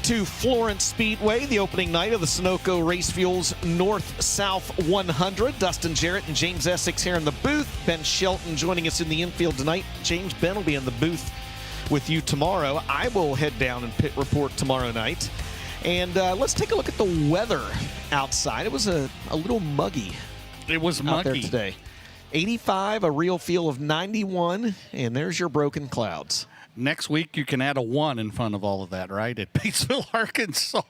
to Florence Speedway, the opening night of the Sunoco Race Fuels North-South 100. Dustin Jarrett and James Essex here in the booth. Ben Shelton joining us in the infield tonight. James, Ben will be in the booth with you tomorrow. I will head down and pit report tomorrow night. And let's take a look at the weather outside. It was a little muggy. It was out there muggy today. 85, a real feel of 91, and there's your broken clouds. Next week, you can add a 1 in front of all of that, right? At Batesville, Arkansas.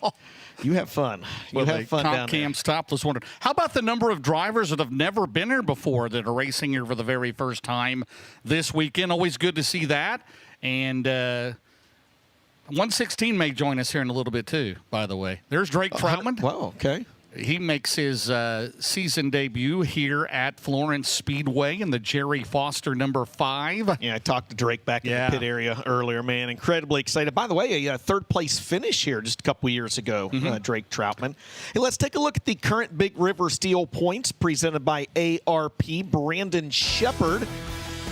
You have fun. You have fun down there. Topless wonder. How about the number of drivers that have never been here before that are racing here for the very first time this weekend? Always good to see that. And 116 may join us here in a little bit, too, by the way. There's Drake Troutman. Wow, okay. He makes his season debut here at Florence Speedway in the Jerry Foster number 5. Yeah, I talked to Drake back in the pit area earlier, man. Incredibly excited. By the way, a third-place finish here just a couple years ago, Drake Troutman. Hey, let's take a look at the current Big River Steel points presented by ARP. Brandon Shepard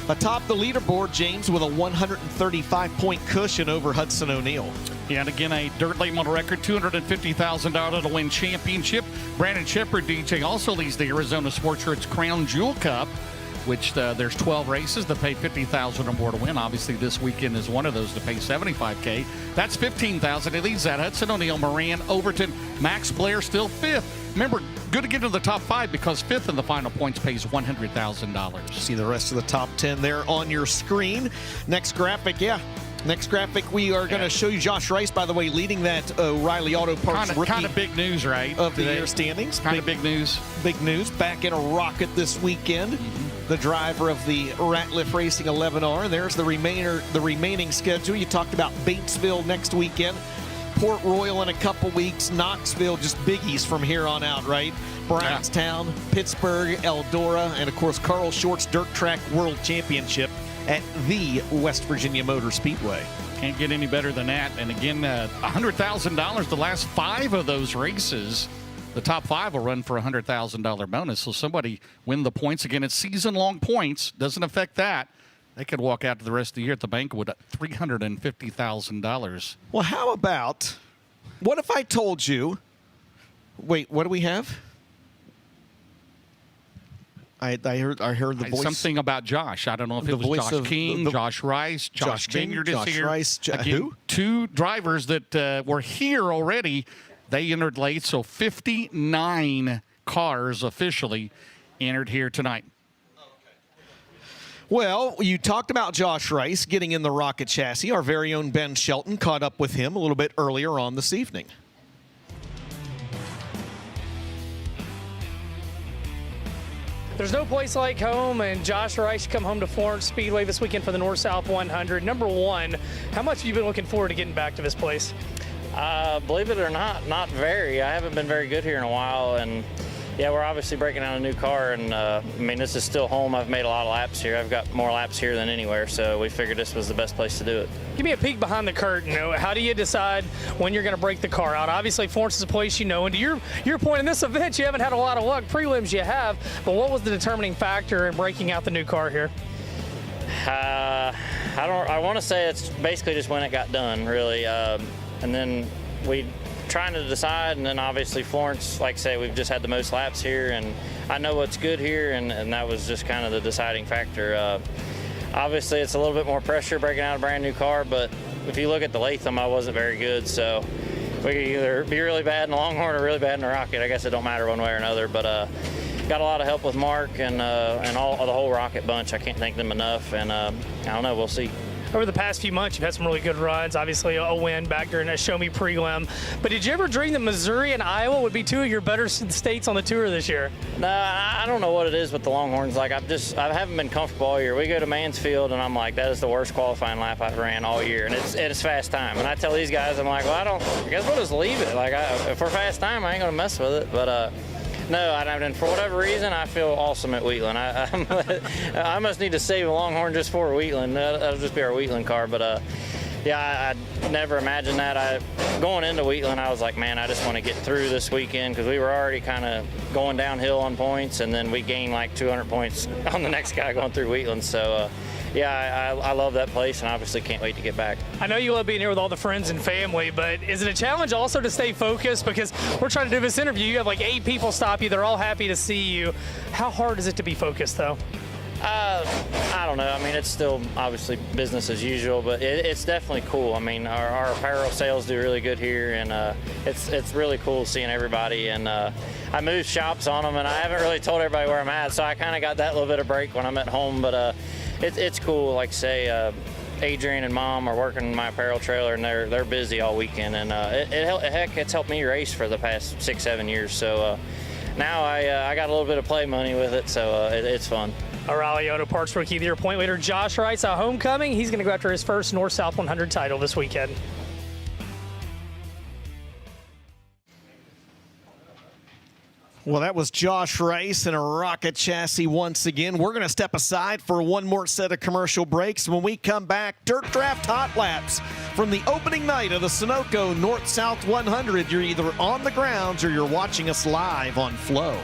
atop the leaderboard, James, with a 135-point cushion over Hudson O'Neal. Yeah, and again, a dirt late model record, $250,000 to win championship. Brandon Shepard, DJ, also leads the Arizona Sports Shirts Crown Jewel Cup, which there's 12 races that pay $50,000 or more to win. Obviously, this weekend is one of those to pay $75K. That's $15,000. He leads that. Hudson O'Neal, Moran, Overton, Max Blair still 5th. Remember, good to get into the top 5 because 5th in the final points pays $100,000. See the rest of the top 10 there on your screen. Next graphic, Next graphic, we are going to show you Josh Rice, by the way, leading that O'Reilly Auto Parts rookie. Kind of big news, right? Of the year standings. Kind of big news. Big news. Back in a rocket this weekend. The driver of the Ratliff Racing 11R. There's the remaining schedule. You talked about Batesville next weekend. Port Royal in a couple weeks. Knoxville, just biggies from here on out, right? Brownstown, Pittsburgh, Eldora, and, of course, Carl Short's Dirt Track World Championship at the West Virginia Motor Speedway. Can't get any better than that. And again, $100,000 the last 5 of those races. The top 5 will run for a $100,000 bonus. So somebody win the points. Again, it's season-long points. Doesn't affect that. They could walk out to the rest of the year at the bank with $350,000. Well, how about, what if I told you, wait, what do we have? I heard the voice. Something about Josh. I don't know if it was Josh King, Josh Rice, Josh Vineyard is here. Rice, who? 2 drivers that were here already. They entered late, so 59 cars officially entered here tonight. Well, you talked about Josh Rice getting in the rocket chassis. Our very own Ben Shelton caught up with him a little bit earlier on this evening. There's no place like home, and Josh Rice come home to Florence Speedway this weekend for the North-South 100. Number one, how much have you been looking forward to getting back to this place? Believe it or not very. I haven't been very good here in a while, and yeah, we're obviously breaking out a new car, and I mean, this is still home. I've made a lot of laps here. I've got more laps here than anywhere, so we figured this was the best place to do it. Give me a peek behind the curtain. How do you decide when you're going to break the car out? Obviously, Florence is a place you know, and to your point in this event, you haven't had a lot of luck. Prelims you have, but what was the determining factor in breaking out the new car here? I want to say it's basically just when it got done, really, and then we trying to decide, and then obviously Florence, like I say, we've just had the most laps here, and I know what's good here, and that was just kind of the deciding factor. Obviously, it's a little bit more pressure breaking out a brand new car, but if you look at the Latham, I wasn't very good, so we could either be really bad in the Longhorn or really bad in the Rocket. I guess it don't matter one way or another, but got a lot of help with Mark and all the whole Rocket bunch. I can't thank them enough, and I don't know, we'll see. Over the past few months, you've had some really good runs. Obviously, a win back during that Show Me prelim. But did you ever dream that Missouri and Iowa would be 2 of your better states on the tour this year? No, I don't know what it is with the Longhorns. Like, I haven't been comfortable all year. We go to Mansfield, and I'm like, that is the worst qualifying lap I've ran all year, and it's fast time. And I tell these guys, I'm like, well, I guess we'll just leave it. Like, if we're fast time, I ain't gonna mess with it. But no, and for whatever reason, I feel awesome at Wheatland. I must need to save a Longhorn just for Wheatland. That'll just be our Wheatland car. But yeah, I never imagined that. Going into Wheatland, I was like, man, I just want to get through this weekend because we were already kind of going downhill on points, and then we gained like 200 points on the next guy going through Wheatland. So yeah, I love that place, and obviously can't wait to get back. I know you love being here with all the friends and family, but is it a challenge also to stay focused? Because we're trying to do this interview. You have like 8 people stop you. They're all happy to see you. How hard is it to be focused, though? I don't know. I mean, it's still obviously business as usual, but it's definitely cool. I mean, our apparel sales do really good here, and it's really cool seeing everybody. And I moved shops on them, and I haven't really told everybody where I'm at, so I kind of got that little bit of break when I'm at home. But it's cool. Like say, Adrian and Mom are working in my apparel trailer, and they're busy all weekend. And it's helped me race for the past 6-7 years. So now I got a little bit of play money with it, so it's fun. O'Reilly Auto Parts Rookie of the Year point leader Josh Rice at homecoming. He's going to go after his first North-South 100 title this weekend. Well, that was Josh Rice in a rocket chassis once again. We're going to step aside for one more set of commercial breaks. When we come back, Dirt Draft Hot Laps from the opening night of the Sunoco North-South 100. You're either on the grounds or you're watching us live on Flow.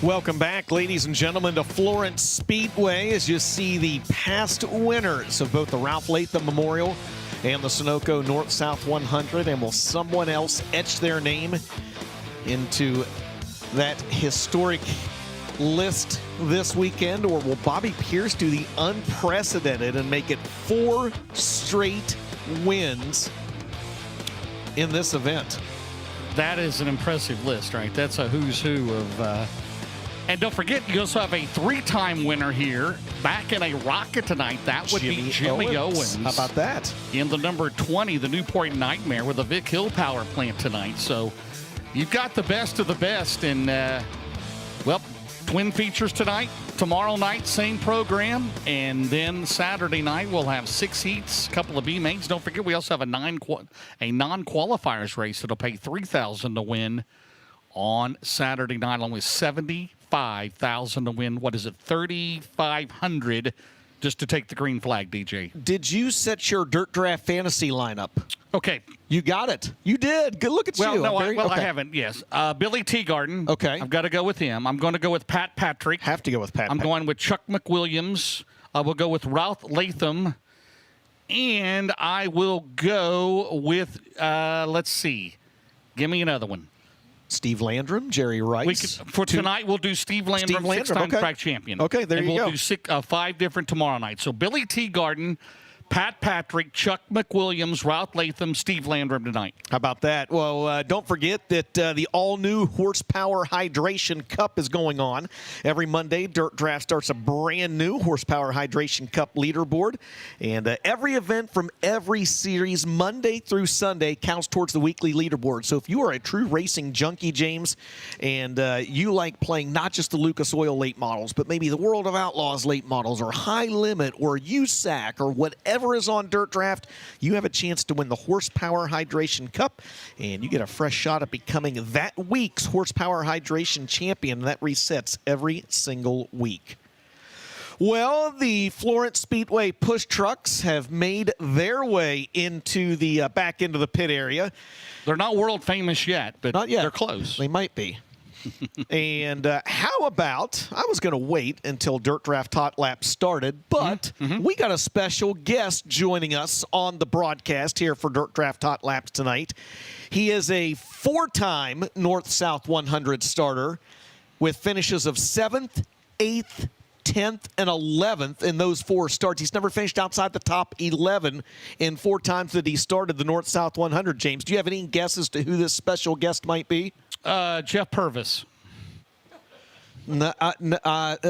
Welcome back, ladies and gentlemen, to Florence Speedway as you see the past winners of both the Ralph Latham Memorial and the Sunoco North-South 100. And will someone else etch their name into that historic list this weekend, or will Bobby Pierce do the unprecedented and make it 4 straight wins in this event? That is an impressive list, right? That's a who's who of. And don't forget, you also have a 3-time winner here, back in a rocket tonight. That would be Jimmy Owens. How about that? In the number 20, the Newport Nightmare with the Vic Hill Power Plant tonight. So you've got the best of the best. And, well, twin features tonight. Tomorrow night, same program. And then Saturday night, we'll have 6 heats, a couple of B-mains. Don't forget, we also have a non-qualifiers race that'll pay $3,000 to win on Saturday night, along with $75,000 to win. What is it, $3,500 just to take the green flag, DJ? Did you set your Dirt Draft fantasy lineup? Okay. You got it. You did. Good look at you. No, I haven't, yes. Billy Teagarden. Okay. I've got to go with him. I'm going to go with Pat Patrick. Have to go with Pat. I'm going with Chuck McWilliams. I will go with Ralph Latham. And I will go with, let's see. Give me another one. Steve Landrum, Jerry Rice. Tonight, we'll do Steve Landrum, 6-time track champion. Okay, there you go. And we'll do 5 different tomorrow night. So Billy Teagarden, Pat Patrick, Chuck McWilliams, Ralph Latham, Steve Landrum tonight. How about that? Well, don't forget that the all-new Horsepower Hydration Cup is going on. Every Monday, Dirt Draft starts a brand-new Horsepower Hydration Cup leaderboard. And every event from every series, Monday through Sunday, counts towards the weekly leaderboard. So if you are a true racing junkie, James, and you like playing not just the Lucas Oil late models, but maybe the World of Outlaws late models, or High Limit, or USAC, or whatever is on Dirt Draft, you have a chance to win the Horsepower Hydration Cup, and you get a fresh shot at becoming that week's Horsepower Hydration Champion. That resets every single week. Well, the Florence Speedway push trucks have made their way into the back into the pit area. They're not world famous yet, but not yet. They're close. They might be. And how about, I was going to wait until Dirt Draft Hot Lap started, but we got a special guest joining us on the broadcast here for Dirt Draft Hot Laps tonight. He is a 4-time North-South 100 starter with finishes of 7th, 8th, 10th, and 11th in those 4 starts. He's never finished outside the top 11 in 4 times that he started the North-South 100. James, do you have any guesses to who this special guest might be? Jeff Purvis.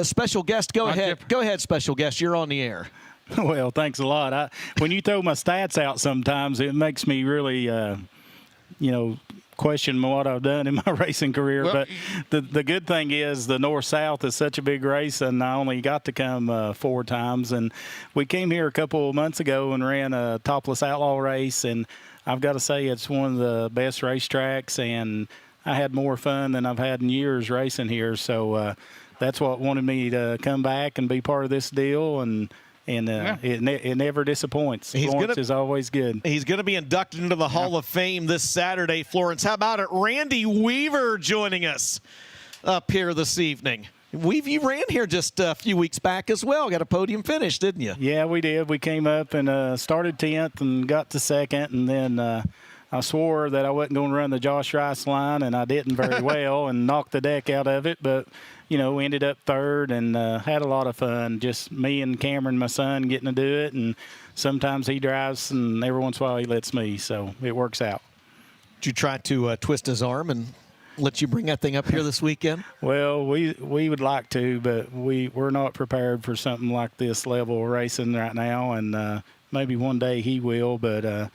Special guest, go ahead. Jeff. Go ahead, special guest. You're on the air. Well, thanks a lot. When you throw my stats out sometimes, it makes me really, question what I've done in my racing career. Well, but the good thing is the North-South is such a big race, and I only got to come 4 times. And we came here a couple of months ago and ran a Topless Outlaw race, and I've got to say it's one of the best racetracks, and I had more fun than I've had in years racing here. So that's what wanted me to come back and be part of this deal, and it never disappoints. Florence is always good. He's going to be inducted into the Hall of Fame this Saturday, Florence. How about it? Randy Weaver joining us up here this evening. You ran here just a few weeks back as well. Got a podium finish, didn't you? Yeah, we did. We came up and started 10th and got to 2nd, and then I swore that I wasn't going to run the Josh Rice line, and I didn't very well and knocked the deck out of it. But, we ended up 3rd and had a lot of fun. Just me and Cameron, my son, getting to do it. And sometimes he drives, and every once in a while he lets me. So it works out. Did you try to twist his arm and let you bring that thing up here this weekend? Well, we would like to, but we're not prepared for something like this level of racing right now. And maybe one day he will, but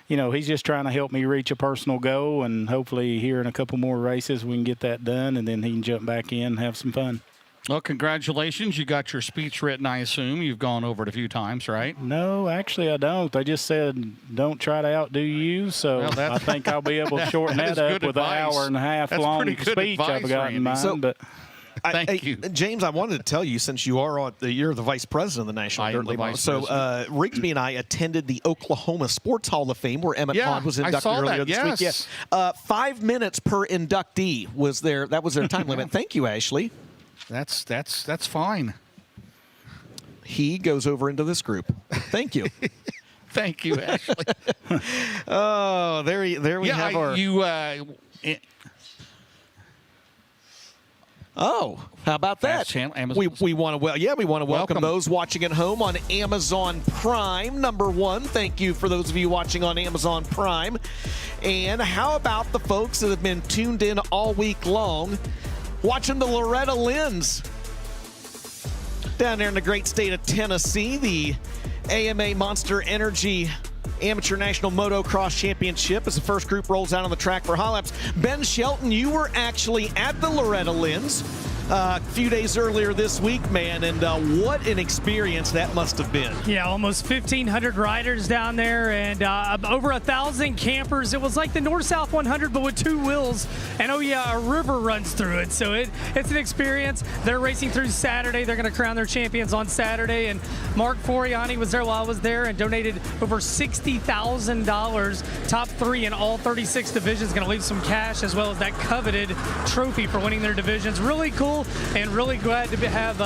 he's just trying to help me reach a personal goal, and hopefully here in a couple more races we can get that done, and then he can jump back in and have some fun. Well, congratulations. You got your speech written, I assume. You've gone over it a few times, right? No, actually I don't. They just said don't try to outdo you, so I think I'll be able to shorten that up with an hour and a half long speech I've got in mind. But Thank you. James, I wanted to tell you, since you're the vice president of the National Dirt League. So Rigsby and I attended the Oklahoma Sports Hall of Fame, where Emmett Pond was inducted earlier this week. Yes. 5 minutes per inductee was there. That was their time limit. Thank you, Ashley. That's fine. He goes over into this group. Thank you. Thank you, Ashley. Oh, there we have our. Oh, how about that? Fast channel, Amazon. We want to we want to welcome Welcome. those watching at home on Amazon Prime. Number one, thank you for those of you watching on Amazon Prime. And how about the folks that have been tuned in all week long, watching the Loretta Lynn's down there in the great state of Tennessee, the AMA Monster Energy Amateur National Motocross Championship as the first group rolls out on the track for hot laps. Ben Shelton, you were actually at the Loretta Lynn's a few days earlier this week, man, and what an experience that must have been. Yeah, almost 1,500 riders down there and over 1,000 campers. It was like the North-South 100, but with two wheels. And oh yeah, a river runs through it. So it's an experience. They're racing through Saturday. They're going to crown their champions on Saturday. And Mark Foriani was there while I was there and donated over $60,000. Top three in all 36 divisions. Going to leave some cash as well as that coveted trophy for winning their divisions. Really cool. And really glad to have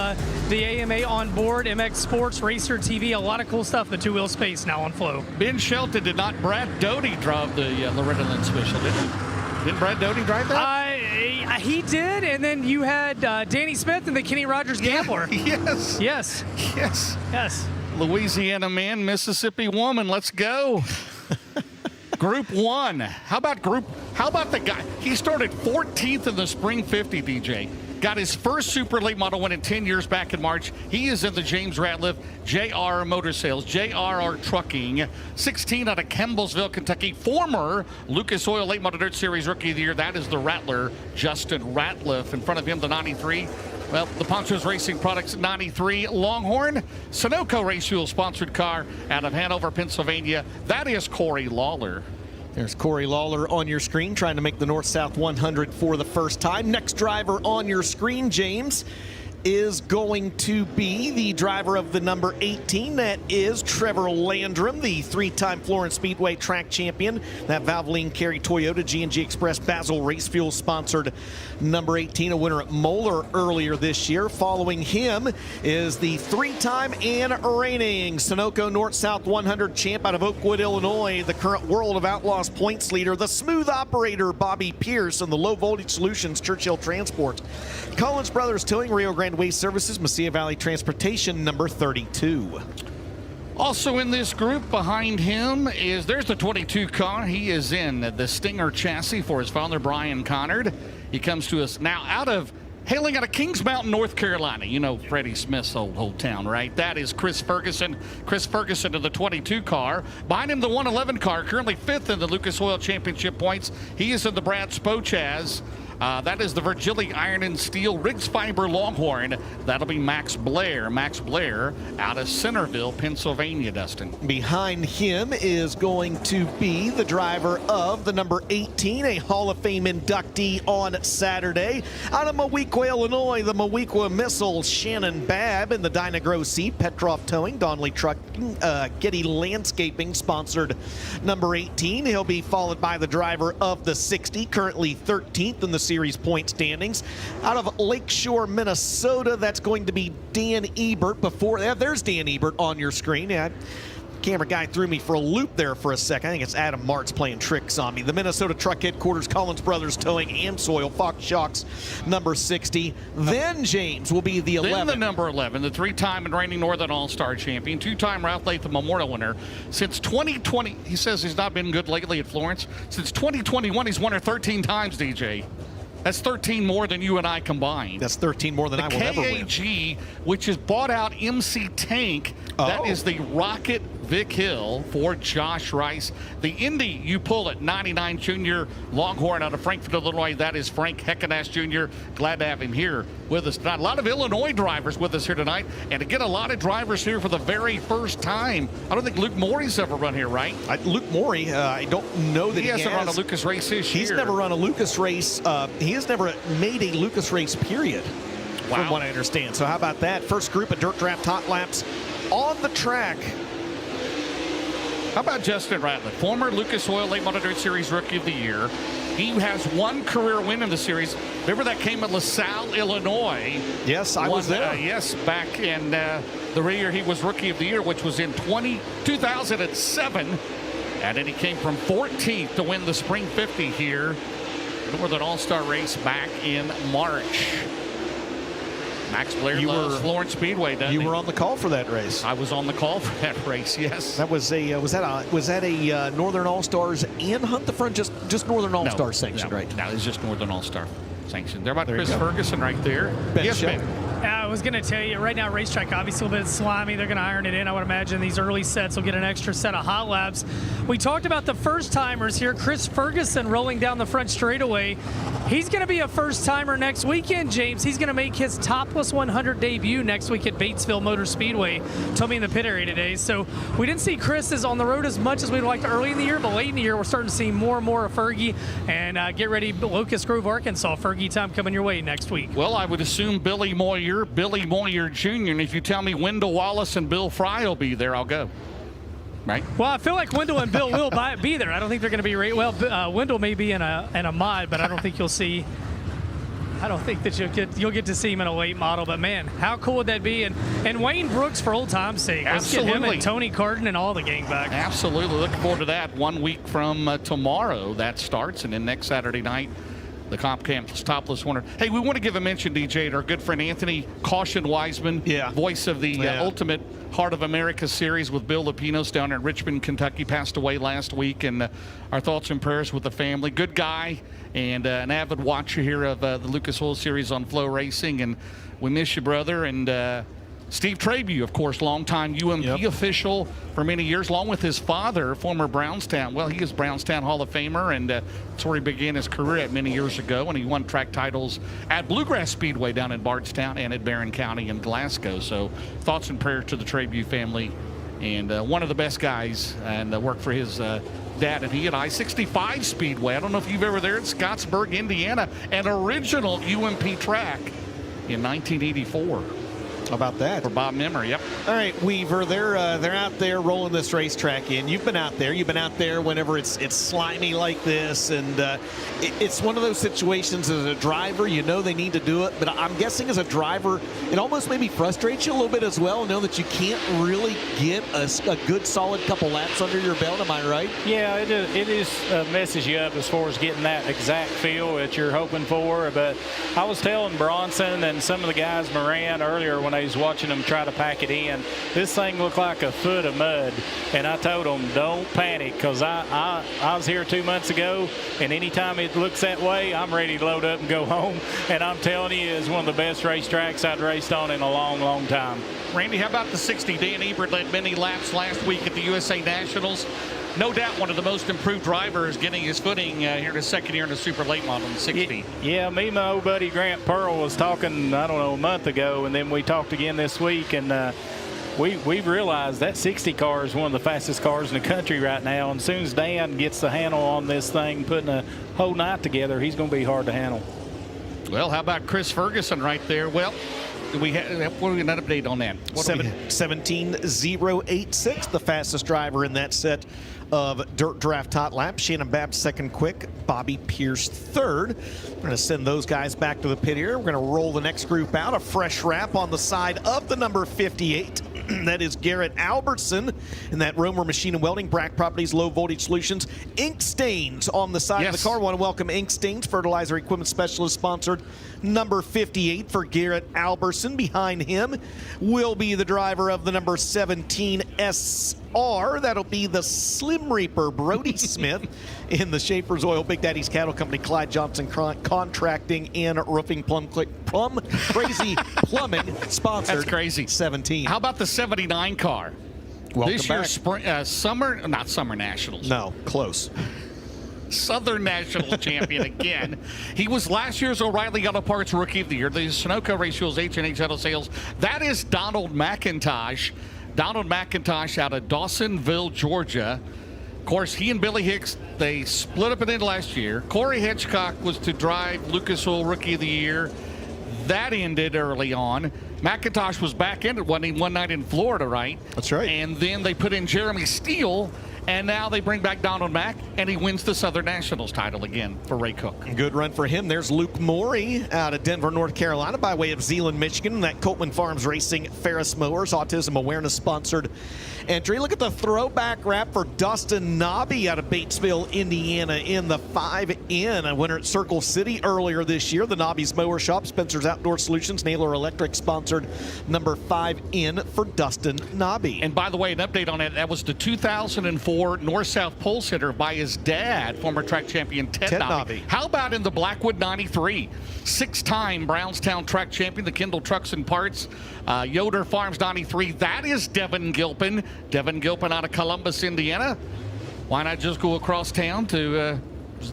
the AMA on board, MX Sports, Racer TV, a lot of cool stuff in the two-wheel space now on Flow. Ben Shelton did not. Brad Doty drive the Loretta Lynn Special, didn't he? Didn't Brad Doty drive that? He did, and then you had Danny Smith and the Kenny Rogers Gambler. Yes. Yes. Yes. Yes. Louisiana man, Mississippi woman. Let's go. Group 1. How about the guy? He started 14th in the Spring 50, DJ. Got his first super late model win in 10 years back in March. He is in the James Ratliff JR Motor Sales, JRR Trucking, 16 out of Campbellsville, Kentucky. Former Lucas Oil Late Model Dirt Series Rookie of the Year. That is the Rattler, Justin Ratliff. In front of him, the 93. Well, the Ponchos Racing Products 93 Longhorn. Sunoco Race Fuel sponsored car out of Hanover, Pennsylvania. That is Corey Lawler. There's Corey Lawler on your screen trying to make the North-South 100 for the first time. Next driver on your screen, James, is going to be the driver of the number 18. That is Trevor Landrum, the three-time Florence Speedway track champion. That Valvoline Carry Toyota G&G Express Basil Race Fuel sponsored number 18, a winner at Moeller earlier this year. Following him is the three-time and reigning Sunoco North-South 100 champ out of Oakwood, Illinois, the current World of Outlaws points leader, the smooth operator Bobby Pierce, and the Low Voltage Solutions Churchill Transport. Collins Brothers Towing, Rio Grande Waste Services, Mesilla Valley Transportation, number 32. Also in this group behind him there's the 22 car. He is in the Stinger chassis for his father, Brian Connard. He comes to us now hailing out of Kings Mountain, North Carolina. You know Freddie Smith's old town, right? That is Chris Ferguson. Chris Ferguson in the 22 car. Behind him, the 111 car, currently 5th in the Lucas Oil Championship points. He is in the Brad Spochaz. That is the Virgili Iron and Steel Riggs Fiber Longhorn. That'll be Max Blair. Max Blair out of Centerville, Pennsylvania, Dustin. Behind him is going to be the driver of the number 18, a Hall of Fame inductee on Saturday. Out of Moweaqua, Illinois, the Moweaqua Missile, Shannon Babb. In the Dynagro seat, Petroff Towing, Donnelly Trucking, Getty Landscaping sponsored number 18. He'll be followed by the driver of the 60, currently 13th in the series point standings. Out of Lakeshore, Minnesota, that's going to be Dan Ebert. There's Dan Ebert on your screen. Yeah, camera guy threw me for a loop there for a second. I think it's Adam Martz playing tricks on me. The Minnesota Truck Headquarters, Collins Brothers Towing and Soil, Fox Shocks, number 60. Then James will be the 11. Then the number 11, the three-time and reigning Northern All-Star champion, two-time Ralph Latham Memorial winner. Since 2020, he says he's not been good lately at Florence. Since 2021, he's won her 13 times, DJ. That's 13 more than you and I combined. That's 13 more than I will ever win. KAG, which has bought out MC Tank, that is the Rocket Vic Hill for Josh Rice. The Indy you pull at 99 Junior Longhorn out of Frankfort, Illinois. That is Frank Heckenass Jr. Glad to have him here with us tonight. A lot of Illinois drivers with us here tonight, and to get a lot of drivers here for the very first time. I don't think Luke Morey's ever run here, right? Luke Morey, I don't know that he hasn't run a Lucas race this year. He's never run a Lucas race. He has never made a Lucas race, period, from what I understand. So how about that? First group of Dirt Draft Hot Laps on the track. How about Justin Ratliff, former Lucas Oil Late Model Dirt Series Rookie of the Year? He has one career win in the series. Remember that came at LaSalle, Illinois? Yes, I was there. Yes, back in the year he was Rookie of the Year, which was in 2007. And then he came from 14th to win the Spring 50 here. Northern All-Star race back in March. Max Blair loves Florence Speedway, doesn't he? You were on the call for that race. I was on the call for that race, yes. That was was that a Northern All-Stars and Hunt the Front, just Northern All-Stars sanction, right? No, it's just Northern All-Star sanction. They're about There you Chris go. Ferguson right there. Ben Yes, Shep. Ben. I was going to tell you, right now, racetrack obviously a little bit slimy. They're going to iron it in. I would imagine these early sets will get an extra set of hot laps. We talked about the first-timers here. Chris Ferguson rolling down the front straightaway. He's going to be a first-timer next weekend, James. He's going to make his topless 100 debut next week at Batesville Motor Speedway. Told me in the pit area today. So we didn't see Chris on the road as much as we'd like to early in the year, but late in the year, we're starting to see more and more of Fergie. And get ready, Locust Grove, Arkansas. Fergie time coming your way next week. Well, I would assume Billy Moyer Jr., and if you tell me Wendell Wallace and Bill Fry will be there, I'll go. Right? Well, I feel like Wendell and Bill will be there. I don't think they're going to be Wendell may be in a mod, but I don't think you'll see. I don't think that you'll get to see him in a late model. But man, how cool would that be? And Wayne Brooks, for old time's sake, let's get him and Tony Carden and all the gang back. Absolutely, looking forward to that. 1 week from tomorrow that starts, and then next Saturday night, the Comp Camp's Topless 100. Hey, we want to give a mention, DJ, to our good friend Anthony Caution Wiseman, voice of the Ultimate Heart of America series with Bill Lupinos down in Richmond, Kentucky, passed away last week, and our thoughts and prayers with the family. Good guy and an avid watcher here of the Lucas Oil Series on FloRacing, and we miss you, brother. And Steve Trabue, of course, longtime UMP official for many years, along with his father, former Brownstown. Well, he is Brownstown Hall of Famer, and that's where he began his career at many years ago, and he won track titles at Bluegrass Speedway down in Bardstown and at Barron County in Glasgow. So thoughts and prayers to the Trabue family, and one of the best guys, and worked for his dad, and he at I-65 Speedway. I don't know if you've ever there at Scottsburg, Indiana, an original UMP track in 1984. How about that? For Bob Memmer, yep. All right, Weaver, they're out there rolling this racetrack in. You've been out there. You've been out there whenever it's slimy like this, and it's one of those situations as a driver, you know they need to do it, but I'm guessing as a driver, it almost maybe frustrates you a little bit as well, know that you can't really get a good solid couple laps under your belt. Am I right? Yeah, it messes you up as far as getting that exact feel that you're hoping for. But I was telling Bronson and some of the guys, Moran, earlier when I was watching them try to pack it in, this thing looked like a foot of mud. And I told them, don't panic, because I was here 2 months ago, and anytime it looks that way, I'm ready to load up and go home. And I'm telling you, it's one of the best racetracks I'd raced on in a long, long time. Randy, how about the 60? Dan Ebert led many laps last week at the USA Nationals. No doubt one of the most improved drivers, getting his footing here in his second year in the super late model in 60. Yeah, me and my old buddy Grant Pearl was talking, I don't know, a month ago, and then we talked again this week, and we've realized that 60 car is one of the fastest cars in the country right now, and as soon as Dan gets the handle on this thing, putting a whole night together, he's going to be hard to handle. Well, how about Chris Ferguson right there? Well, we have an update on that. 17.086, the fastest driver in that set of Dirt Draft Hot Laps. Shannon Babb second quick, Bobby Pierce third. We're going to send those guys back to the pit here. We're going to roll the next group out. A fresh wrap on the side of the number 58. That is Garrett Albertson in that Romer Machine and Welding, Brack Properties, Low Voltage Solutions. Ink Stains on the side of the car. I want to welcome Ink Stains, Fertilizer Equipment Specialist, sponsored number 58 for Garrett Albertson. Behind him will be the driver of the number 17 SR. That'll be the Slim Reaper, Brody Smith, in the Schaefer's Oil, Big Daddy's Cattle Company, Clyde Johnson Contracting and Roofing, Plum Crazy Plumbing, sponsored. That's crazy. 17. How about the 79 car? Welcome this year's not Summer Nationals. No, close. Southern National Champion again. He was last year's O'Reilly Auto Parts Rookie of the Year. The Sunoco Racio's H&H Auto Sales. That is Donald McIntosh. Donald McIntosh out of Dawsonville, Georgia. Of course, he and Billy Hicks, they split up and in last year. Corey Hitchcock was to drive Lucas Oil Rookie of the Year. That ended early on. McIntosh was back in it one night in Florida, right? That's right. And then they put in Jeremy Steele, And now they bring back Donald Mack, and he wins the Southern Nationals title again for Ray Cook. Good run for him. There's Luke Morey out of Denver, North Carolina, by way of Zeeland, Michigan. That Coltman Farms Racing Ferris Mowers Autism Awareness sponsored entry. Look at the throwback wrap for Dustin Nobby out of Batesville, Indiana, in the 5N. A winner at Circle City earlier this year. The Nobby's Mower Shop, Spencer's Outdoor Solutions, Naylor Electric sponsored number 5N for Dustin Nobby. And by the way, an update on it, that was the 2004 North-South Pole Sitter by his dad, former track champion Ted Nobby. How about in the Blackwood 93? 6-time Brownstown track champion, the Kendall Trucks and Parts, Yoder Farms 93. That is Devin Gilpin. Devin Gilpin out of Columbus, Indiana. Why not just go across town to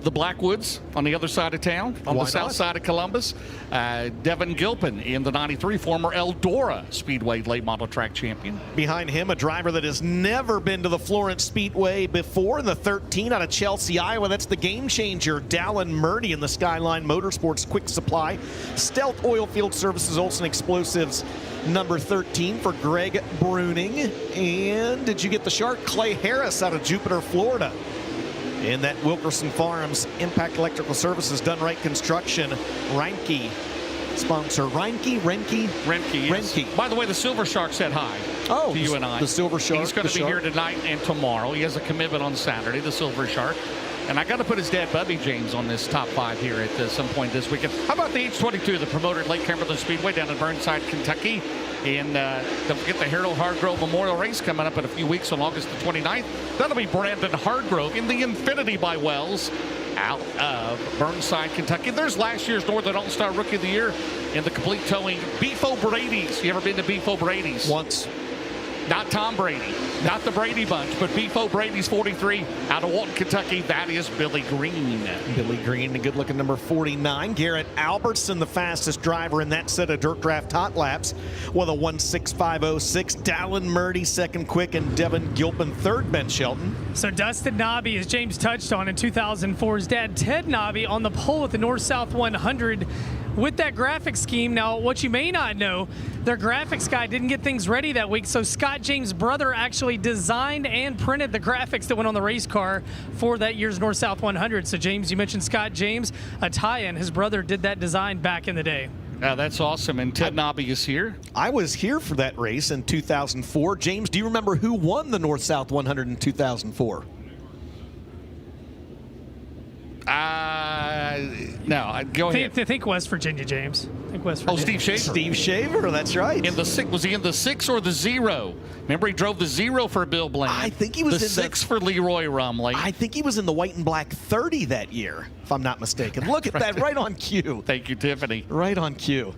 the Blackwoods on the other side of town, on the south side of Columbus? Devin Gilpin in the 93, former Eldora Speedway late model track champion. Behind him, a driver that has never been to the Florence Speedway before in the 13 out of Chelsea, Iowa. That's the game changer, Dallin Murdy in the Skyline Motorsports Quick Supply. Stealth Oilfield Services, Olson Explosives, number 13 for Greg Bruning. And did you get the shark? Clay Harris out of Jupiter, Florida. In that Wilkerson Farms Impact Electrical Services, Done Right Construction, Reinke sponsor. Reinke, yes. Reinke. By the way, the Silver Shark said hi to you and I. The Silver Shark. He's going to be here tonight and tomorrow. He has a commitment on Saturday, the Silver Shark. And I got to put his dad, Bubby James, on this top 5 here at some point this weekend. How about the H22, the promoter at Lake Cumberland Speedway down in Burnside, Kentucky? And don't forget the Harold Hargrove Memorial Race coming up in a few weeks on August the 29th. That'll be Brandon Hargrove in the Infinity by Wells out of Burnside, Kentucky. There's last year's Northern All-Star Rookie of the Year in the complete towing, Beef O'Brady's. You ever been to Beef O'Brady's? Once. Not Tom Brady, not the Brady Bunch, but Beef O'Brady's 43 out of Walton, Kentucky. That is Billy Green. Billy Green, a good-looking number 49. Garrett Albertson, the fastest driver in that set of Dirt Draft Hot Laps, with a 1:65.06. Dallin Murdy, second quick, and Devin Gilpin, third. Ben Shelton. So Dustin Nobby, as James touched on in 2004's dad, Ted Nobby, on the pole at the North-South 100 with that graphics scheme. Now, what you may not know, their graphics guy didn't get things ready that week, so Scott James' brother actually designed and printed the graphics that went on the race car for that year's North-South 100. So, James, you mentioned Scott James, a tie-in. His brother did that design back in the day. That's awesome. And Ted Nobby is here. I was here for that race in 2004. James, do you remember who won the North-South 100 in 2004? No, go ahead. Think West Virginia, James. Think West Virginia. Oh, Steve Shaver. Steve Shaver, that's right. Was he in the 6 or the 0? Remember, he drove the 0 for Bill Bland. I think he was the in 6 for Leroy Rumley. I think he was in the white and black 30 that year, if I'm not mistaken. Look at that, right on cue. Thank you, Tiffany. Right on cue.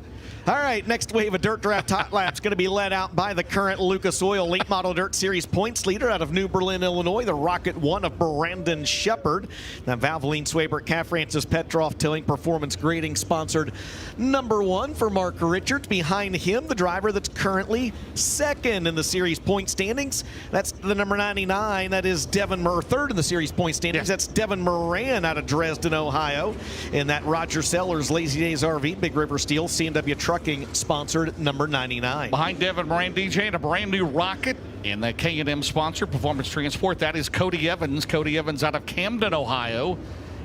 All right, next wave of Dirt Draft Hot Laps going to be led out by the current Lucas Oil Late Model Dirt Series points leader out of New Berlin, Illinois, the Rocket 1 of Brandon Shepard. Now, Valvoline, Swayberg, Cat Francis, Petroff, Tilling, Performance Grading sponsored number 1 for Mark Richards. Behind him, the driver that's currently second in the series point standings. That's the number 99. That is third in the series point standings. Yeah. That's Devin Moran out of Dresden, Ohio. In that Roger Sellers Lazy Days RV, Big River Steel, CMW Trucking sponsored number 99. Behind Devin Moran, DJ, and a brand new Rocket in the K&M sponsor, Performance Transport. That is Cody Evans. Cody Evans out of Camden, Ohio,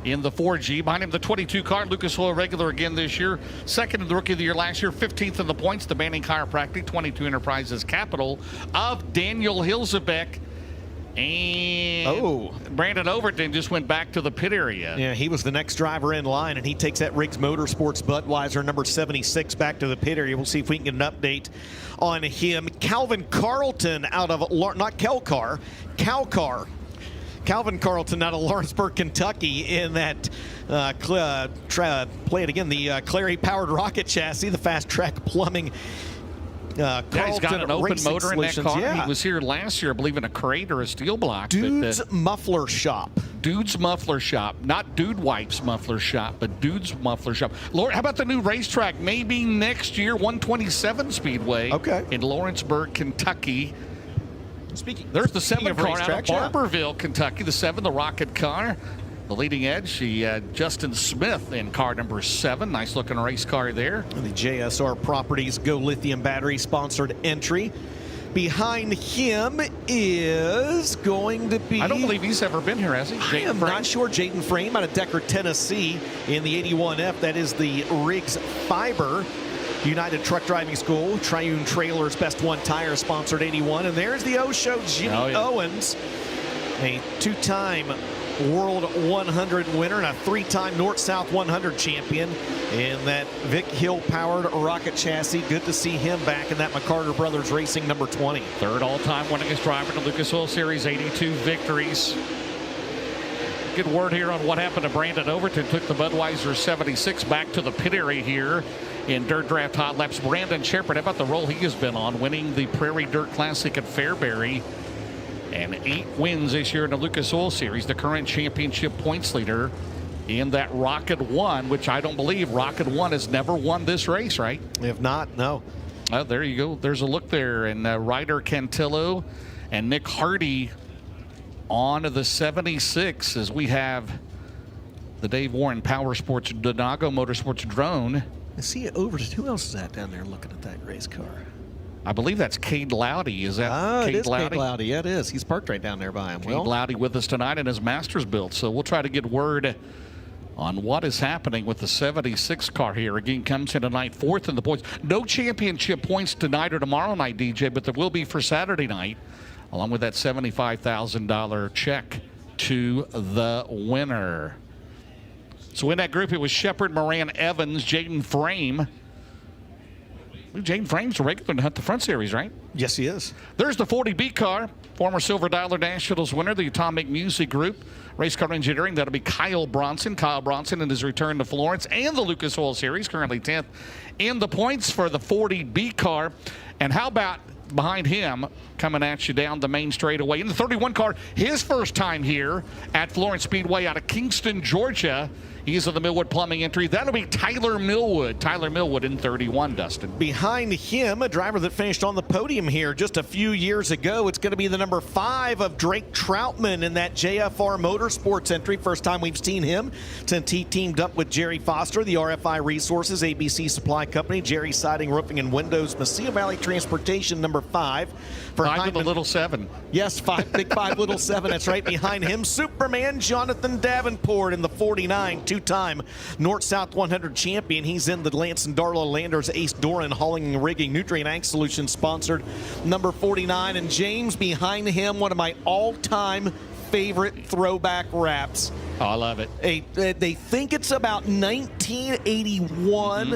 in the 4G. Behind him, the 22 car, Lucas Oil regular again this year. Second in the Rookie of the Year last year, 15th in the points, the Banning Chiropractic, 22 Enterprises capital of Daniel Hilzebeck. And Brandon Overton just went back to the pit area. Yeah, he was the next driver in line, and he takes that Riggs Motorsports Budweiser number 76 back to the pit area. We'll see if we can get an update on him. Calvin Carlton out of, not Calcar, Calcar. Calvin Carlton out of Lawrenceburg, Kentucky, in that play it again, the Clary-powered rocket chassis, the fast track plumbing. He's got an open Racing motor in that Solutions. car. Yeah. He was here last year, I believe, in a crate or a steel block. Dude's Muffler Shop. Dude's Muffler Shop. Not Dude Wipes Muffler Shop, but Dude's Muffler Shop. Lord, how about the new racetrack? Maybe next year, 127 Speedway in Lawrenceburg, Kentucky. There's the 7 car out of Barberville, Kentucky. The 7, the Rocket car. The leading edge, Justin Smith in car number 7. Nice looking race car there. The JSR Properties Go Lithium Battery sponsored entry. Behind him is going to be... I don't believe he's ever been here, has he? I am not sure. Jaden Frame out of Decker, Tennessee in the 81F. That is the Riggs Fiber United Truck Driving School. Triune Trailers Best One Tire sponsored 81. And there's the O-Show, Jimmy Owens, a two-time World 100 winner and a three-time North-South 100 champion in that Vic Hill-powered rocket chassis. Good to see him back in that McCarter Brothers Racing number 20. Third all-time winningest driver in the Lucas Oil Series, 82 victories. Good word here on what happened to Brandon Overton. Took the Budweiser 76 back to the pit area here in Dirt Draft Hot Laps. Brandon Shepard, how about the role he has been on, winning the Prairie Dirt Classic at Fairbury. And 8 wins this year in the Lucas Oil Series, the current championship points leader in that Rocket 1, which I don't believe Rocket 1 has never won this race, right? If not, no. There you go. There's a look there. And Ryder Cantillo and Nick Hardy on the 76 as we have the Dave Warren Power Sports Donago Motorsports drone. I see it over. Who else is that down there looking at that race car? I believe that's Cade Loudy. Is that Cade Loudy? Cade Loudy. Yeah, it is. He's parked right down there by him. Cade Loudy with us tonight in his Masters build. So we'll try to get word on what is happening with the 76 car here. Again, comes in tonight, 4th in the points. No championship points tonight or tomorrow night, DJ, but there will be for Saturday night, along with that $75,000 check to the winner. So in that group, it was Shepard, Moran, Evans, Jaden Frame. Jaden Frame's a regular in the Hunt the Front Series, right? Yes, he is. There's the 40B car, former Silver Dollar Nationals winner, the Atomic Music Group. Race car engineering, that'll be Kyle Bronson. Kyle Bronson in his return to Florence and the Lucas Oil Series, currently 10th in the points for the 40B car. And how about behind him, coming at you down the main straightaway in the 31 car, his first time here at Florence Speedway out of Kingston, Georgia. He's of the Millwood Plumbing entry. That'll be Tyler Millwood. Tyler Millwood in 31, Dustin. Behind him, a driver that finished on the podium here just a few years ago. It's going to be the number 5 of Drake Troutman in that JFR Motorsports entry. First time we've seen him since he teamed up with Jerry Foster, the RFI Resources, ABC Supply Company, Jerry Siding, Roofing, and Windows, Mesilla Valley Transportation, number 5. For 5 with a little 7. Yes, 5, big 5, little 7. That's right. Behind him, Superman Jonathan Davenport in the 49, two-time North-South 100 champion. He's in the Lance and Darla Landers Ace Doran Hauling and Rigging Nutrient Ag Solutions sponsored number 49. And James behind him, one of my all-time favorite throwback wraps. Oh, I love it. They think it's about 1981.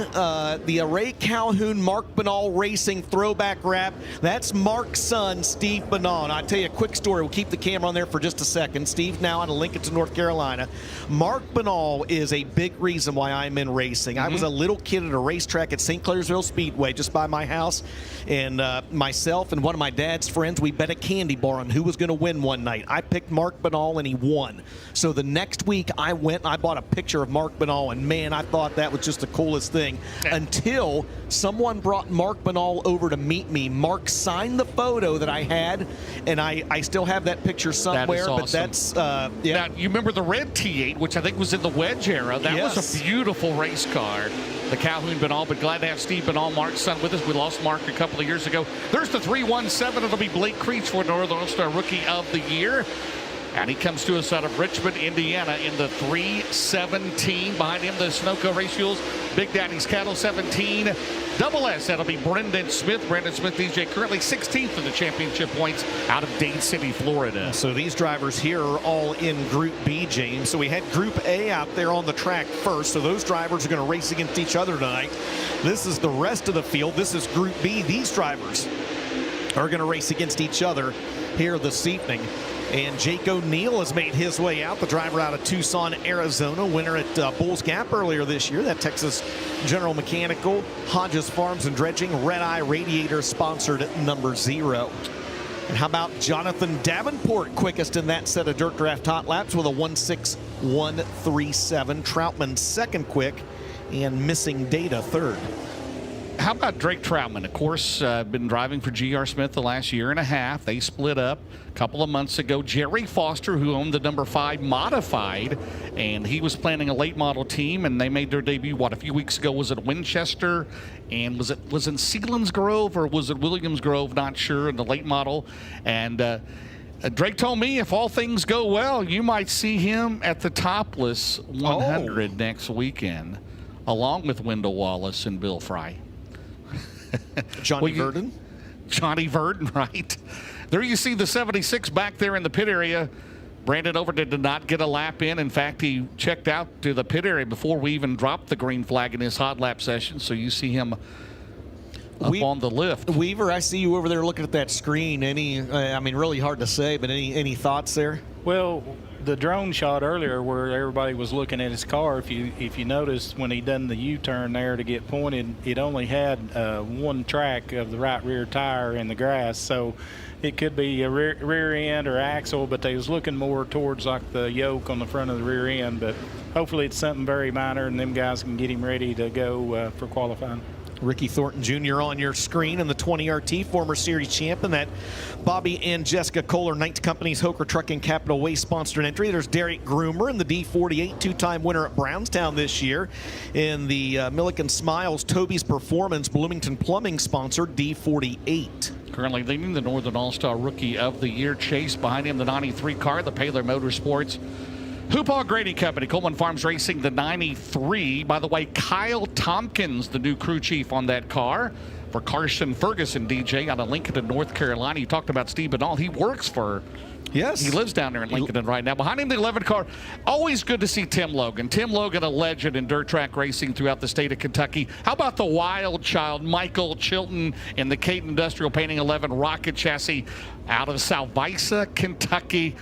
The Ray Calhoun Mark Banal Racing throwback wrap. That's Mark's son, Steve Banal. And I'll tell you a quick story. We'll keep the camera on there for just a second. Steve now out of Lincoln, North Carolina. Mark Banal is a big reason why I'm in racing. I was a little kid at a racetrack at St. Clairsville Speedway just by my house. And myself and one of my dad's friends, we bet a candy bar on who was going to win one night. I picked Mark Banal and he won. So the next week I went and I bought a picture of Mark Banal, and man, I thought that was just the coolest thing until someone brought Mark Banal over to meet me. Mark signed the photo that I had, and I still have that picture somewhere. That is awesome. But that's Now, you remember the red T8, which I think was in the wedge era. That was a beautiful race car, the Calhoun Banal, but glad to have Steve Banal, Mark's son, with us. We lost Mark a couple of years ago. There's the 317. It'll be Blake Creech for Northern All-Star Rookie of the Year. And he comes to us out of Richmond, Indiana in the 317. Behind him, the Sunoco Race Fuels, Big Daddy's Cattle 17. Double S, that'll be Brendan Smith. Brendan Smith, DJ, currently 16th in the championship points out of Dade City, Florida. So these drivers here are all in Group B, James. So we had Group A out there on the track first. So those drivers are going to race against each other tonight. This is the rest of the field. This is Group B. These drivers are going to race against each other here this evening. And Jake O'Neill has made his way out, the driver out of Tucson, Arizona, winner at Bulls Gap earlier this year. That Texas General Mechanical, Hodges Farms and Dredging, Red Eye Radiator sponsored number 0. And how about Jonathan Davenport, quickest in that set of Dirt Draft Hot Laps with a 16137. Troutman second quick, and Missing Data third. How about Drake Troutman? Of course, been driving for G.R. Smith the last year and a half. They split up a couple of months ago. Jerry Foster, who owned the number 5 modified, and he was planning a late model team, and they made their debut, a few weeks ago? Was it Winchester? And was it Sealands Grove or was it Williams Grove? Not sure, in the late model. And Drake told me if all things go well, you might see him at the Topless 100 next weekend, along with Wendell Wallace and Bill Fry. Johnny Verdon? Johnny Verdon, right. There you see the 76 back there in the pit area. Brandon Overton did not get a lap in. In fact, he checked out to the pit area before we even dropped the green flag in his hot lap session. So you see him up on the lift. Weaver, I see you over there looking at that screen. Really hard to say, but any thoughts there? Well, the drone shot earlier where everybody was looking at his car, if you noticed when he done the U-turn there to get pointed, it only had one track of the right rear tire in the grass. So it could be a rear end or axle, but they was looking more towards like the yoke on the front of the rear end. But hopefully it's something very minor and them guys can get him ready to go for qualifying. Ricky Thornton Jr. on your screen in the 20RT, former series champion. That Bobby and Jessica Kohler, Knight Company's Hoker Trucking Capital Way sponsored entry. There's Derek Groomer in the D48, two-time winner at Brownstown this year. In the Milliken Smiles, Toby's Performance, Bloomington Plumbing sponsored D48. Currently leading the Northern All-Star Rookie of the Year chase. Behind him, the 93 car, the Paler Motorsports Hoopaw Grading Company, Coleman Farms Racing, the 93. By the way, Kyle Tompkins, the new crew chief on that car for Carson Ferguson, DJ, out of Lincoln, North Carolina. You talked about Steve Bernal. He works for... Yes. He lives down there in Lincoln right now. Behind him, the 11 car. Always good to see Tim Logan. Tim Logan, a legend in dirt track racing throughout the state of Kentucky. How about the wild child, Michael Chilton, in the Cate Industrial Painting 11 rocket chassis out of Salvisa, Kentucky.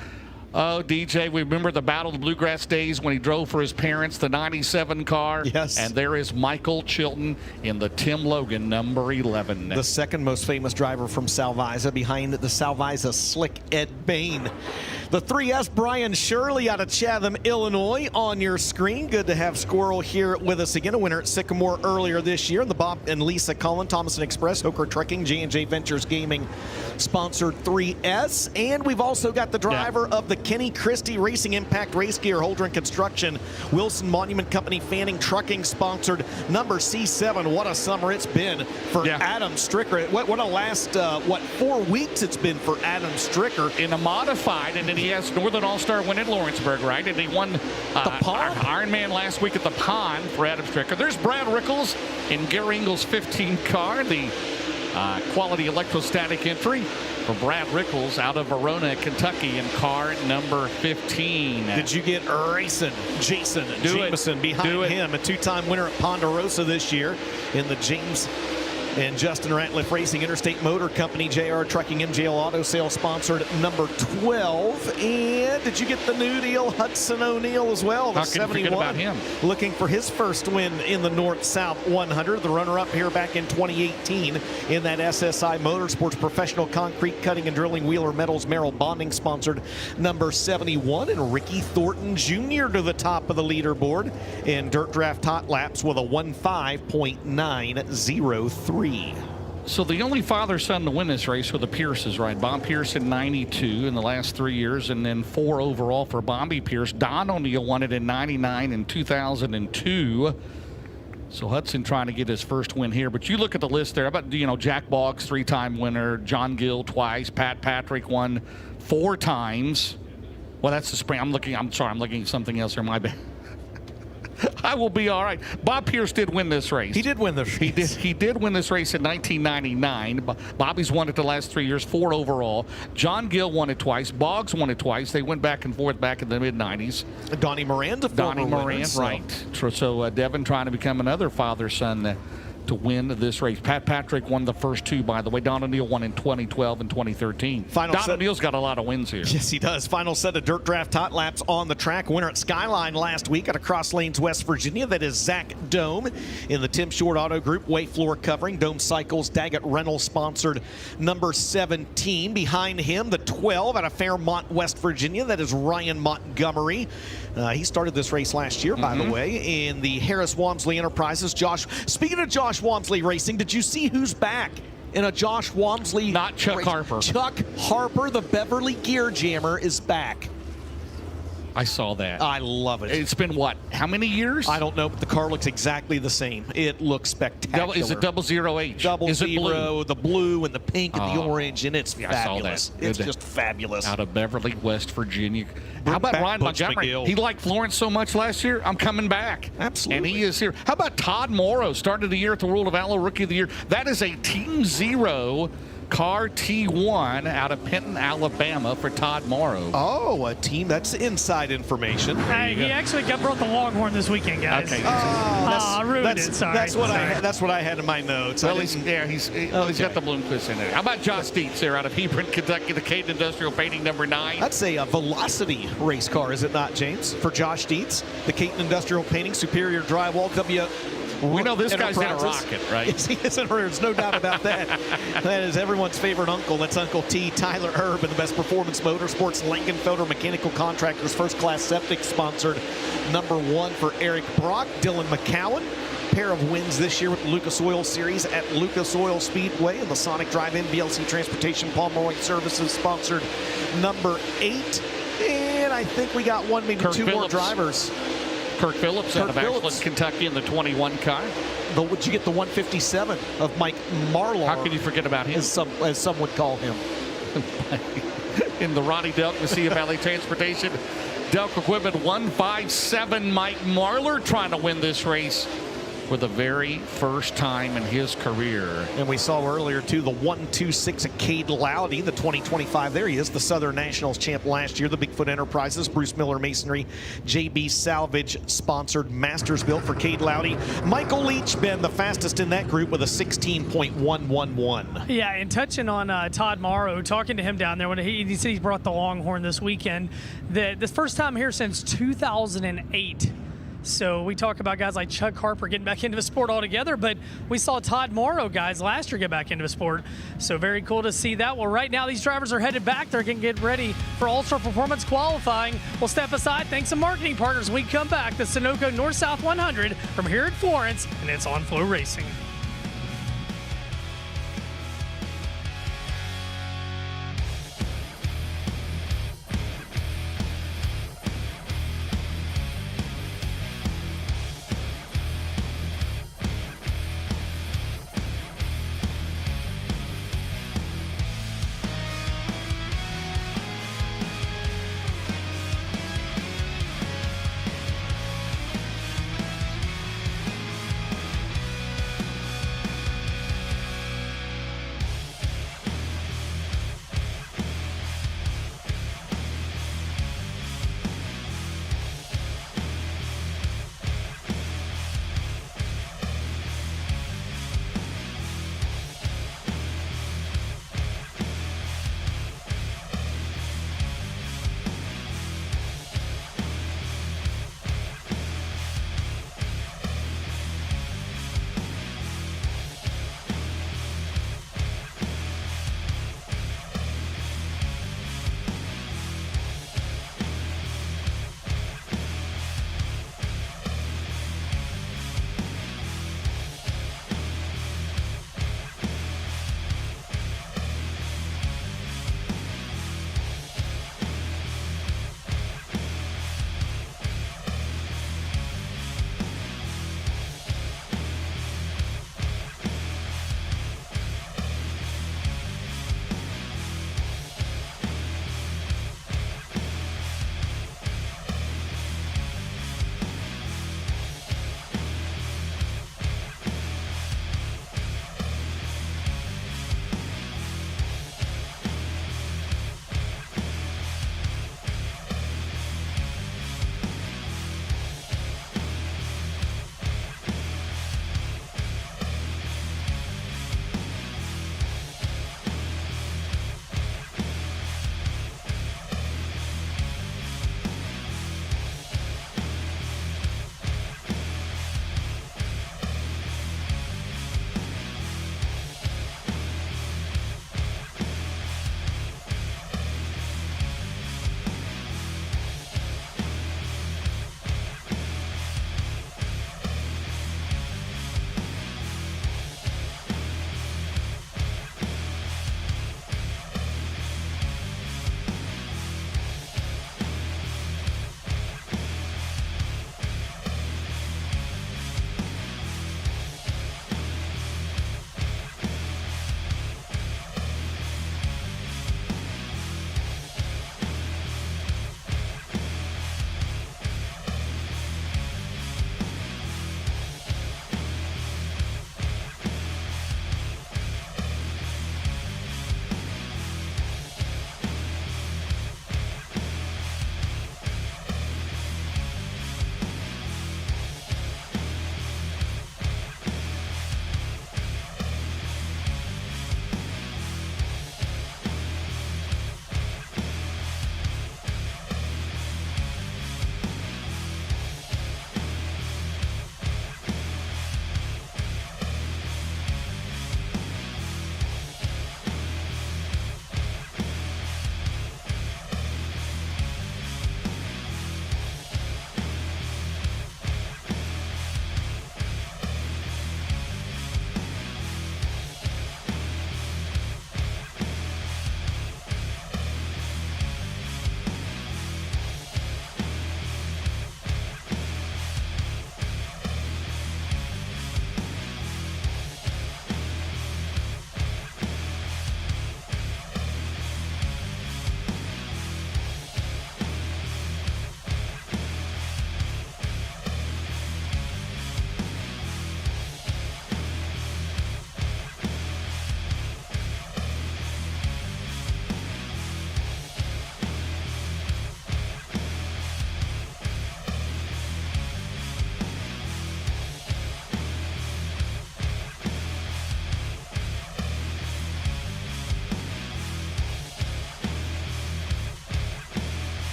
Oh, DJ, we remember the Battle of the Bluegrass days when he drove for his parents, the 97 car. Yes. And there is Michael Chilton in the Tim Logan number 11. The second most famous driver from Salvisa, behind the Salvisa slick Ed Bain. The 3S Brian Shirley out of Chatham, Illinois on your screen. Good to have Squirrel here with us again. A winner at Sycamore earlier this year. The Bob and Lisa Cullen, Thomason Express, Hoker Trucking, J&J Ventures Gaming sponsored 3S. And we've also got the driver of the Kenny Christie Racing Impact Race Gear, Holdren Construction, Wilson Monument Company, Fanning Trucking sponsored number C7. What a summer it's been for Adam Stricker. What a last 4 weeks it's been for Adam Stricker in a modified, and then he has Northern All-Star win in Lawrenceburg, right? And he won the Ironman last week at the Pond for Adam Stricker. There's Brad Rickles in Gary Ingles' 15 car, the quality electrostatic entry for Brad Rickles out of Verona, Kentucky, in car number 15. Did you get racing Jason Jameson behind him, a two-time winner at Ponderosa this year in the James and Justin Ratliff Racing Interstate Motor Company, JR Trucking, MJL Auto Sales sponsored number 12. And did you get the new deal, Hudson O'Neal as well? The How can you forget about him? Looking for his first win in the North-South 100. The runner-up here back in 2018 in that SSI Motorsports Professional Concrete Cutting and Drilling Wheeler Metals Merrill Bonding sponsored number 71. And Ricky Thornton Jr. to the top of the leaderboard in Dirt Draft Hot Laps with a 1:5.903. So the only father-son to win this race were the Pierces, right? Bob Pierce in 92 in the last 3 years, and then 4 overall for Bobby Pierce. Don O'Neill won it in 99 and 2002. So Hudson trying to get his first win here. But you look at the list there. How about, Jack Boggs, 3-time winner. John Gill twice. Pat Patrick won 4 times. Well, that's the spring. I'm looking at something else here. My bad. I will be all right. Bob Pierce did win this race. He did win this race. He did win this race in 1999. Bobby's won it the last 3 years, 4 overall. John Gill won it twice. Boggs won it twice. They went back and forth back in the mid-90s. Donnie Moran, right. So Devin trying to become another father-son to win this race. Pat Patrick won the first 2, by the way. Don O'Neill won in 2012 and 2013. Don O'Neill's got a lot of wins here. Yes, he does. Final set of Dirt Draft Hot Laps on the track. Winner at Skyline last week out of Cross Lanes, West Virginia. That is Zach Dome in the Tim Short Auto Group. Way Floor Covering. Dome Cycles, Daggett Reynolds sponsored number 17. Behind him, the 12 out of Fairmont, West Virginia. That is Ryan Montgomery. He started this race last year, by the way, in the Harris Walmsley Enterprises. Speaking of Josh Josh Walmsley Racing. Did you see who's back in a Josh Walmsley? Not Chuck Harper. Chuck Harper, the Beverly Gear Jammer, is back. I saw that. I love it. It's been what? How many years? I don't know, but the car looks exactly the same. It looks spectacular. Is it 00H? Double is it zero, blue? the blue and the pink and the orange, and it's Yeah, I saw fabulous. that. It's Good. just fabulous. Out of Beverly, West Virginia. How Bring about back Ryan Butch Montgomery? McGill. He liked Florence so much last year. I'm coming back. Absolutely. And he is here. How about Todd Morrow? Started the year at the World of Outlaw Rookie of the Year. That is a Team Zero car T1 out of Penton, Alabama for Todd Morrow. Oh, a team. That's inside information. Hey, he actually brought the Longhorn this weekend, guys. Okay. I ruined it. Sorry. That's what Sorry. that's what I had in my notes. Well, he's got the Bloomquist in there. How about Josh Dietz there out of Hebron, Kentucky, the Caden Industrial Painting number 9? That's a Velocity race car, is it not, James? For Josh Dietz, the Caton Industrial Painting Superior Drywall We know this guy's in a Enterprises. rocket, right? Yes, he is in a rocket. There's no doubt about that. That is everyone's favorite uncle. That's Uncle T, Tyler Erb, and the Best Performance Motorsports, Langenfelder Mechanical Contractors, First Class Septic, sponsored number 1 for Eric Brock, Dylan McCowan. Pair of wins this year with the Lucas Oil Series at Lucas Oil Speedway, and the Sonic Drive-In BLC Transportation Pomeroy Services, sponsored number 8. And I think we got one, maybe Kirk two Phillips. more drivers. Kirk Phillips out of Ashland, Kentucky in the 21 car. But would you get the 157 of Mike Marlar? How can you forget about him? As some would call him. In the Ronnie Delk Messiah Valley Transportation. Delk Equipment 157. Mike Marlar trying to win this race for the very first time in his career. And we saw earlier, too, the 126 of Cade Loudy, the 2025. There he is, the Southern Nationals champ last year. The Bigfoot Enterprises, Bruce Miller Masonry, JB Salvage sponsored Masters built for Cade Loudy. Michael Leach, Ben, the fastest in that group with a 16.111. Yeah, and touching on Todd Morrow, talking to him down there when he said he brought the Longhorn this weekend. The first time here since 2008. So we talk about guys like Chuck Harper getting back into the sport altogether, but we saw Todd Morrow guys last year get back into the sport. So very cool to see that. Well, right now these drivers are headed back. They're going to get ready for All-Star Performance qualifying. We'll step aside. Thanks to marketing partners. We come back. The Sunoco North-South 100 from here at Florence, and it's on FloRacing.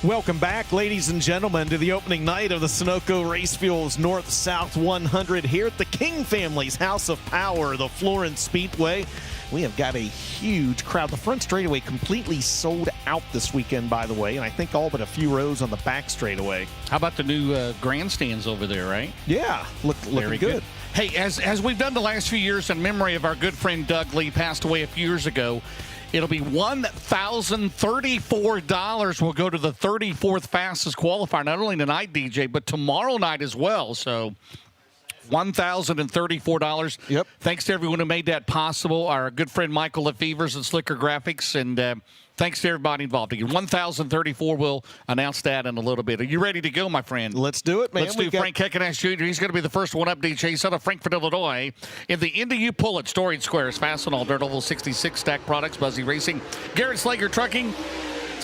Welcome back, ladies and gentlemen, to the opening night of the Sunoco Race Fuels North-South 100 here at the King family's House of Power, the Florence Speedway. We have got a huge crowd. The front straightaway completely sold out this weekend, by the way, and I think all but a few rows on the back straightaway. How about the new grandstands over there, right? Yeah, looking Very good. Hey, as we've done the last few years in memory of our good friend Doug Lee, passed away a few years ago, it'll be $1,034 will go to the 34th fastest qualifier, not only tonight, DJ, but tomorrow night as well. So $1,034. Yep. Thanks to everyone who made that possible. Our good friend Michael Lefevers and Slicker Graphics, and thanks to everybody involved. Again, $1,034. We'll announce that in a little bit. Are you ready to go, my friend? Let's do it, man. Let's do Frank Heckenash Jr. He's going to be the first one up, DJ. He's out of Frankfort, Illinois. In the Indy U Pullet Storage Squares, Fastenal, Dirt Oval 66, Stack Products, Buzzy Racing, Garrett Slager Trucking,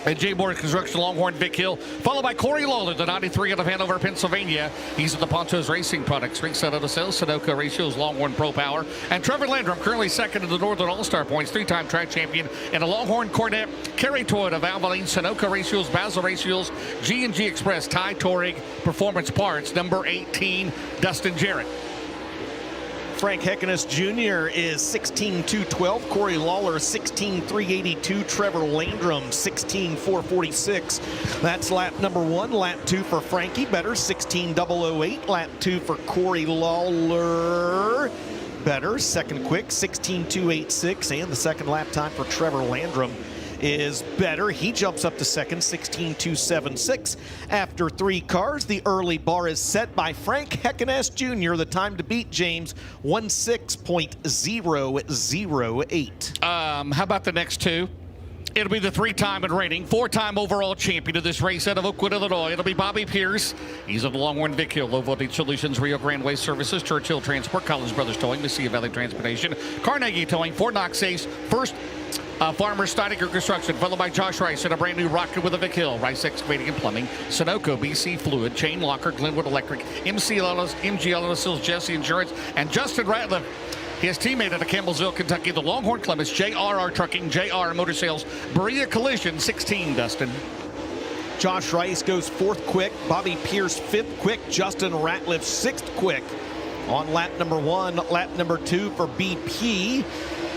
and Jay Moore Construction, Longhorn, Vic Hill, followed by Corey Lawler, the 93 out of Hanover, Pennsylvania. He's at the Ponchos Racing Products, Ringside Auto Sales, Sunoco Ratios, Longhorn Pro Power. And Trevor Landrum, currently second in the Northern All-Star Points, three-time track champion, and a Longhorn Cornet, Kerry Toyota, Valvoline, Sunoco Ratios, Basil Ratios, G&G Express, Ty Touring, Performance Parts, number 18, Dustin Jarrett. Frank Heckenash Jr. is 16,212. Corey Lawler 16,382. Trevor Landrum 16,446. That's lap number 1. Lap 2 for Frankie Better 16,008. Lap 2 for Corey Lawler. Better second quick 16,286. And the second lap time for Trevor Landrum is better. He jumps up to second, 16,276. After 3 cars, the early bar is set by Frank Heckenash Jr. The time to beat James, 16.008. How about the next two? It'll be the 3-time and reigning, 4-time overall champion of this race out of Oakwood, Illinois. It'll be Bobby Pierce. He's of the Longhorn, Vic Hill, Low Voltage Solutions, Rio Grande Waste Services, Churchill Transport, Collins Brothers Towing, Mesilla Valley Transportation, Carnegie Towing, Fort Knox Ace, First Farmer Steinecker Construction, followed by Josh Rice in a brand new rocket with a Vic Hill, Rice Excavating and Plumbing, Sunoco, BC Fluid, Chain Locker, Glenwood Electric, MG Auto Jesse Insurance, and Justin Ratliff, his teammate out of Campbellsville, Kentucky, the Longhorn Clements, JRR Trucking, JR Motor Sales, Berea Collision, 16, Dustin. Josh Rice goes 4th quick. Bobby Pierce 5th quick. Justin Ratliff 6th quick. On lap number 1, lap number 2 for BP.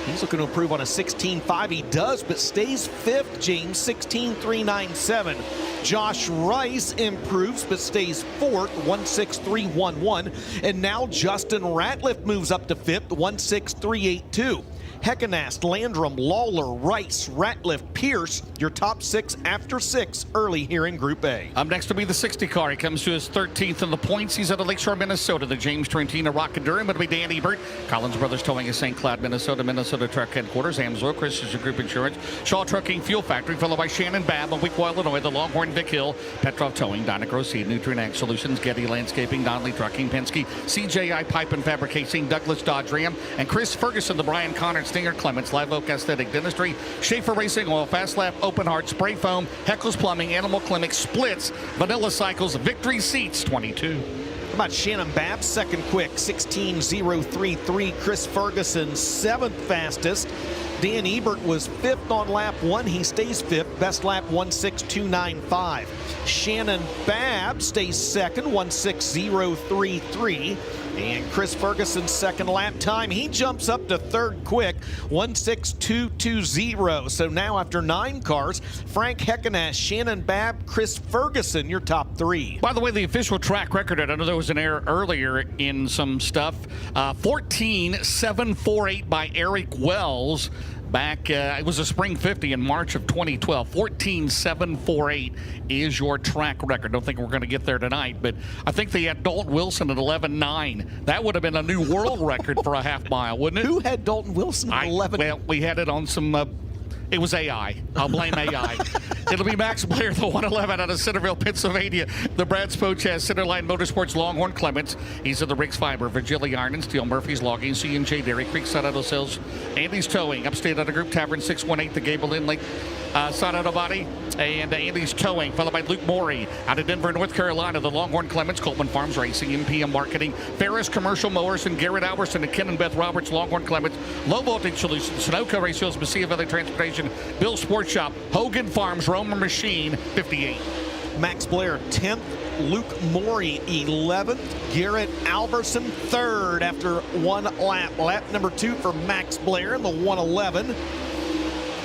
He's looking to improve on a 16.5. He does, but stays 5th, James, 16.397. Josh Rice improves, but stays 4th, 16311. And now Justin Ratliff moves up to 5th, 16382. Heckenash, Landrum, Lawler, Rice, Ratliff, Pierce, your top 6 after 6 early here in Group A. Up next will be the 60 car. He comes to his 13th in the points. He's out of Lakeshore, Minnesota. The James Trentina Rocket Durham. It'll be Dan Ebert. Collins Brothers Towing in St. Cloud, Minnesota. Minnesota Truck Headquarters. Amsoil, Christensen Group Insurance. Shaw Trucking Fuel Factory, followed by Shannon Babb of Weequahic, Illinois. The Longhorn, Vic Hill. Petrov Towing, Dynagrow Seed, Nutrient Ag Solutions, Getty Landscaping, Donnelly Trucking, Penske, CJI Pipe and Fabricating, Douglas Dodge Ram, and Chris Ferguson, the Brian Connor Stinger Clements, Live Oak Aesthetic Dentistry, Schaefer Racing Oil, Fast Lap, Open Heart, Spray Foam, Heckles Plumbing, Animal Clinic, Splits, Vanilla Cycles, Victory Seats, 22. How about Shannon Babb, second quick, 16.033. Chris Ferguson, 7th fastest. Dan Ebert was 5th on lap 1. He stays 5th. Best lap, 16295. Shannon Babb stays 2nd, 16033. And Chris Ferguson's second lap time, he jumps up to 3rd quick, 16220. So now after 9 cars, Frank Heckenash, Shannon Babb, Chris Ferguson, your top 3. By the way, the official track record, I know there was an error earlier in some stuff, 14.748 by Eric Wells. Back, it was a spring 50 in March of 2012. 14.748 is your track record. Don't think we're going to get there tonight, but I think they had Dalton Wilson at 11.9. That would have been a new world record for a half mile, wouldn't it? Who had Dalton Wilson at 11? Well, we had it on some It was AI. I'll blame AI. It'll be Max Blair, the 111 out of Centerville, Pennsylvania. The Brad Spochaz, Centerline Motorsports, Longhorn Clements. He's at the Riggs Fiber, Virgilia Iron and Steel, Murphy's Logging, C&J Dairy, Creekside Auto Sales, Andy's Towing, Upstate Auto Group, Tavern 618, the Gable Inlet, Side Auto Body, and Andy's Towing, followed by Luke Morey out of Denver, North Carolina, the Longhorn Clements, Coleman Farms Racing, MPM Marketing, Ferris Commercial Mowers, and Garrett Alberson and Ken and Beth Roberts, Longhorn Clements, Low Voltage Solutions, Sunoco Racing, Mesilla Valley Transportation, Bill Sports Shop, Hogan Farms, Romer Machine, 58. Max Blair 10th, Luke Morey 11th, Garrett Alberson 3rd after one lap. Lap number 2 for Max Blair in the 1:11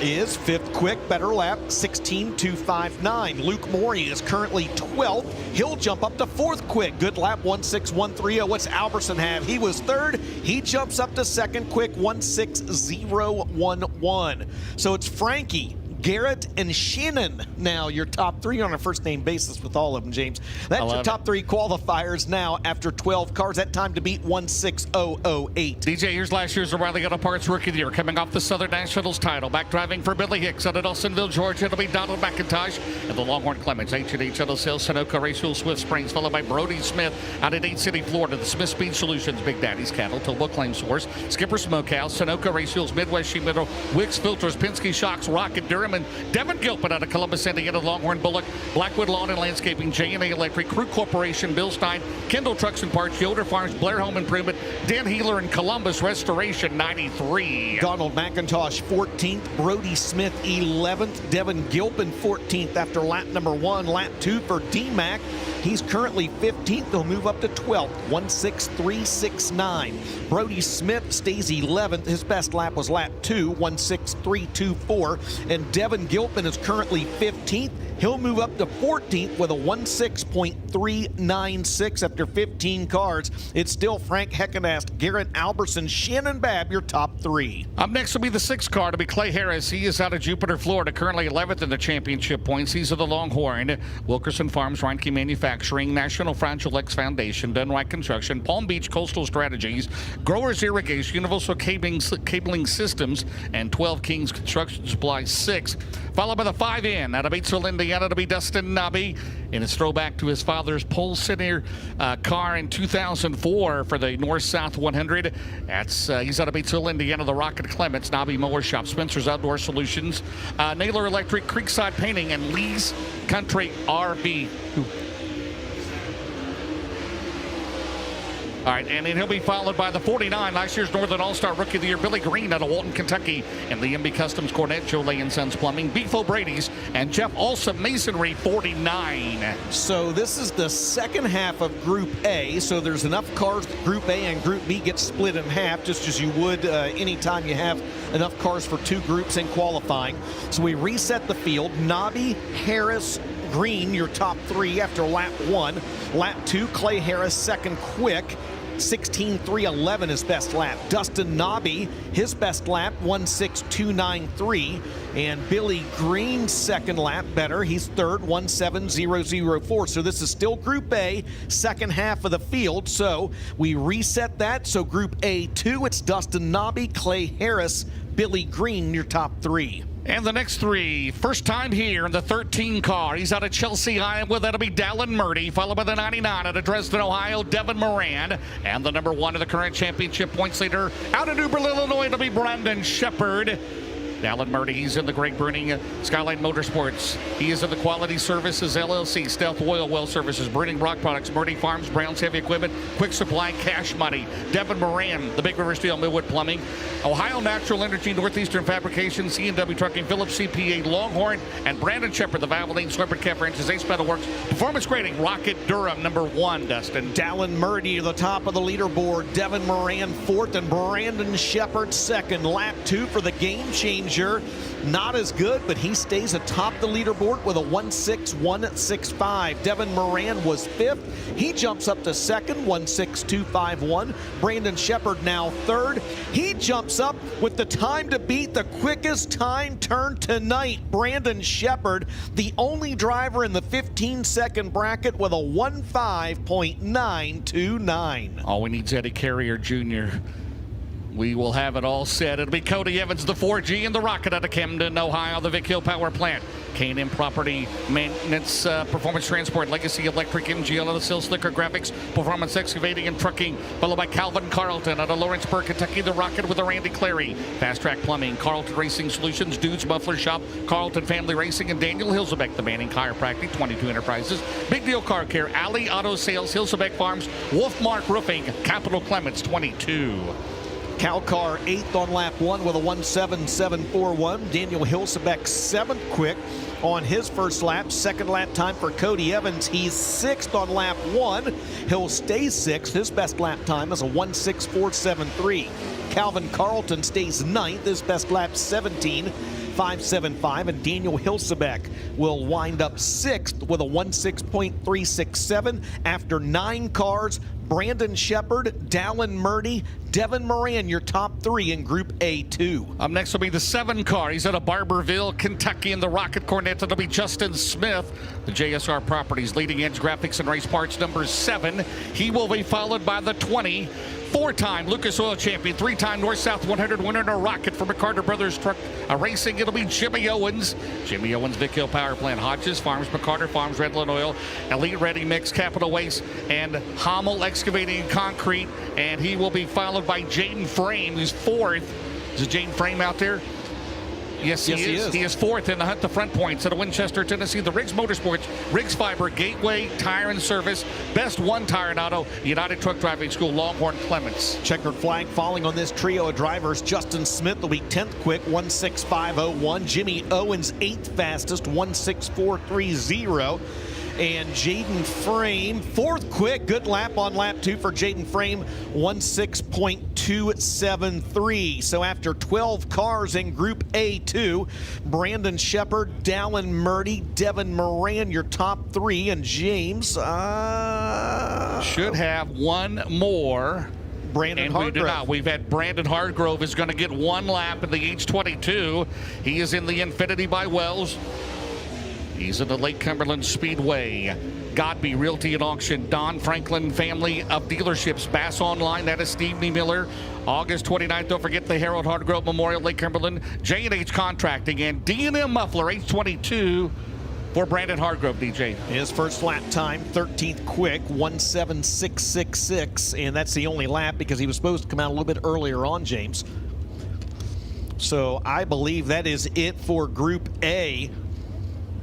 is 5th quick, better lap, 16.259. Luke Morey is currently 12th. He'll jump up to 4th quick. Good lap, 1:6.130. What's Alberson have? He was 3rd. He jumps up to 2nd quick, 1:6.011. So it's Frankie, Garrett, and Shannon now your top 3 on a first-name basis with all of them, James. That's your top 3 qualifiers now after 12 cars. That time to beat 1:6.008. DJ, here's last year's O'Reilly Auto Parts Rookie of the Year, coming off the Southern Nationals title. Back driving for Billy Hicks out of Dawsonville, Georgia. It'll be Donald McIntosh and the Longhorn Clements. H&H Auto Sales, Sunoco Raceway, Swift Springs, followed by Brody Smith out of Dade City, Florida. The Smith Speed Solutions, Big Daddy's Cattle, Tobo Claim Source, Skipper Smokehouse, Sunoco Raceway, Midwest Sheet Metal, Wicks Filters, Penske Shocks, Rocket Durham, and Devin Gilpin out of Columbus, Indiana, Longhorn Bullock, Blackwood Lawn and Landscaping, J&A Electric, Crew Corporation, Bill Stein, Kendall Trucks and Parts, Yoder Farms, Blair Home Improvement, Dan Healer, and Columbus Restoration 93. Donald McIntosh 14th, Brody Smith 11th, Devin Gilpin 14th after lap number 1. Lap 2 for D-Mac. He's currently 15th. He'll move up to 12th, 1:6.369. Brody Smith stays 11th. His best lap was lap 2, 1:6.324. And Devin Gilpin is currently 15th. He'll move up to 14th with a 1:6.396 after 15 cars. It's still Frank Heckenast, Garrett Alberson, Shannon Babb, your top 3. Up next will be the 6th car to be Clay Harris. He is out of Jupiter, Florida, currently 11th in the championship points. He's of the Longhorn, Wilkerson Farms, Reinke Manufacturing, National Fragile X Foundation, Dunright Construction, Palm Beach Coastal Strategies, Growers Irrigation, Universal Cabling Systems, and 12 Kings Construction Supply 6. Followed by the 5N out of Batesville, Indiana, to be Dustin Nobby in a throwback to his father's pole sitter car in 2004 for the North-South 100. He's out of Batesville, Indiana, the Rocket Clements, Nobby Mower Shop, Spencer's Outdoor Solutions, Naylor Electric, Creekside Painting, and Lee's Country RV. All right, and then he'll be followed by the 49, last year's Northern All-Star Rookie of the Year, Billy Green out of Walton, Kentucky, and the MB Customs Cornet, Joe Lay and Sons Plumbing, Beef O'Brady's, and Jeff Olson Masonry, 49. So this is the second half of Group A, so there's enough cars that Group A and Group B get split in half, just as you would anytime you have enough cars for 2 groups in qualifying. So we reset the field. Nobby, Harris, Green, your top 3 after lap 1. Lap 2, Clay Harris, 2nd quick. 16.311 his best lap. Dustin Nobby, his best lap, 1:6.293. And Billy Green's 2nd lap better. He's 3rd, 1:7.004. So this is still Group A, second half of the field. So we reset that. So Group A2, it's Dustin Nobby, Clay Harris, Billy Green, your top 3. And the next 3, first time here in the 13 car. He's out of Chelsea, Iowa. That'll be Dallin Murdy, followed by the 99 out of Dresden, Ohio, Devin Moran. And the number 1 of the current championship points leader out of New Bern, Illinois, it'll be Brandon Shepard. Dallin Murdy, he's in the Greg Bruning Skyline Motorsports. He is in the Quality Services LLC, Stealth Oil Well Services, Bruning Rock Products, Murdy Farms, Brown's Heavy Equipment, Quick Supply, Cash Money. Devin Moran, the Big River Steel, Millwood Plumbing, Ohio Natural Energy, Northeastern Fabrication, C&W Trucking, Phillips CPA, Longhorn, and Brandon Shepard, the Valvoline, Sweppert Cat Branches, Ace Metal Works, Performance Grading, Rocket Durham, number 1, Dustin. Dallin Murdy to the top of the leaderboard. Devin Moran 4th and Brandon Shepard 2nd. Lap 2 for the Game Changer. Not as good, but he stays atop the leaderboard with a 1:6.165. Devin Moran was 5th. He jumps up to 2nd, 1:6.251. Brandon Shepard now 3rd. He jumps up with the time to beat the quickest time turn tonight. Brandon Shepard, the only driver in the 15-second bracket with a 1:5.929. All we need is Eddie Carrier Jr. We will have it all set. It'll be Cody Evans, the 4G, and the Rocket out of Camden, Ohio, the Vic Hill Power Plant. K&M Property Maintenance, Performance Transport, Legacy Electric, MGL, the Sills Slicker Graphics, Performance Excavating and Trucking, followed by Calvin Carlton out of Lawrenceburg, Kentucky, the Rocket with the Randy Clary. Fast Track Plumbing, Carlton Racing Solutions, Dudes Muffler Shop, Carlton Family Racing, and Daniel Hilsebeck, the Manning Chiropractic, 22 Enterprises. Big Deal Car Care, Alley Auto Sales, Hilsebeck Farms, Wolfmark Roofing, Capital Clements, 22. Cal Carr 8th on lap 1 with a 1.7741. Daniel Hilsebeck 7th quick on his first lap. Second lap time for Cody Evans. He's 6th on lap 1. He'll stay 6th. His best lap time is a 1.6473. Calvin Carlton stays 9th. His best lap 17.575. And Daniel Hilsebeck will wind up 6th with a 1.6.367 after 9 cars. Brandon Shepard, Dallin Murdy, Devin Moran, your top 3 in Group A2. Up next will be the 7 car. He's out of Barberville, Kentucky in the Rocket Cornet. It'll be Justin Smith, the JSR Properties Leading Edge Graphics and Race Parts number 7. He will be followed by the 20. 4-time Lucas Oil champion, 3-time North-South 100 winner in a Rocket for McCarter Brothers Truck Racing. It'll be Jimmy Owens. Jimmy Owens, Vic Hill Power Plant, Hodges Farms, McCarter Farms, Redland Oil, Elite Ready Mix, Capital Waste, and Hommel Excavating and Concrete. And he will be followed by Jaden Frame, who's 4th. Is Jaden Frame out there? Yes, he is. He is 4th in the Hunt the Front Points out of Winchester, Tennessee. The Riggs Motorsports, Riggs Fiber, Gateway Tire and Service, Best One Tire and Auto, United Truck Driving School, Longhorn Clements. Checkered flag falling on this trio of drivers. Justin Smith will be 10th quick, 1.6501. Jimmy Owens 8th fastest, 1.6430. And Jaden Frame 4th quick, good lap on lap 2 for Jaden Frame, 1.6.273. So after 12 cars in Group A2, Brandon Shepard, Dallin Murdy, Devin Moran, your top 3, and James should have one more. Brandon Hargrove. We do not. We've had Brandon Hargrove is going to get 1 lap in the H22. He is in the Infinity by Wells. He's in the Lake Cumberland Speedway. Godby Realty and Auction, Don Franklin Family of Dealerships, Bass Online, that is Steve Miller. August 29th, don't forget the Harold Hargrove Memorial, Lake Cumberland, J&H Contracting, and D&M Muffler, H22 for Brandon Hargrove, DJ. His first lap time, 13th quick, 1.7666, and that's the only lap because he was supposed to come out a little bit earlier on, James. So I believe that is it for Group A.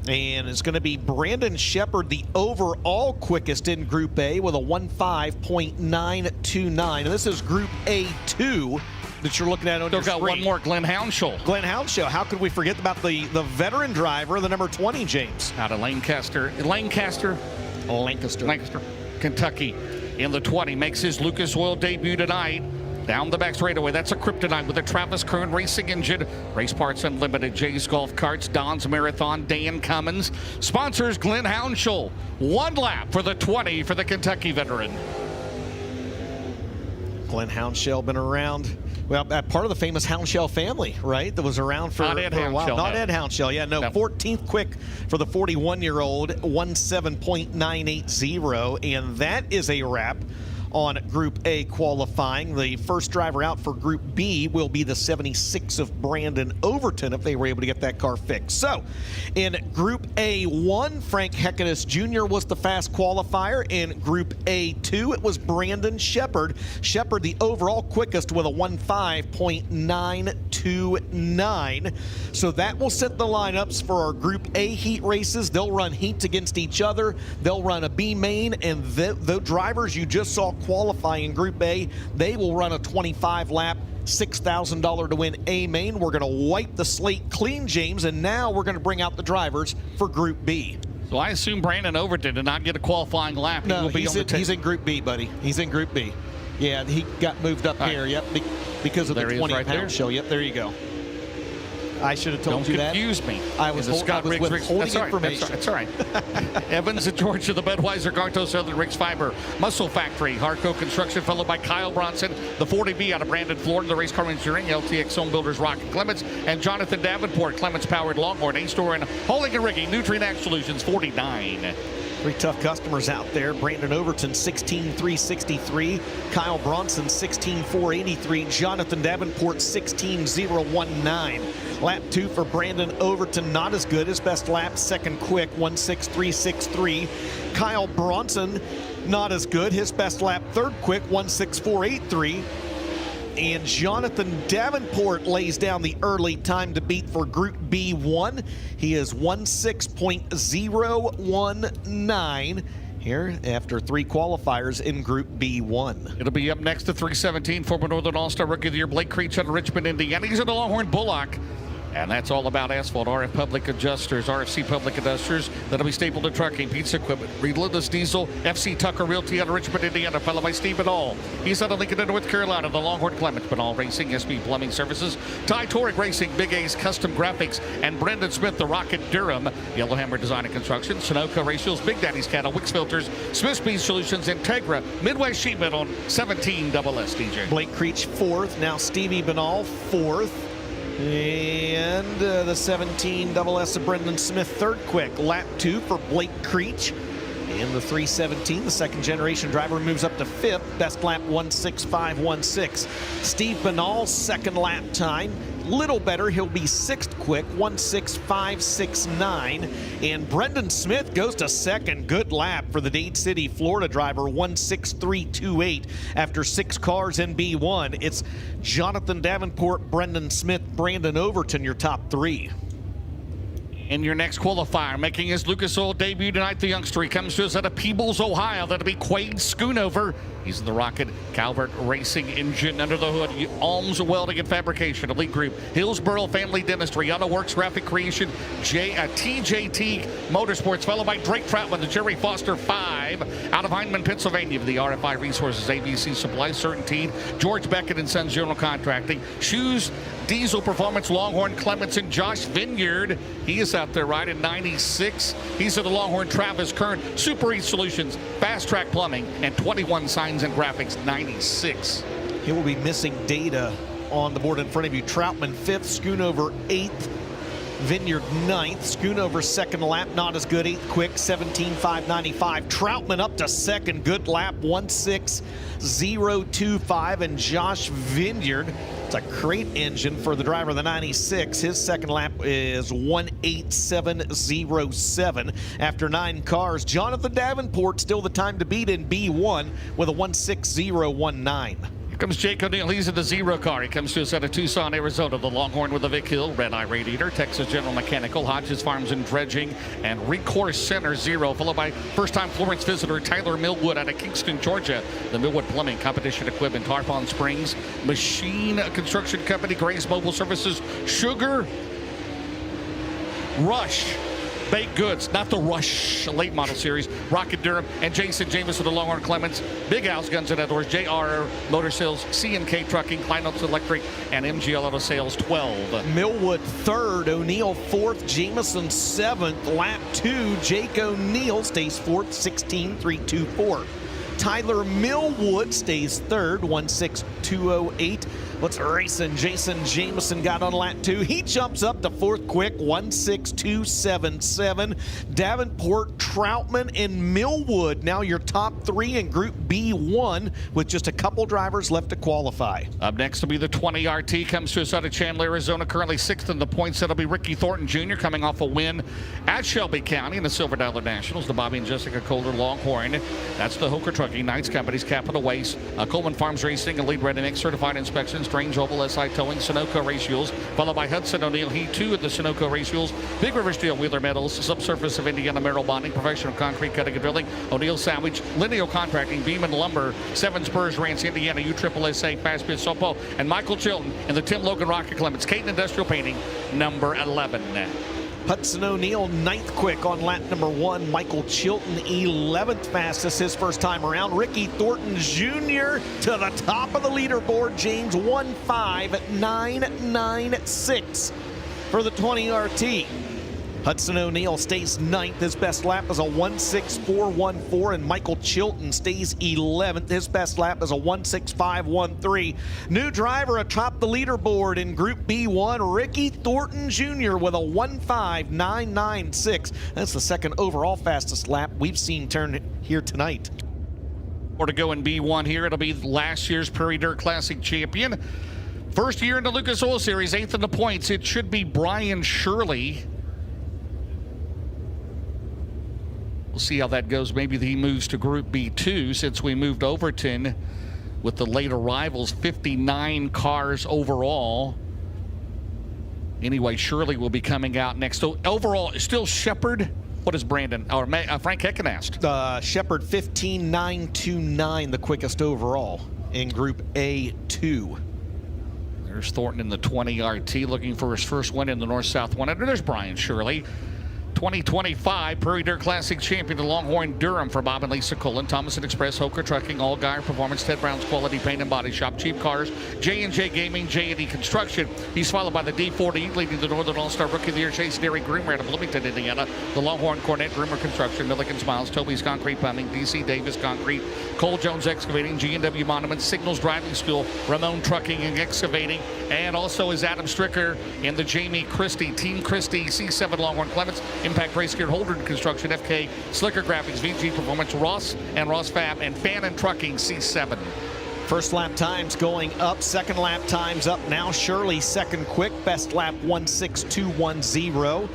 And it's going to be Brandon Shepard, the overall quickest in Group A with a 1.5.929. And this is Group A2 that you're looking at on your screen. Still got one more, Glenn Hounshaw. Glenn Hounshaw. How could we forget about the veteran driver, the number 20, James? Out of Lancaster, Kentucky in the 20. Makes his Lucas Oil debut tonight. Down the back straightaway, that's a Kryptonite with a Travis Kern Racing engine. Race Parts Unlimited, Jay's Golf Carts, Don's Marathon, Dan Cummins. Sponsors Glenn Hounshaw. 1 lap for the 20 for the Kentucky veteran. Glenn Hounshaw been around, well, part of the famous Hounshaw family, right? That was around for a while. Not Ed Hounshaw, yeah, no. 14th quick for the 41-year-old, 1.7.980, and that is a wrap on Group A qualifying. The first driver out for Group B will be the 76 of Brandon Overton if they were able to get that car fixed. So in Group A1, Frank Heckenus Jr. was the fast qualifier. In Group A2, it was Brandon Shepard. Shepard, the overall quickest with a 1.5.929. So that will set the lineups for our Group A heat races. They'll run heats against each other. They'll run a B main, and the drivers you just saw qualify in Group A, they will run a 25-lap, $6,000 to win A main. We're going to wipe the slate clean, James, and now we're going to bring out the drivers for Group B. So I assume Brandon Overton did not get a qualifying lap. No, he's in Group B, buddy. He's in Group B. Yeah, he got moved up here, yep, because of the 20-pound show. Yep, there you go. I should have told you that. Don't confuse me. I was withholding information. That's all right. Evans and Georgia, the Budweiser, Garto Southern, Riggs Fiber, Muscle Factory, Harco Construction, followed by Kyle Bronson, the 40B out of Brandon, Florida, the Race Car Engineering, LTX Home Builders, Rocket Clements, and Jonathan Davenport, Clements Powered Longhorn, A-Store, and Hauling and Rigging, Nutrient Ag Solutions, 49. 3 tough customers out there. Brandon Overton, 16,363. Kyle Bronson, 16,483. Jonathan Davenport, 16,019. Lap 2 for Brandon Overton, not as good. His best lap, second quick, 1.6363. Kyle Bronson, not as good. His best lap, third quick, 1.6483. And Jonathan Davenport lays down the early time to beat for Group B1. He is 1.6.019. here after 3 qualifiers in Group B1. It'll be up next to 317, former Northern All-Star Rookie of the Year Blake Creech out of Richmond, Indiana. He's at the Longhorn Bullock. And that's all about asphalt. RF Public Adjusters, RFC Public Adjusters. That'll be stapled to trucking, pizza equipment, Relentless Diesel, FC Tucker Realty out of Richmond, Indiana, followed by Steve Banal. He's out of Lincoln, North Carolina. The Longhorn Clements, Banal Racing, SB Plumbing Services, Ty Torek Racing, Big A's Custom Graphics, and Brendan Smith, the Rocket Durham, Yellowhammer Design and Construction, Sunoco Ratios, Big Daddy's Cattle, Wix Filters, Smith Speed Solutions, Integra, Midwest Sheet Metal, 17 SS DJ. Blake Creech 4th. Now Stevie Banal 4th. And the 17 SS of Brendan Smith 3rd quick. Lap 2 for Blake Creech. In the 317, the second generation driver moves up to 5th. Best lap 1:65.16. Steve Banal's second lap time, little better. He'll be 6th quick, 1:65.69. And Brendan Smith goes to 2nd. Good lap for the Dade City, Florida driver, 1:63.28 after 6 cars in B1. It's Jonathan Davenport, Brendan Smith, Brandon Overton, your top 3. In your next qualifier, making his Lucas Oil debut tonight, the youngster. He comes to us out of Peebles, Ohio. That'll be Quade Schoonover. He's in the Rocket Calvert Racing engine under the hood. Alms Welding and Fabrication, Elite Group, Hillsboro Family Dentistry, Auto Works Graphic Creation, TJT Motorsports, followed by Drake Troutman, the Jerry Foster 5 out of Heinemann, Pennsylvania. The RFI Resources, ABC Supply, Certainty, George Beckett and Sons General Contracting, Shoes, Diesel Performance, Longhorn Clements, and Josh Vineyard. He is out there riding 96. He's at the Longhorn Travis Kern, Super East Solutions, Fast Track Plumbing, and 21 Signs and Graphics, 96. He will be missing data on the board in front of you. Troutman 5th, Schoonover 8th, Vineyard 9th. Schoonover's second lap, not as good, 8th quick, 17:5.95. Troutman up to 2nd, good lap, 1:6.025. And Josh Vineyard, it's a great engine for the driver of the 96. His second lap is 1:8.707 after 9 cars. Jonathan Davenport still the time to beat in B1 with a 1:6.019. Comes Jake O'Neill. He's in the 0 car. He comes to us out of Tucson, Arizona. The Longhorn with the Vic Hill, Red Eye Radiator, Texas General Mechanical, Hodges Farms and Dredging, and Recourse Center 0, followed by first-time Florence visitor Tyler Millwood out of Kingston, Georgia. The Millwood Plumbing, Competition Equipment, Tarpon Springs, Machine Construction Company, Grace Mobile Services, Sugar, Rush Baked Goods, not the Rush late model series, Rocket Durham, and Jason James with the Longhorn Clements, Big House Guns and Outdoors, JR Motor Sales, C&K Trucking, Kleinholz Electric, and MGL Auto Sales 12. Millwood 3rd, O'Neill 4th, Jameson 7th, lap 2, Jake O'Neill stays 4th, 16.324. Tyler Millwood stays 3rd, 1:6.208. What's racing? Jason Jameson got on lap 2. He jumps up to 4th quick, 1:6.277. Davenport, Troutman, and Millwood now your top 3 in Group B1 with just a couple drivers left to qualify. Up next will be the 20 RT. Comes to us out of Chandler, Arizona. Currently 6th in the points. That'll be Ricky Thornton Jr. coming off a win at Shelby County in the Silver Dollar Nationals. The Bobby and Jessica Calder Longhorn. That's the Hooker Trucking, Knights Companies, Capital Waste, Coleman Farms Racing, Elite Ready Mix, Certified Inspections, Strange Oval, SI Towing, Sunoco Ratios, followed by Hudson O'Neill. He too at the Sunoco Ratios, Big River Steel, Wheeler Metals, Subsurface of Indiana, Merrill Bonding, Professional Concrete Cutting and Drilling, O'Neill Sandwich, Lineal Contracting, Beeman Lumber, Seven Spurs, Rance, Indiana, USSSA, Fast Pitch Sopo, and Michael Chilton in the Tim Logan Rocket Clements, Caton Industrial Painting, number 11. Hudson O'Neill 9th quick on lap number 1. Michael Chilton 11th fastest his first time around. Ricky Thornton Jr. to the top of the leaderboard. James 1:5.996 for the 20 RT. Hudson O'Neill stays 9th. His best lap is a 1:6.414, and Michael Chilton stays 11th. His best lap is a 1:6.513. New driver atop the leaderboard in Group B1, Ricky Thornton Jr. with a 1:5.996. That's the second overall fastest lap we've seen turn here tonight. More to go in B1 here. It'll be last year's Prairie Dirt Classic champion. First year in the Lucas Oil Series, 8th in the points. It should be Brian Shirley. We'll see how that goes. Maybe he moves to Group B2 since we moved Overton with the late arrivals, 59 cars overall. Anyway, Shirley will be coming out next. So overall, still Shepard What is Brandon or Frank Hecken asked? Shepard 15.929, the quickest overall in Group A2. There's Thornton in the 20 RT looking for his first win in the North-South 100. There's Brian Shirley. 2025 Prairie Dirt Classic champion, the Longhorn Durham for Bob and Lisa Cullen. Thomason Express, Hoker Trucking, All Geyer Performance, Ted Brown's Quality Paint and Body Shop, Cheap Cars, J&J Gaming, J&E Construction. He's followed by the D40, leading the Northern All-Star Rookie of the Year, Chase Dairy Groomer out of Bloomington, Indiana. The Longhorn Cornet Groomer Construction, Milliken Smiles, Toby's Concrete Plumbing, DC Davis Concrete, Cole Jones Excavating, G&W Monuments, Signals Driving School, Ramon Trucking and Excavating, and also is Adam Stricker in the Jamie Christie, Team Christie, C7 Longhorn Clements, Impact Race Gear, Holder Construction, FK, Slicker Graphics, VG Performance, Ross and Ross Fab, and Fannin Trucking, C7. First lap times going up, second lap times up now. Shirley second quick, best lap 16210.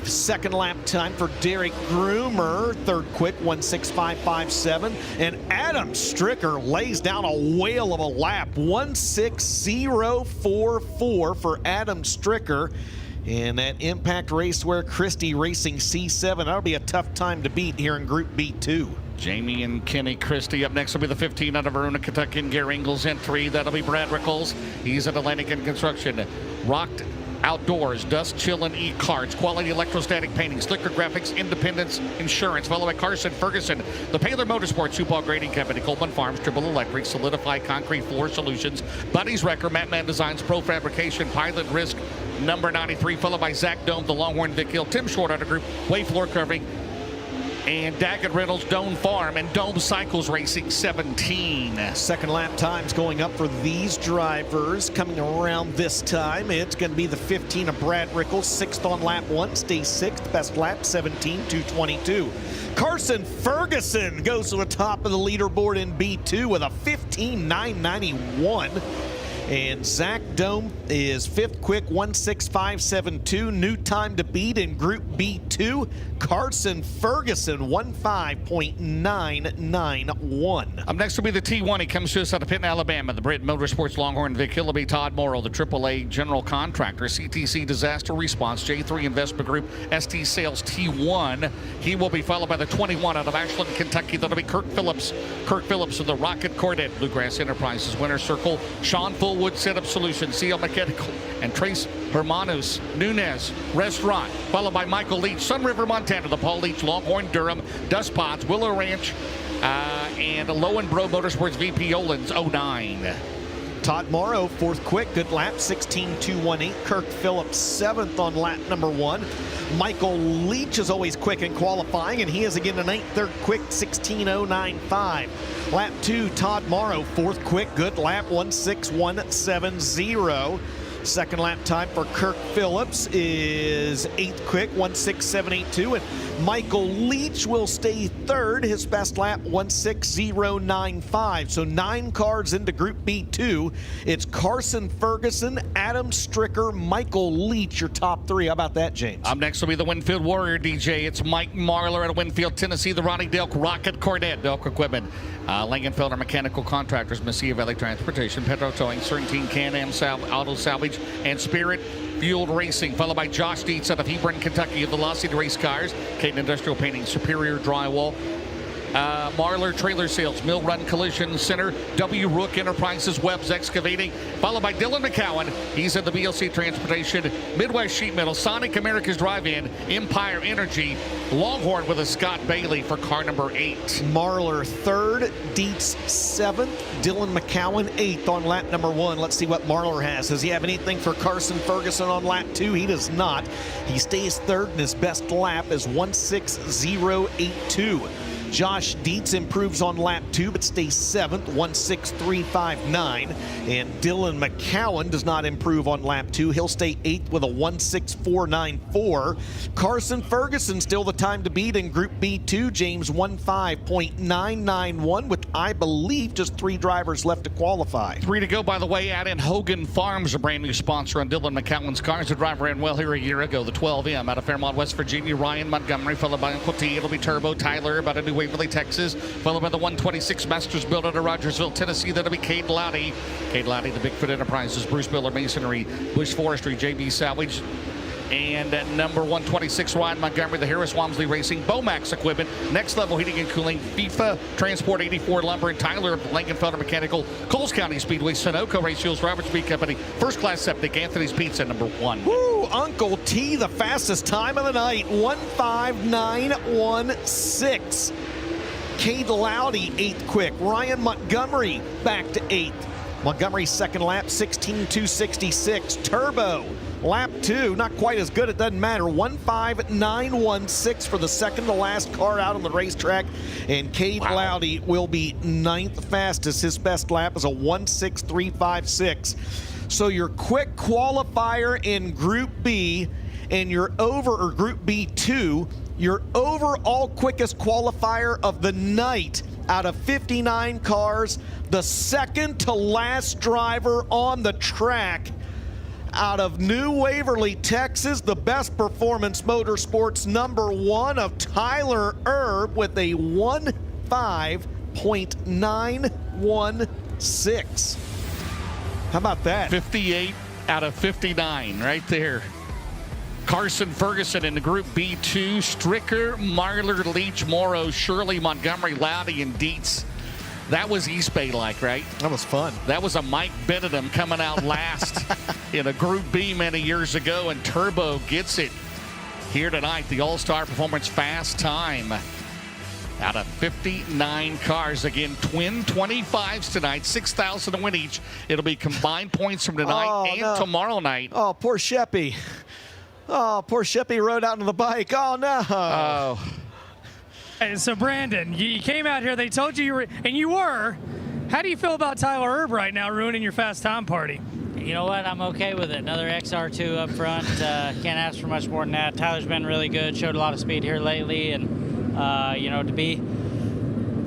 Second lap time for Derek Groomer, third quick 16557, and Adam Stricker lays down a whale of a lap 16044 for Adam Stricker. And that Impact Racewear Christie Racing C7, that'll be a tough time to beat here in Group B2. Jamie and Kenny Christie. Up next will be the 15 out of Verona, Kentucky, and Gary Ingles in 3. That'll be Brad Rickles. He's at Atlantic and Construction. Rocked Outdoors, Dust Chill and E-Cards, Quality Electrostatic Painting, Slicker Graphics, Independence Insurance, followed by Carson Ferguson, the Paler Motorsports, Supal Grading Company, Coleman Farms, Triple Electric, Solidify Concrete Floor Solutions, Buddy's Wrecker, Matman Designs, Pro Fabrication, Pilot Risk, number 93, followed by Zach Dome, the Longhorn Vic Hill, Tim Short out of group, Way Floor Covering, and Daggett Reynolds, Dome Farm, and Dome Cycles Racing 17. Second lap times going up for these drivers coming around this time. It's going to be the 15 of Brad Rickles, sixth on lap 1, stays sixth, best lap 17.222. Carson Ferguson goes to the top of the leaderboard in B2 with a 15.991. And Zach Dome is fifth quick, 16572. New time to beat in Group B2. Carson Ferguson, 15.991. Up next will be the T1. He comes to us out of Pitt, Alabama. The Britain Motorsports Longhorn Vic Hillaby, Todd Morrow, the AAA General Contractor, CTC Disaster Response, J3 Investment Group, ST Sales T1. He will be followed by the 21 out of Ashland, Kentucky. That'll be Kirk Phillips. Kirk Phillips of the Rocket Cordet, Bluegrass Enterprises, Winter Circle, Sean Fullwood, Setup Solutions, CL Mechanical, and Trace Hermanos Nunez Restaurant, followed by Michael Leach, Sun River, Montana, the Paul Leach Longhorn Durham, Dust Pods, Willow Ranch, and Lowenbro Motorsports VP Olins 09. Todd Morrow, fourth quick, good lap, 16.218. Kirk Phillips, seventh on lap number 1. Michael Leach is always quick in qualifying, and he is again an eighth, third quick, 16.095. Lap 2, Todd Morrow, fourth quick, good lap, 16170. Second lap time for Kirk Phillips is eighth quick, 16782, and Michael Leach will stay third, his best lap 16095. So 9 cars into Group B2. It's Carson Ferguson, Adam Stricker, Michael Leach, your top 3. How about that, James? Up next will be the Winfield Warrior DJ. It's Mike Marlar out of Winfield, Tennessee, the Ronnie Delk Rocket Cornet, Delk Equipment, Langenfelder Mechanical Contractors, Mesilla Valley Transportation, Petro Towing, Serpentine Can-Am Auto Salvage, and Spirit Fueled Racing, followed by Josh Dietz out of Hebron, Kentucky, of Velocity Race Cars, Caden Industrial Painting, Superior Drywall, Marlar Trailer Sales, Mill Run Collision Center, W. Rook Enterprises, Webb's Excavating, followed by Dylan McCowan. He's at the BLC Transportation, Midwest Sheet Metal, Sonic America's Drive-In, Empire Energy, Longhorn with a Scott Bailey for car number 8. Marlar third, Dietz seventh, Dylan McCowan eighth on lap number 1. Let's see what Marlar has. Does he have anything for Carson Ferguson on lap 2? He does not. He stays third, and his best lap is 16082. Josh Dietz improves on lap 2 but stays 7th, 16359. And Dylan McCowan does not improve on lap 2. He'll stay 8th with a 16494. Carson Ferguson still the time to beat in Group B2. James 15.991 with, I believe, just 3 drivers left to qualify. 3 to go, by the way. Add in Hogan Farms, a brand new sponsor on Dylan McCowan's cars. The driver ran well here a year ago, the 12M out of Fairmont, West Virginia. Ryan Montgomery, followed by Uncle T. It'll be Turbo Tyler, about a new Waverly, Texas, followed by the 126 Masters built out of Rogersville, Tennessee. That'll be Cade Lowdy. Cade Lowdy, the Bigfoot Enterprises, Bruce Miller Masonry, Bush Forestry, JB Salvage, And number 126, Ryan Montgomery, the Harris Walmsley Racing Bomax equipment. Next Level Heating and Cooling, FIFA Transport 84 Lumber, and Tyler of Langenfelder Mechanical, Coles County Speedway, Sunoco Race Fuels, Roberts Speed Company, First Class Septic, Anthony's Pizza, number 1. Woo, Uncle T, the fastest time of the night, 1:59.16. Cade Loudy, 8th quick. Ryan Montgomery back to 8th. Montgomery's second lap, 16:266. Turbo, lap 2, not quite as good, it doesn't matter. 1:59.16 for the second to last car out on the racetrack. And Cade Loudy will be 9th fastest. His best lap is a 1:63.56. So your quick qualifier in Group B and your Group B2, your overall quickest qualifier of the night out of 59 cars, the second to last driver on the track out of New Waverly, Texas, the Best Performance Motorsports number 1 of Tyler Erb with a 1:5.916. How about that? 58 out of 59 right there. Carson Ferguson in the Group B2, Stricker, Marler, Leach, Morrow, Shirley, Montgomery, Loudy, and Dietz. That was East Bay-like, right? That was fun. That was a Mike Benedum coming out last in a Group B many years ago, and Turbo gets it here tonight. The All-Star Performance fast time out of 59 cars. Again, twin 25s tonight, 6,000 to win each. It'll be combined points from tonight tomorrow night. Oh, poor Sheppy. Oh, poor Sheppy rode out on the bike. Oh, no. Oh. Hey, so, Brandon, you came out here. They told you and you were. How do you feel about Tyler Erb right now ruining your fast time party? You know what? I'm okay with it. Another XR2 up front. Can't ask for much more than that. Tyler's been really good. Showed a lot of speed here lately. And, to be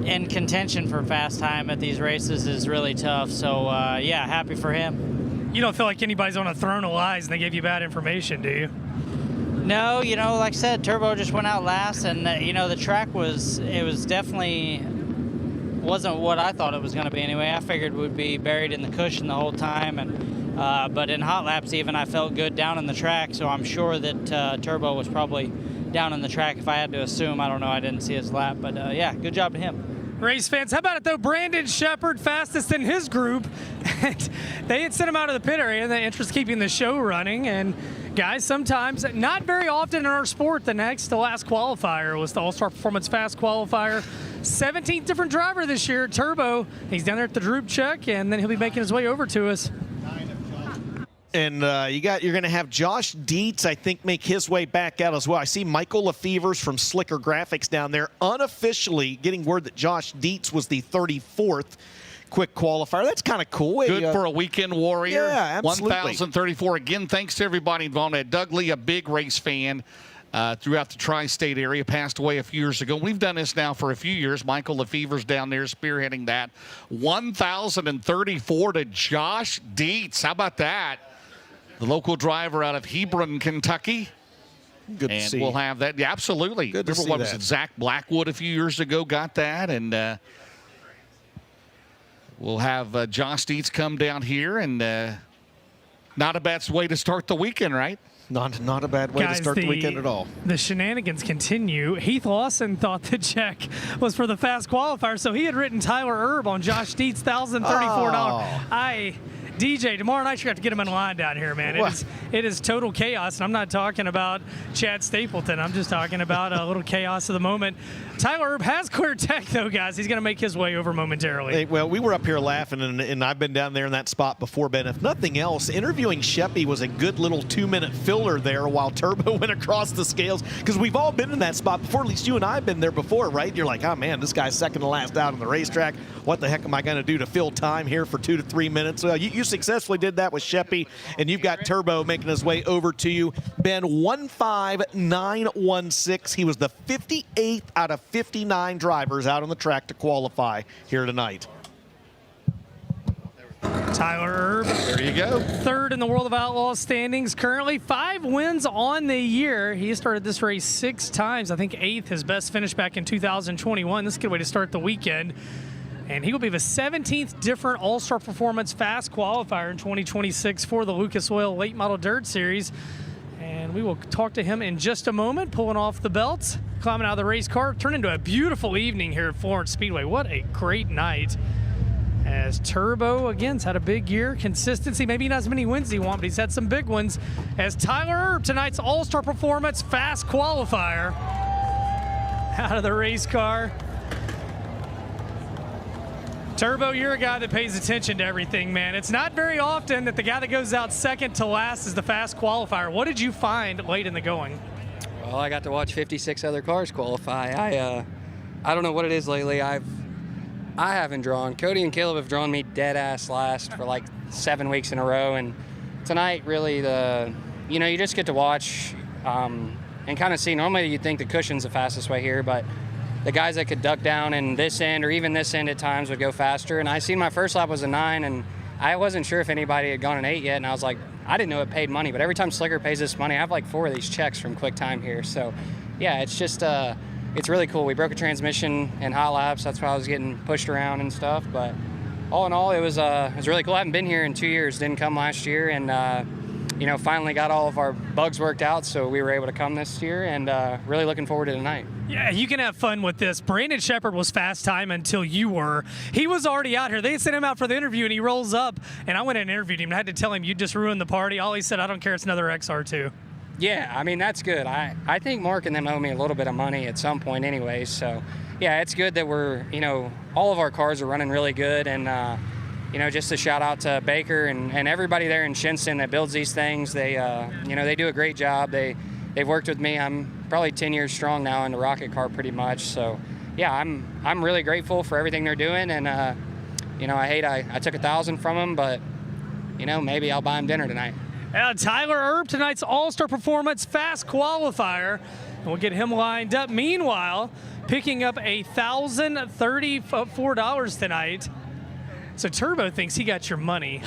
in contention for fast time at these races is really tough. So, happy for him. You don't feel like anybody's on a throne of lies and they gave you bad information, do you? No, like I said, Turbo just went out last, and the track was definitely wasn't what I thought it was going to be anyway. I figured we'd be buried in the cushion the whole time, and but in hot laps even I felt good down in the track, so I'm sure that Turbo was probably down in the track if I had to assume. I don't know, I didn't see his lap, but good job to him. Race fans, how about it though? Brandon Sheppard, fastest in his group. And they had sent him out of the pit area in the interest of keeping the show running. And guys, sometimes, not very often in our sport, the next to last qualifier was the All-Star Performance Fast Qualifier. 17th different driver this year, Turbo. He's down there at the Droop Check, and then he'll be making his way over to us. And you're going to have Josh Dietz, I think, make his way back out as well. I see Michael Lefevers from Slicker Graphics down there, unofficially getting word that Josh Dietz was the 34th quick qualifier. That's kind of cool. Good for a weekend warrior. Yeah, absolutely. 1,034. Again, thanks to everybody involved. Doug Lee, a big race fan throughout the tri-state area, passed away a few years ago. We've done this now for a few years. Michael Lefevers down there spearheading that. 1,034 to Josh Dietz. How about that? The local driver out of Hebron, Kentucky. Good to and see. We'll have that. Yeah, absolutely. Good to Remember see what that. was it? Zach Blackwood a few years ago got that, and we'll have Josh Dietz come down here, and not a bad way to start the weekend, right? Not a bad way to start the weekend at all. The shenanigans continue. Heath Lawson thought the check was for the fast qualifier, so he had written Tyler Erb on Josh Dietz' $1,034. DJ, tomorrow night you're going to have to get him in line down here, man. It is total chaos, and I'm not talking about Chad Stapleton. I'm just talking about a little chaos of the moment. Tyler Erb has clear tech, though, guys. He's going to make his way over momentarily. Hey, well, we were up here laughing, and I've been down there in that spot before, Ben. If nothing else, interviewing Sheppy was a good little 2-minute filler there while Turbo went across the scales, because we've all been in that spot before. At least you and I have been there before, right? You're like, oh, man, this guy's second to last out on the racetrack. What the heck am I going to do to fill time here for 2 to 3 minutes? Well, you successfully did that with Sheppy, and you've got Turbo making his way over to you. Ben, 1:5.916. He was the 58th out of 59 drivers out on the track to qualify here tonight. Tyler Erb, There you go. third in the World of Outlaws standings. Currently 5 wins on the year. He started this race 6 times. I think 8th, his best finish back in 2021. This is a good way to start the weekend. And he will be the 17th different All-Star Performance Fast Qualifier in 2026 for the Lucas Oil Late Model Dirt Series. And And we will talk to him in just a moment, pulling off the belts, climbing out of the race car. Turned into a beautiful evening here at Florence Speedway. What a great night. As Turbo, again's had a big year. Consistency, maybe not as many wins as he wants, but he's had some big ones. As Tyler Erb, tonight's All-Star Performance Fast Qualifier, out of the race car. Turbo, you're a guy that pays attention to everything, man. It's not very often that the guy that goes out second to last is the fast qualifier. What did you find late in the going? Well, I got to watch 56 other cars qualify. I don't know what it is lately. I haven't drawn. Cody and Caleb have drawn me dead ass last for like 7 weeks in a row, and tonight really you just get to watch and kind of see. Normally you'd think the cushion's the fastest way here, but the guys that could duck down in this end or even this end at times would go faster. And I seen my first lap was a 9, and I wasn't sure if anybody had gone an 8 yet, and I was like, I didn't know it paid money, but every time Slicker pays this money, I have like 4 of these checks from Quick Time here. So yeah, it's just it's really cool. We broke a transmission in hot laps. That's why I was getting pushed around and stuff. But all in all, it was really cool. I haven't been here in 2 years. Didn't come last year, and finally got all of our bugs worked out, so we were able to come this year, and really looking forward to tonight. Yeah, you can have fun with this. Brandon Shepard was fast time until you were. He was already out here. They sent him out for the interview, and he rolls up, and I went and interviewed him. I had to tell him, you just ruined the party. All he said, I don't care, it's another XR2. Yeah, I mean, that's good. I think Mark and them owe me a little bit of money at some point anyway, so yeah, it's good that we're, all of our cars are running really good, and just a shout out to Baker and everybody there in Shinston that builds these things. They, they do a great job. They've worked with me. I'm probably 10 years strong now in the rocket car pretty much. So yeah, I'm really grateful for everything they're doing. And, I hate I took $1,000 from them, but, maybe I'll buy them dinner tonight. Tyler Erb, tonight's All-Star Performance Fast Qualifier. And we'll get him lined up. Meanwhile, picking up $1,034 tonight. So Turbo thinks he got your money.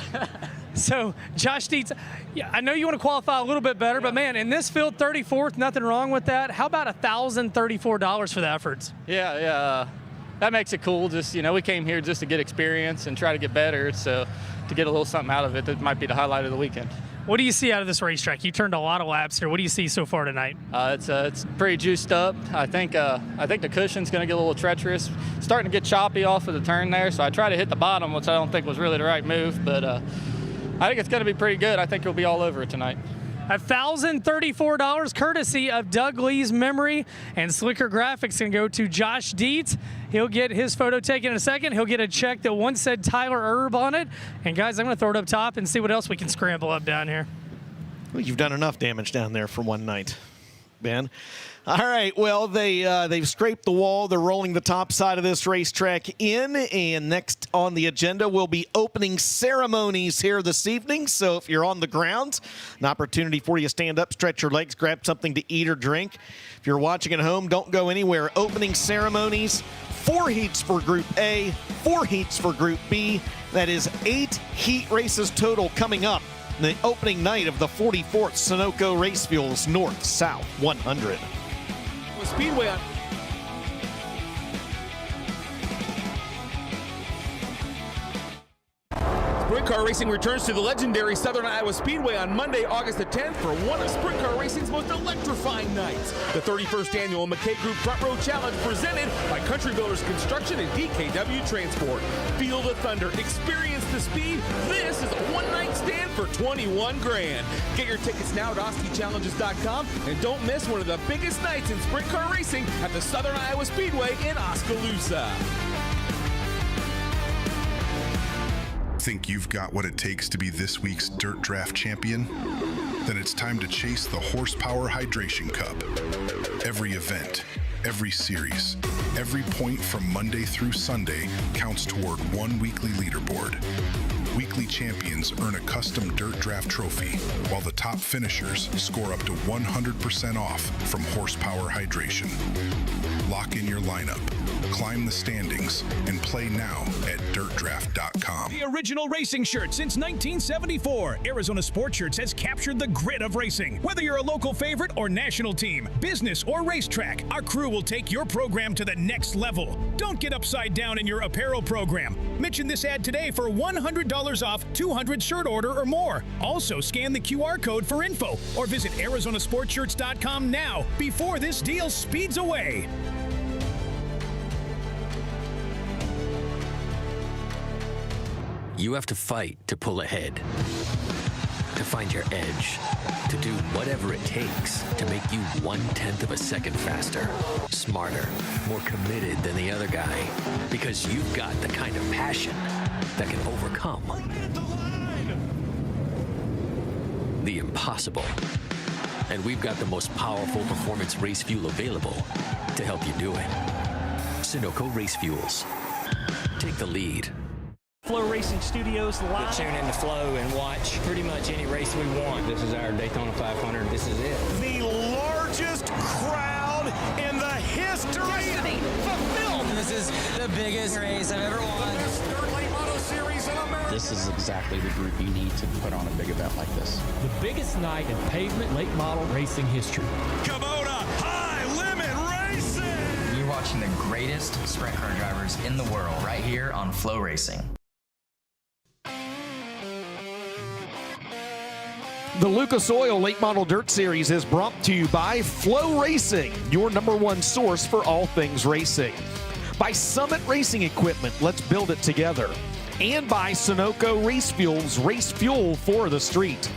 So Josh Dietz, yeah, I know you want to qualify a little bit better, but man, in this field, 34th, nothing wrong with that. How about $1,034 for the efforts? Yeah, that makes it cool. Just, we came here just to get experience and try to get better. So to get a little something out of it, that might be the highlight of the weekend. What do you see out of this racetrack? You turned a lot of laps here. What do you see so far tonight? It's pretty juiced up. I think the cushion's going to get a little treacherous. Starting to get choppy off of the turn there, so I try to hit the bottom, which I don't think was really the right move, but I think it's going to be pretty good. I think you'll be all over it tonight. $1,034 courtesy of Doug Lee's memory, and Slicker Graphics can go to Josh Dietz. He'll get his photo taken in a second. He'll get a check that once said Tyler Erb on it. And guys, I'm going to throw it up top and see what else we can scramble up down here. Well, you've done enough damage down there for one night, Ben. All right, well, they've scraped the wall. They're rolling the top side of this racetrack in, and next on the agenda will be opening ceremonies here this evening. So if you're on the ground, an opportunity for you to stand up, stretch your legs, grab something to eat or drink. If you're watching at home, don't go anywhere. Opening ceremonies, 4 heats for Group A, 4 heats for Group B. That is 8 heat races total coming up the opening night of the 44th Sunoco Race Fuels North-South 100. Speedway on Sprint Car Racing returns to the legendary Southern Iowa Speedway on Monday, August the 10th for one of Sprint Car Racing's most electrifying nights. The 31st annual McKay Group Front Row Challenge presented by Country Builders Construction and DKW Transport. Feel the thunder, experience the speed. This is a one-night stand for $21 grand. Get your tickets now at OskiChallenges.com and don't miss one of the biggest nights in Sprint Car Racing at the Southern Iowa Speedway in Oskaloosa. Think you've got what it takes to be this week's Dirt Draft champion? Then it's time to chase the Horsepower Hydration Cup. Every event, every series, every point from Monday through Sunday counts toward one weekly leaderboard. Weekly champions earn a custom Dirt Draft trophy, while the top finishers score up to 100% off from Horsepower Hydration. Lock in your lineup, climb the standings, and play now at dirtdraft.com. The original racing shirt since 1974. Arizona Sports Shirts has captured the grit of racing. Whether you're a local favorite or national team, business or racetrack, our crew will take your program to the next level. Don't get upside down in your apparel program. Mention this ad today for $100 off 200 shirt order or more. Also, scan the QR code for info or visit ArizonaSportShirts.com now before this deal speeds away. You have to fight to pull ahead, to find your edge, to do whatever it takes to make you 1/10 of a second faster, smarter, more committed than the other guy, because you've got the kind of passion that can overcome the impossible. And we've got the most powerful performance race fuel available to help you do it. Sunoco Race Fuels. Take the lead. FloRacing Studios live. Tune into Flo and watch pretty much any race we want. This is our Daytona 500. This is it. The largest crowd in the history. Destiny fulfilled. This is the biggest race I've ever won. This is exactly the group you need to put on a big event like this. The biggest night in pavement late model racing history. Kubota High Limit Racing. You're watching the greatest sprint car drivers in the world right here on FloRacing. The Lucas Oil Late Model Dirt Series is brought to you by FloRacing, your #1 source for all things racing. By Summit Racing Equipment, let's build it together. And by Sunoco Race Fuels, race fuel for the street.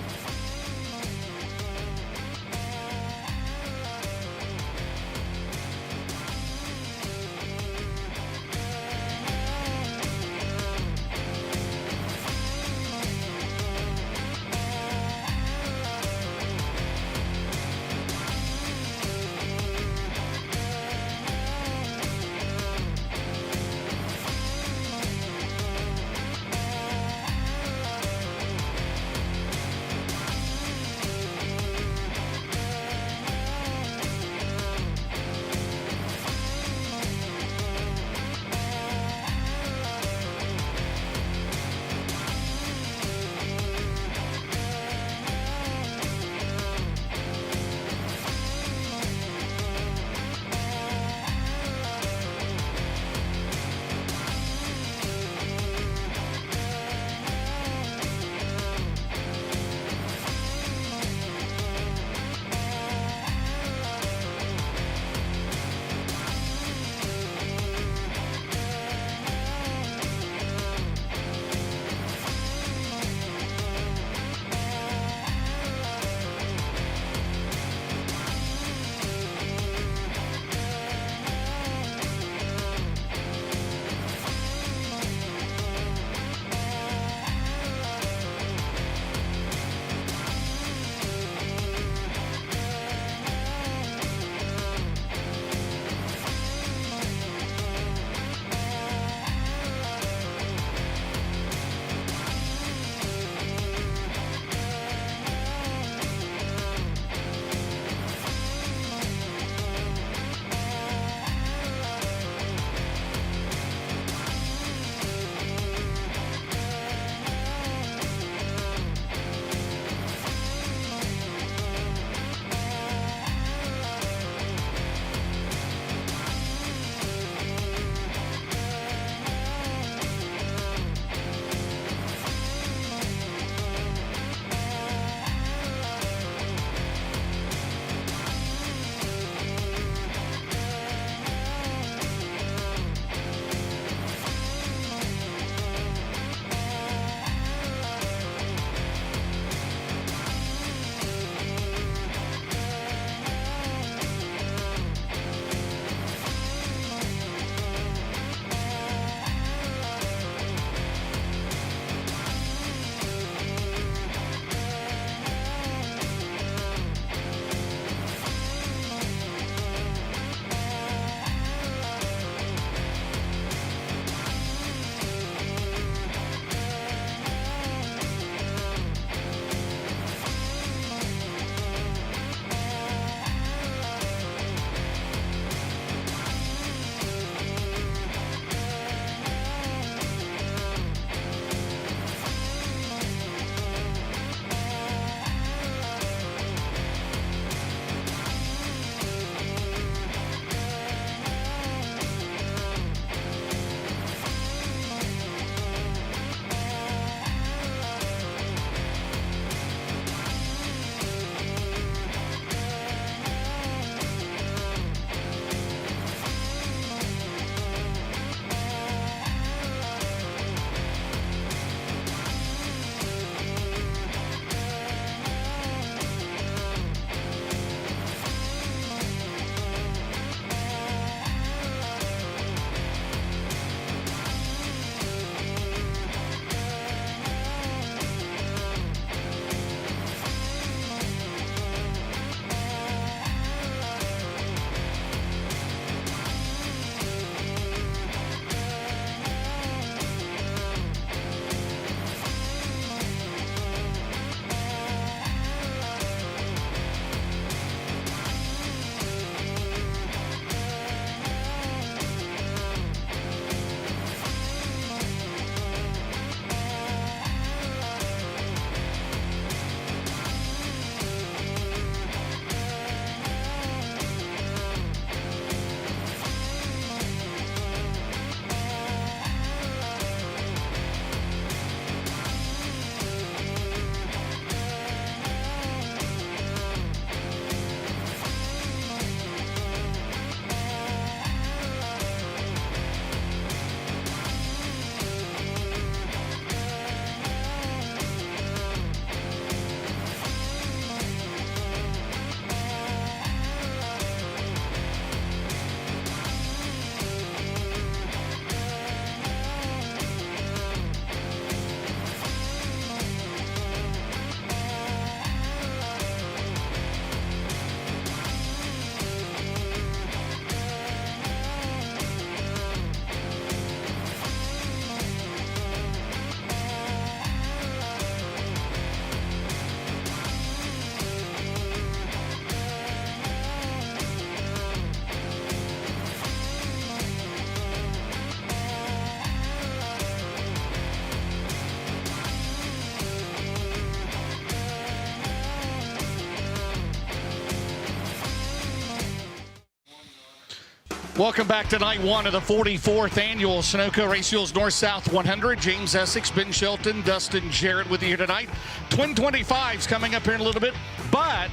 Welcome back to night one of the 44th annual Sunoco Race Fuels North-South 100. James Essex, Ben Shelton, Dustin Jarrett with you here tonight. Twin 25s coming up here in a little bit, but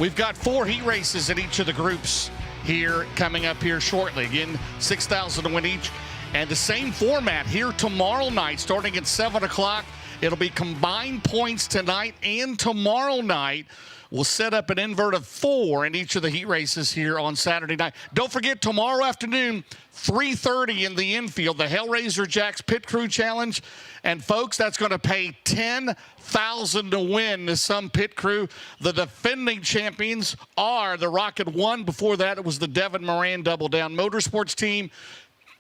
we've got 4 heat races in each of the groups here coming up here shortly. Again, 6,000 to win each. And the same format here tomorrow night, starting at 7 o'clock. It'll be combined points tonight and tomorrow night. We'll set up an invert of 4 in each of the heat races here on Saturday night. Don't forget, tomorrow afternoon, 3:30 in the infield, the Hellraiser Jacks Pit Crew Challenge. And, folks, that's going to pay $10,000 to win to some pit crew. The defending champions are the Rocket 1. Before that, it was the Devin Moran Double Down Motorsports team.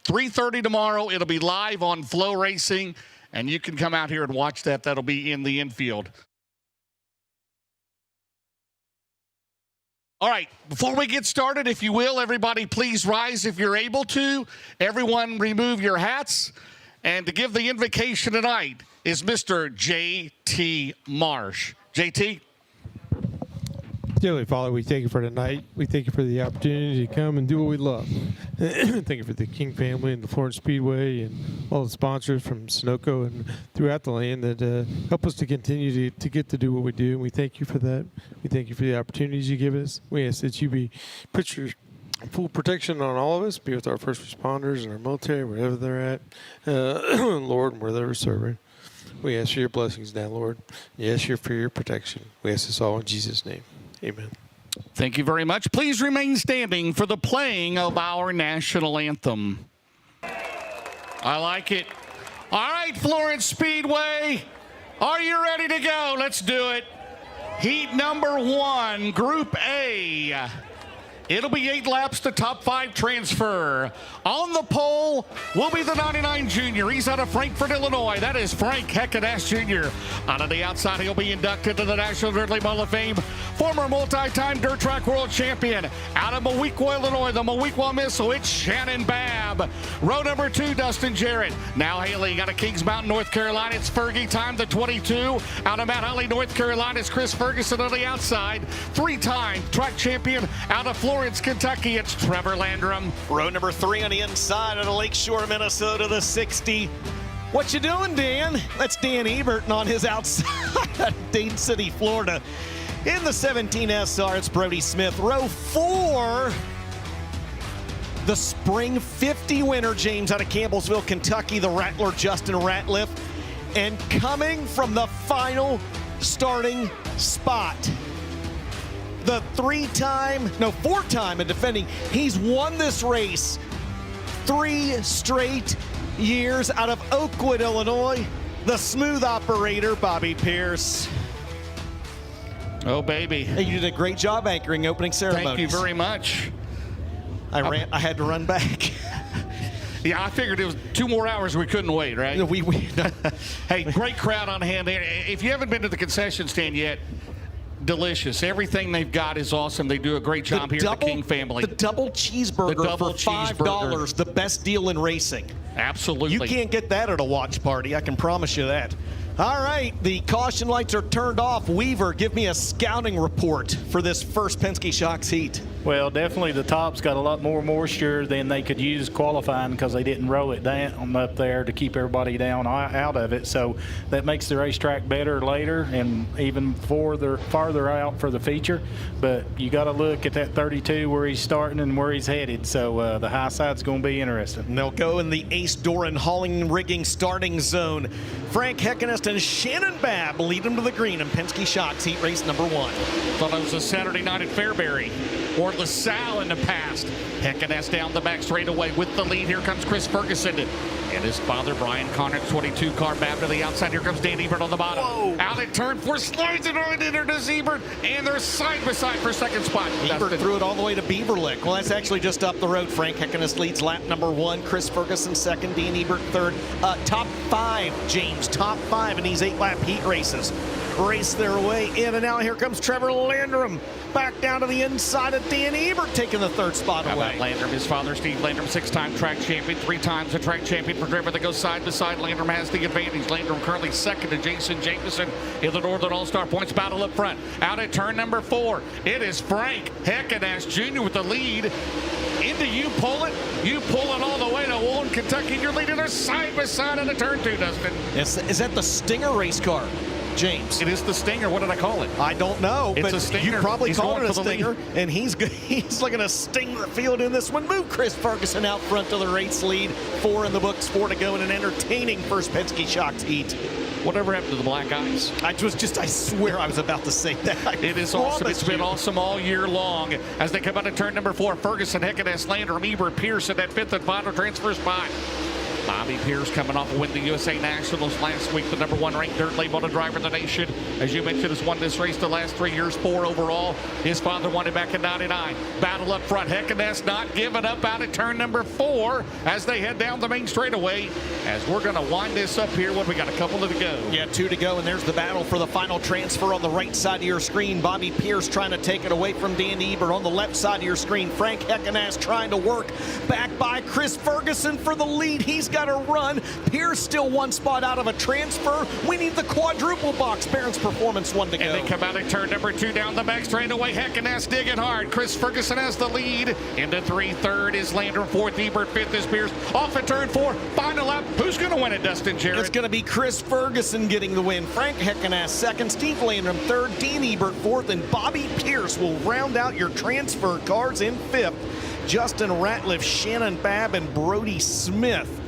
3:30 tomorrow. It'll be live on FloRacing, and you can come out here and watch that. That'll be in the infield. All right, before we get started, if you will, everybody please rise if you're able to. Everyone remove your hats. And to give the invocation tonight is Mr. J.T. Marsh. J.T.? Dearly Father, we thank you for tonight. We thank you for the opportunity to come and do what we love. Thank you for the King family and the Florence Speedway and all the sponsors from Sunoco and throughout the land that help us to continue to get to do what we do. And we thank you for that. We thank you for the opportunities you give us. We ask that you put your full protection on all of us, be with our first responders and our military, wherever they're at, Lord, and where they're serving. We ask for your blessings now, Lord. We ask you for your protection. We ask this all in Jesus' name. Amen. Thank you very much. Please remain standing for the playing of our national anthem. I like it. All right, Florence Speedway, are you ready to go? Let's do it. Heat number 1, Group A. It'll be 8 laps to top 5 transfer. On the pole will be the 99 junior. He's out of Frankfort, Illinois. That is Frank Heckenast Jr. Out of the outside, he'll be inducted to the National Dirt Late Hall of Fame. Former multi-time dirt track world champion. Out of Moweaqua, Illinois, the Moweaqua Missile, it's Shannon Babb. Row number 2, Dustin Jarrett. Now hailing out of Kings Mountain, North Carolina, it's Fergie time, the 22. Out of Mount Holly, North Carolina, it's Chris Ferguson on the outside. 3-time track champion out of Florence, Kentucky, it's Trevor Landrum. Row number 3 on the inside of the Lakeshore, Minnesota, the 60. What you doing, Dan? That's Dan Ebert, and on his outside, Dade City, Florida. In the 17 SR, it's Brody Smith. Row 4, the Spring 50 winner, James, out of Campbellsville, Kentucky, the Rattler, Justin Ratliff. And coming from the final starting spot, the 4-time and defending. He's won this race 3 straight years out of Oakwood, Illinois. The smooth operator, Bobby Pierce. Oh, baby. Hey, you did a great job anchoring opening ceremonies. Thank you very much. I had to run back. Yeah, I figured it was 2 more hours we couldn't wait, right? Hey, great crowd on hand here. If you haven't been to the concession stand yet, delicious. Everything they've got is awesome. They do a great job here at the King family. The double cheeseburger for $5, the best deal in racing. Absolutely. You can't get that at a watch party, I can promise you that. All right, the caution lights are turned off. Weaver, give me a scouting report for this first Penske Shocks heat. Well, definitely the top's got a lot more moisture than they could use qualifying because they didn't roll it down up there to keep everybody down out of it. So that makes the racetrack better later and even farther out for the feature. But you got to look at that 32 where he's starting and where he's headed. So the high side's going to be interesting. And they'll go in the Ace Doran hauling rigging starting zone. Frank Heckenast and Shannon Babb lead them to the green in Penske Shocks heat race number 1. Thought it was a Saturday night at Fairbury or LaSalle in the past. Heckenast down the back straightaway with the lead. Here comes Chris Ferguson and his father, Brian Connor, 22 car. Babb to the outside. Here comes Dan Ebert on the bottom. Whoa. Out at turn 4, slides it right into Ebert, and they're side by side for second spot. Ebert threw it all the way to Beaverlick. Well, that's actually just up the road. Frank Heckenast leads lap number 1. Chris Ferguson second. Dan Ebert third. Top 5, James. Top 5 in these 8-lap heat races. race their way in. And now here comes Trevor Landrum back down to the inside of Dan Ebert, taking the third spot How away. about Landrum? His father, Steve Landrum, 6-time track champion, 3 times a track champion for driver that goes side to side. Landrum has the advantage. Landrum currently second to Jason Jameson in the Northern All-Star Points battle up front. Out at turn number 4, it is Frank Heckenash Jr. with the lead. Into you pull it. You pull it all the way to Warren, Kentucky. You're leading her side by side into turn 2, Dustin. Is that the Stinger race car, James? It is the Stinger. What did I call it? I don't know. It's but a Stinger. You probably He's called going it a for the Stinger, lead. and he's looking to sting the field in this one. Move Chris Ferguson out front to the race lead. 4 in the books, 4 to go in an entertaining first Penske Shocks heat. Whatever happened to the black eyes? I swear I was about to say that. It is awesome. It's been awesome all year long. As they come out of turn number 4, Ferguson, Heckenash, Landrum, Ebert, Pierce in that 5th and final transfer spot. Bobby Pierce coming off a win the USA Nationals last week, the number 1 ranked dirt late model driver in the nation. As you mentioned, has won this race the last 3 years, 4 overall. His father won it back in '99. Battle up front. Heckenash not giving up out at turn number 4 as they head down the main straightaway. As we're going to wind this up here, we got a couple to go. Yeah, 2 to go, and there's the battle for the final transfer on the right side of your screen. Bobby Pierce trying to take it away from Dan Ebert. On the left side of your screen, Frank Heckenash trying to work back by Chris Ferguson for the lead. He's got a run. Pierce still 1 spot out of a transfer. We need the quadruple box. Barron's Performance 1 to go. And they come out at turn number 2 down the back straightaway. Heckenash digging hard. Chris Ferguson has the lead. Into 3, 3rd is Landrum, 4th Ebert, 5th is Pierce. Off at turn 4. Final lap. Who's going to win it, Dustin Jarrett? It's going to be Chris Ferguson getting the win. Frank Heckenash 2nd, Steve Landrum 3rd, Dan Ebert 4th, and Bobby Pierce will round out your transfer cars in 5th. Justin Ratliff, Shannon Babb, and Brody Smith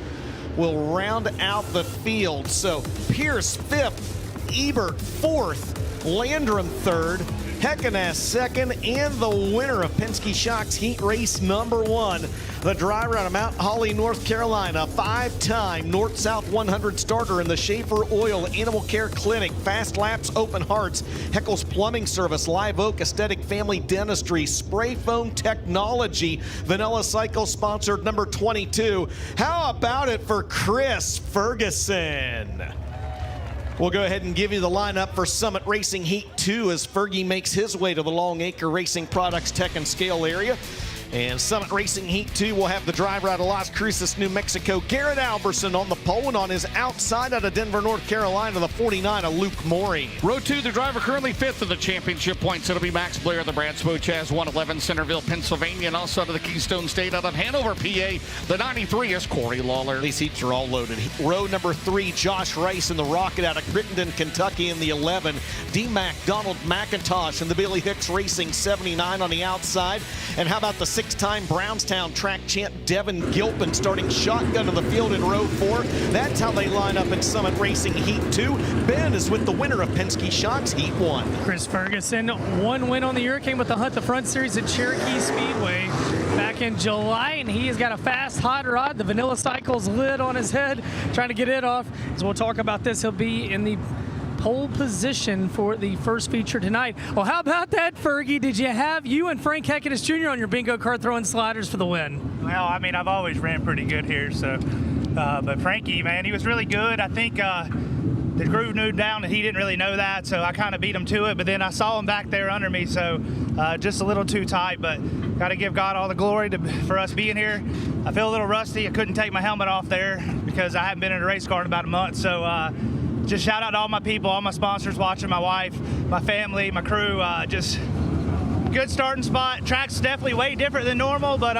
will round out the field. So Pierce 5th, Ebert 4th, Landrum 3rd, Heckenash 2nd, and the winner of Penske Shocks Heat Race number 1, the driver out of Mount Holly, North Carolina, 5-time North-South 100 starter in the Schaefer Oil Animal Care Clinic, Fast Laps, Open Hearts, Heckles Plumbing Service, Live Oak Aesthetic Family Dentistry, Spray Foam Technology, Vanilla Cycle sponsored number 22. How about it for Chris Ferguson? We'll go ahead and give you the lineup for Summit Racing Heat 2 as Fergie makes his way to the Long Acre Racing Products Tech and Scale area. And Summit Racing Heat 2 will have the driver out of Las Cruces, New Mexico, Garrett Alberson on the pole, and on his outside out of Denver, North Carolina, the 49 of Luke Morey. Row 2, the driver currently 5th in the championship points. It'll be Max Blair, the Brad Spoch has 111, Centerville, Pennsylvania, and also out of the Keystone State out of Hanover, PA, the 93 is Corey Lawler. These heats are all loaded. Row number 3, Josh Rice in the Rocket out of Crittenden, Kentucky in the 11. D-Mac, Donald McIntosh and the Billy Hicks Racing 79 on the outside. And how about the 6-time Brownstown track champ Devin Gilpin starting shotgun in the field in row 4. That's how they line up in Summit Racing Heat 2. Ben is with the winner of Penske Shocks Heat 1. Chris Ferguson, 1 win on the year, came with the Hunt the Front Series at Cherokee Speedway back in July, and he has got a fast hot rod, the Vanilla Cycles lid on his head, trying to get it off. As we'll talk about this, he'll be in the pole position for the first feature tonight. Well, how about that, Fergie? Did you have you and Frank Heckenash Jr. on your bingo card throwing sliders for the win? Well, I mean, I've always ran pretty good here, so. But Frankie, man, he was really good. I think the groove knew down and he didn't really know that, so I kind of beat him to it. But then I saw him back there under me, so just a little too tight. But got to give God all the glory for us being here. I feel a little rusty. I couldn't take my helmet off there because I haven't been in a race car in about a month. So just shout out to all my people, all my sponsors watching, my wife, my family, my crew. Just good starting spot. Track's definitely way different than normal, but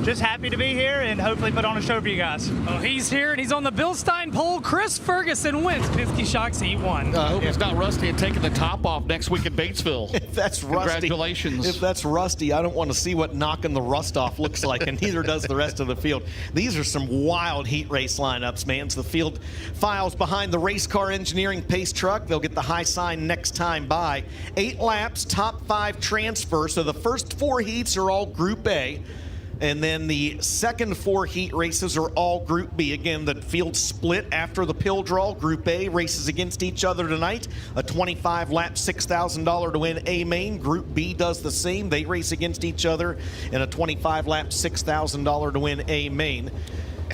just happy to be here and hopefully put on a show for you guys. Well, he's here and he's on the Bill Stein pole. Chris Ferguson wins Penske Shocks Heat 1. I hope it's not rusty and taking the top off next week in Batesville. If that's rusty, congratulations. If that's rusty, I don't want to see what knocking the rust off looks like, and neither does the rest of the field. These are some wild heat race lineups, man. So the field files behind the race car engineering pace truck. They'll get the high sign next time by. 8 laps, top 5 transfer. So the first 4 heats are all Group A. And then the second 4 heat races are all Group B. Again, the field split after the pill draw. Group A races against each other tonight. A 25-lap, $6,000 to win A main. Group B does the same. They race against each other in a 25-lap, $6,000 to win A main.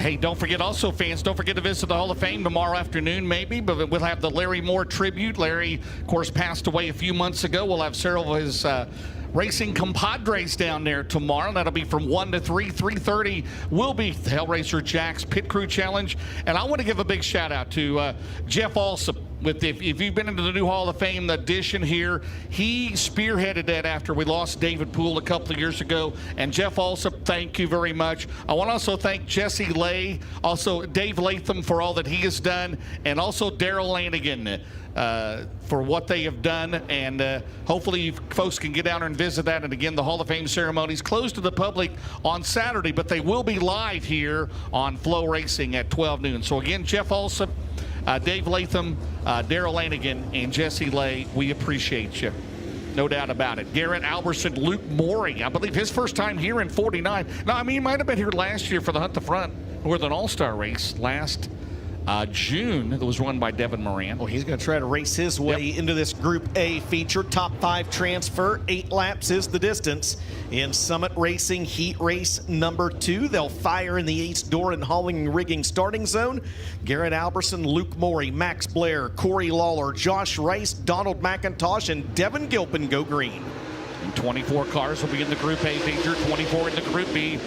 Hey, don't forget also, fans, don't forget to visit the Hall of Fame tomorrow afternoon, maybe. But we'll have the Larry Moore tribute. Larry, of course, passed away a few months ago. We'll have several of his racing compadres down there tomorrow. That'll be from 1 to 3. 3:30 will be the Hellraiser Jack's Pit Crew Challenge. And I want to give a big shout out to Jeff Alsop. If you've been into the new Hall of Fame addition here, he spearheaded that after we lost David Poole a couple of years ago. And Jeff Alsop, thank you very much. I want to also thank Jesse Lay, also Dave Latham for all that he has done, and also Daryl Lanigan for what they have done. And hopefully you folks can get down there and visit that. And again, the Hall of Fame ceremony is closed to the public on Saturday, but they will be live here on FloRacing at 12 noon. So again, Jeff Alsop, Dave Latham, Daryl Lanigan, and Jesse Lay, we appreciate you. No doubt about it. Garrett Alberson, Luke Morey, I believe his first time here in 49. No, I mean, he might have been here last year for the Hunt the Front Northern All-Star race last June. That was run by Devin Moran. Well, he's going to try to race his way into this Group A feature. Top 5 transfer, 8 laps is the distance. In Summit Racing Heat Race number 2, they'll fire in the east door and hauling and rigging starting zone. Garrett Alberson, Luke Morey, Max Blair, Corey Lawler, Josh Rice, Donald McIntosh, and Devin Gilpin go green. And 24 cars will be in the Group A feature, 24 in the Group B.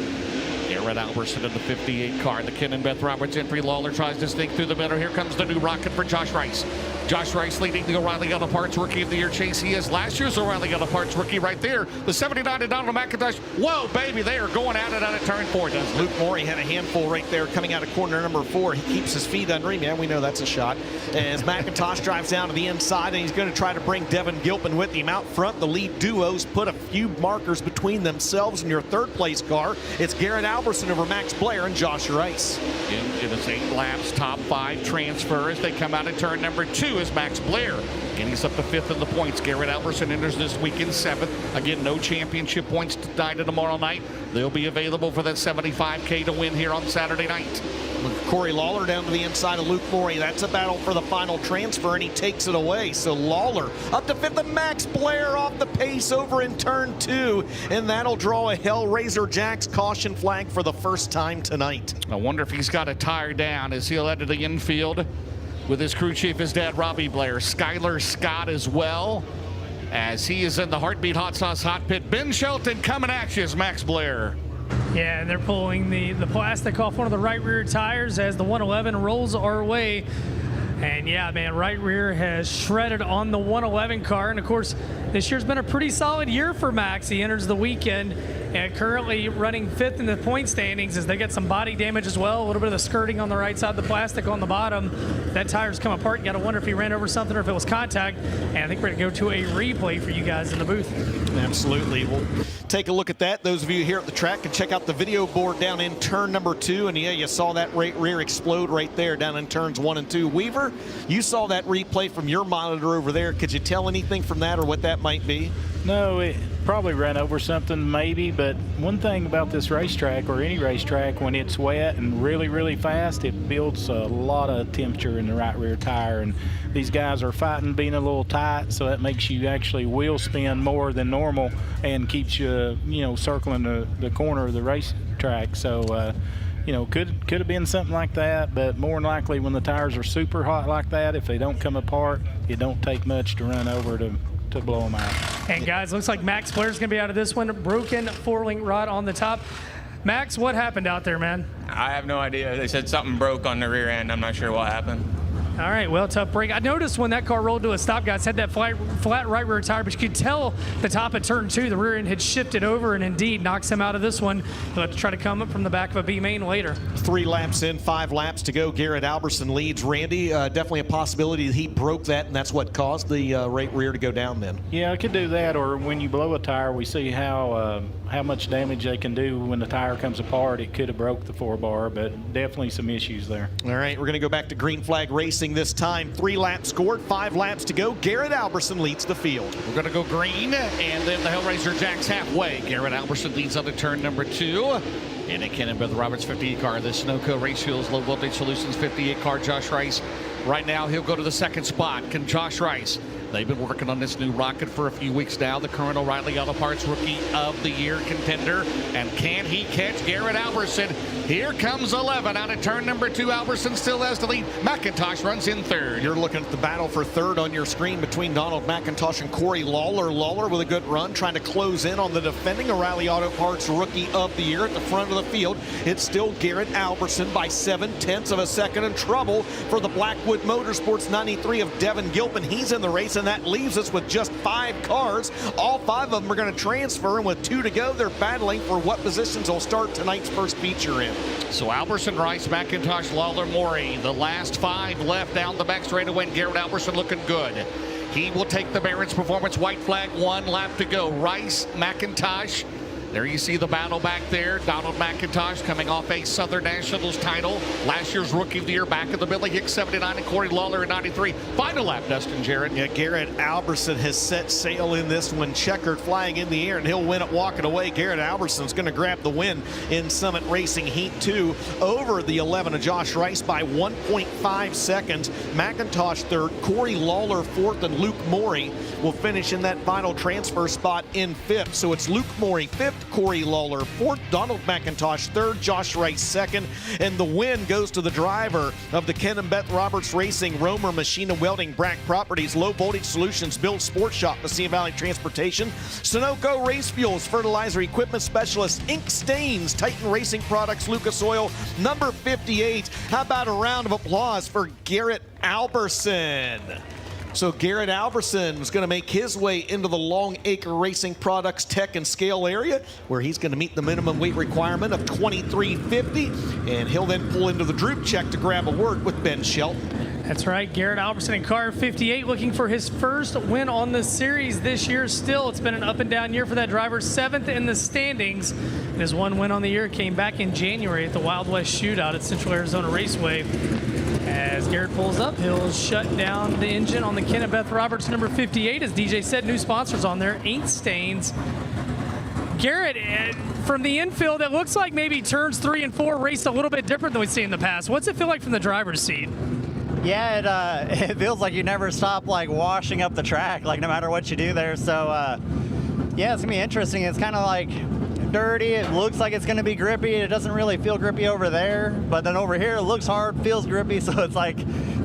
Garrett Alberson in the 58 car. The Ken and Beth Roberts entry. Lawler tries to sneak through the middle. Here comes the new rocket for Josh Rice. Josh Rice leading the O'Reilly Auto Parts Rookie of the Year chase. He is last year's O'Reilly Auto Parts Rookie right there. The 79 to Donald McIntosh. Whoa, baby, they are going at it on a turn 4. Luke Morey had a handful right there coming out of corner number 4. He keeps his feet under him. Yeah, we know that's a shot. As McIntosh drives down to the inside, and he's going to try to bring Devin Gilpin with him out front. The lead duos put a few markers between themselves and your third place car. It's Garrett Alberson over Max Blair and Josh Rice. It is 8 laps, top 5 transfer as they come out of turn number 2 is Max Blair. Again, he's up to 5th in the points. Garrett Alberson enters this weekend 7th. Again, no championship points tonight and tomorrow night. They'll be available for that $75K to win here on Saturday night. Corey Lawler down to the inside of Luke Morey. That's a battle for the final transfer, and he takes it away. So Lawler up to 5th, and Max Blair off the pace over in turn 2, and that'll draw a Hellraiser Jack's caution flag for the first time tonight. I wonder if he's got a tire down as he'll head to the infield with his crew chief, his dad, Robbie Blair. Skyler Scott as well, as he is in the Heartbeat Hot Sauce Hot Pit. Ben Shelton coming at you as Max Blair. Yeah, and they're pulling the plastic off one of the right rear tires as the 111 rolls our way. And yeah, man, right rear has shredded on the 111 car. And of course, this year's been a pretty solid year for Max. He enters the weekend and currently running 5th in the point standings as they get some body damage as well. A little bit of the skirting on the right side, the plastic on the bottom. That tire's come apart. You got to wonder if he ran over something or if it was contact. And I think we're going to go to a replay for you guys in the booth. Absolutely. We'll take a look at that. Those of you here at the track can check out the video board down in turn number 2. And yeah, you saw that right rear explode right there down in turns 1 and 2. Weaver, you saw that replay from your monitor over there. Could you tell anything from that or what that might be? No, it probably ran over something maybe, but one thing about this racetrack or any racetrack, when it's wet and really, really fast, it builds a lot of temperature in the right rear tire, and these guys are fighting being a little tight, so that makes you actually wheel spin more than normal and keeps you, circling the corner of the racetrack. So, could have been something like that, but more than likely when the tires are super hot like that, if they don't come apart, it don't take much to run over to blow them out. And guys, looks like Max Blair's going to be out of this one. Broken 4-link rod on the top. Max, what happened out there, man? I have no idea. They said something broke on the rear end. I'm not sure what happened. All right, well, tough break. I noticed when that car rolled to a stop, guys, had that flat right rear tire, but you could tell the top of turn 2, the rear end had shifted over and indeed knocks him out of this one. He'll have to try to come up from the back of a B main later. 3 laps in, 5 laps to go. Garrett Alberson leads. Randy, definitely a possibility that he broke that, and that's what caused the right rear to go down then. Yeah, it could do that, or when you blow a tire, we see how much damage they can do when the tire comes apart. It could have broke the 4-bar, but definitely some issues there. All right, we're going to go back to green flag racing this time. 3 laps scored, 5 laps to go. Garrett Alberson leads the field. We're going to go green, and then the Hellraiser Jack's halfway. Garrett Alberson leads on to turn number 2. And a Ken and Beth Roberts 58 car. The Sunoco Race Fuels Low Voltage Solutions 58 car. Josh Rice. Right now, he'll go to the 2nd spot. Can Josh Rice They've been working on this new rocket for a few weeks now. The current O'Reilly Auto Parts Rookie of the Year contender. And can he catch Garrett Alberson? Here comes 11 out of turn number 2. Alberson still has the lead. McIntosh runs in third. You're looking at the battle for third on your screen between Donald McIntosh and Corey Lawler. Lawler with a good run, trying to close in on the defending O'Reilly Auto Parts Rookie of the Year at the front of the field. It's still Garrett Alberson by 0.7 of a second, in trouble for the Blackwood Motorsports 93 of Devin Gilpin. He's in the race, and that leaves us with just 5 cars. All 5 of them are going to transfer, and with 2 to go, they're battling for what positions will start tonight's first feature in. So Alberson, Rice, McIntosh, Lawler, Morey. The last 5 left down the back straightaway, and Garrett Alberson looking good. He will take the Barron's Performance white flag. 1 lap to go. Rice, McIntosh. There you see the battle back there. Donald McIntosh coming off a Southern Nationals title. Last year's Rookie of the Year back at the Billy Hicks 79 and Corey Lawler at 93. Final lap, Dustin Jarrett. Yeah, Garrett Alberson has set sail in this one, checkered flying in the air, and he'll win it walking away. Garrett Alberson's going to grab the win in Summit Racing Heat 2 over the 11 of Josh Rice by 1.5 seconds. McIntosh third, Corey Lawler fourth, and Luke Morey will finish in that final transfer spot in 5th. So it's Luke Morey 5th, Corey Lawler 4th, Donald McIntosh 3rd, Josh Rice 2nd, and the win goes to the driver of the Ken and Beth Roberts Racing, Romer Machine and Welding, Brack Properties, Low Voltage Solutions, Build Sports Shop, Messina Valley Transportation, Sunoco Race Fuels, Fertilizer Equipment Specialist, Ink Stains, Titan Racing Products, Lucas Oil, number 58. How about a round of applause for Garrett Alberson? So Garrett Alberson is going to make his way into the Long Acre Racing Products Tech and Scale area, where he's going to meet the minimum weight requirement of 2350, and he'll then pull into the Droop Check to grab a word with Ben Shelton. That's right, Garrett Alberson in car 58, looking for his first win on the series this year. Still, it's been an up and down year for that driver. 7th in the standings, and his 1 win on the year came back in January at the Wild West Shootout at Central Arizona Raceway. As Garrett pulls up, he'll shut down the engine on the Ken and Beth Roberts number 58. As DJ said, new sponsors on there, Ink Stains. Garrett, from the infield, it looks like maybe turns 3 and 4 raced a little bit different than we've seen in the past. What's it feel like from the driver's seat? Yeah, it feels like you never stop like washing up the track, like no matter what you do there. So yeah, it's gonna be interesting. It's kind of like dirty. It looks like it's gonna be grippy. It doesn't really feel grippy over there, but then over here it looks hard, feels grippy. So it's like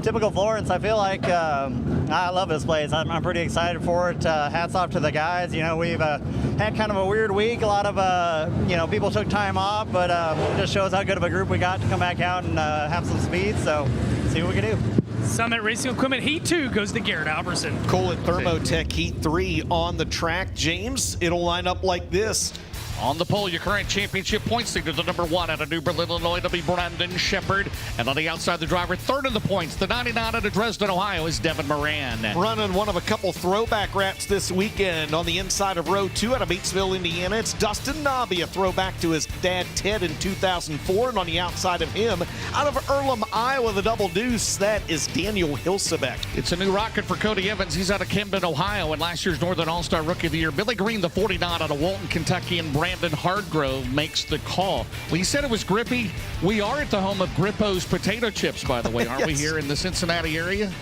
typical Florence. I feel like I love this place. I'm pretty excited for it. Hats off to the guys. You know, we've had kind of a weird week. A lot of you know, people took time off, but it just shows how good of a group we got to come back out and have some speed. So see what we can do. Summit Racing Equipment Heat 2 goes to Garrett Alberson. Cole at Thermotech Heat 3 on the track. James, it'll line up like this. On the pole, your current championship points leader, the number 1 out of New Berlin, Illinois, it'll be Brandon Shepard. And on the outside, the driver, 3rd in the points, the 99 out of Dresden, Ohio, is Devin Moran. Running one of a couple throwback wraps this weekend on the inside of row 2 out of Batesville, Indiana. It's Dustin Nobby, a throwback to his dad, Ted, in 2004. And on the outside of him, out of Earlham, Iowa, the double deuce, that is Daniel Hilsebeck. It's a new rocket for Cody Evans. He's out of Camden, Ohio, and last year's Northern All-Star Rookie of the Year. Billy Green, the 49 out of Walton, Kentucky, and Brandon Hardgrove makes the call. Well, you said it was grippy. We are at the home of Grippo's Potato Chips, by the way, aren't we, here in the Cincinnati area?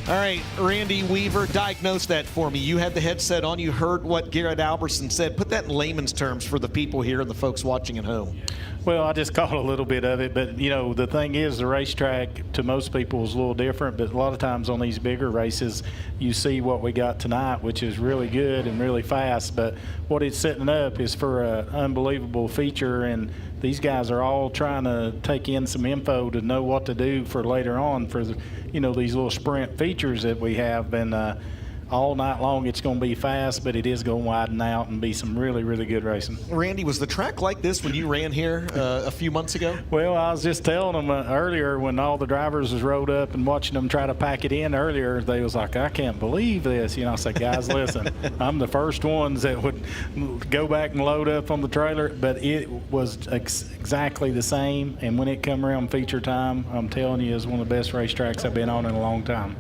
All right, Randy Weaver, diagnose that for me. You had the headset on. You heard what Garrett Alberson said. Put that in layman's terms for the people here and the folks watching at home. Well, I just caught a little bit of it, but, you know, the thing is the racetrack to most people is a little different, but a lot of times on these bigger races, you see what we got tonight, which is really good and really fast, but what it's setting up is for an unbelievable feature, and these guys are all trying to take in some info to know what to do for later on for, you know, these little sprint features that we have, and all night long it's going to be fast, but it is going to widen out and be some really, really good racing. Randy, was the track like this when you ran here a few months ago? Well, I was just telling them earlier when all the drivers was rolled up and watching them try to pack it in earlier, they was like, I can't believe this. You know, I said, guys, listen, I'm the first ones that would go back and load up on the trailer, but it was exactly the same. And when it come around feature time, I'm telling you, it's one of the best racetracks I've been on in a long time.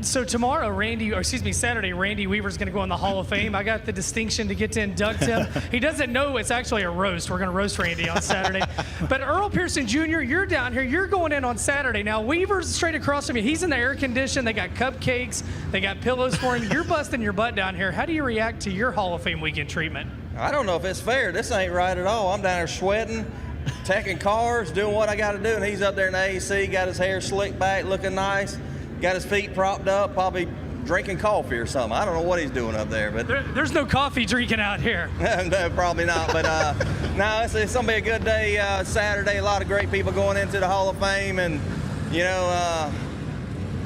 So tomorrow, Randy, or excuse me, me Saturday, Randy Weaver's going to go in the Hall of Fame. I got the distinction to get to induct him. He doesn't know it's actually a roast. We're going to roast Randy on Saturday. But Earl Pearson Jr., you're down here. You're going in on Saturday. Now, Weaver's straight across from you. He's in the air condition. They got cupcakes. They got pillows for him. You're busting your butt down here. How do you react to your Hall of Fame weekend treatment? I don't know if it's fair. This ain't right at all. I'm down there sweating, teching cars, doing what I got to do, and he's up there in the AC, got his hair slicked back, looking nice, got his feet propped up, probably drinking coffee or something. I don't know what he's doing up there, but there's no coffee drinking out here. No, probably not. But no, it's gonna be a good day Saturday. A lot of great people going into the Hall of Fame, and you know,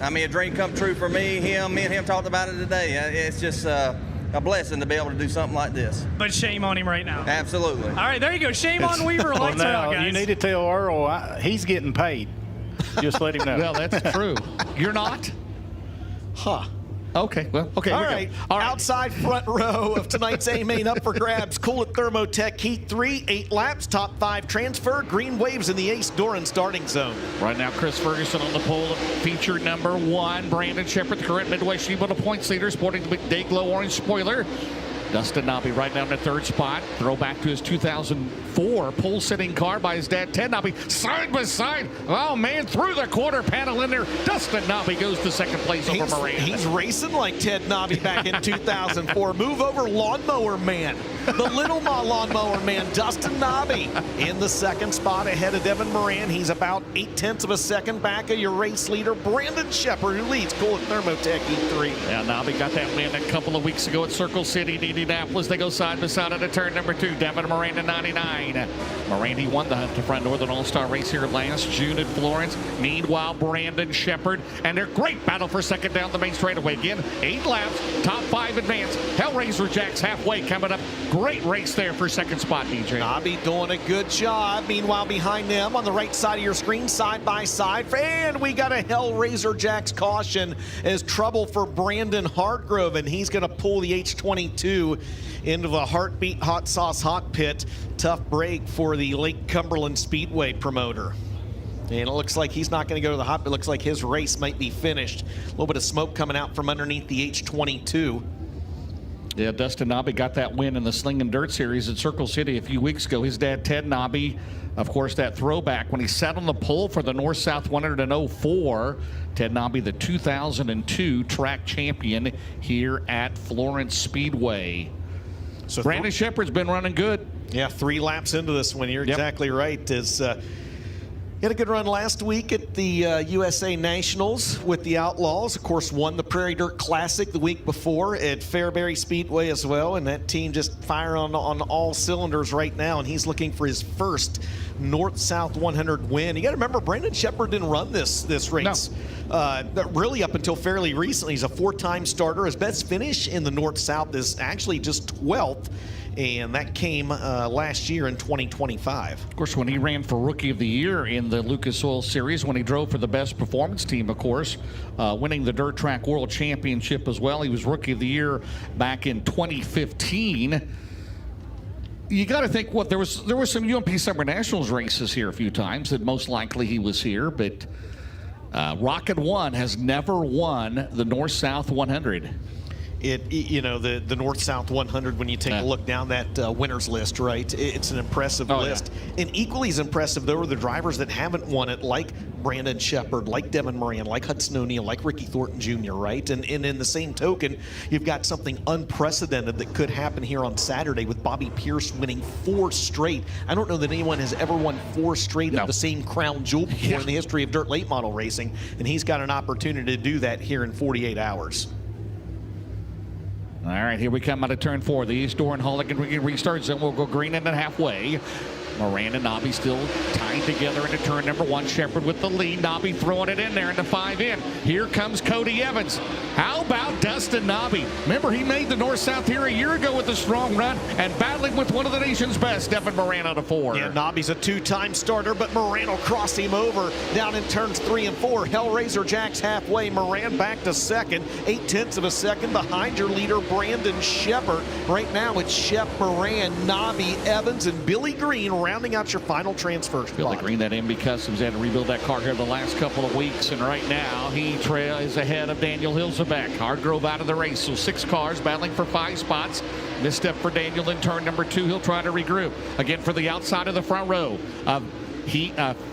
I mean, a dream come true for me. Me and him talked about it today. It's just a blessing to be able to do something like this. But shame on him right now. Absolutely. All right, there you go. Shame on Weaver. Lights are out, guys. You need to tell Earl he's getting paid. Just let him know. Well, that's true. You're not? Huh. Okay, well, okay. All right. Outside front row of tonight's A-Main up for grabs. Cool at Thermotech Heat 3, 8 laps, top 5 transfer. Green waves in the Ace Doran starting zone. Right now, Chris Ferguson on the pole, feature number 1. Brandon Shepard, the current Midway Sheba points leader, sporting the day glow orange spoiler. Dustin Nobby right now in the 3rd spot. Throw back to his 2004 pole-sitting car by his dad, Ted Nobby. Side by side. Oh, man, through the quarter panel in there. Dustin Nobby goes to 2nd place over Moran. He's racing like Ted Nobby back in 2004. Move over, lawnmower man. The little lawnmower man, Dustin Nobby, in the 2nd spot ahead of Devin Moran. He's about 0.8 of a second back of your race leader, Brandon Shepard, who leads Cool at Thermotech E3. Yeah, Nobby got that win a couple of weeks ago at Circle City, Indianapolis. They go side by side at turn number 2. Devin Moran to 99. Moran, he won the Hunt to Front Northern All-Star race here last June at Florence. Meanwhile, Brandon Shepard, and their great battle for second down the main straightaway. Again, 8 laps, top 5 advance. Hellraiser Jacks halfway coming up. Great race there for 2nd spot, DJ. Nobby doing a good job. Meanwhile, behind them on the right side of your screen, side by side. And we got a Hellraiser Jacks caution as trouble for Brandon Hartgrove, and he's going to pull the H22 into the Heartbeat Hot Sauce Hot Pit. Tough break for the Lake Cumberland Speedway promoter. And it looks like he's not going to go to the hot pit. It looks like his race might be finished. A little bit of smoke coming out from underneath the H22. Yeah, Dustin Nobby got that win in the Sling and Dirt Series at Circle City a few weeks ago. His dad, Ted Nobby, of course, that throwback when he sat on the pole for the North-South 104. Ted Nobby, the 2002 track champion here at Florence Speedway. So Brandon Shepard's been running good. Yeah, 3 laps into this one. You're exactly right. He had a good run last week at the USA Nationals with the Outlaws. Of course, won the Prairie Dirt Classic the week before at Fairbury Speedway as well. And that team just firing on all cylinders right now. And he's looking for his first North-South 100 win. You got to remember, Brandon Shepard didn't run this race. No. Really up until fairly recently. He's a 4-time starter. His best finish in the North-South is actually just 12th. And that came last year in 2025. Of course, when he ran for Rookie of the Year in the Lucas Oil Series, when he drove for the Best Performance Team, of course, winning the Dirt Track World Championship as well. He was Rookie of the Year back in 2015. You got to think, there were some UMP Summer Nationals races here a few times that most likely he was here, but Rocket One has never won the North-South 100. The North-South 100, when you take a look down that winners list, right? It's an impressive list. Yeah. And equally as impressive, though, are the drivers that haven't won it, like Brandon Shepard, like Devin Moran, like Hudson O'Neal, like Ricky Thornton Jr., right? And in the same token, you've got something unprecedented that could happen here on Saturday with Bobby Pierce winning 4 straight. I don't know that anyone has ever won 4 straight of the same crown jewel before in the history of dirt late model racing, and he's got an opportunity to do that here in 48 hours. All right, here we come out of turn 4. The East Door and Holligan restart zone will go green and then halfway. Moran and Nobby still tied together into turn number 1. Shepard with the lead. Nobby throwing it in there into 5 in. Here comes Cody Evans. How about Dustin Nobby? Remember, he made the North-South here a year ago with a strong run and battling with one of the nation's best, Devin Moran, out of 4. Yeah, Nobby's a 2-time starter, but Moran will cross him over down in turns 3 and 4. Hellraiser Jacks halfway. Moran back to 2nd. 0.8 of a second behind your leader, Brandon Shepard. Right now, it's Shep, Moran, Nobby, Evans, and Billy Green rounding out your final transfer spot. Billy Green, that MB Customs, had to rebuild that car here the last couple of weeks, and right now he is ahead of Daniel Hills Hilsebeck. Hardgrove out of the race, so 6 cars battling for 5 spots. Misstep for Daniel in turn number 2. He'll try to regroup. Again, for the outside of the front row.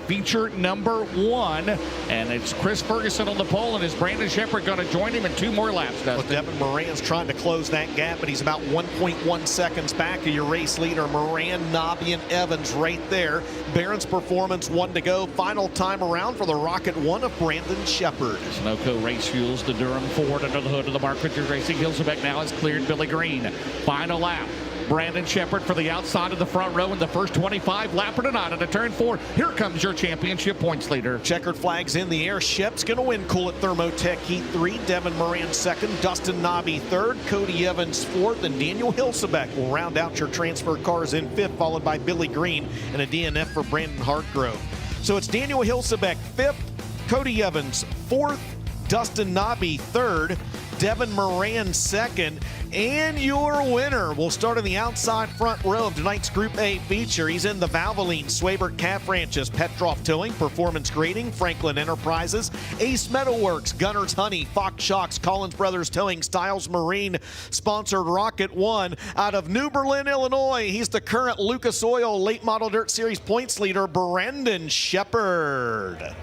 Feature number 1, and it's Chris Ferguson on the pole, and is Brandon Sheppard going to join him in 2 more laps, Dustin? Well, Devin Moran's trying to close that gap, but he's about 1.1 seconds back of your race leader, Moran, Nobby, and Evans right there. Barron's Performance 1 to go. Final time around for the Rocket 1 of Brandon Sheppard. Sunoco Race Fuels, the Durham Ford under the hood of the Mark Richards Racing. Hilsebeck now has cleared Billy Green. Final lap. Brandon Sheppard for the outside of the front row in the first 25 lapper tonight on a turn 4. Here comes your championship points leader. Checkered flags in the air. Shep's going to win Cool at Thermotech Heat 3. Devin Moran 2nd. Dustin Nobby 3rd. Cody Evans 4th. And Daniel Hilsebeck will round out your transfer cars in 5th, followed by Billy Green and a DNF for Brandon Hartgrove. So it's Daniel Hilsebeck 5th. Cody Evans 4th. Dustin Nobby 3rd. Devin Moran 2nd, and your winner will start on the outside front row of tonight's Group A feature. He's in the Valvoline, Swabert Calf Ranches, Petroff Towing, Performance Grading, Franklin Enterprises, Ace Metalworks, Gunners Honey, Fox Shocks, Collins Brothers Towing, Stiles Marine, sponsored Rocket 1 out of New Berlin, Illinois. He's the current Lucas Oil Late Model Dirt Series points leader, Brandon Sheppard.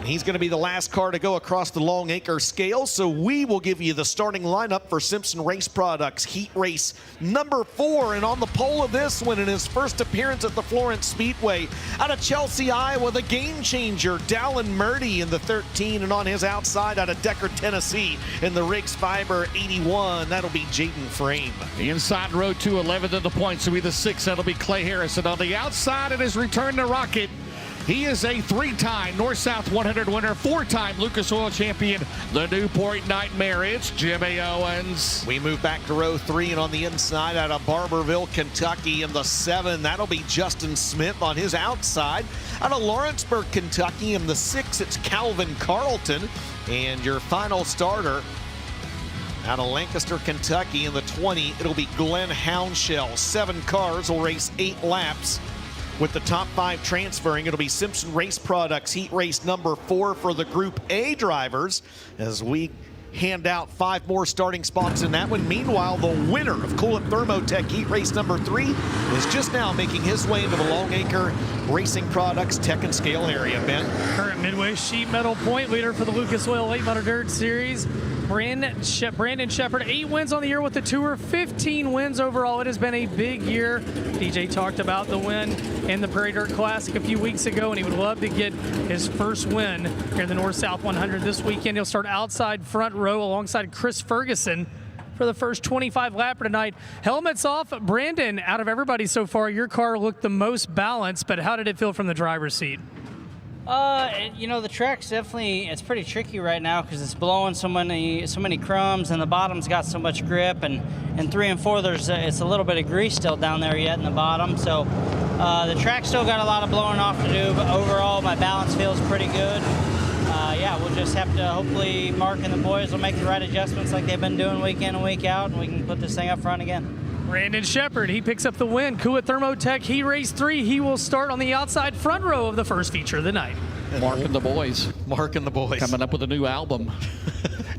He's going to be the last car to go across the Long Acre scale, so we will give you the starting lineup for Simpson Race Products Heat Race number 4. And on the pole of this one, in his first appearance at the Florence Speedway, out of Chelsea, Iowa, the game changer, Dallin Murdy in the 13, and on his outside out of Decker, Tennessee, in the Riggs Fiber 81, that'll be Jaden Frame. The inside row 2, 11th in the points, so be the 6th, that'll be Clay Harrison. On the outside, it is return to Rocket. He is a 3-time North-South 100 winner, 4-time Lucas Oil champion, the Newport Nightmare. It's Jimmy Owens. We move back to row 3, and on the inside out of Barberville, Kentucky, in the 7, that'll be Justin Smith. On his outside out of Lawrenceburg, Kentucky, in the 6, it's Calvin Carlton. And your final starter out of Lancaster, Kentucky, in the 20, it'll be Glenn Hounshell. 7 cars will race 8 laps. With the top 5 transferring, it'll be Simpson Race Products Heat Race number 4 for the Group A drivers as we hand out 5 more starting spots in that one. Meanwhile, the winner of Coolant Thermotech Heat Race number 3 is just now making his way into the Long Acre Racing Products Tech and Scale area. Ben? Current Midway Sheet Metal point leader for the Lucas Oil Late Model Dirt Series, Brandon Sheppard. 8 wins on the year with the Tour, 15 wins overall. It has been a big year. DJ talked about the win in the Prairie Dirt Classic a few weeks ago, and he would love to get his first win here in the North-South 100 this weekend. He'll start outside front row alongside Chris Ferguson for the first 25 lapper tonight. Helmets off. Brandon, out of everybody so far, your car looked the most balanced, but how did it feel from the driver's seat? You know, the track's definitely, it's pretty tricky right now because it's blowing so many crumbs, and the bottom's got so much grip, and 3 and 4 it's a little bit of grease still down there yet in the bottom, so the track's still got a lot of blowing off to do, but overall my balance feels pretty good. Yeah, we'll just have to, hopefully Mark and the boys will make the right adjustments like they've been doing week in and week out, and we can put this thing up front again. Brandon Sheppard, he picks up the win. Coolant Thermotech Heat Race 3. He will start on the outside front row of the first feature of the night. Mark and the boys. Mark and the boys. Coming up with a new album.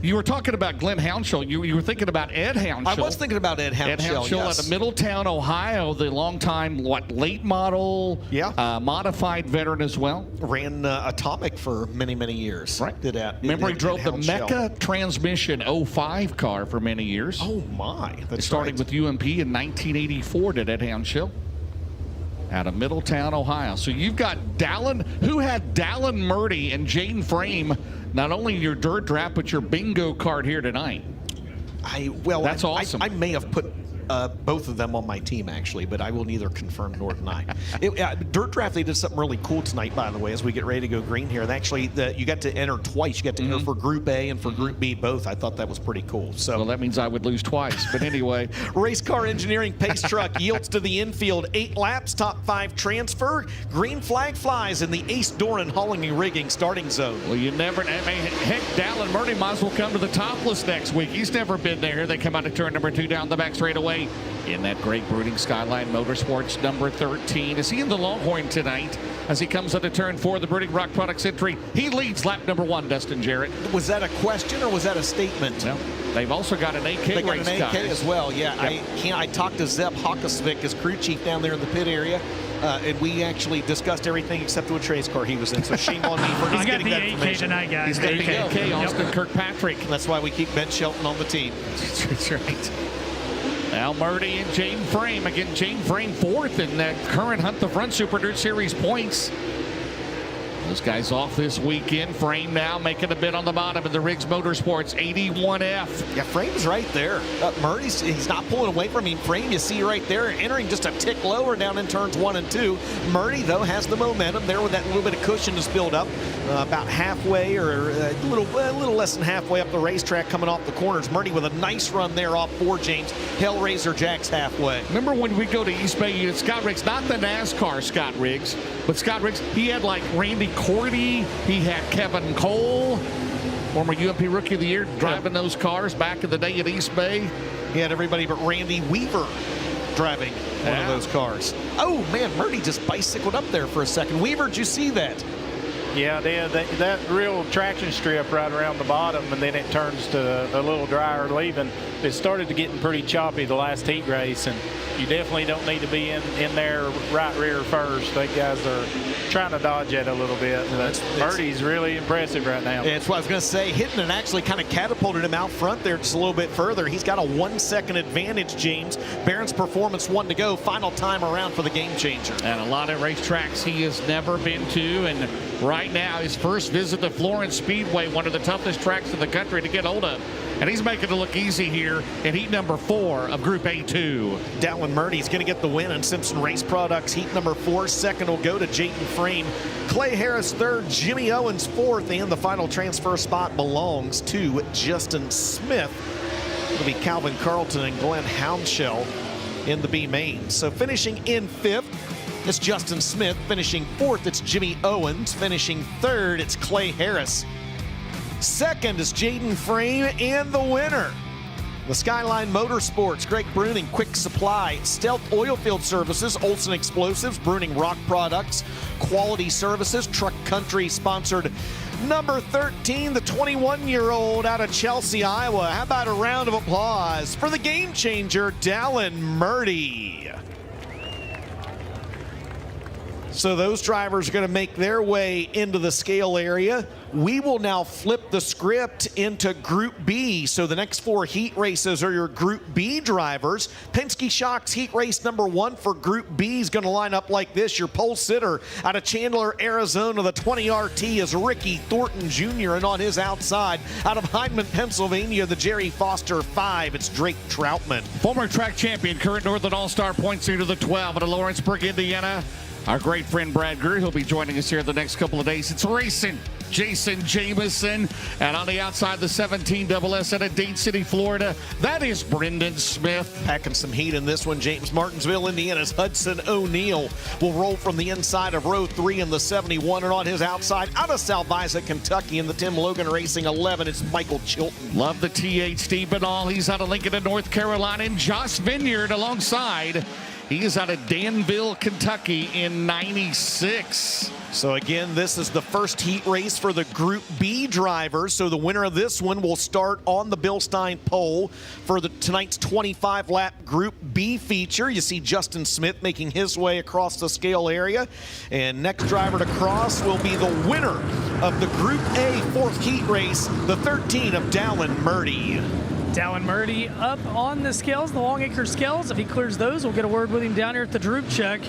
You were talking about Glenn Hounshell. You were thinking about Ed Hounshell. I was thinking about Ed Hounshell, Ed Hounshell yes. out of Middletown, Ohio, the longtime late model, modified veteran as well. Ran Atomic for many, many years. Right. Remember he drove the Mecca Transmission 05 car for many years. Oh my, that's starting with UMP in 1984, did Ed Hounshell. Out of Middletown, Ohio. So you've got Dallin, who had Dallin Murdy and Jaden Frame, not only your dirt draft, but your bingo card here tonight. That's awesome. I may have put both of them on my team, actually, but I will neither confirm nor deny. Dirt Draft, they did something really cool tonight, by the way, as we get ready to go green here. And actually, you got to enter twice. You got to enter for Group A and for Group B both. I thought that was pretty cool. So, well, that means I would lose twice. But anyway. Race Car Engineering Pace Truck yields to the infield. 8 laps, top 5 transfer. Green flag flies in the Ace Doran Hauling and Rigging starting zone. Well, you never, heck, Dallin Murdy might as well come to the topless next week. He's never been there. They come out of turn number 2 down the back straightaway. in that great Brooding Skyline Motorsports number 13. Is he in the Longhorn tonight as he comes into turn 4 of the Brooding Rock Products entry? He leads lap number 1, Dustin Jarrett. Was that a question or was that a statement? No, they've also got an AK They got race an AK car as well, yeah. Yep. I talked to Zeb Hawkesvik, his crew chief down there in the pit area, and we actually discussed everything except which race car he was in, so shame on me for not getting that information. He's got the AK tonight, guys. He's got the AK, Austin Kirkpatrick. That's why we keep Ben Shelton on the team. That's right. Al Murdy and Jane Frame. Again, Jane Frame 4th in that current Hunt the Front Super Dirt Series points. Those guys off this weekend. Frame now making a bid on the bottom of the Riggs Motorsports 81F. Yeah, Frame's right there. Murdy's, he's not pulling away from him. Frame, you see right there, entering just a tick lower down in turns 1 and 2. Murdy, though, has the momentum there with that little bit of cushion to build up. About halfway or a little less than halfway up the racetrack coming off the corners. Murdy with a nice run there off 4 James. Hellraiser Jack's halfway. Remember when we go to East Bay, Scott Riggs, not the NASCAR Scott Riggs, but Scott Riggs, he had like Randy Cordy, he had Kevin Cole, former UMP Rookie of the Year, driving those cars back in the day at East Bay. He had everybody but Randy Weaver driving one of those cars. Oh, man, Murdy just bicycled up there for a second. Weaver, did you see that? Yeah, that real traction strip right around the bottom, and then it turns to a little drier leaving. It started to getting pretty choppy the last heat race, and you definitely don't need to be in there right rear first. They guys are trying to dodge it a little bit. Murdy's really impressive right now. It's what I was going to say. Hitting it actually kind of catapulted him out front there just a little bit further. He's got a 1 second advantage, James. Barron's Performance 1 to go. Final time around for the game changer. And a lot of racetracks he has never been to, and right now his first visit to Florence Speedway, one of the toughest tracks in the country to get hold of. And he's making it look easy here in heat number 4 of Group A2. Dallin Murdy's going to get the win in Simpson Race Products. Heat number 4. Second will go to Jayden Frame. Clay Harris 3rd. Jimmy Owens 4th. And the final transfer spot belongs to Justin Smith. It'll be Calvin Carlton and Glenn Hounshell in the B main. So finishing in 5th, it's Justin Smith. Finishing 4th, it's Jimmy Owens. Finishing 3rd, it's Clay Harris. Second is Jayden Frame, and the winner, the Skyline Motorsports, Greg Bruning, Quick Supply, Stealth Oilfield Services, Olson Explosives, Bruning Rock Products, Quality Services, Truck Country sponsored number 13, the 21-year-old out of Chelsea, Iowa. How about a round of applause for the game changer, Dallin Murdy. So those drivers are going to make their way into the scale area. We will now flip the script into Group B. So the next 4 heat races are your Group B drivers. Penske Shocks heat race number 1 for Group B is going to line up like this. Your pole sitter out of Chandler, Arizona, the 20RT is Ricky Thornton Jr. And on his outside, out of Hyndman, Pennsylvania, the Jerry Foster 5, it's Drake Troutman. Former track champion, current Northern All-Star points leader, the 12 out of Lawrenceburg, Indiana. Our great friend Brad Greer, he'll be joining us here the next couple of days. It's racing. Jason Jamison, and on the outside, the 17 SS out of Dade City, Florida, that is Brendan Smith. Packing some heat in this one. James Martinsville, Indiana's Hudson O'Neill will roll from the inside of row 3 in the 71, and on his outside, out of Salvisa, Kentucky, in the Tim Logan Racing 11, it's Michael Chilton. Love the TH Steve Benall. He's out of Lincoln in North Carolina, and Josh Vineyard alongside. He is out of Danville, Kentucky in 96. So again, this is the first heat race for the Group B drivers. So the winner of this one will start on the Bill Stein pole for tonight's 25-lap Group B feature. You see Justin Smith making his way across the scale area. And next driver to cross will be the winner of the Group A 4th heat race, the 13 of Dallin Murdy. Dallin Murdy up on the scales, the Longacre scales. If he clears those, we'll get a word with him down here at the Droop Check.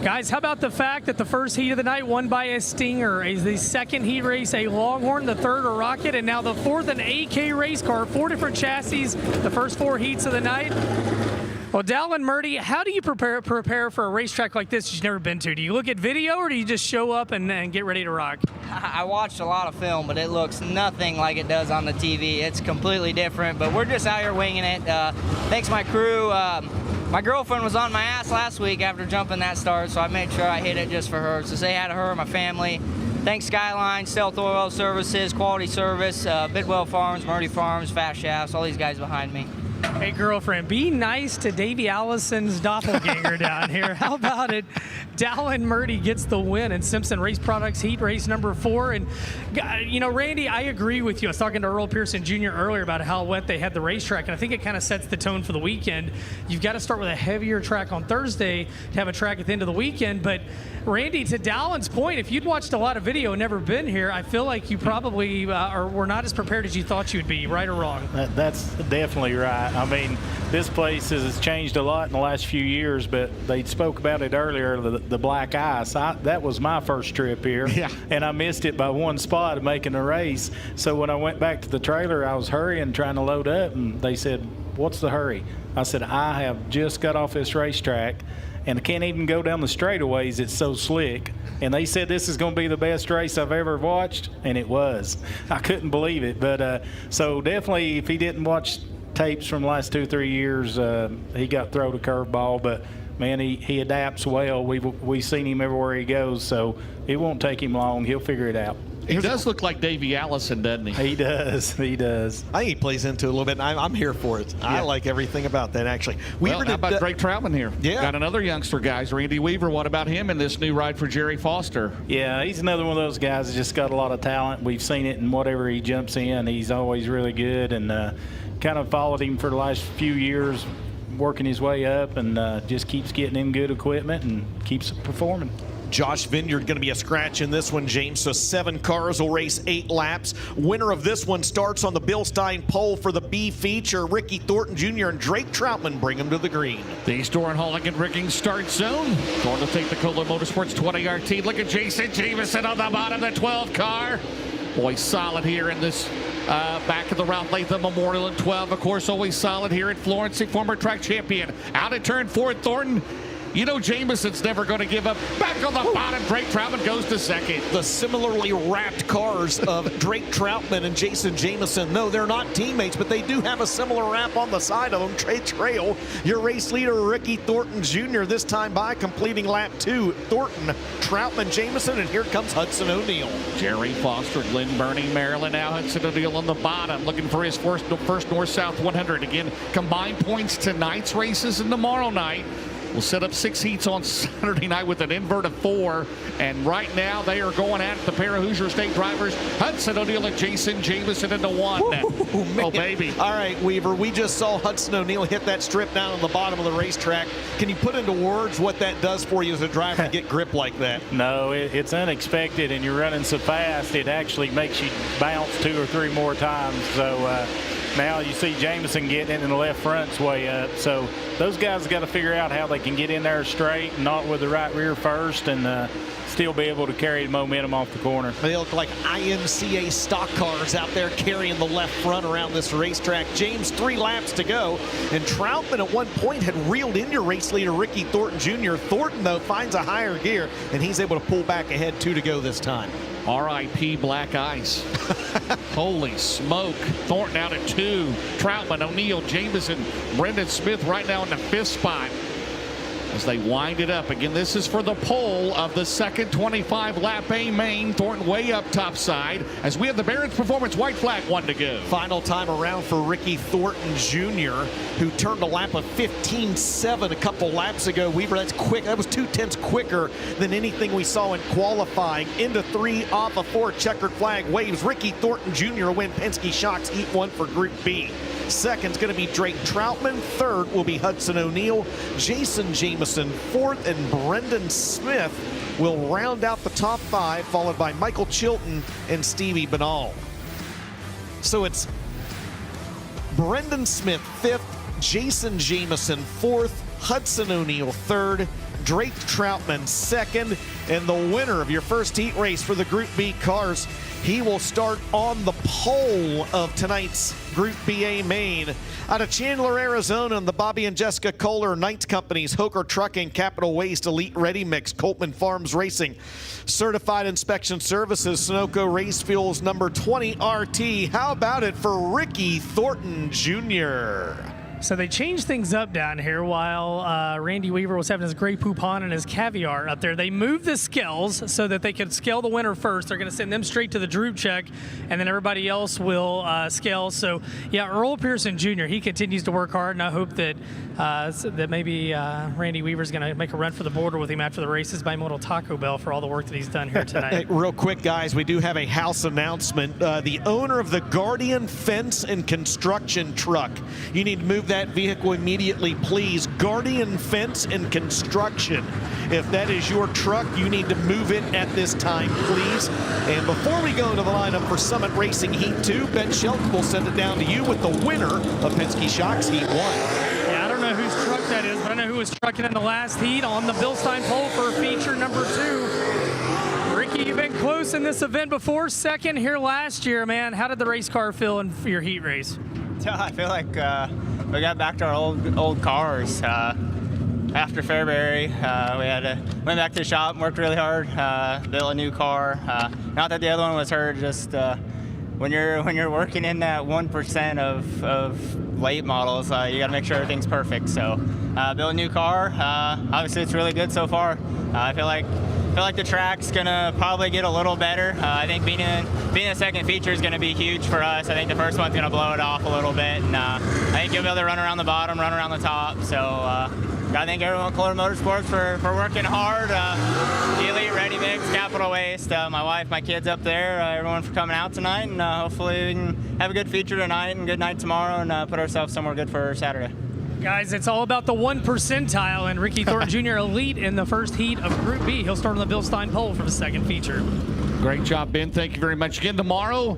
Guys, how about the fact that the first heat of the night won by a Stinger, the second heat race a Longhorn, the third a Rocket, and now the 4th an AK race car, 4 different chassis, the first 4 heats of the night. Well, Dallin Murdy, how do you prepare for a racetrack like this you've never been to? Do you look at video or do you just show up and get ready to rock? I watched a lot of film, but it looks nothing like it does on the TV. It's completely different, but we're just out here winging it. Thanks my crew. My girlfriend was on my ass last week after jumping that start, so I made sure I hit it just for her. So say hi to her and my family. Thanks Skyline, Stealth Oil Services, Quality Service, Bidwell Farms, Murdy Farms, Fast Shafts, all these guys behind me. Hey, girlfriend, be nice to Davey Allison's doppelganger down here. How about it? Dallin Murdy gets the win in Simpson Race Products Heat Race number 4. And, you know, Randy, I agree with you. I was talking to Earl Pearson Jr. earlier about how wet they had the racetrack, and I think it kind of sets the tone for the weekend. You've got to start with a heavier track on Thursday to have a track at the end of the weekend. But, Randy, to Dallin's point, if you'd watched a lot of video and never been here, I feel like you probably were not as prepared as you thought you'd be, right or wrong? That's definitely right. I mean, this place has changed a lot in the last few years, but they spoke about it earlier, the black ice. That was my first trip here, and I missed it by one spot of making the race. So when I went back to the trailer, I was hurrying, trying to load up, and they said, "What's the hurry?" I said, "I have just got off this racetrack, and I can't even go down the straightaways. It's so slick." And they said this is going to be the best race I've ever watched, and it was. I couldn't believe it. But so definitely, if he didn't watch tapes from the last 2-3 years, he got thrown a curveball. But man, he adapts well. We've seen him everywhere he goes, so it won't take him long. He'll figure it out. He does look like Davey Allison, doesn't he? He does. He does. I think he plays into it a little bit, and I'm here for it. Yeah. I like everything about that, actually. Well, how about Drake Troutman here? Yeah. Got another youngster, guys. Randy Weaver. What about him in this new ride for Jerry Foster? Yeah, he's another one of those guys that just got a lot of talent. We've seen it in whatever he jumps in. He's always really good, and kind of followed him for the last few years, working his way up, and just keeps getting in good equipment and keeps performing. Josh Vineyard going to be a scratch in this one, James. So 7 cars will race 8 laps. Winner of this one starts on the Bill Stein pole for the B feature. Ricky Thornton Jr. and Drake Troutman bring him to the green. The Doran Halligan rigging start zone. Going to take the Kohler Motorsports 20RT. Look at Jason Jameson on the bottom of the 12 car. Boy, solid here in this back of the Ralph Latham Memorial in 12. Of course, always solid here at Florence, a former track champion. Out at turn 4, Thornton. You know Jameson's never going to give up. Back on the bottom, Drake Troutman goes to second. The similarly wrapped cars of Drake Troutman and Jason Jameson. No, they're not teammates, but they do have a similar wrap on the side of them. Trail, your race leader, Ricky Thornton Jr., this time by completing lap 2. Thornton, Troutman, Jameson, and here comes Hudson O'Neal. Jerry Foster, Glen Burnie, Maryland. Now Hudson O'Neal on the bottom, looking for his first North-South 100. Again, combined points tonight's races and tomorrow night. We'll set up 6 heats on Saturday night with an invert of 4. And right now they are going at it, the pair of Hoosier State drivers, Hudson O'Neal and Jason Jameson into 1. Oh, baby. All right, Weaver, we just saw Hudson O'Neal hit that strip down on the bottom of the racetrack. Can you put into words what that does for you as a driver to get grip like that? No, it's unexpected, and you're running so fast, it actually makes you bounce 2 or 3 more times. So now you see Jameson getting in the left front's way up. So those guys got to figure out how they can get in there straight, not with the right rear first, and still be able to carry the momentum off the corner. They look like IMCA stock cars out there carrying the left front around this racetrack. James, 3 laps to go, and Troutman at one point had reeled in your race leader, Ricky Thornton Jr. Thornton, though, finds a higher gear, and he's able to pull back ahead 2 to go this time. R.I.P. Black Ice. Holy smoke. Thornton out at 2. Troutman, O'Neal, Jameson, Brendan Smith right now in the 5th spot as they wind it up. Again, this is for the pole of the second 25 lap A main. Thornton way up top side as we have the Barron's Performance white flag 1 to go. Final time around for Ricky Thornton Jr., who turned a lap of 15.7 a couple laps ago. Weaver, that's quick. That was 2/10 quicker than anything we saw in qualifying. Into 3 off of 4, checkered flag waves. Ricky Thornton Jr. win Penske Shocks Heat 1 for Group B. Second's going to be Drake Troutman. Third will be Hudson O'Neal. Jason Jameson, 4th, and Brendan Smith will round out the top 5, followed by Michael Chilton and Stevie Banal. So it's Brendan Smith, 5th, Jason Jameson, 4th, Hudson O'Neal, 3rd, Drake Troutman, 2nd, and the winner of your first heat race for the Group B cars, he will start on the pole of tonight's Group BA main. Out of Chandler, Arizona, the Bobby and Jessica Kohler Knights Companies, Hoker Trucking, Capital Waste, Elite Ready Mix, Coltman Farms Racing, Certified Inspection Services, Sunoco Race Fuels, number 20 RT. How about it for Ricky Thornton Jr.? So they changed things up down here while Randy Weaver was having his Grey Poupon and his Caviar up there. They moved the scales so that they could scale the winner first. They're going to send them straight to the droop check, and then everybody else will scale. So, yeah, Earl Pearson Jr., he continues to work hard, and I hope that that maybe Randy Weaver's going to make a run for the border with him after the races, buy him a little Taco Bell for all the work that he's done here tonight. Hey, real quick, guys, we do have a house announcement. The owner of the Guardian Fence and Construction Truck, you need to move that vehicle immediately, please. Guardian Fence and Construction. If that is your truck, you need to move it at this time, please. And before we go into the lineup for Summit Racing Heat 2, Ben Shelton will send it down to you with the winner of Penske Shocks Heat 1. Yeah, I don't know whose truck that is, but I know who was trucking in the last heat on the Bill Stein pole for feature number 2. Ricky, you've been close in this event before, second here last year, man. How did the race car feel in your heat race? I feel like we got back to our old cars. After Fairbury, went back to the shop and worked really hard, built a new car. Not that the other one was hurt, just when you're working in that 1% of late models, you got to make sure everything's perfect. So built a new car. Obviously, it's really good so far. I feel like the track's gonna probably get a little better. I think being a second feature is gonna be huge for us. I think the first one's gonna blow it off a little bit, and I think you'll be able to run around the bottom, run around the top. So I thank everyone at Kohler Motorsports for working hard. Elite, Ready Mix, Capital Waste, my wife, my kids up there, everyone for coming out tonight, and hopefully we can have a good feature tonight and good night tomorrow, and put ourselves somewhere good for Saturday. Guys, it's all about the 1 percentile, and Ricky Thornton Jr. elite in the first heat of Group B. He'll start on the Bill Stein pole for the second feature. Great job, Ben. Thank you very much. Again, tomorrow,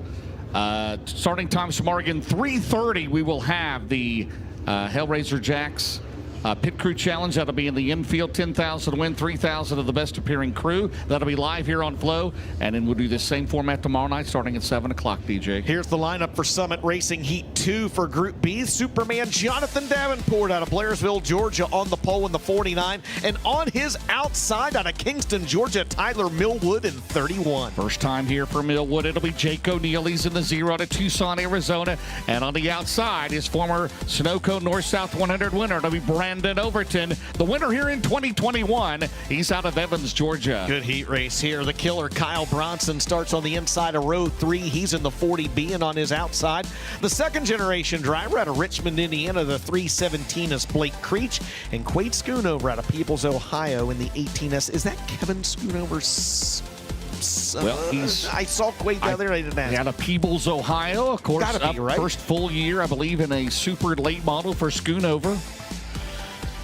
starting time tomorrow again, 3:30, we will have the Hellraiser Jacks Pit Crew Challenge. That'll be in the infield, 10,000 to win, 3,000 of the best appearing crew. That'll be live here on Flow, and then we'll do the same format tomorrow night starting at 7 o'clock, DJ. Here's the lineup for Summit Racing Heat 2 for Group B. Superman Jonathan Davenport out of Blairsville, Georgia on the pole in the 49, and on his outside out of Kingston, Georgia, Tyler Millwood in 31. First time here for Millwood, it'll be Jake O'Neill. He's in the 0 out of Tucson, Arizona, and on the outside is former Sunoco North-South 100 winner. It'll be Brandon Overton, the winner here in 2021. He's out of Evans, Georgia. Good heat race here. The killer Kyle Bronson starts on the inside of row 3. He's in the 40B, and on his outside, the second generation driver out of Richmond, Indiana, the 317 is Blake Creech, and Quade Schoonover out of Peebles, Ohio in the 18S. Is that Kevin Schoonover's? Well, I saw Quade down there. I didn't ask. Out of Peebles, Ohio, of course. Gotta be, right? First full year, I believe, in a super late model for Schoonover.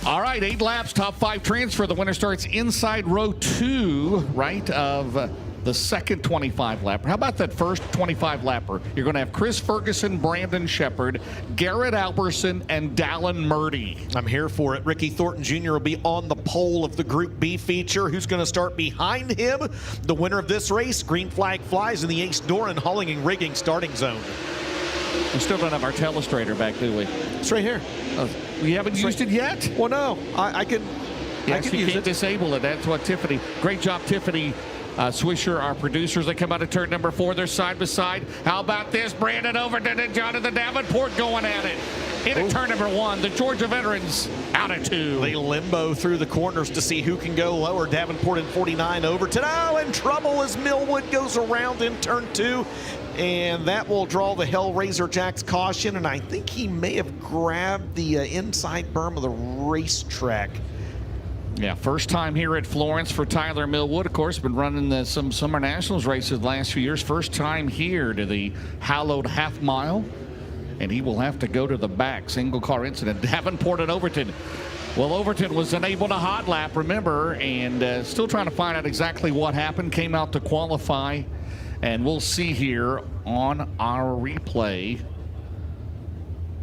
All right, 8 laps, top 5 transfer. The winner starts inside row 2, right, of the second 25 lapper. How about that first 25 lapper? You're going to have Chris Ferguson, Brandon Shepard, Garrett Alberson, and Dallin Murdy. I'm here for it. Ricky Thornton Jr. will be on the pole of the Group B feature. Who's going to start behind him? The winner of this race, green flag flies in the Ace Doran hauling and rigging starting zone. We still don't have our telestrator back, do we? It's right here. We haven't used it yet? Well, no. I can Yes, you use can't it. disable it. That's what Tiffany. Great job, Tiffany Swisher, our producers. They come out of turn number 4. They're side by side. How about this? Brandon Overton and Jonathan Davenport going at it. Into turn number 1. The Georgia veterans out of 2. They limbo through the corners to see who can go lower. Davenport in 49 Overton. Oh, in trouble as Millwood goes around in turn 2. And that will draw the Hellraiser Jack's caution. And I think he may have grabbed the inside berm of the racetrack. Yeah, first time here at Florence for Tyler Millwood. Of course, been running some Summer Nationals races the last few years. First time here to the hallowed half mile. And he will have to go to the back. Single car incident. Davenport and Overton. Well, Overton was unable to hot lap, remember, and still trying to find out exactly what happened. Came out to qualify. And we'll see here on our replay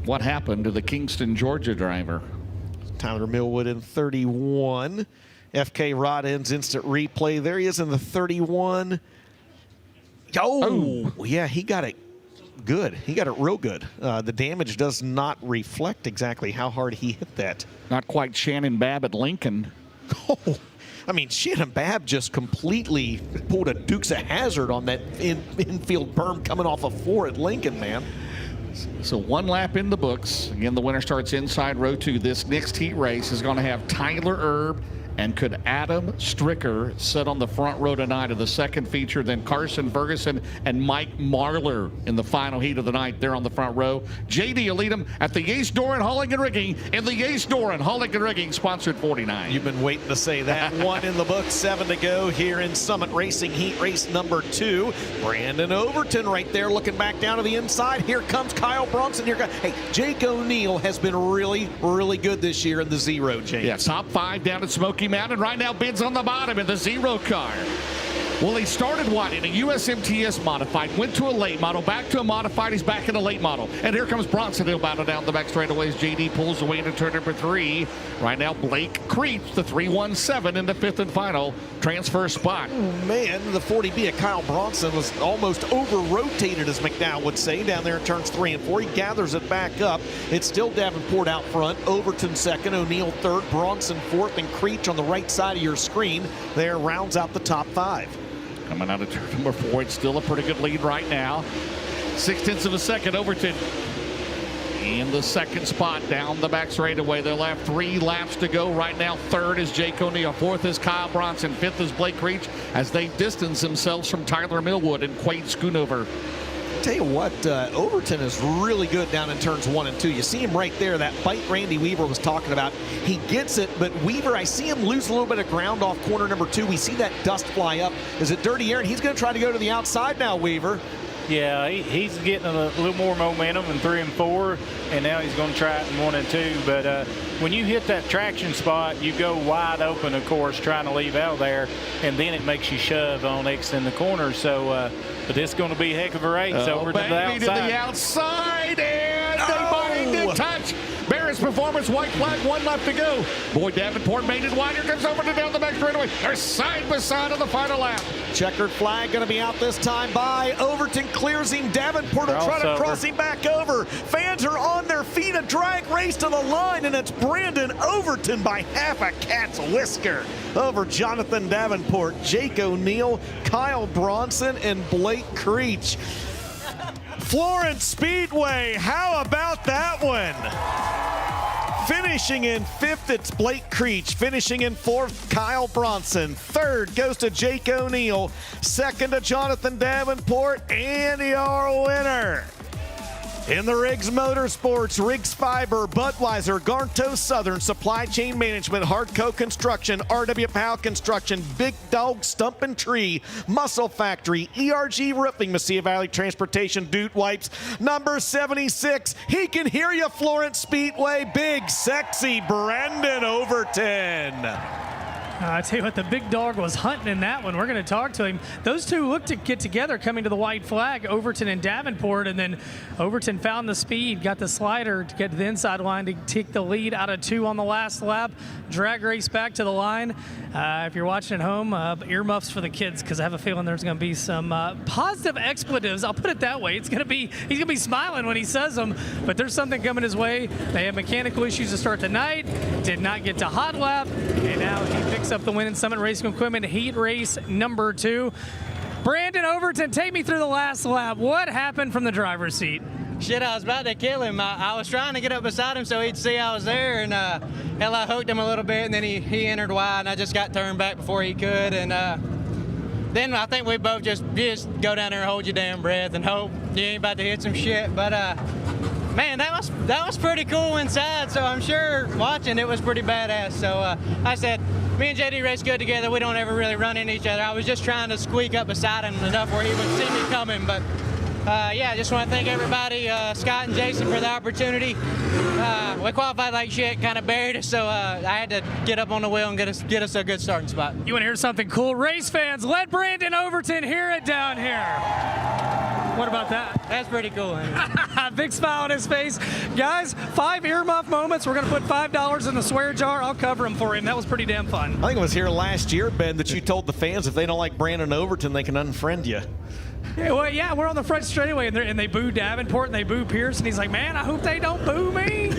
what happened to the Kingston, Georgia driver. Tyler Millwood in 31. FK Rod ends instant replay. There he is in the 31. Oh, yeah, he got it good. He got it real good. The damage does not reflect exactly how hard he hit that. Not quite Shannon Babb at Lincoln. Oh, I mean, Shannon Babb just completely pulled a Dukes of Hazzard on that infield berm coming off of 4 at Lincoln, man. So 1 lap in the books. Again, the winner starts inside row 2. This next heat race is going to have Tyler Erb and could Adam Stricker sit on the front row tonight of the second feature, then Carson Ferguson and Mike Marlar in the final heat of the night. They're on the front row. JD will lead them at the Yates Doran Hauling and Rigging in the Yates Doran Hauling and Rigging sponsored 49. You've been waiting to say that. 1 in the book, 7 to go here in Summit Racing heat race number 2. Brandon Overton right there looking back down to the inside. Here comes Kyle Bronson. Hey, Jake O'Neill has been really, really good this year in the Zero, Jake. Yeah, top 5 down at Smoky Mountain. Right now, Ben's on the bottom in the Zero car. Well, he started what? In a USMTS modified, went to a late model, back to a modified, he's back in a late model. And here comes Bronson. He'll battle down the back straightaways. JD pulls away into turn number 3. Right now, Blake Creech, the 317 in the 5th and final transfer spot. Oh, man, the 40B of Kyle Bronson was almost over-rotated, as McDowell would say, down there in turns 3 and 4. He gathers it back up. It's still Davenport out front, Overton second, O'Neill third, Bronson fourth, and Creech on the right side of your screen there rounds out the top 5. Coming out of turn number 4, it's still a pretty good lead right now. 0.6 of a second, Overton in the second spot down the back straightaway. They'll have 3 laps to go right now. Third is Jake O'Neill. 4th is Kyle Bronson. 5th is Blake Creech as they distance themselves from Tyler Millwood and Quade Schoonover. Tell you what, Overton is really good down in turns 1 and 2. You see him right there, that bite Randy Weaver was talking about. He gets it, but Weaver, I see him lose a little bit of ground off corner number 2. We see that dust fly up. Is it dirty air? And he's going to try to go to the outside now, Weaver. Yeah, he's getting a little more momentum in 3 and 4, and now he's going to try it in 1 and 2. But when you hit that traction spot, you go wide open, of course, trying to leave out there, and then it makes you shove on X in the corner. So, but this is going to be a heck of a race over to the outside. To the outside, and they did touch. Barrett's performance, white flag, 1 lap to go. Boy, Davenport made it wide. Here comes Overton down the back straightaway. They're side by side on the final lap. Checkered flag going to be out this time by Overton. Clears him. Davenport will try to cross him back over. Fans are on their feet. A drag race to the line, and it's Brandon Overton by half a cat's whisker over Jonathan Davenport, Jake O'Neill, Kyle Bronson, and Blake Creech. Florence Speedway, how about that one? Finishing in 5th, it's Blake Creech. Finishing in 4th, Kyle Bronson. 3rd goes to Jake O'Neill. 2nd to Jonathan Davenport. And your winner in the Riggs Motorsports, Riggs Fiber, Budweiser, Garnto Southern, Supply Chain Management, Hardco Construction, RW Powell Construction, Big Dog Stump and Tree, Muscle Factory, ERG Roofing, Mesilla Valley Transportation, Dude Wipes, number 76. He can hear you, Florence Speedway. Big, sexy Brandon Overton. I tell you what, the big dog was hunting in that one. We're going to talk to him. Those two looked to get together coming to the white flag, Overton and Davenport, and then Overton found the speed, got the slider to get to the inside line to take the lead out of 2 on the last lap. Drag race back to the line. If you're watching at home, earmuffs for the kids, because I have a feeling there's going to be some positive expletives. I'll put it that way. He's going to be smiling when he says them, but there's something coming his way. They have mechanical issues to start the night, did not get to hot lap, and now he picks up the win in Summit Racing Equipment heat race number 2. Brandon Overton, take me through the last lap. What happened from the driver's seat? Shit, I was about to kill him. I was trying to get up beside him so he'd see I was there, and hell, I hooked him a little bit, and then he entered wide, and I just got turned back before he could, and then I think we both just go down there and hold your damn breath and hope you ain't about to hit some shit. But man, that was pretty cool inside. So I'm sure watching it was pretty badass. So I said, me and JD race good together. We don't ever really run into each other. I was just trying to squeak up beside him enough where he would see me coming. But yeah, I just want to thank everybody, Scott and Jason, for the opportunity. We qualified like shit, kind of buried us, so I had to get up on the wheel and get us a good starting spot. You want to hear something cool? Race fans, let Brandon Overton hear it down here. What about that? That's pretty cool. Big smile on his face. Guys, 5 earmuff moments. We're going to put $5 in the swear jar. I'll cover them for him. That was pretty damn fun. I think it was here last year, Ben, that you told the fans if they don't like Brandon Overton, they can unfriend you. Yeah, well, yeah, we're on the front straightaway, and they boo Davenport and they boo Pierce, and he's like, man, I hope they don't boo me.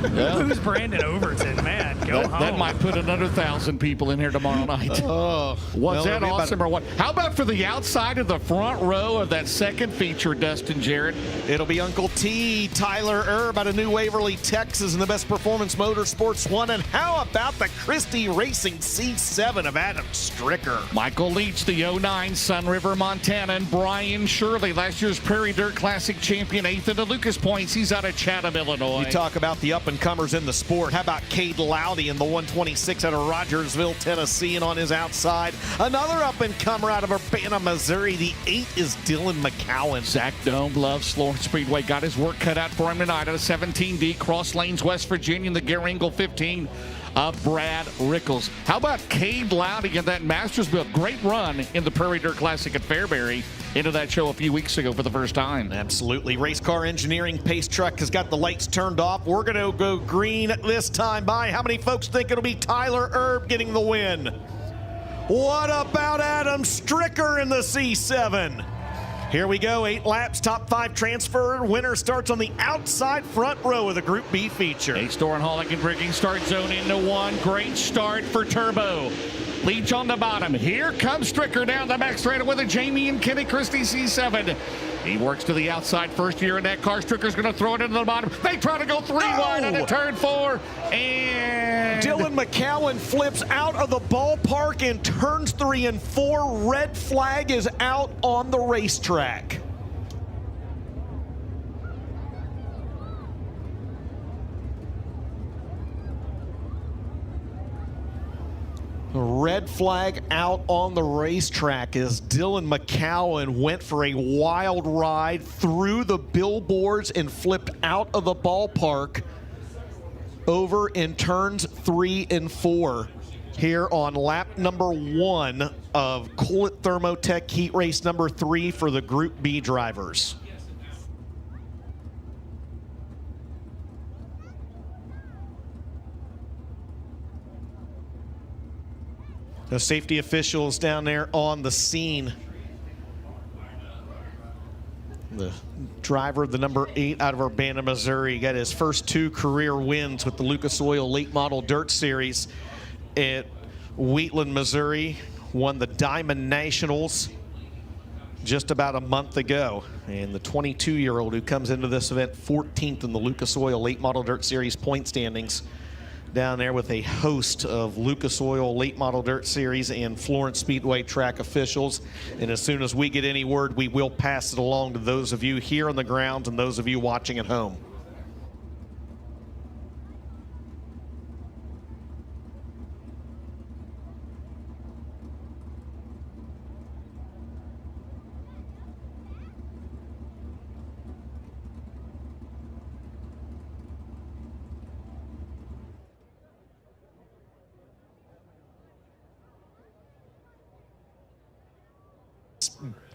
Who's Brandon Overton, man? That might put another 1,000 people in here tomorrow night. Oh, was that awesome or what? How about for the outside of the front row of that second feature, Dustin Jarrett? It'll be Uncle T, Tyler Erb out of New Waverly, Texas, in the Best Performance Motorsports 1. And how about the Christie Racing C7 of Adam Stricker? Michael Leach, the 09 Sun River, Montana, and Brian Shirley, last year's Prairie Dirt Classic champion, 8th in the Lucas Points. He's out of Chatham, Illinois. You talk about the up-and-comers in the sport. How about Cade Lowdy in the 126 out of Rogersville, Tennessee, and on his outside, another up-and-comer out of Urbana, Missouri. The 8 is Dylan McCowan. Zach Dome loves Florence Speedway. Got his work cut out for him tonight at a 17D, Cross Lanes, West Virginia, in the Geringle 15 of Brad Rickles. How about Cade Lowdy in that Mastersville? Great run in the Prairie Dirt Classic at Fairbury. Into that show a few weeks ago for the first time. Absolutely. Race car engineering pace truck has got the lights turned off. We're going to go green this time by. How many folks think it'll be Tyler Erb getting the win? What about Adam Stricker in the C7? Here we go, 8 laps, top 5 transfer. Winner starts on the outside front row of the Group B feature. A-Store and Holligan Rigging start zone into 1. Great start for Turbo. Leach on the bottom. Here comes Stricker down the back straight with a Jamie and Kenny Christie C7. He works to the outside first year in that car. Stricker's going to throw it into the bottom. They try to go 3 wide on turn 4. And Dylan McCowan flips out of the ballpark in turns 3 and 4. Red flag is out on the racetrack. Red flag out on the racetrack as Dylan McCowan went for a wild ride through the billboards and flipped out of the ballpark over in turns 3 and 4 here on lap number 1 of Coolett Thermotech Heat Race number 3 for the Group B drivers. The safety officials down there on the scene. The driver of the number 8 out of Urbana, Missouri, got his first 2 career wins with the Lucas Oil Late Model Dirt Series at Wheatland, Missouri. Won the Diamond Nationals just about a month ago. And the 22-year-old who comes into this event 14th in the Lucas Oil Late Model Dirt Series point standings, down there with a host of Lucas Oil Late Model Dirt Series and Florence Speedway track officials. And as soon as we get any word, we will pass it along to those of you here on the grounds and those of you watching at home.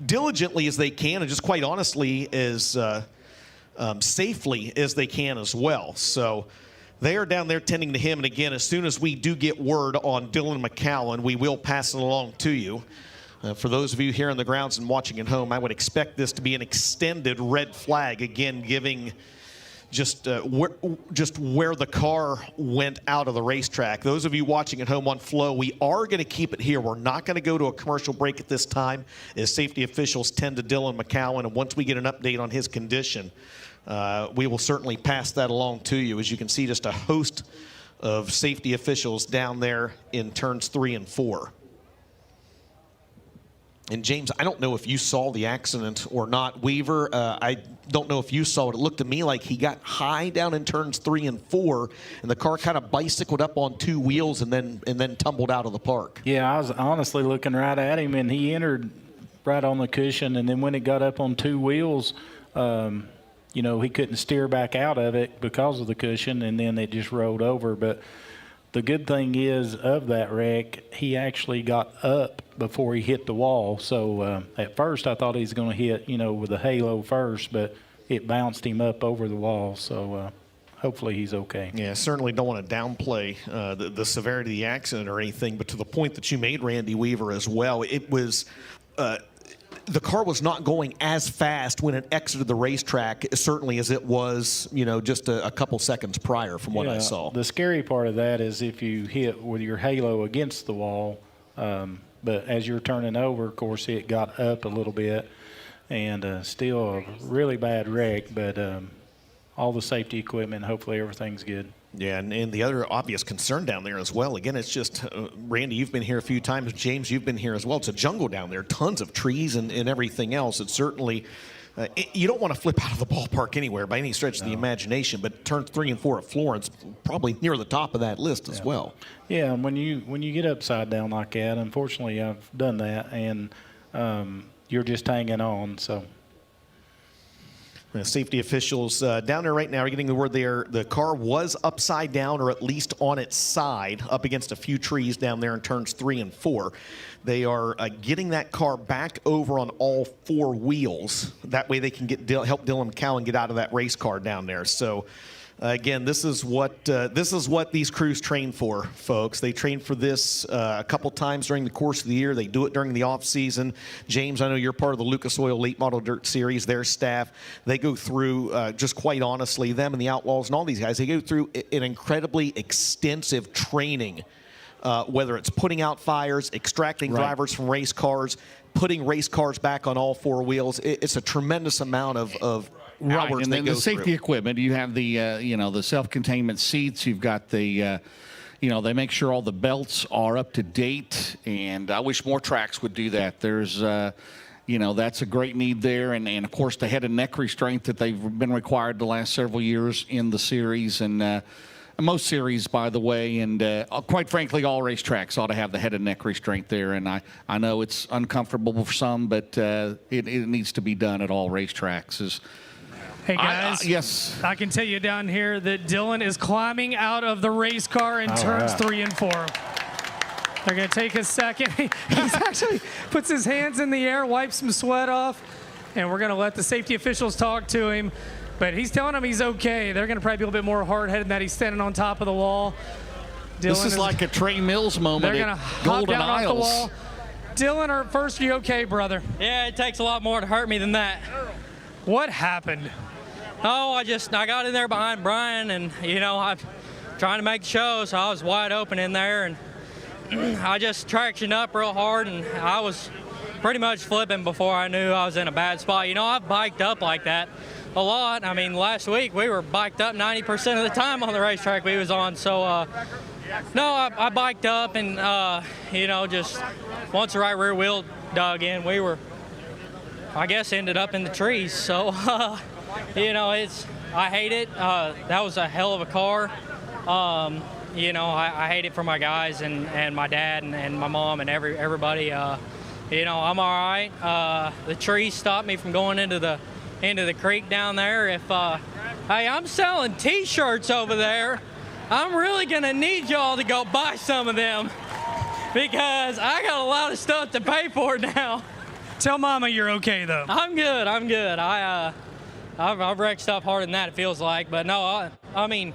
Diligently as they can, and just quite honestly as safely as they can as well. So they are down there tending to him, and again, as soon as we do get word on Dylan McCowan, we will pass it along to you. For those of you here on the grounds and watching at home, I would expect this to be an extended red flag, again giving just where the car went out of the racetrack. Those of you watching at home on Flow, we are going to keep it here. We're not going to go to a commercial break at this time as safety officials tend to Dylan McCowan, and once we get an update on his condition, we will certainly pass that along to you. As you can see, just a host of safety officials down there in turns 3 and 4. And James, I don't know if you saw the accident or not. Weaver, I don't know if you saw it. It looked to me like he got high down in turns 3 and 4, and the car kind of bicycled up on 2 wheels and then tumbled out of the park. Yeah, I was honestly looking right at him, and he entered right on the cushion, and then when it got up on 2 wheels, you know, he couldn't steer back out of it because of the cushion, and then it just rolled over. But the good thing is of that wreck, he actually got up before he hit the wall. So at first I thought he was going to hit, you know, with a halo first, but it bounced him up over the wall. So hopefully he's okay. Yeah, certainly don't want to downplay the severity of the accident or anything, but to the point that you made, Randy Weaver, as well, it was the car was not going as fast when it exited the racetrack, certainly as it was, just a couple seconds prior from what I saw. The scary part of that is if you hit with your halo against the wall, but as you're turning over, of course, it got up a little bit, and still a really bad wreck, but all the safety equipment, hopefully everything's good. Yeah, and the other obvious concern down there as well, again, it's just, Randy, you've been here a few times. James, you've been here as well. It's a jungle down there, tons of trees and everything else. It's certainly, you don't want to flip out of the ballpark anywhere by any stretch of the imagination, but turns 3 and 4 at Florence, probably near the top of that list as well. Yeah, and when you get upside down like that, unfortunately I've done that, and you're just hanging on, so. Safety officials down there right now are getting the word the car was upside down, or at least on its side, up against a few trees down there in turns 3 and 4. They are getting that car back over on all 4 wheels. That way they can help Dylan McCowan get out of that race car down there. So, again, this is what these crews train for, folks. They train for this a couple times during the course of the year. They do it during the off season. James, I know you're part of the Lucas Oil Late Model Dirt Series. Their staff, they go through, just quite honestly, them and the Outlaws and all these guys, they go through an incredibly extensive training, whether it's putting out fires, extracting drivers from race cars, putting race cars back on all 4 wheels. It's a tremendous amount of right, and then the safety through. equipment. You have the the self-containment seats. You've got the they make sure all the belts are up to date, and I wish more tracks would do that. There's that's a great need there, and of course the head and neck restraint that they've been required the last several years in the series, and most series, by the way, and quite frankly, all racetracks ought to have the head and neck restraint there. And I know it's uncomfortable for some, but it needs to be done at all racetracks. Hey guys, yes, I can tell you down here that Dylan is climbing out of the race car in turns 3 and 4. They're going to take a second. He actually puts his hands in the air, wipes some sweat off, and we're going to let the safety officials talk to him. But he's telling him he's okay. They're going to probably be a little bit more hard-headed that he's standing on top of the wall. This is like a Trey Mills moment at Golden Isles. Off the wall. Dylan, first, are you okay, brother? Yeah, it takes a lot more to hurt me than that. What happened? Oh, I got in there behind Brian, and I'm trying to make the show, so I was wide open in there, and I just tractioned up real hard, and I was pretty much flipping before I knew I was in a bad spot. I've biked up like that a lot. I mean, last week we were biked up 90% of the time on the racetrack we was on. So, no, I biked up, and just once the right rear wheel dug in, we were, I guess, ended up in the trees. So, I hate it. That was a hell of a car. I hate it for my guys and my dad and my mom and everybody. I'm all right. The trees stopped me from going into the creek down there. If hey, I'm selling T-shirts over there. I'm really gonna need y'all to go buy some of them because I got a lot of stuff to pay for now. Tell Mama you're okay though. I'm good. I've wrecked stuff harder than that, it feels like. But no, I mean,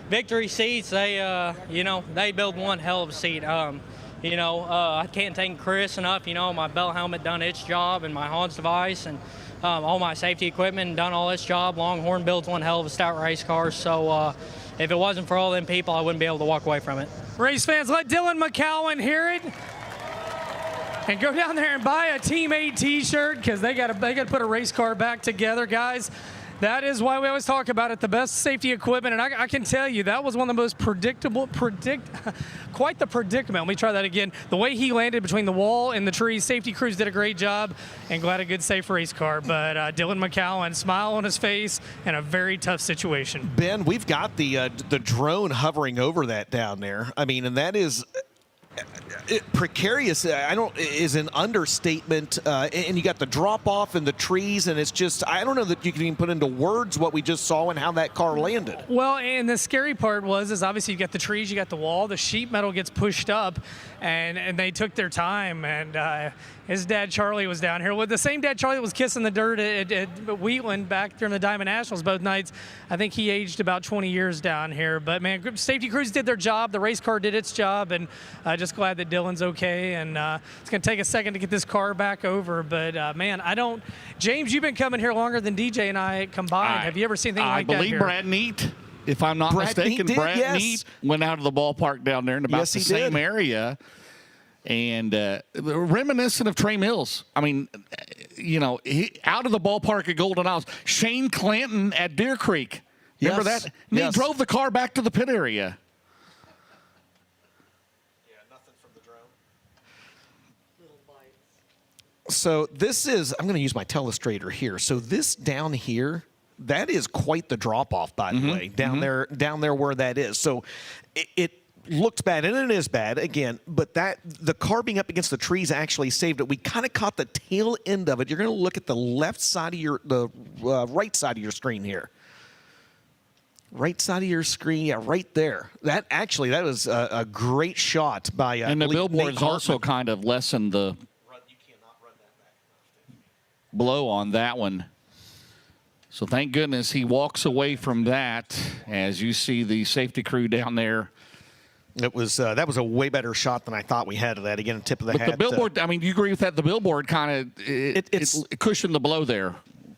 Victory Seats, they build one hell of a seat. I can't thank Chris enough. My belt helmet done its job, and my Hans device, and all my safety equipment done all its job. Longhorn builds one hell of a stout race car. So if it wasn't for all them people, I wouldn't be able to walk away from it. Race fans, let Dylan McCowan hear it. And go down there and buy a Team 8 T-shirt because they got to put a race car back together, guys. That is why we always talk about it, the best safety equipment. And I can tell you, that was one of the most quite the predicament. Let me try that again. The way he landed between the wall and the trees, safety crews did a great job, and glad a good, safe race car. But Dylan McCowan, smile on his face, in a very tough situation. Ben, we've got the drone hovering over that down there. I mean, and that is precarious. Is an understatement. And you got the drop off in the trees, and it's just, I don't know that you can even put into words what we just saw and how that car landed. Well, and the scary part is obviously you got the trees, you got the wall, the sheet metal gets pushed up, and they took their time. And his dad Charlie was down here with the same dad Charlie that was kissing the dirt at Wheatland back during the Diamond Nationals both nights. I think he aged about 20 years down here. But man, safety crews did their job. The race car did its job, and just glad that Dylan's okay. And it's going to take a second to get this car back over. But man, James, you've been coming here longer than DJ and I combined. Have you ever seen anything like that here? I believe Brad Neat, if I'm not mistaken, Brad Neat went out of the ballpark down there in about the same area. And reminiscent of Trey Mills. I mean, out of the ballpark at Golden Isles. Shane Clanton at Deer Creek. Remember that? And he drove the car back to the pit area. Yeah, nothing from the drone. So this is, I'm going to use my telestrator here. So this down here, that is quite the drop-off, by the way, down there where that is. So it looks bad, and it is bad, again, but the car being up against the trees actually saved it. We kind of caught the tail end of it. You're going to look at the left side of the right side of your screen here. Right side of your screen, yeah, right there. That was a great shot by and the billboards also kind of lessened the blow on that one. So thank goodness he walks away from that as you see the safety crew down there. It was that was a way better shot than I thought we had of that. Again, tip of the hat. The billboard, I mean, do you agree with that? The billboard kind of it cushioned the blow there.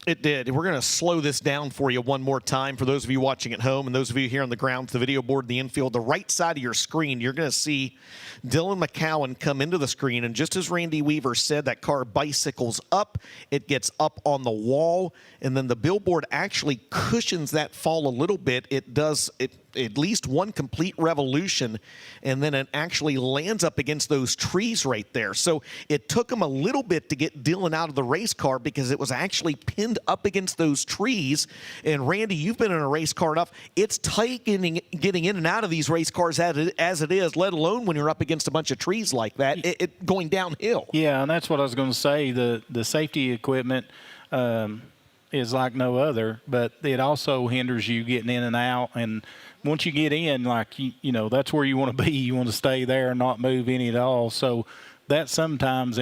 It did. We're going to slow this down for you one more time for those of you watching at home and those of you here on the ground, the video board, the infield. The right side of your screen, you're going to see Dylan McCowan come into the screen. And just as Randy Weaver said, that car bicycles up. It gets up on the wall. And then the billboard actually cushions that fall a little bit. It does at least one complete revolution, and then it actually lands up against those trees right there. So it took him a little bit to get Dylan out of the race car because it was actually pinned up against those trees. And Randy, you've been in a race car enough. It's tight getting in and out of these race cars as it is, let alone when you're up against a bunch of trees like that, it going downhill. Yeah, and that's what I was going to say. The safety equipment is like no other, but it also hinders you getting in and out. And once you get in, like, you know, that's where you want to be. You want to stay there and not move any at all. So that sometimes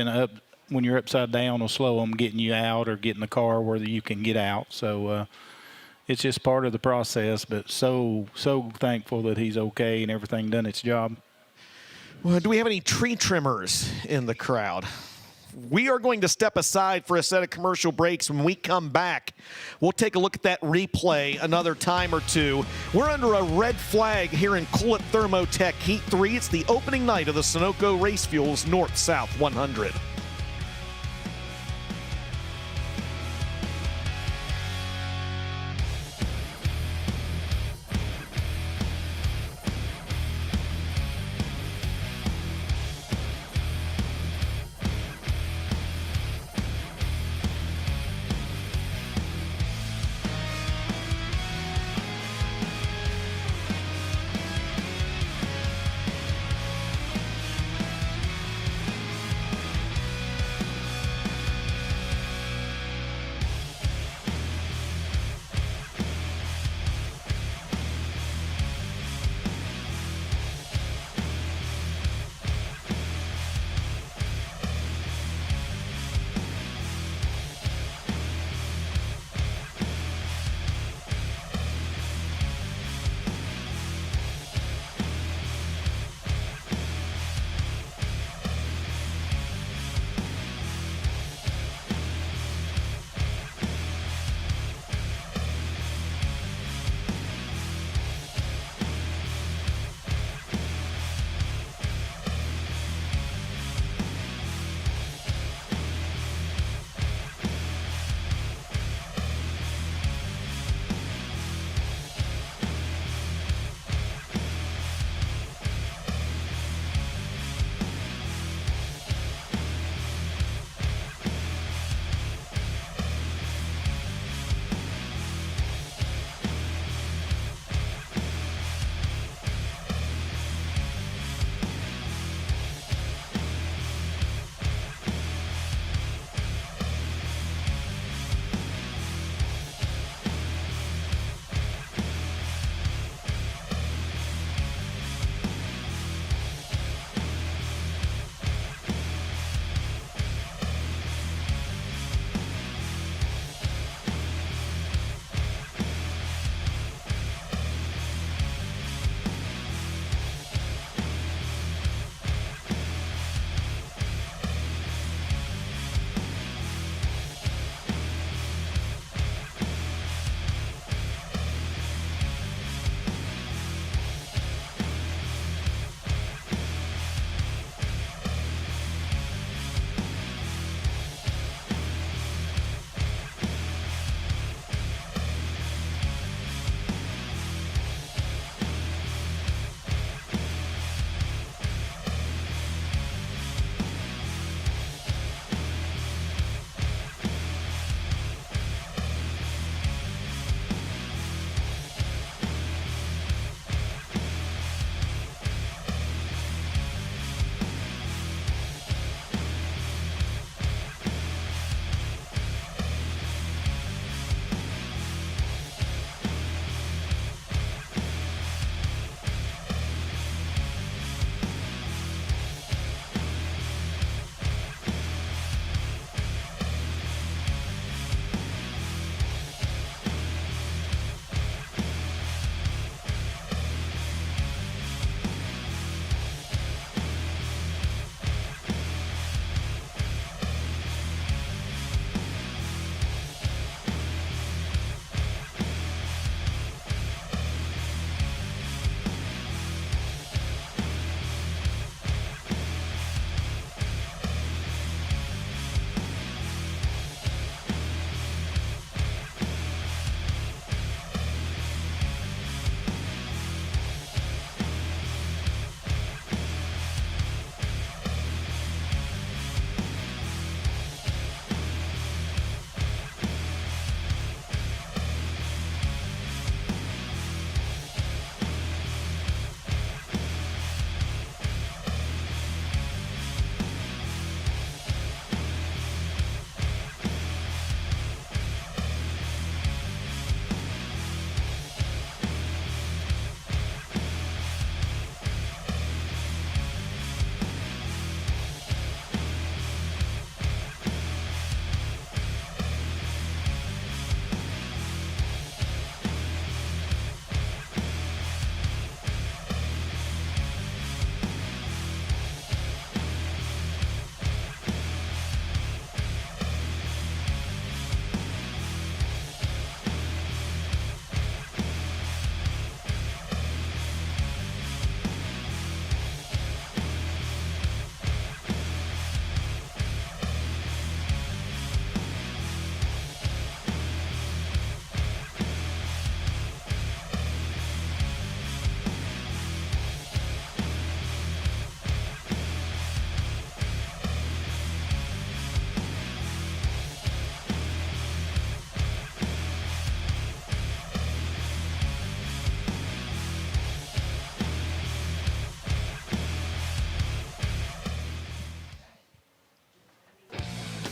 when you're upside down will slow them getting you out or getting the car where you can get out. So it's just part of the process, but so thankful that he's okay and everything done its job. Well, do we have any tree trimmers in the crowd? We are going to step aside for a set of commercial breaks. When we come back, we'll take a look at that replay another time or two. We're under a red flag here in Coolett Thermotech Heat 3. It's the opening night of the Sunoco Race Fuels North-South 100.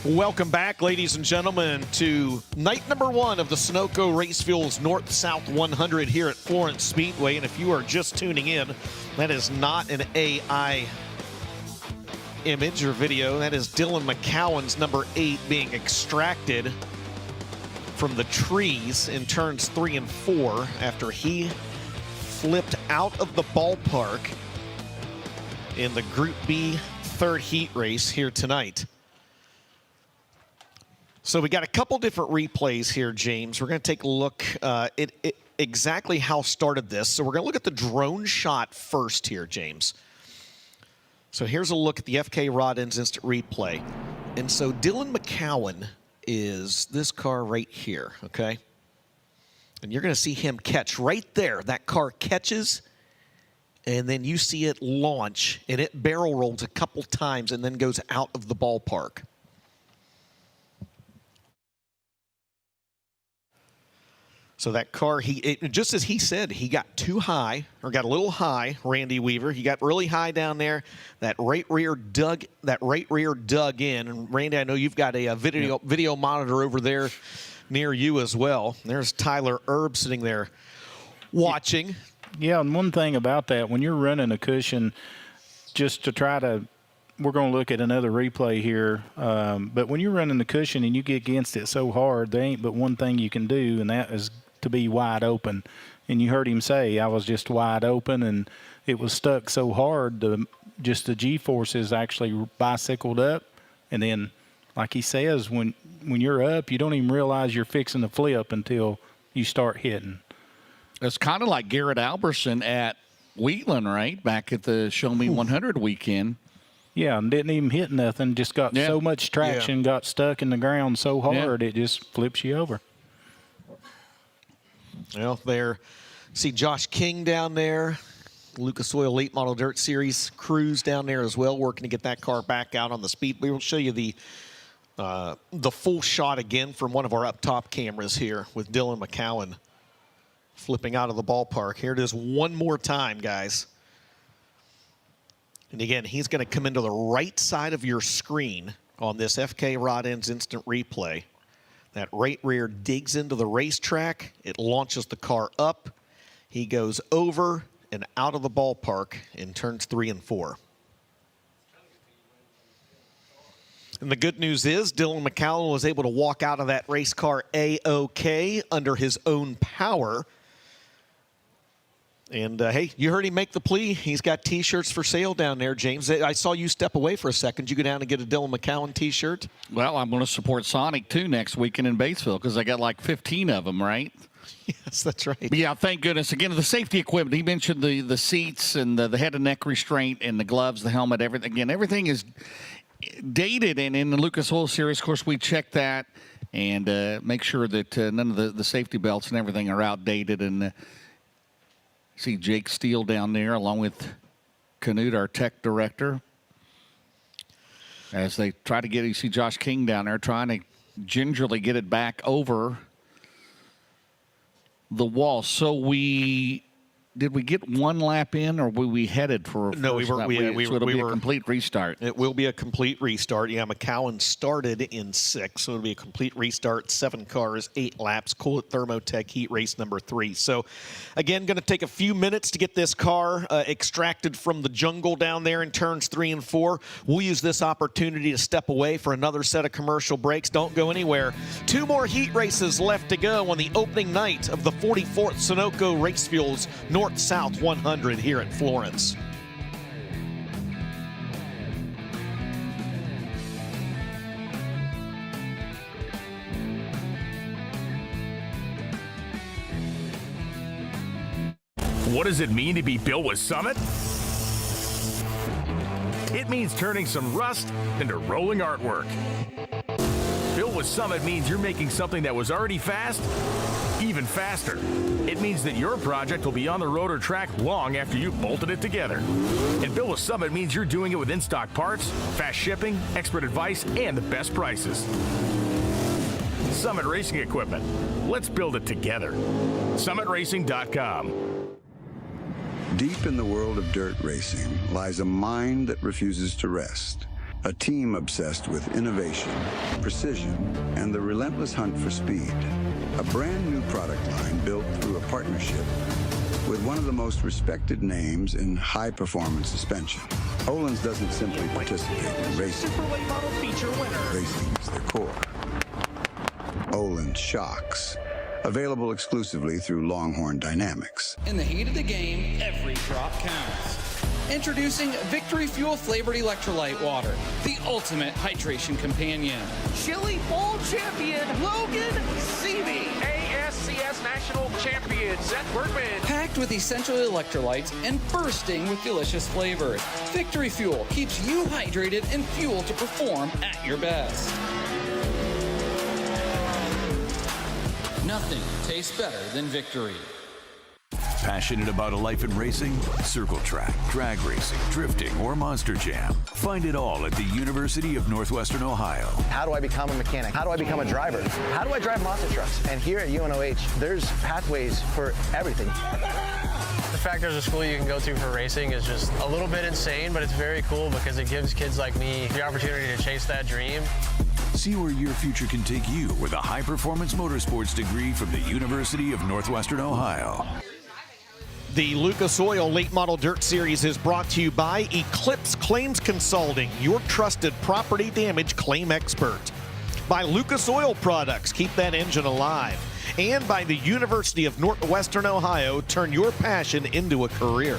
Welcome back, ladies and gentlemen, to night number 1 of the Sunoco Race Fuels North-South 100 here at Florence Speedway. And if you are just tuning in, that is not an AI image or video. That is Dylan McCowan's number 8 being extracted from the trees in turns 3 and 4 after he flipped out of the ballpark in the Group B third heat race here tonight. So we got a couple different replays here, James. We're going to take a look at exactly how started this. So we're going to look at the drone shot first here, James. So here's a look at the FK Rod Ends instant replay. And so Dylan McCowan is this car right here, okay? And you're going to see him catch right there. That car catches, and then you see it launch, and it barrel rolls a couple times and then goes out of the ballpark. So that car, just as he said, he got too high, or got a little high, Randy Weaver. He got really high down there. That right rear dug in. And Randy, I know you've got a video monitor over there near you as well. There's Tyler Erb sitting there watching. Yeah, and one thing about that, when you're running a cushion, just to try to, we're going to look at another replay here, but when you're running the cushion and you get against it so hard, there ain't but one thing you can do, and that is to be wide open. And you heard him say, I was just wide open, and it was stuck so hard, the G-forces actually bicycled up. And then, like he says, when you're up, you don't even realize you're fixing to flip until you start hitting. It's kind of like Garrett Alberson at Wheatland, right? Back at the Show Me 100 weekend. Yeah, and didn't even hit nothing. Just got so much traction, got stuck in the ground so hard, it just flips you over. Well, there, see Josh King down there, Lucas Oil Late Model Dirt Series crews down there as well, working to get that car back out on the Speedway. We'll show you the full shot again from one of our up top cameras here with Dylan McCowan flipping out of the ballpark. Here it is one more time, guys. And again, he's going to come into the right side of your screen on this FK Rod Ends instant replay. That right rear digs into the racetrack. It launches the car up. He goes over and out of the ballpark in turns 3 and 4. And the good news is Dylan McCowan was able to walk out of that race car A-OK under his own power. And, hey, you heard him make the plea. He's got T-shirts for sale down there, James. I saw you step away for a second. Did you go down and get a Dylan McCowan T-shirt? Well, I'm going to support Sonic, too, next weekend in Batesville because I got like 15 of them, right? Yes, that's right. But yeah, thank goodness. Again, the safety equipment. He mentioned the seats and the head and neck restraint and the gloves, the helmet, everything. Again, everything is dated. And in the Lucas Oil Series, of course, we check that and make sure that none of the safety belts and everything are outdated. And see Jake Steele down there along with Canute, our tech director. As they try to get, you see Josh King down there trying to gingerly get it back over the wall. So did we get one lap in, or were we headed for a No, first lap? So it'll be a complete restart. It will be a complete restart. Yeah, McCowan started in 6th, so it'll be a complete restart. 7 cars, 8 laps. Cool at Thermotech Heat Race number 3. So, again, going to take a few minutes to get this car extracted from the jungle down there in turns 3 and 4. We'll use this opportunity to step away for another set of commercial breaks. Don't go anywhere. 2 more heat races left to go on the opening night of the 44th Sunoco Race Fuels North-South 100 here at Florence. What does it mean to be built with Summit? It means turning some rust into rolling artwork. Built with Summit means you're making something that was already fast even faster. It means that your project will be on the road or track long after you've bolted it together. And Built with Summit means you're doing it with in-stock parts, fast shipping, expert advice, and the best prices. Summit Racing Equipment. Let's build it together. SummitRacing.com. Deep in the world of dirt racing lies a mind that refuses to rest. A team obsessed with innovation, precision, and the relentless hunt for speed. A brand new product line built through a partnership with one of the most respected names in high-performance suspension. Öhlins doesn't simply participate in racing. Racing is their core. Öhlins Shocks. Available exclusively through Longhorn Dynamics. In the heat of the game, every drop counts. Introducing Victory Fuel flavored electrolyte water, the ultimate hydration companion. Chili Bowl champion Logan Seavey. ASCS national champion Seth Bergman. Packed with essential electrolytes and bursting with delicious flavors. Victory Fuel keeps you hydrated and fueled to perform at your best. Nothing tastes better than victory. Passionate about a life in racing? Circle track, drag racing, drifting, or Monster Jam. Find it all at the University of Northwestern Ohio. How do I become a mechanic? How do I become a driver? How do I drive monster trucks? And here at UNOH, there's pathways for everything. The fact there's a school you can go to for racing is just a little bit insane, but it's very cool because it gives kids like me the opportunity to chase that dream. See where your future can take you with a high-performance motorsports degree from the University of Northwestern Ohio. The Lucas Oil Late Model Dirt Series is brought to you by Eclipse Claims Consulting, your trusted property damage claim expert. By Lucas Oil Products, keep that engine alive. And by the University of Northwestern Ohio, turn your passion into a career.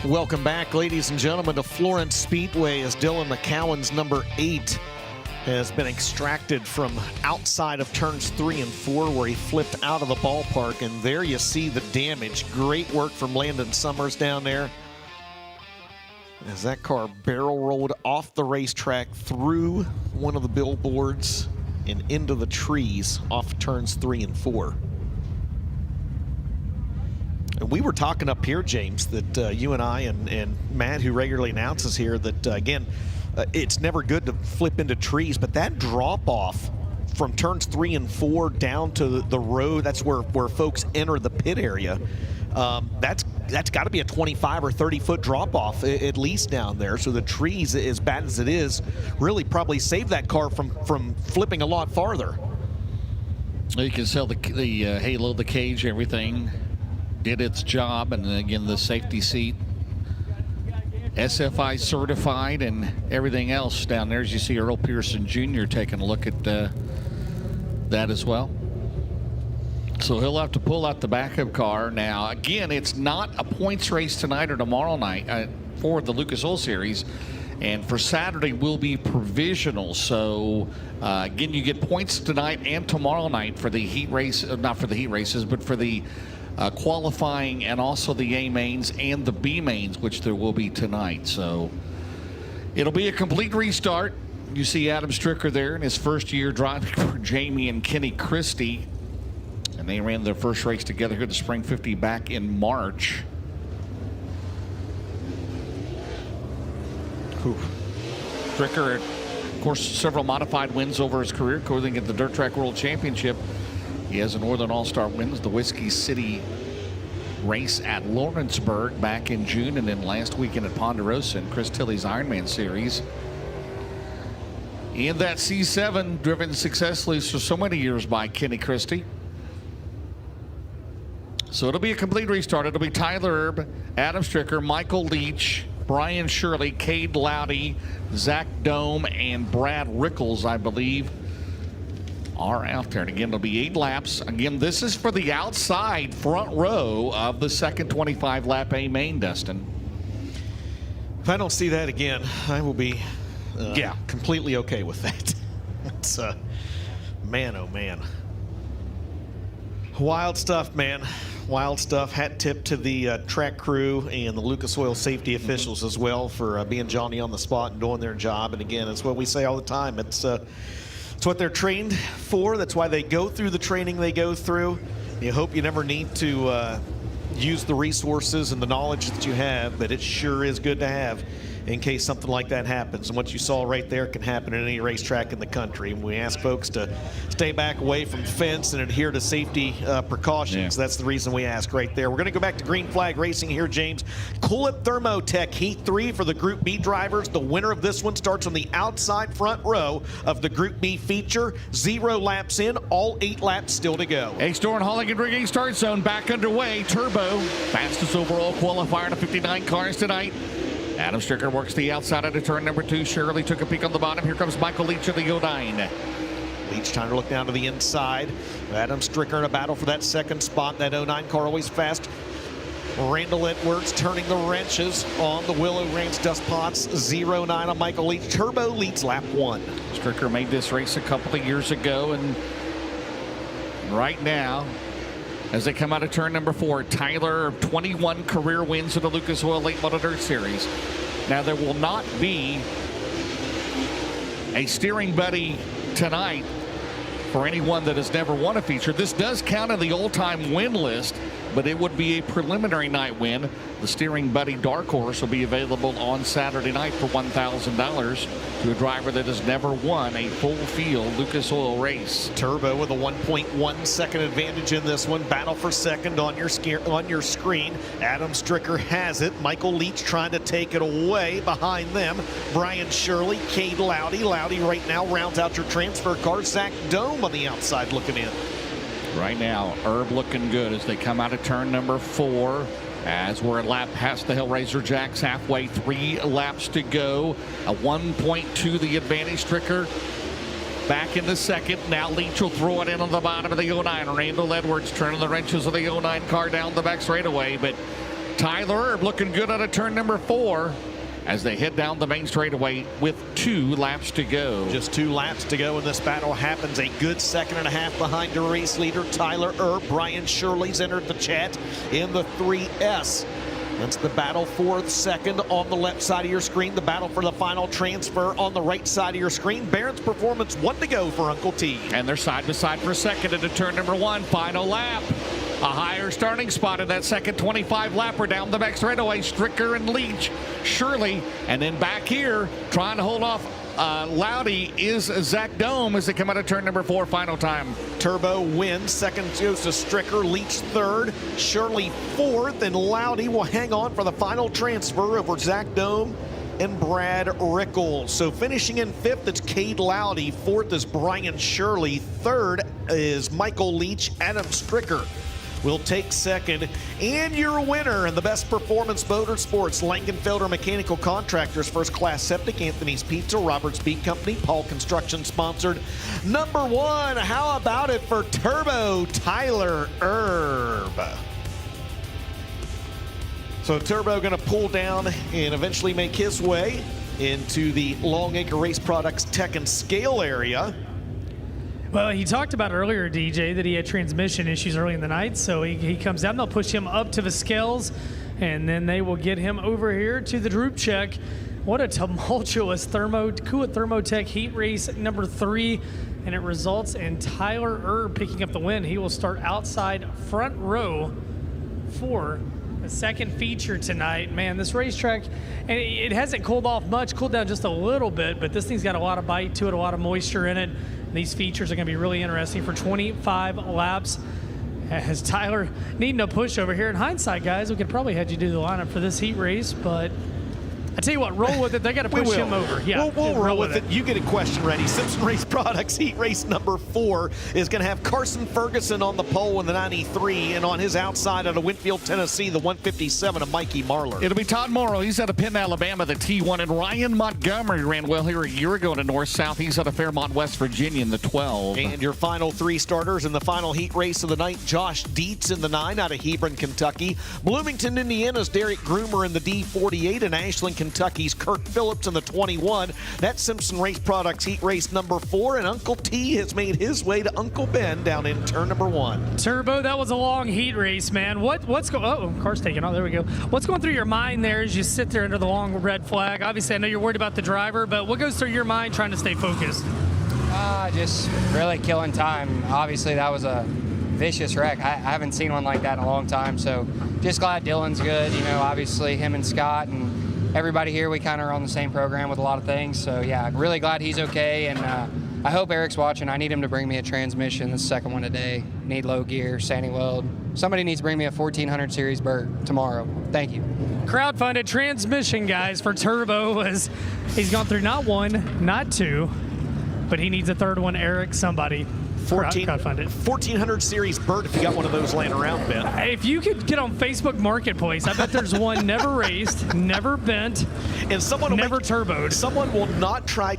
Welcome back, ladies and gentlemen, to Florence Speedway as Dylan McCowan's number 8 has been extracted from outside of turns 3 and 4 where he flipped out of the ballpark, and there you see the damage. Great work from Landon Summers down there as that car barrel rolled off the racetrack through one of the billboards and into the trees off turns 3 and 4. And we were talking up here, James, that you and I and Matt, who regularly announces here, that, again, it's never good to flip into trees, but that drop-off from turns 3 and 4 down to the road, that's where folks enter the pit area, that's that's got to be a 25 or 30 foot drop off at least down there. So the trees, as bad as it is, really probably saved that car from flipping a lot farther. You can sell the halo, the cage, everything did its job. And then again, the safety seat, SFI certified, and everything else down there. As you see Earl Pearson Jr. taking a look at that as well. So he'll have to pull out the backup car. Now, again, it's not a points race tonight or tomorrow night for the Lucas Oil Series. And for Saturday will be provisional. So, again, you get points tonight and tomorrow night for the heat race, not for the heat races, but for the qualifying and also the A mains and the B mains, which there will be tonight. So it'll be a complete restart. You see Adam Stricker there in his first year driving for Jamie and Kenny Christie. And they ran their first race together here at the Spring 50 back in March. Stricker, of course, several modified wins over his career, including at the Dirt Track World Championship. He has a Northern All-Star wins, the Whiskey City race at Lawrenceburg back in June, and then last weekend at Ponderosa in Chris Tilley's Ironman Series. In that C7, driven successfully for so many years by Kenny Christie. So it'll be a complete restart. It'll be Tyler Erb, Adam Stricker, Michael Leach, Brian Shirley, Cade Loudy, Zach Dome, and Brad Rickles, I believe, are out there. And again, it'll be 8 laps. Again, this is for the outside front row of the second 25-lap A main, Dustin. If I don't see that again, I will be completely okay with that. It's man, oh man. Wild stuff, man. Wild stuff. Hat tip to the track crew and the Lucas Oil safety officials as well for being Johnny on the spot and doing their job. And again, it's what we say all the time. It's what they're trained for. That's why they go through the training they go through. You hope you never need to use the resources and the knowledge that you have, but it sure is good to have in case something like that happens. And what you saw right there can happen at any racetrack in the country. And we ask folks to stay back away from the fence and adhere to safety precautions. That's the reason we ask right there. We're going to go back to Green Flag Racing here, James. Coolip Thermotech Heat 3 for the Group B drivers. The winner of this one starts on the outside front row of the Group B feature. 0 laps in, all 8 laps still to go. A-Store and Holligan Rigging start zone back underway. Turbo, fastest overall qualifier to 59 cars tonight. Adam Stricker works the outside out of turn number 2. Shirley took a peek on the bottom. Here comes Michael Leach of the 09. Leach trying to look down to the inside. Adam Stricker in a battle for that second spot. That 09 car always fast. Randall Edwards turning the wrenches on the Willow Ranch Dust Pots. 09 on Michael Leach. Turbo leads lap 1. Stricker made this race a couple of years ago, and right now, as they come out of turn number 4, Tyler, 21 career wins in the Lucas Oil Late Model Dirt Series. Now, there will not be a steering buddy tonight for anyone that has never won a feature. This does count in the all-time win list, but it would be a preliminary night win. The steering buddy Dark Horse will be available on Saturday night for $1,000 to a driver that has never won a full field Lucas Oil race. Turbo with a 1.1 second advantage in this one. Battle for second on your screen. Adam Stricker has it. Michael Leach trying to take it away behind them. Brian Shirley, Cade Loudy. Loudy right now rounds out your transfer car. Zach Dome on the outside looking in. Right now, Herb looking good as they come out of turn number 4. As we're a lap past the Hellraiser Jacks, halfway, 3 laps to go. A 1.2 the advantage. Stricker back in the second. Now Leach will throw it in on the bottom of the 09. Randall Edwards turning the wrenches of the 09 car down the back straightaway. But Tyler Erb looking good out of turn number 4 as they head down the main straightaway with 2 laps to go. Just 2 laps to go, and this battle happens a good second and a half behind your race leader, Tyler Erb. Brian Shirley's entered the chat in the 3S. That's the battle for the second on the left side of your screen. The battle for the final transfer on the right side of your screen. Barron's Performance, 1 to go for Uncle T. And they're side by side for second into turn number 1. Final lap. A higher starting spot in that second 25 lapper down the back straightaway. Stricker and Leach, Shirley, and then back here trying to hold off Loudy is Zach Dome as they come out of turn number 4, final time. Turbo wins. Second goes to Stricker. Leach third. Shirley fourth. And Loudy will hang on for the final transfer over Zach Dome and Brad Rickles. So finishing in fifth, it's Cade Loudy. Fourth is Brian Shirley. Third is Michael Leach. Adam Stricker will take second. And your winner in the Best Performance Motorsports, Langenfelder Mechanical Contractors, First Class Septic, Anthony's Pizza, Roberts Beef Company, Paul Construction sponsored. Number 1, how about it for Turbo, Tyler Erb? So Turbo going to pull down and eventually make his way into the Longacre Race Products Tech and Scale area. Well, he talked about earlier, DJ, that he had transmission issues early in the night, so he comes down. They'll push him up to the scales, and then they will get him over here to the droop check. What a tumultuous Kuat Thermotech heat race number 3, and it results in Tyler Erb picking up the win. He will start outside front row for the second feature tonight. Man, this racetrack, and it hasn't cooled off much, cooled down just a little bit, but this thing's got a lot of bite to it, a lot of moisture in it. These features are going to be really interesting for 25 laps. As Tyler needing a push over here. In hindsight, guys, we could probably had you do the lineup for this heat race, but I tell you what, roll with it. They got to push him over. Yeah, we'll roll with it. You get a question ready. Simpson Race Products heat race number 4 is going to have Carson Ferguson on the pole in the 93, and on his outside out of Winfield, Tennessee, the 157 of Mikey Marlar. It'll be Todd Morrow. He's out of Penn, Alabama, the T1, and Ryan Montgomery ran well here a year ago in the North-South. He's out of Fairmont, West Virginia in the 12. And your final 3 starters in the final heat race of the night, Josh Dietz in the 9 out of Hebron, Kentucky. Bloomington, Indiana's Derek Groomer in the D48, and Ashland, Kentucky's Kirk Phillips in the 21. That's Simpson Race Products heat race number 4, and Uncle T has made his way to Uncle Ben down in turn number 1. Turbo, that was a long heat race, man. What's going? Oh, car's taking off. There we go. What's going through your mind there as you sit there under the long red flag? Obviously, I know you're worried about the driver, but what goes through your mind trying to stay focused? Just really killing time. Obviously, that was a vicious wreck. I haven't seen one like that in a long time, so just glad Dylan's good. You know, obviously him and Scott and everybody here, we kind of are on the same program with a lot of things. So yeah, I'm really glad he's okay, and I hope Eric's watching. I need him to bring me a transmission, the second one today. Need low gear, Sandy Weld. Somebody needs to bring me a 1400 series Burt tomorrow. Thank you. Crowdfunded transmission, guys, for Turbo. He's gone through not 1, not 2, but he needs a third one. Eric, somebody. 1400 series Burt if you got one of those laying around, Ben. If you could get on Facebook Marketplace, I bet there's one never raced, never bent, and someone never turboed. Someone will not try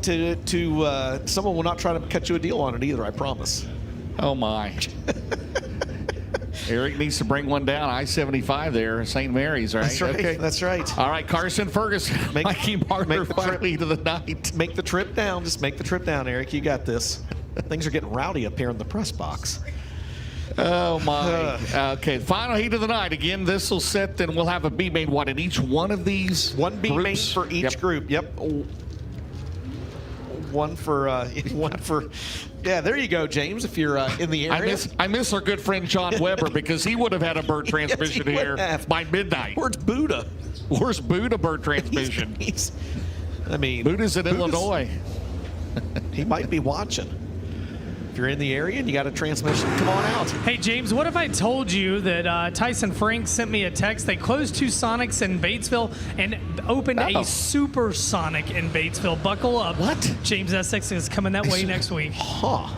someone will not try to cut you a deal on it either, I promise. Oh my. Eric needs to bring one down I-75 there, St. Mary's, right? That's right. Okay. That's right. All right, Carson Ferguson, Mikey Marlar finally to the night. Make the trip down. Just make the trip down, Eric. You got this. Things are getting rowdy up here in the press box. Oh, my. Okay, final heat of the night. Again, this will set, and we'll have a B main, in each one of these? One B main for each group. Yep. One for, yeah, there you go, James, if you're in the area. I miss our good friend John Weber because he would have had a Burt transmission here by midnight. Where's Buddha? Where's Buddha Burt transmission? Buddha's in Illinois. He might be watching. If you're in the area and you got a transmission, come on out. Hey, James, what if I told you that Tyson Frank sent me a text? They closed 2 Sonics in Batesville and opened a Supersonic in Batesville. Buckle up. What? James Essex is coming that way next week. Huh.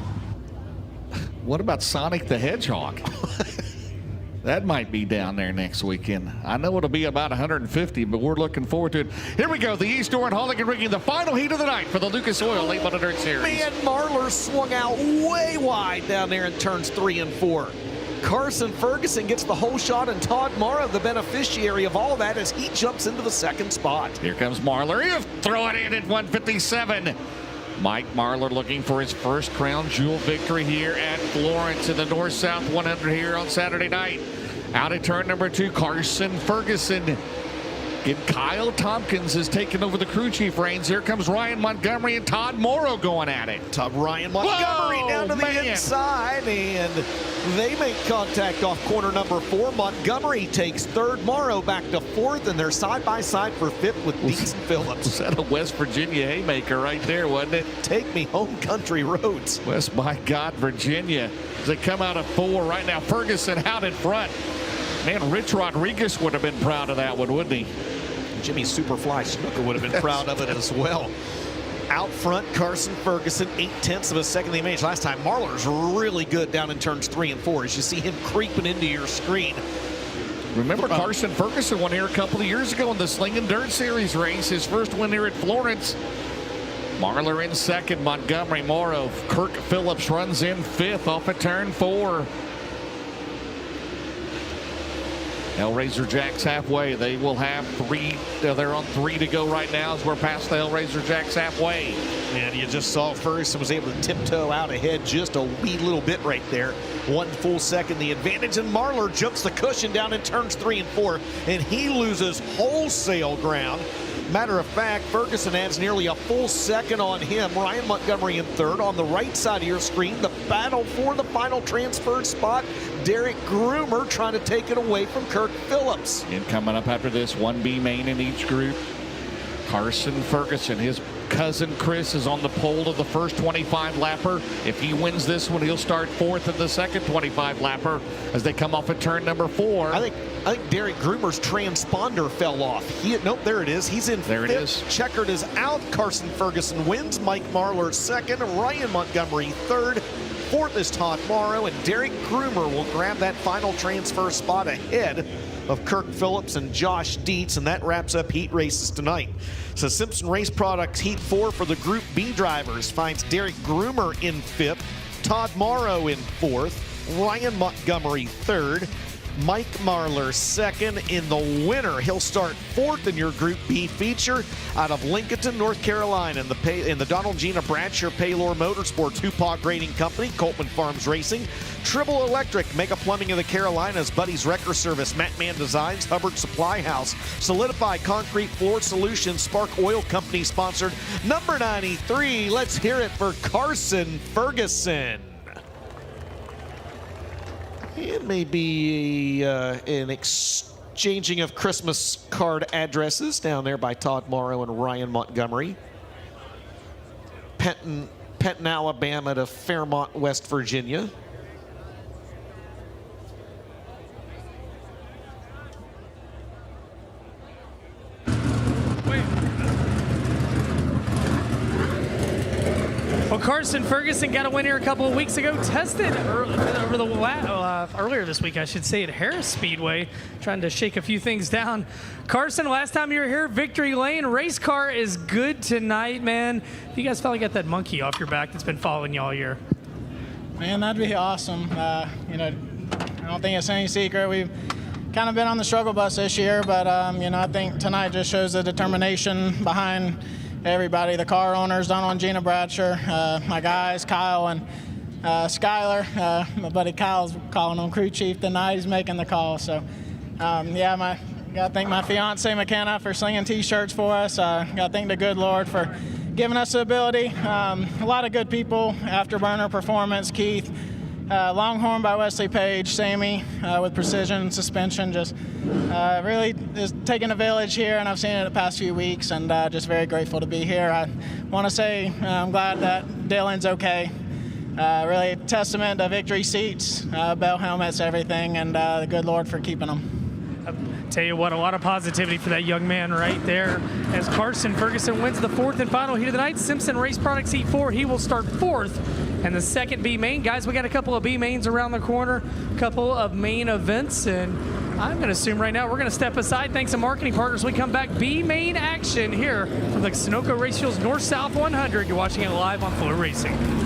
What about Sonic the Hedgehog? That might be down there next weekend. I know it'll be about 150, but we're looking forward to it. Here we go, the East Door and Holligan rigging, the final heat of the night for the Lucas Oil Late Model Dirt Series. Man, Marlar swung out way wide down there in turns 3 and 4. Carson Ferguson gets the whole shot, and Todd Morrow, the beneficiary of all that, as he jumps into the second spot. Here comes Marlar. He'll throw it in at 157. Mike Marlar looking for his first crown jewel victory here at Florence in the North-South 100 here on Saturday night. Out at turn number 2, Carson Ferguson And Kyle Tompkins has taken over the crew chief reins. Here comes Ryan Montgomery and Todd Morrow going at it. Ryan Montgomery down to the inside, and they make contact off corner number 4. Montgomery takes third, Morrow back to fourth, and they're side by side for fifth with Deets and Phillips. Was that a West Virginia haymaker right there, wasn't it? Take me home country roads. West, my God, Virginia. As they come out of 4 right now. Ferguson out in front. Man, Rich Rodriguez would have been proud of that one, wouldn't he? Jimmy Superfly Snooker would have been proud of it as well. Out front, Carson Ferguson, 0.8 of a second the advantage last time. Marlar's really good down in turns 3 and 4 as you see him creeping into your screen. Remember Carson Ferguson won here a couple of years ago in the Sling and Dirt Series race. His first win here at Florence. Marlar in second, Montgomery, Morrow. Kirk Phillips runs in 5th off of turn 4. Hellraiser Jacks halfway. They will have 3. They're on 3 to go right now as we're past the Hellraiser Jacks halfway. And you just saw Ferguson was able to tiptoe out ahead just a wee little bit right there. 1 full second the advantage, and Marlar jumps the cushion down in turns 3 and 4, and he loses wholesale ground. Matter of fact, Ferguson adds nearly a full second on him. Ryan Montgomery in third. On the right side of your screen, the battle for the final transfer spot. Derek Groomer trying to take it away from Kirk Phillips. And coming up after this, 1B main in each group. Carson Ferguson, his cousin Chris, is on the pole of the first 25 lapper. If he wins this one, he'll start 4th in the second 25 lapper as they come off at turn number 4. I think Derek Groomer's transponder fell off. Nope, there it is. He's in there fifth. It is. Checkered is out. Carson Ferguson wins. Mike Marlar second. Ryan Montgomery third. 4th is Todd Morrow, and Derek Groomer will grab that final transfer spot ahead of Kirk Phillips and Josh Deets, and that wraps up heat races tonight. So Simpson Race Products Heat 4 for the Group B drivers finds Derek Groomer in 5th, Todd Morrow in 4th, Ryan Montgomery 3rd, Mike Marlar second. In the winner, he'll start 4th in your Group B feature out of Lincoln, North Carolina, in the Donald Gina Bradshaw Paylor Motorsports, Hupaw Grading Company, Coltman Farms Racing, Tribble Electric, Mega Plumbing of the Carolinas, Buddy's Wrecker Service, Mattman Designs, Hubbard Supply House, Solidify Concrete Floor Solutions, Spark Oil Company sponsored number 93. Let's hear it for Carson Ferguson. It may be an exchanging of Christmas card addresses down there by Todd Morrow and Ryan Montgomery. Penton, Alabama to Fairmont, West Virginia. Well, Carson Ferguson got a win here a couple of weeks ago. Tested earlier this week, I should say, at Harris Speedway, trying to shake a few things down. Carson, last time you were here, victory lane. Race car is good tonight, man. You guys finally got that monkey off your back that's been following you all year. Man, that'd be awesome. I don't think it's any secret. We've kind of been on the struggle bus this year, but I think tonight just shows the determination behind everybody, the car owners, Donald and Gina Bradshaw, my guys, Kyle and Skyler. My buddy Kyle's calling on crew chief tonight. He's making the call. So, gotta thank my fiance McKenna for slinging T-shirts for us. Gotta thank the good Lord for giving us the ability. A lot of good people, Afterburner Performance, Keith, Longhorn by Wesley Page, Sammy with Precision Suspension, just really is taking a village here, and I've seen it the past few weeks, and just very grateful to be here. I want to say I'm glad that Dylan's okay. Really a testament to victory seats, bell helmets, everything, and the good Lord for keeping them. Tell you what, a lot of positivity for that young man right there. As Carson Ferguson wins the 4th and final heat of the night, Simpson Race Products Heat 4, he will start 4th in the second B main. Guys, we got a couple of B mains around the corner, a couple of main events, and I'm going to assume right now we're going to step aside. Thanks to marketing partners. We come back B main action here from the Sunoco Race Fuels North-South 100. You're watching it live on FloRacing.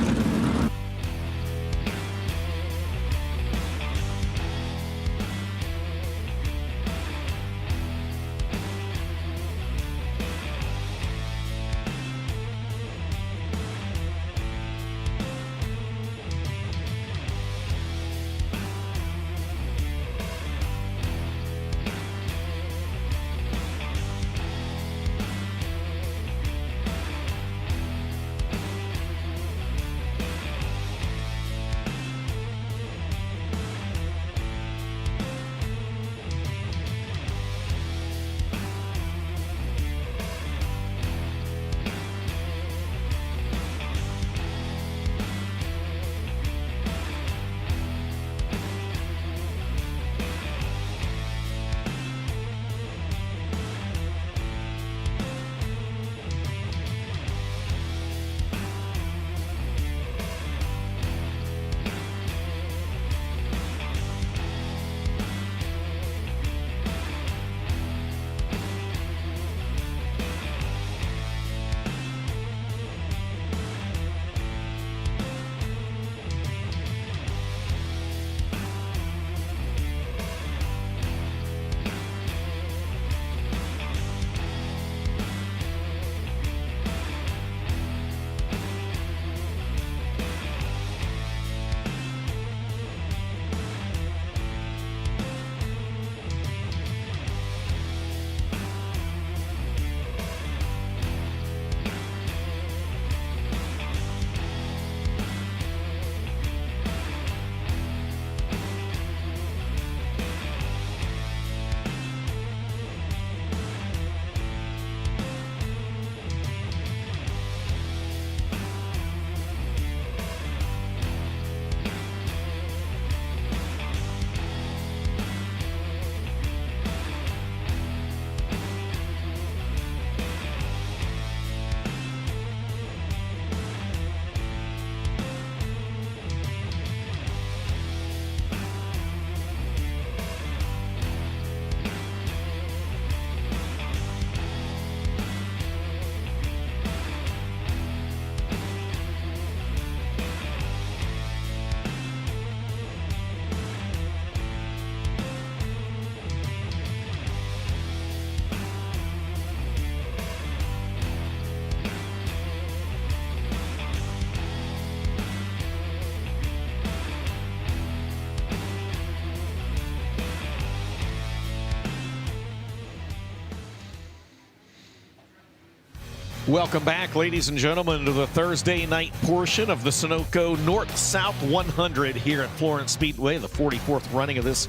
Welcome back, ladies and gentlemen, to the Thursday night portion of the Sunoco North-South 100 here at Florence Speedway, the 44th running of this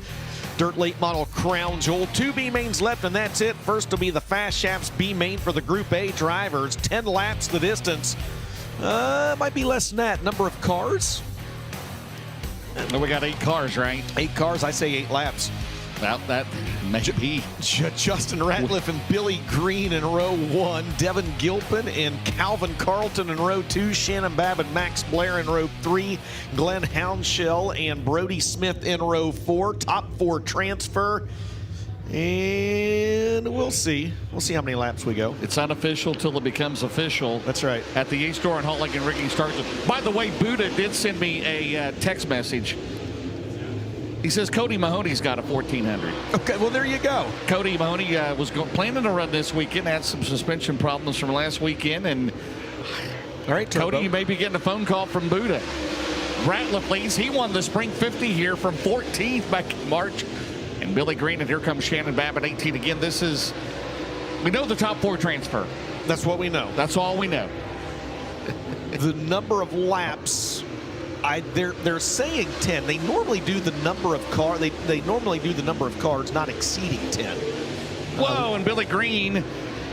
dirt late model crown jewel. 2 B mains left, and that's it. First will be the Fast Shafts B main for the Group A drivers. 10 laps the distance. Might be less than that. Number of cars? No, we got 8 cars, right? 8 cars. I say 8 laps. Well, that may be. Justin Ratliff and Billy Green in row 1. Devin Gilpin and Calvin Carlton in row 2. Shannon Babb and Max Blair in row 3. Glenn Hounshell and Brody Smith in row 4. Top 4 transfer. And we'll see. We'll see how many laps we go. It's unofficial till it becomes official. That's right. At the H-Store and Hauling and Rigging starts. By the way, Buddha did send me a text message. He says Cody Mahoney's got a 1400. Okay, well, there you go. Cody Mahoney was planning to run this weekend, had some suspension problems from last weekend, and all right, Turbo. Cody, you may be getting a phone call from Buddha. Ratliff leads. He won the Spring 50 here from 14th back in March. And Billy Green, and here comes Shannon Babb at 18 again. We know the top 4 transfer. That's what we know. That's all we know. The number of laps, they're saying 10. They normally do the number of cars. They normally do the number of cars not exceeding 10. Whoa, and Billy Green,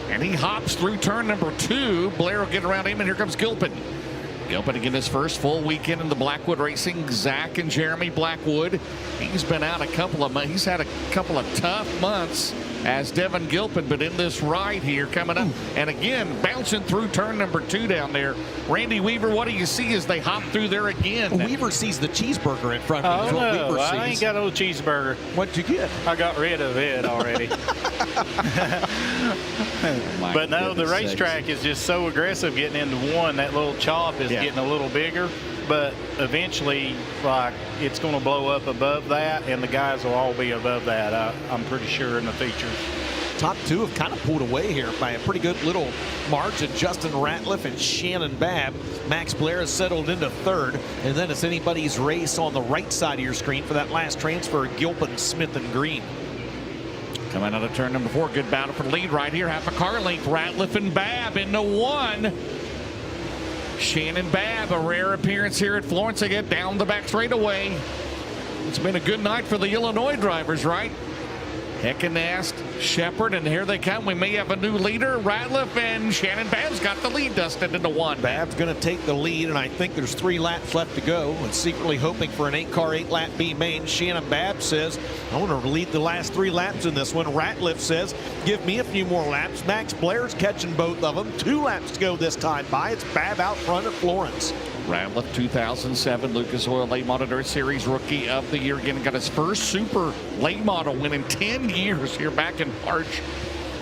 and he hops through turn number 2. Blair will get around him, and here comes Gilpin. Gilpin again his first full weekend in the Blackwood Racing. Zach and Jeremy Blackwood. He's been out a couple of months. He's had a couple of tough months as Devin Gilpin, but in this ride here coming up. And again, bouncing through turn number 2 down there. Randy Weaver, what do you see as they hop through there again? Weaver sees the cheeburger in front of him. Oh, no, Weaver I ain't got no cheeseburger. What'd you get? I got rid of it already. But no, the racetrack is just so aggressive getting into 1. That little chop is getting a little bigger. But eventually, like, it's going to blow up above that, and the guys will all be above that, I'm pretty sure, in the features. Top 2 have kind of pulled away here by a pretty good little margin. Justin Ratliff and Shannon Babb. Max Blair has settled into 3rd. And then it's anybody's race on the right side of your screen for that last transfer, Gilpin, Smith, and Green. Coming out of turn number 4. Good battle for the lead right here. Half a car length. Ratliff and Babb into 1. Shannon Babb, a rare appearance here at Florence. They get down the back straightaway. It's been a good night for the Illinois drivers, right? Heckenast, Shepard, and here they come. We may have a new leader. Ratliff and Shannon Babb's got the lead dusted into 1. Babb's going to take the lead, and I think there's 3 laps left to go. And secretly hoping for an 8-car, 8-lap B main. Shannon Babb says, I want to lead the last 3 laps in this one. Ratliff says, give me a few more laps. Max Blair's catching both of them. 2 laps to go this time by. It's Babb out front at Florence. Ratliff, 2007 Lucas Oil Late Model Dirt Series Rookie of the Year. Again, got his first Super Late Model win in 10 years here back in March.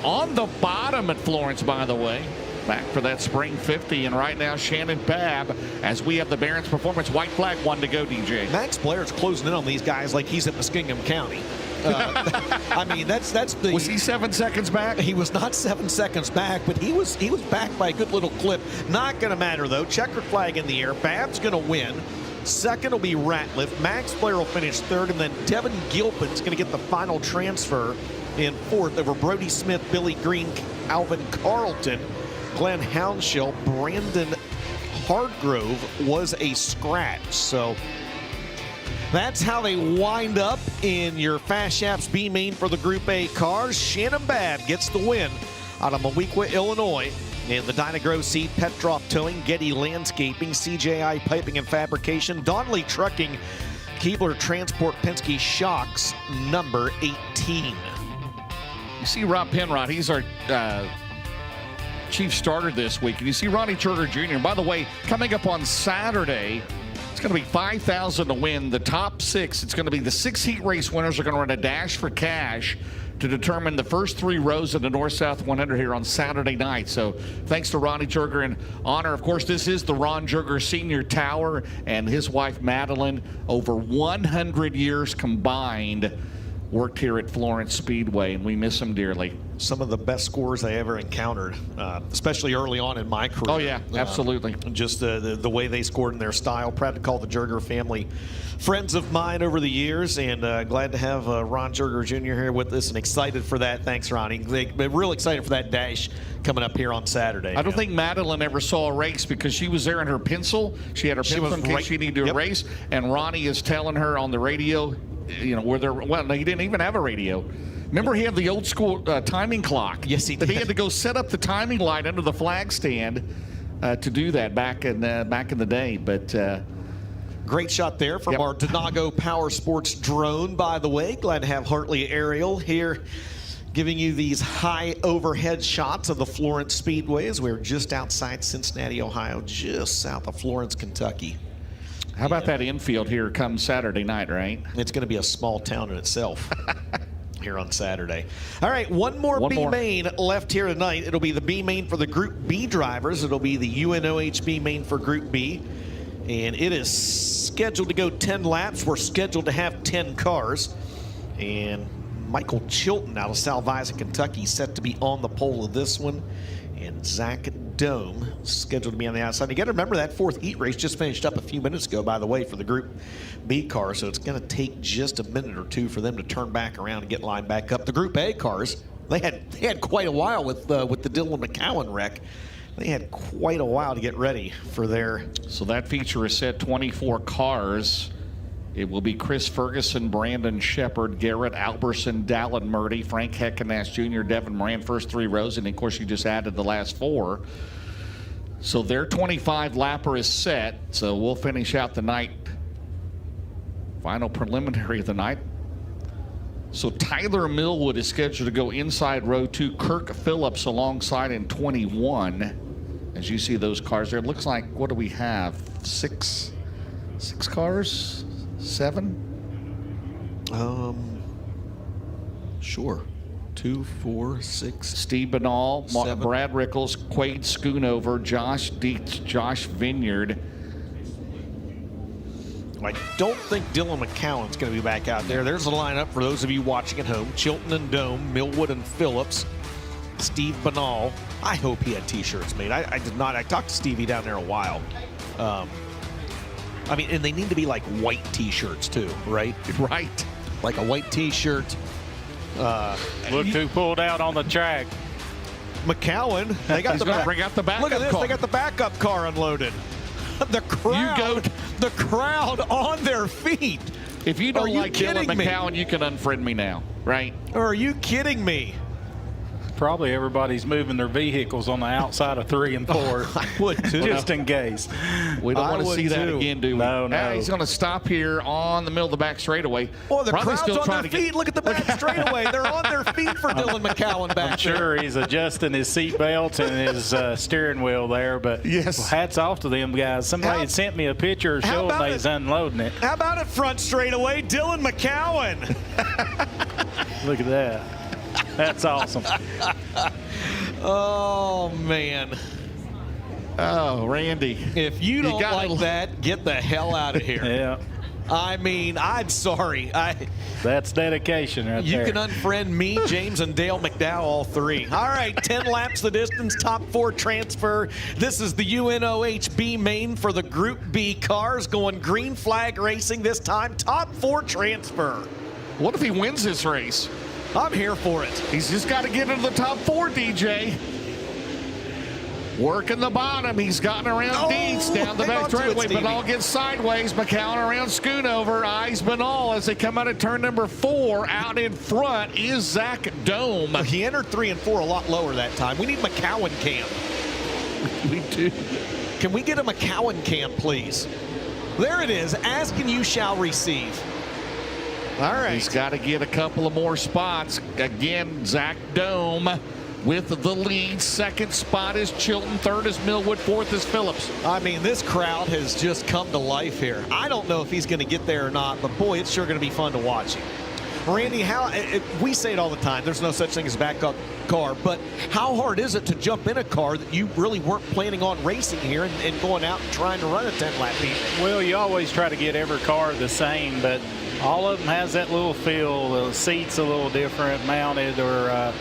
On the bottom at Florence, by the way. Back for that Spring 50. And right now, Shannon Babb, as we have the Barron's Performance white flag, 1 to go, DJ. Max Blair's closing in on these guys like he's at Muskingum County. I mean, that's the. Was he 7 seconds back? He was not 7 seconds back, but he was back by a good little clip. Not going to matter though. Checkered flag in the air. Babb's going to win. 2nd will be Ratliff. Max Blair will finish 3rd, and then Devin Gilpin's going to get the final transfer in 4th over Brody Smith, Billy Green, Alvin Carlton, Glenn Hounshell, Brandon Hardgrove was a scratch. So that's how they wind up in your Fast Shafts B main for the Group A cars. Shannon Babb gets the win out of Moweaqua, Illinois. And the Dinah Grove Seed, Petroff Towing, Getty Landscaping, CJI Piping and Fabrication, Donnelly Trucking, Keebler Transport, Penske Shocks, number 18. You see Rob Penrod, he's our chief starter this week. And you see Ronnie Turner Jr. And by the way, coming up on Saturday, it's going to be $5,000 to win. The top 6, it's going to be the 6 heat race winners are going to run a dash for cash to determine the first 3 rows of the North-South 100 here on Saturday night. So thanks to Ronnie Jurger in honor. Of course, this is the Ron Jurger Senior Tower and his wife Madeline. Over 100 years combined worked here at Florence Speedway, and we miss him dearly. Some of the best scorers I ever encountered, especially early on in my career. Oh, yeah, absolutely. Just the way they scored in their style. Proud to call the Jerger family friends of mine over the years, and glad to have Ron Jerger Jr. here with us, and excited for that. Thanks, Ronnie. They're real excited for that dash coming up here on Saturday. I don't think Madeline ever saw a race because she was there in her pencil. She had her pencil in case she needed to race, and Ronnie is telling her on the radio, where they're, well, he didn't even have a radio. Remember, he had the old school timing clock. Yes, he did. He had to go set up the timing light under the flag stand to do that back in the day. But great shot there from our Donago Power Sports drone, by the way. Glad to have Hartley Aerial here giving you these high overhead shots of the Florence Speedway as we're just outside Cincinnati, Ohio, just south of Florence, Kentucky. How about that infield here come Saturday night, right? It's going to be a small town in itself here on Saturday. All right, one more B main left here tonight. It'll be the B main for the Group B drivers. It'll be the UNOH B main for Group B. And it is scheduled to go 10 laps. We're scheduled to have 10 cars. And Michael Chilton out of Salvisa, Kentucky, set to be on the pole of this one. And Zach Dome scheduled to be on the outside. You got to remember that fourth heat race just finished up a few minutes ago, by the way, for the Group B car. So it's going to take just a minute or two for them to turn back around and get lined back up. The Group A cars, they had quite a while with the Dylan McCowan wreck. They had quite a while to get ready for their. So that feature is set 24 cars. It will be Chris Ferguson, Brandon Shepard, Garrett Alberson, Dallin Murdy, Frank Heckenass Jr., Devin Moran, first 3 rows, and of course you just added the last 4. So their 25 lapper is set. So we'll finish out the night. Final preliminary of the night. So Tyler Millwood is scheduled to go inside row 2. Kirk Phillips alongside in 21. As you see those cars there, it looks like, what do we have? 6 cars? 7? Sure. 2, 4, 6. Steve Banal, Brad Rickles, Quade Schoonover, Josh Dietz, Josh Vineyard. I don't think Dylan McCowan's going to be back out there. There's the lineup for those of you watching at home. Chilton and Dome, Millwood and Phillips, Steve Banal. I hope he had T-shirts made. I did not. I talked to Stevie down there a while. I mean, and they need to be like white T-shirts too, right? Right. Like a white T-shirt. Look who pulled out on the track. McCowan. They got bring out the backup Look at this. car. They got the backup car unloaded. The crowd on their feet. If you don't like Dylan McCowan, you can unfriend me now, right? Or are you kidding me? Probably everybody's moving their vehicles on the outside of 3 and 4. I would too. Just in case. We don't want to see that again, do we? No. He's going to stop here on the middle of the back straightaway. Oh, the crowd's on their feet. Look at the back straightaway. They're on their feet for Dylan McCowan back I'm sure he's adjusting his seat belt and his steering wheel there, but hats off to them guys. Somebody had sent me a picture showing they was unloading it. How about it front straightaway, Dylan McCowan? Look at that. That's awesome. Oh, man. Oh, Randy. If you don't like that, get the hell out of here. Yeah. I mean, I'm sorry. That's dedication right there. You can unfriend me, James, and Dale McDowell, all 3. All right, 10 laps the distance, top 4 transfer. This is the UNOH B main for the Group B cars, going green flag racing this time, top 4 transfer. What if he wins this race? I'm here for it. He's just got to get into the top 4, DJ. Working the bottom. He's gotten around Dietz down the back straightaway. Banal gets sideways. McCowan around Schoonover. Eyes Banal as they come out of turn number 4. Out in front is Zach Dome. He entered 3 and 4 a lot lower that time. We need McCowan cam. We do. Can we get a McCowan cam, please? There it is. Ask and you shall receive. All right. He's got to get a couple of more spots. Again, Zach Dome with the lead. Second spot is Chilton. Third is Millwood. Fourth is Phillips. I mean, this crowd has just come to life here. I don't know if he's going to get there or not, but boy, it's sure going to be fun to watch him. Randy, we say it all the time, there's no such thing as a backup car, but how hard is it to jump in a car that you really weren't planning on racing here and going out and trying to run a 10-lap heat? Well, you always try to get every car the same, but All of them has that little feel. The seat's a little different mounted or,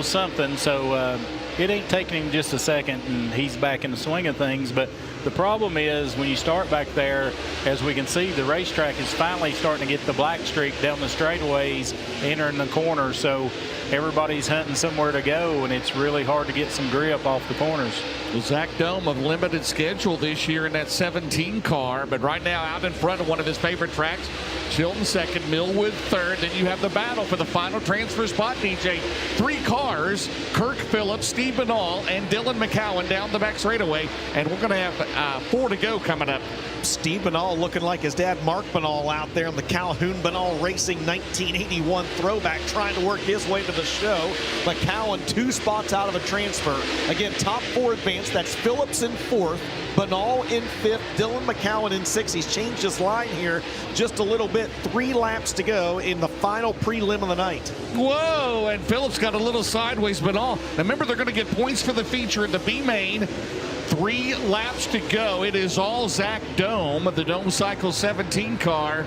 something. So it ain't taking him just a second and he's back in the swing of things. But the problem is when you start back there, as we can see, the racetrack is finally starting to get the black streak down the straightaways, entering the corner. So everybody's hunting somewhere to go, and it's really hard to get some grip off the corners. Zach Dome of limited schedule this year in that 17 car, but right now out in front of one of his favorite tracks. Chilton second, Millwood third. Then you have the battle for the final transfer spot, DJ. 3 cars, Kirk Phillips, Steve Banal, and Dylan McCowan down the back straightaway. And we're going to have 4 to go coming up. Steve Banal looking like his dad, Mark Banal, out there in the Calhoun Banal Racing 1981 throwback, trying to work his way to the show. McCowan 2 spots out of a transfer. Again, top 4 advanced. That's Phillips in 4th, Banal in 5th, Dylan McCowan in 6th. He's changed his line here just a little bit. 3 laps to go in the final prelim of the night. Whoa, and Phillips got a little sideways, Banal. Now remember, they're going to get points for the feature in the B main. 3 laps to go. It is all Zach Dome of the Dome Cycle 17 car.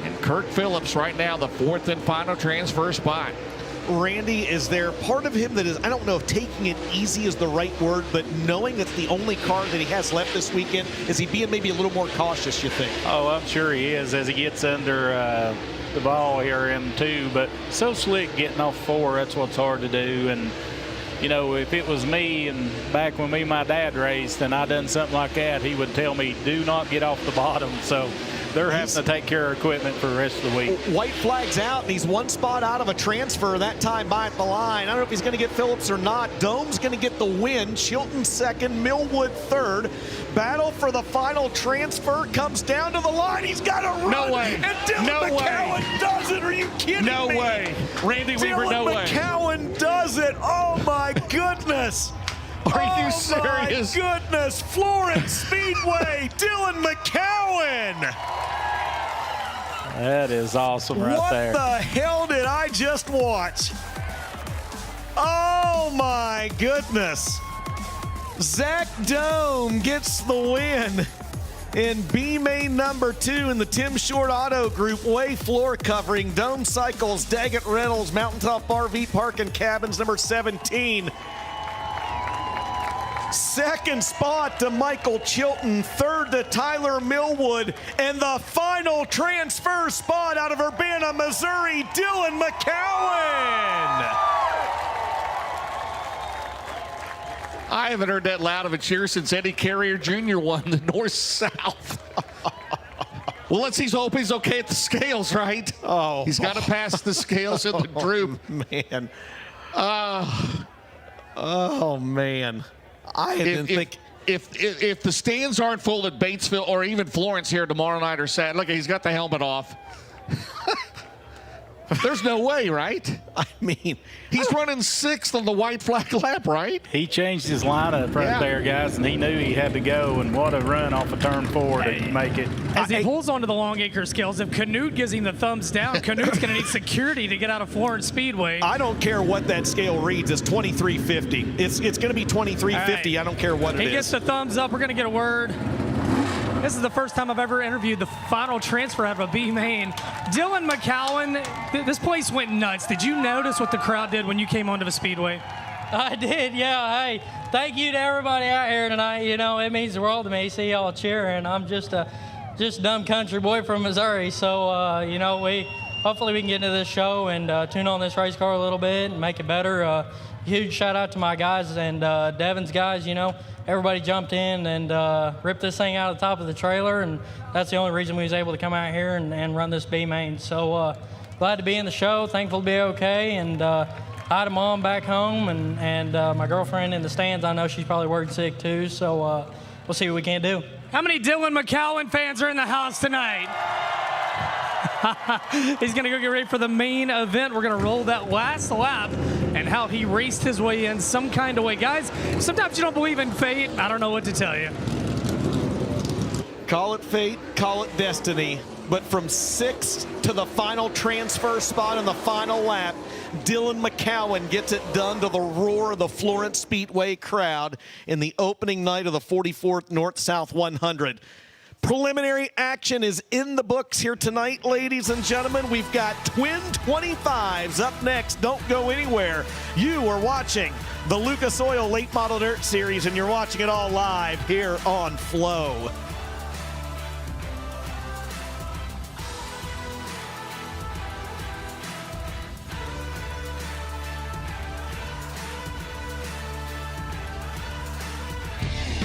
And Kirk Phillips right now the 4th and final transfer spot. Randy, is there part of him that is, I don't know if taking it easy is the right word, but knowing it's the only car that he has left this weekend, is he being maybe a little more cautious, you think? Oh, I'm sure he is as he gets under the ball here in 2, but so slick getting off 4, that's what's hard to do. And if it was me and back when me and my dad raced and I done something like that, he would tell me, do not get off the bottom. So they're having to take care of equipment for the rest of the week. White flag's out, and he's 1 spot out of a transfer that time by the line. I don't know if he's going to get Phillips or not. Dome's going to get the win. Chilton 2nd, Millwood 3rd. Battle for the final transfer comes down to the line. He's got to run. No way. And Dylan McCowan does it. Are you kidding me? No way. Randy Weaver, no way. Dylan McCowan does it. Oh, my goodness. Are you serious? Oh, my goodness. Florence Speedway, Dylan McCowan. That is awesome right there. What the hell did I just watch? Oh, my goodness. Zach Dome gets the win in B main number 2 in the Tim Short Auto Group Way floor covering. Dome Cycles, Daggett Reynolds, Mountaintop RV Park and Cabins number 17. 2nd spot to Michael Chilton, 3rd to Tyler Millwood, and the final transfer spot out of Urbana, Missouri, Dylan McCowan. I haven't heard that loud of a cheer since Eddie Carrier Jr. won the North-South. Well, let's hope he's okay at the scales, right? Oh. He's got to pass the scales in the group. Man. Oh, man. I didn't think. If the stands aren't full at Batesville or even Florence here tomorrow night or Saturday, look, he's got the helmet off. There's no way, right? I mean, he's running 6th on the white flag lap, right? He changed his lineup right there, guys, and he knew he had to go, and what a run off of turn 4 to make it. As he pulls onto the long acre scales, if Canute gives him the thumbs down, Canute's going to need security to get out of Florence Speedway. I don't care what that scale reads. It's 2350. It's going to be 2350. Right. I don't care what it is. He gets the thumbs up. We're going to get a word. This is the first time I've ever interviewed the final transfer out of a B main. Dylan McCowan, this place went nuts. Did you notice what the crowd did when you came onto the Speedway? I did, yeah. Hey, thank you to everybody out here tonight. It means the world to me. See y'all cheering. I'm just a dumb country boy from Missouri. So, hopefully we can get into this show and tune on this race car a little bit and make it better. Huge shout out to my guys and Devin's guys. Everybody jumped in and ripped this thing out of the top of the trailer, and that's the only reason we was able to come out here and run this B main. So glad to be in the show, thankful to be okay, and hi to Mom back home and my girlfriend in the stands. I know she's probably worried sick too, so we'll see what we can do. How many Dylan McCowan fans are in the house tonight? He's going to go get ready for the main event. We're going to roll that last lap and how he raced his way in some kind of way. Guys, sometimes you don't believe in fate. I don't know what to tell you. Call it fate, call it destiny. But from 6th to the final transfer spot in the final lap, Dylan McCowan gets it done to the roar of the Florence Speedway crowd in the opening night of the 44th North-South 100. Preliminary action is in the books here tonight, ladies and gentlemen. We've got twin 25s up next. Don't go anywhere. You are watching the Lucas Oil Late Model Dirt Series, and you're watching it all live here on Flow.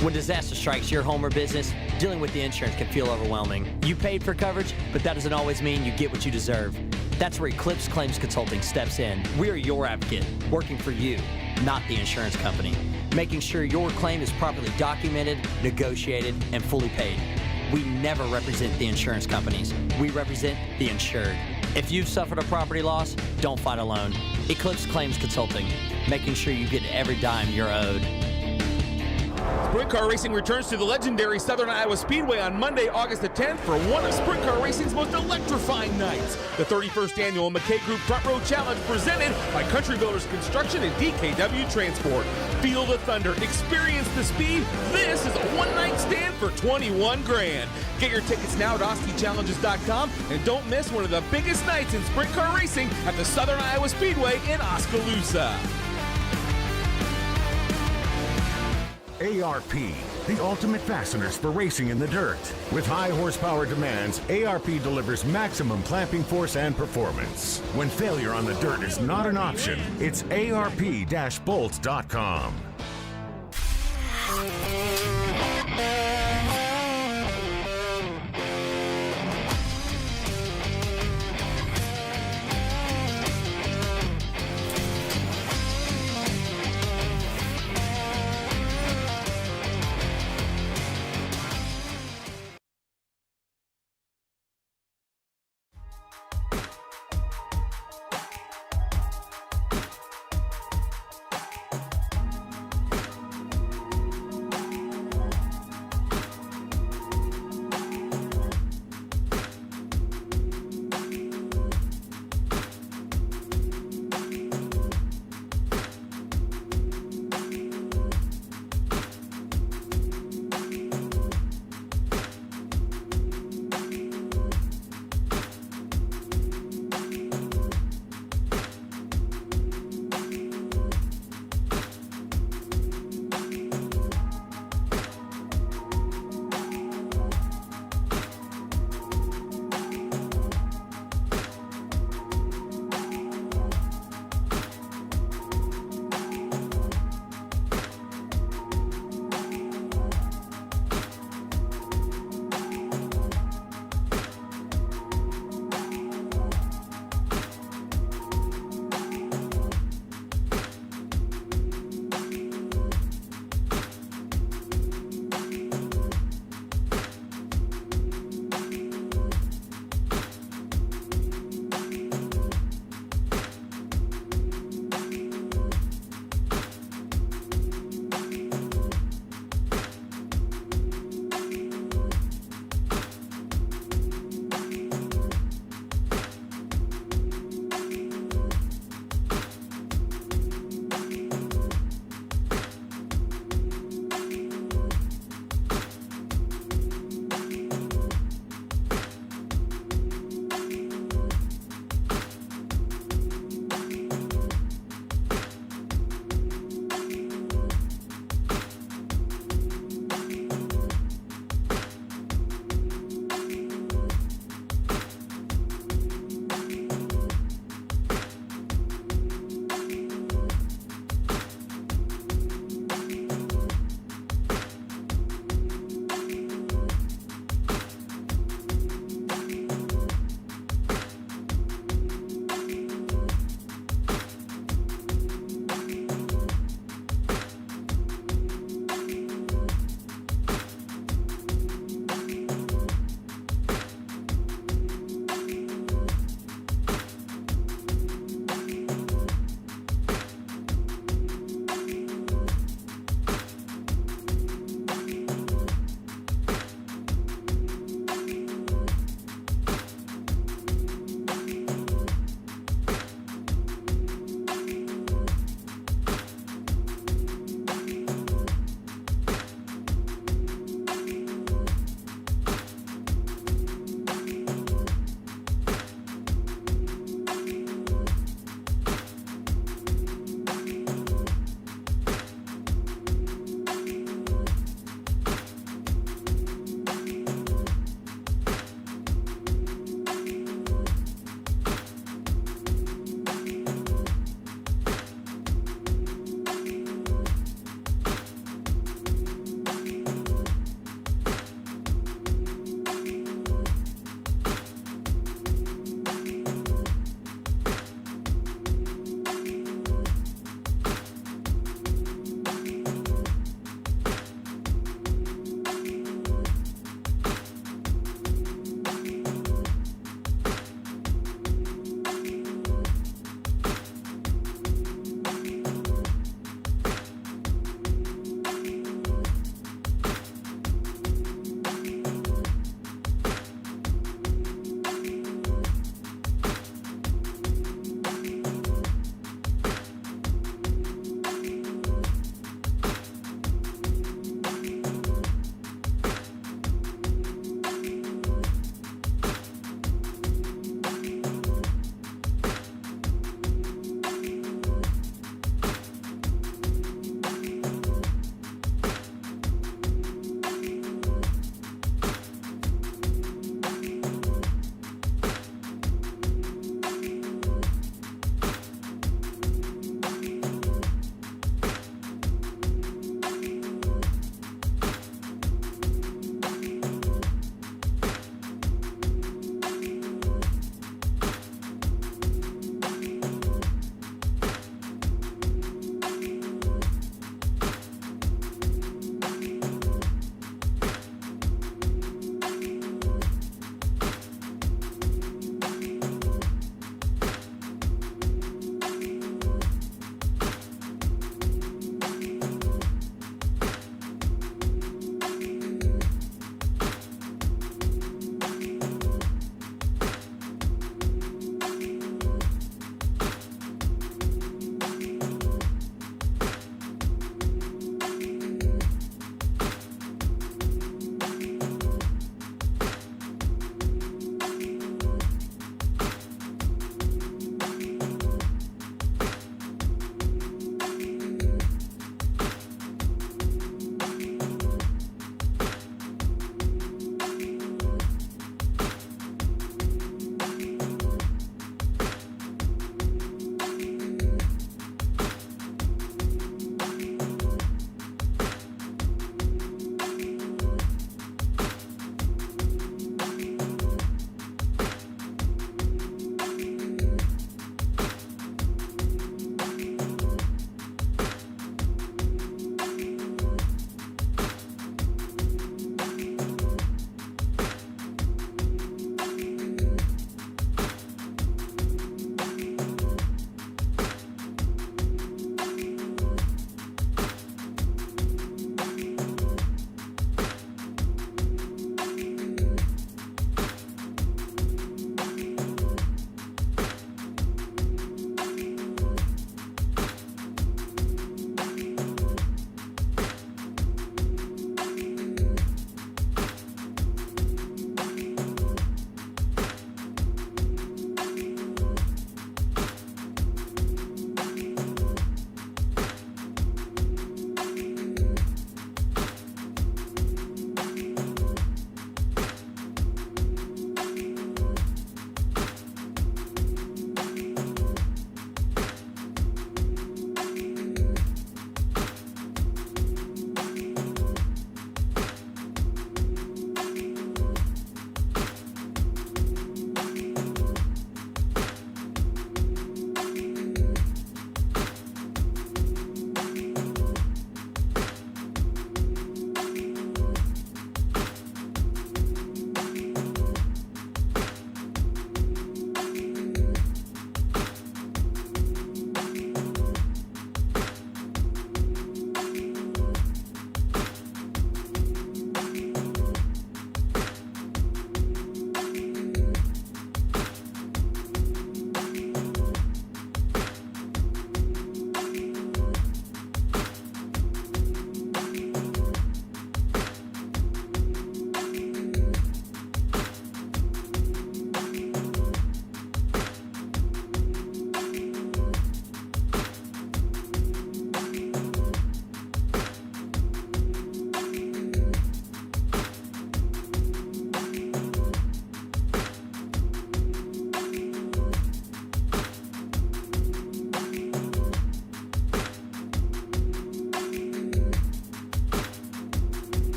When disaster strikes your home or business, dealing with the insurance can feel overwhelming. You paid for coverage, but that doesn't always mean you get what you deserve. That's where Eclipse Claims Consulting steps in. We are your advocate, working for you, not the insurance company, making sure your claim is properly documented, negotiated, and fully paid. We never represent the insurance companies. We represent the insured. If you've suffered a property loss, don't fight alone. Eclipse Claims Consulting, making sure you get every dime you're owed. Sprint car racing returns to the legendary Southern Iowa Speedway on Monday, August the 10th for one of sprint car racing's most electrifying nights. The 31st annual McKay Group Front Row Challenge presented by Country Builders Construction and DKW Transport. Feel the thunder, experience the speed. This is a one-night stand for 21 grand. Get your tickets now at OskiChallenges.com and don't miss one of the biggest nights in sprint car racing at the Southern Iowa Speedway in Oskaloosa. ARP, the ultimate fasteners for racing in the dirt. With high horsepower demands, ARP delivers maximum clamping force and performance. When failure on the dirt is not an option, it's ARP-bolts.com.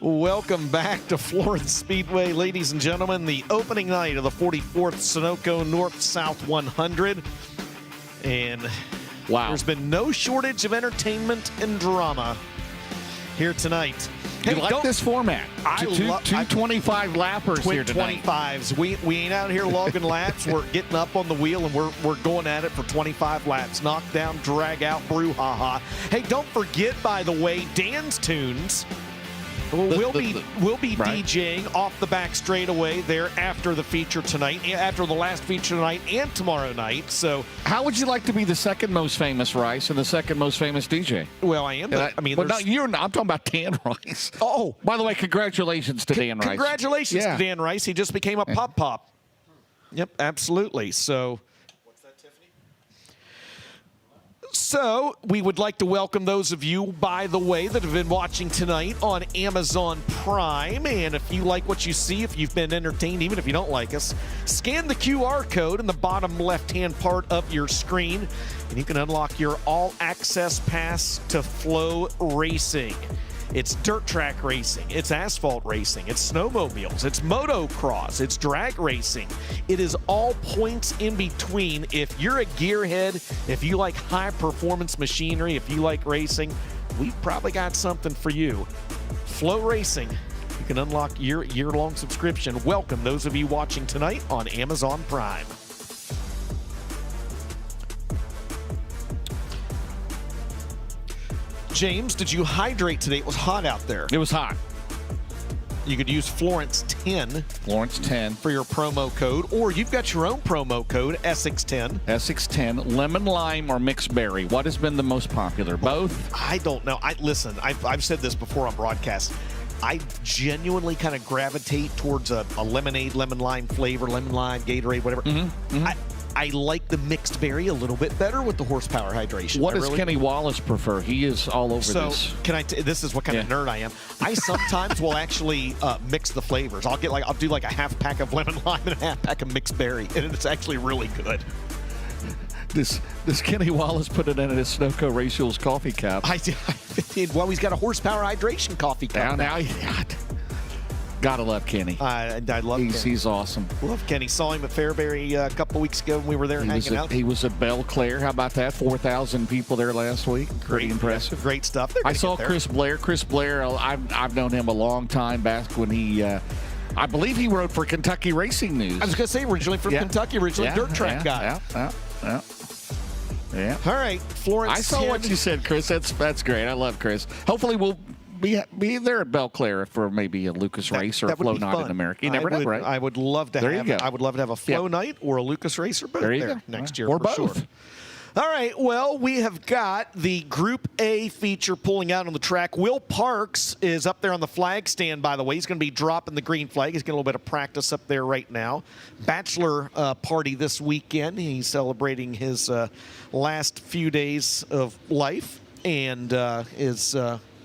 Welcome back to Florence Speedway, ladies and gentlemen. The opening night of the 44th Sunoco North-South 100. And there's been no shortage of entertainment and drama here tonight. You like this format? Two 25 lappers here tonight. 25s. We ain't out here logging laps. We're getting up on the wheel, and we're going at it for 25 laps. Knock down, drag out, brouhaha. Hey, don't forget, by the way, Dan's Tunes. We'll be DJing off the back straightaway there after the feature tonight, after the last feature tonight and tomorrow night. So, how would you like to be the second most famous Rice and the second most famous DJ? Well, I am. You're not. I'm talking about Dan Rice. Oh, by the way, congratulations to Dan Rice. Congratulations to Dan Rice. He just became a pop. Yep, absolutely. So. So, we would like to welcome those of you, by the way, that have been watching tonight on Amazon Prime. And if you like what you see, if you've been entertained, even if you don't like us, scan the QR code in the bottom left-hand part of your screen, and you can unlock your all-access pass to FloRacing. It's dirt track racing, it's asphalt racing, it's snowmobiles, it's motocross, it's drag racing. It is all points in between. If you're a gearhead, if you like high-performance machinery, if you like racing, we've probably got something for you. FloRacing, you can unlock your year-long subscription. Welcome those of you watching tonight on Amazon Prime. James, did you hydrate today? It was hot out there. It was hot. You could use Florence 10. Florence 10. For your promo code, or you've got your own promo code, Essex10. Essex10, lemon, lime, or mixed berry. What has been the most popular? Both? I don't know. Listen, I've said this before on broadcast. I genuinely kind of gravitate towards a lemonade, lemon lime flavor, lemon lime, Gatorade, whatever. I like the mixed berry a little bit better with the horsepower hydration. What does Kenny Wallace prefer? He is all over this. This is what kind of nerd I am. I sometimes will actually mix the flavors. I'll do like a half pack of lemon lime and a half pack of mixed berry, and it's actually really good. Does Kenny Wallace put it in his Sunoco Rachel's coffee cup? I did. Well, he's got a horsepower hydration coffee cup. Now gotta love Kenny. I love Kenny. He's awesome. Love Kenny. Saw him at Fairbury a couple weeks ago when we were there hanging out. He was at Belle Claire. How about that? 4,000 people there last week. Pretty impressive. Great stuff. I saw Chris Blair. Chris Blair, I've known him a long time back when he, I believe he wrote for Kentucky Racing News. I was going to say originally from Kentucky, originally dirt track guy. Yeah. All right, Florence. I saw what you said, Chris. That's great. I love Chris. Hopefully we'll be there at Belle Claire for maybe a Lucas race or a Flow night in America. You never know, right? I would love to have a Flow night or a Lucas race or both there next year or for both. Sure. All right, well, we have got the Group A feature pulling out on the track. Will Parks is up there on the flag stand, by the way. He's going to be dropping the green flag. He's getting a little bit of practice up there right now. Bachelor party this weekend. He's celebrating his last few days of life and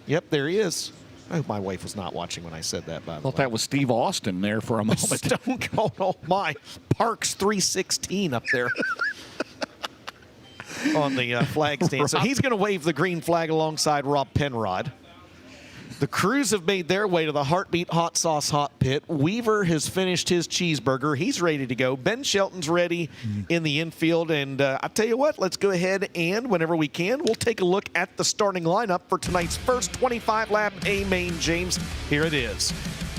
yep, there he is. I hope my wife was not watching when I said that, by the way. I thought that was Steve Austin there for a moment. Stone Cold, oh my. Parks 316 up there on the flag stand. So he's going to wave the green flag alongside Rob Penrod. The crews have made their way to the Heartbeat Hot Sauce Hot Pit. Weaver has finished his cheeseburger. He's ready to go. Ben Shelton's ready in the infield. And I'll tell you what, let's go ahead and, whenever we can, we'll take a look at the starting lineup for tonight's first 25-lap A-Main, James. Here it is.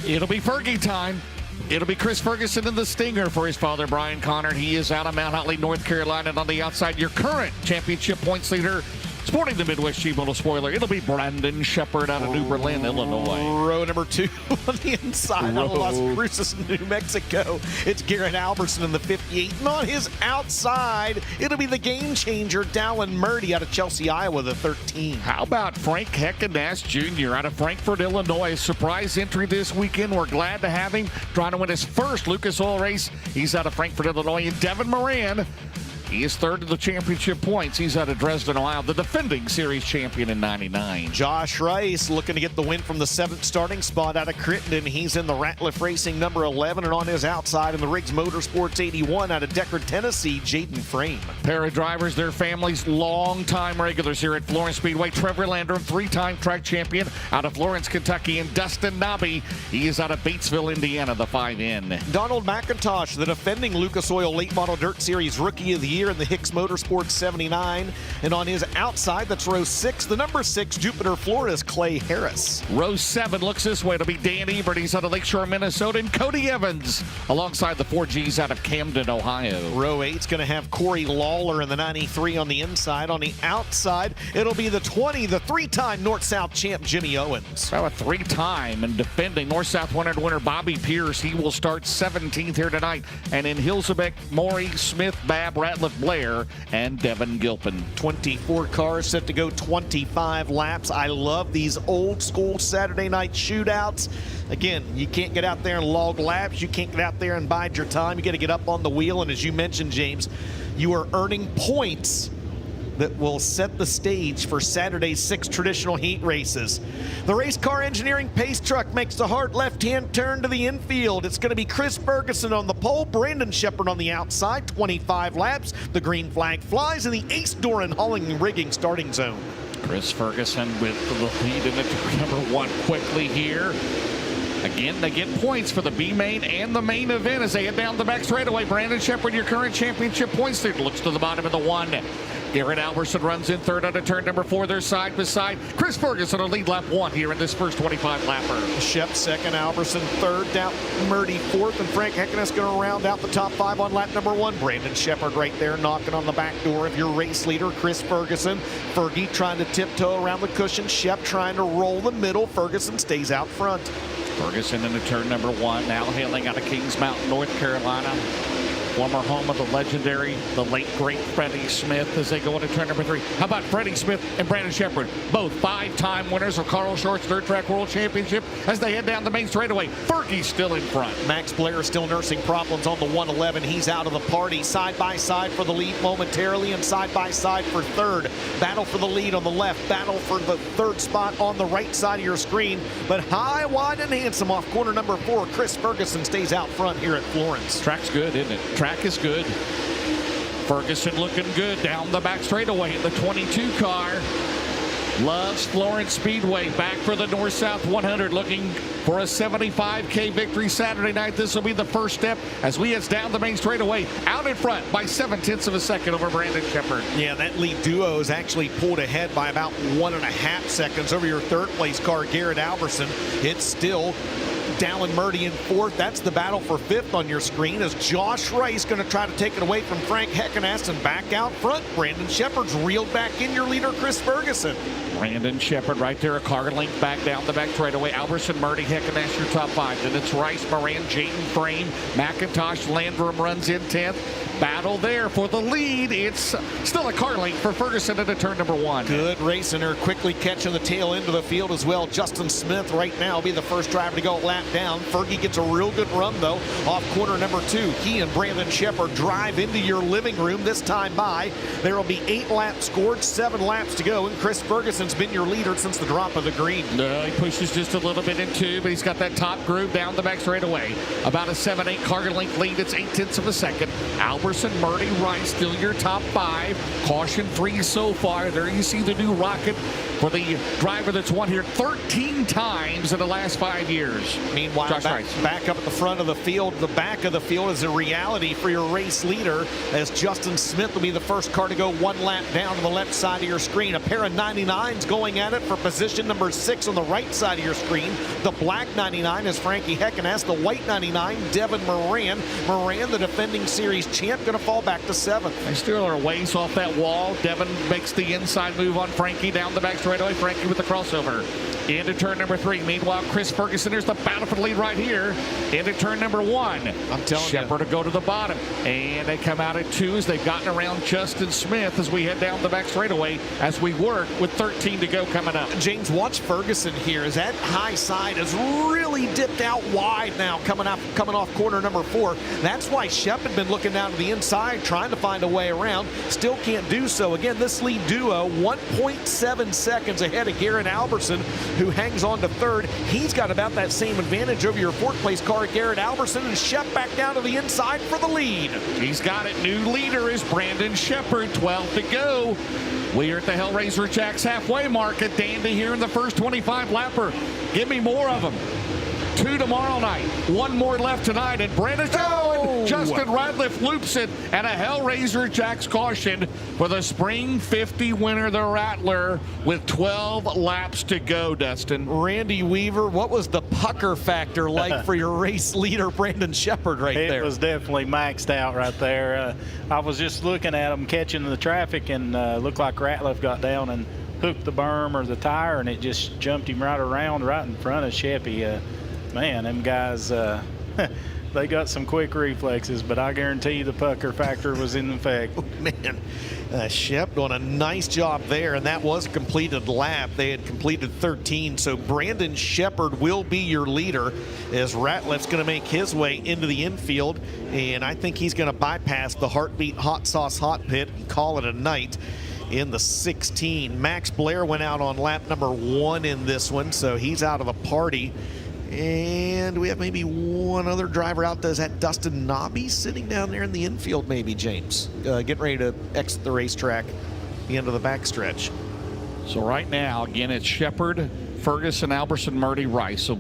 It'll be Fergie time. It'll be Chris Ferguson in the Stinger for his father, Brian Connor. He is out of Mount Huntley, North Carolina. And on the outside, your current championship points leader, sporting the Midwest Sheep Moto spoiler, it'll be Brandon Shepard out of New Berlin, Illinois. Row number 2 on the inside out of Las Cruces, New Mexico. It's Garrett Albertson in the 58. And on his outside, it'll be the game changer, Dallin Murdy out of Chelsea, Iowa, the 13. How about Frank Heckendash Jr. out of Frankfort, Illinois? Surprise entry this weekend. We're glad to have him trying to win his first Lucas Oil race. He's out of Frankfort, Illinois. And Devin Moran He is third in the championship points. He's out of Dresden, Ohio, the defending series champion in '99. Josh Rice looking to get the win from the 7th starting spot out of Crittenden. He's in the Ratliff Racing number 11, and on his outside in the Riggs Motorsports 81 out of Deckard, Tennessee, Jaden Frame. Pair of drivers, their families, long-time regulars here at Florence Speedway. Trevor Landrum, 3-time track champion out of Florence, Kentucky, and Dustin Nobby. He is out of Batesville, Indiana, the 5N. Donald McIntosh, the defending Lucas Oil Late Model Dirt Series Rookie of the Year in the Hicks Motorsports 79. And on his outside, that's row 6, the number 6 Jupiter Flores, Clay Harris. Row 7 looks this way. It'll be Dan Ebert. He's out of Lakeshore, Minnesota, and Cody Evans alongside the 4Gs out of Camden, Ohio. Row 8's going to have Corey Lawler in the 93 on the inside. On the outside, it'll be the 20, the 3-time North-South champ Jimmy Owens. Well, a 3-time and defending North-South 100 winner Bobby Pierce. He will start 17th here tonight. And in Hilsebeck, Maury, Smith, Babb, Ratliff, Blair, and Devin Gilpin. 24 cars set to go 25 laps. I love these old school Saturday night shootouts. Again, you can't get out there and log laps. You can't get out there and bide your time. You got to get up on the wheel. And as you mentioned, James, you are earning points that will set the stage for Saturday's 6 traditional heat races. The Race Car Engineering Pace Truck makes the hard left-hand turn to the infield. It's going to be Chris Ferguson on the pole, Brandon Shepard on the outside, 25 laps. The green flag flies in the Ace Doran Hauling and Rigging starting zone. Chris Ferguson with the lead in the number 1 quickly here. Again, they get points for the B main and the main event as they head down the back straightaway. Brandon Shepard, your current championship points leader, looks to the bottom of the 1. Garrett Alberson runs in third out of turn number 4. They're side by side. Chris Ferguson will lead lap 1 here in this first 25-lapper. Shep second, Alberson third, down Murdy fourth, and Frank Heckeness going to round out the top 5 on lap number 1. Brandon Shepard right there knocking on the back door of your race leader, Chris Ferguson. Fergie trying to tiptoe around the cushion. Shep trying to roll the middle. Ferguson stays out front. Ferguson into turn number 1, now hailing out of Kings Mountain, North Carolina. Former home of the legendary, the late, great Freddie Smith as they go into turn number 3. How about Freddie Smith and Brandon Shepard? Both 5-time winners of Carl Short's Dirt Track World Championship as they head down the main straightaway. Fergie's still in front. Max Blair still nursing problems on the 111. He's out of the party. Side by side for the lead momentarily and side by side for third. Battle for the lead on the left. Battle for the third spot on the right side of your screen. But high, wide, and handsome off corner number 4. Chris Ferguson stays out front here at Florence. Track's good, isn't it? Track is good. Ferguson looking good down the back straightaway in the 22 car. Loves Florence Speedway. Back for the North-South 100, looking for a 75K victory Saturday night. This will be the first step as we head down the main straightaway. Out in front by 0.7 of a second over Brandon Shepard. Yeah, that lead duo is actually pulled ahead by about 1.5 seconds over your third place car, Garrett Alberson. It's still Dallin Murdy in fourth. That's the battle for 5th on your screen as Josh Rice going to try to take it away from Frank Heckenast and back out front. Brandon Shepard's reeled back in, your leader, Chris Ferguson. Brandon Shepard right there, a car length back down the back straightaway. Alberson, Murdy, Heckenast, your top 5. Then it's Rice, Moran, Jaden Frame, McIntosh, Landrum runs in 10th. Battle there for the lead. It's still a car length for Ferguson into turn number 1. Good racing her, quickly catching the tail end of the field as well. Justin Smith right now will be the first driver to go lap down. Fergie gets a real good run though off corner number 2. He and Brandon Shepard drive into your living room this time by. There will be 8 laps scored, 7 laps to go, and Chris Ferguson's been your leader since the drop of the green. He pushes just a little bit in 2, but he's got that top groove down the back straightaway. About a 7-8 car length lead. It's 0.8 of a second. Alberson, Murdy, Rice still your top 5. Caution free so far. There you see the new rocket for the driver that's won here 13 times in the last 5 years. Meanwhile, back up at the front of the field, the back of the field is a reality for your race leader as Justin Smith will be the first car to go 1 lap down to the left side of your screen. A pair of 99s going at it for position number 6 on the right side of your screen. The black 99 is Frankie Heckenast. The white 99, Devin Moran. Moran, the defending series champ, going to fall back to 7th. They still are ways off that wall. Devin makes the inside move on Frankie down the back straightaway. Frankie with the crossover. Into turn number 3. Meanwhile, Chris Ferguson, there's the battle for the lead right here. Into turn number 1. I'm telling Shepard to go to the bottom. And they come out at 2 as they've gotten around Justin Smith as we head down the back straightaway as we work with 13 to go coming up. James, watch Ferguson here as that high side is really really dipped out wide now coming off corner number 4. That's why Shep had been looking down to the inside, trying to find a way around. Still can't do so. Again, this lead duo 1.7 seconds ahead of Garrett Alberson, who hangs on to third. He's got about that same advantage over your fourth place car, Garrett Alberson, and Shep back down to the inside for the lead. He's got it. New leader is Brandon Shepard. 12 to go. We are at the Hellraiser Jacks halfway mark at Dandy here in the first 25 lapper. Give me more of them. 2 tomorrow night. 1 more left tonight. And Brandon Justin Radcliffe loops it. And a Hellraiser Jacks caution for the Spring 50 winner, the Rattler, with 12 laps to go, Dustin. Randy Weaver, what was the pucker factor like for your race leader, Brandon Shepard, there? It was definitely maxed out right there. I was just looking at him catching the traffic, and looked like Ratliff got down and hooked the berm or the tire, and it just jumped him right around right in front of Sheppy. Man, them guys, they got some quick reflexes, but I guarantee you the pucker factor was in effect. Man, Shep doing a nice job there, and that was a completed lap. They had completed 13, so Brandon Shepard will be your leader as Ratliff's going to make his way into the infield, and I think he's going to bypass the Heartbeat Hot Sauce Hot Pit and call it a night in the 16. Max Blair went out on lap number 1 in this one, so he's out of the party. And we have maybe one other driver out. Is that Dustin Nobby sitting down there in the infield, maybe, James? Getting ready to exit the racetrack, the end of the backstretch. So right now, again, it's Shepard, Ferguson, Alberson, Murdy, Rice. So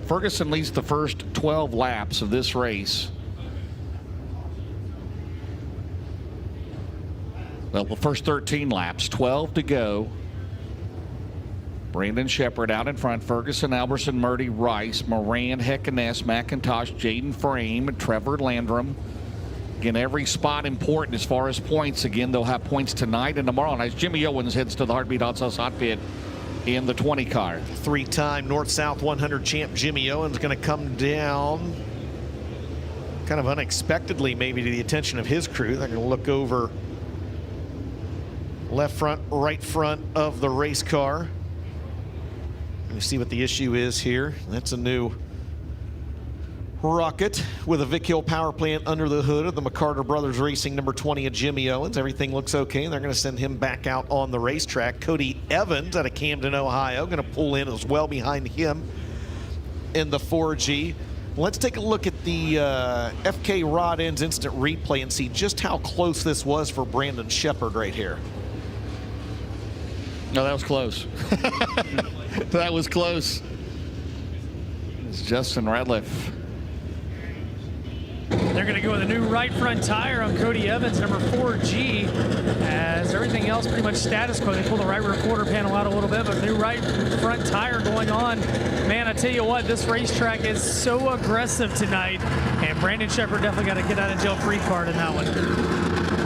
Ferguson leads the first 12 laps of this race. Well, the first 13 laps, 12 to go. Brandon Shepard out in front. Ferguson, Alberson, Murdy, Rice, Moran, Heckeness, McIntosh, Jaden Frame, Trevor Landrum. Again, every spot important as far as points. Again, they'll have points tonight and tomorrow night. Jimmy Owens heads to the Heartbeat Hot Sauce Hot Pit in the 20 car. 3-time North-South 100 champ Jimmy Owens going to come down kind of unexpectedly, maybe, to the attention of his crew. They're going to look over left front, right front of the race car. You see what the issue is here. That's a new rocket with a Vic Hill power plant under the hood of the McCarter Brothers Racing number 20 of Jimmy Owens. Everything looks okay. They're going to send him back out on the racetrack. Cody Evans out of Camden, Ohio, going to pull in as well behind him in the 4G. Let's take a look at the FK Rod Ends instant replay and see just how close this was for Brandon Shepard right here. No, that was close. That was close. It's Justin Radcliffe. They're going to go with a new right front tire on Cody Evans, number 4G, as everything else pretty much status quo. They pulled the right rear quarter panel out a little bit, but new right front tire going on. Man, I tell you what, this racetrack is so aggressive tonight, and Brandon Shepard definitely got a get out of jail free card in that one.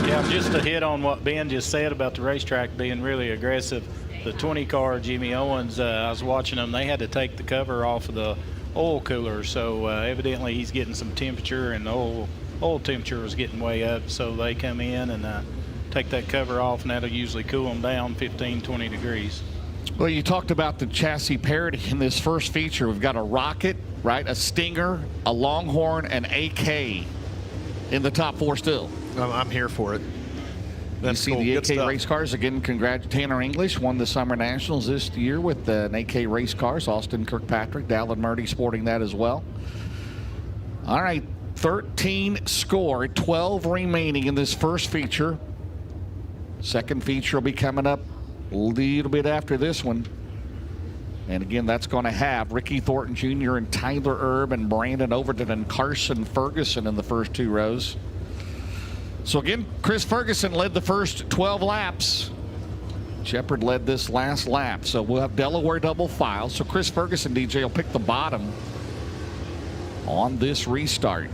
Yeah, just to hit on what Ben just said about the racetrack being really aggressive. The 20 car Jimmy Owens, I was watching them. They had to take the cover off of the oil cooler, so evidently he's getting some temperature, and the oil temperature was getting way up, so they come in and take that cover off, and that'll usually cool them down 15-20 degrees. Well, you talked about the chassis parity in this first feature. We've got a Rocket, right, a Stinger, a Longhorn, and AK in the top 4 still. I'm here for it. That's you see cool. The AK race cars again. Tanner English won the Summer Nationals this year with an AK race cars. Austin Kirkpatrick, Dallin Murdy sporting that as well. All right, 13 score, 12 remaining in this first feature. Second feature will be coming up a little bit after this one. And again, that's going to have Ricky Thornton Jr. and Tyler Erb and Brandon Overton and Carson Ferguson in the first 2 rows. So again, Chris Ferguson led the first 12 laps. Shepard led this last lap. So we'll have Delaware double file. So Chris Ferguson, DJ, will pick the bottom on this restart.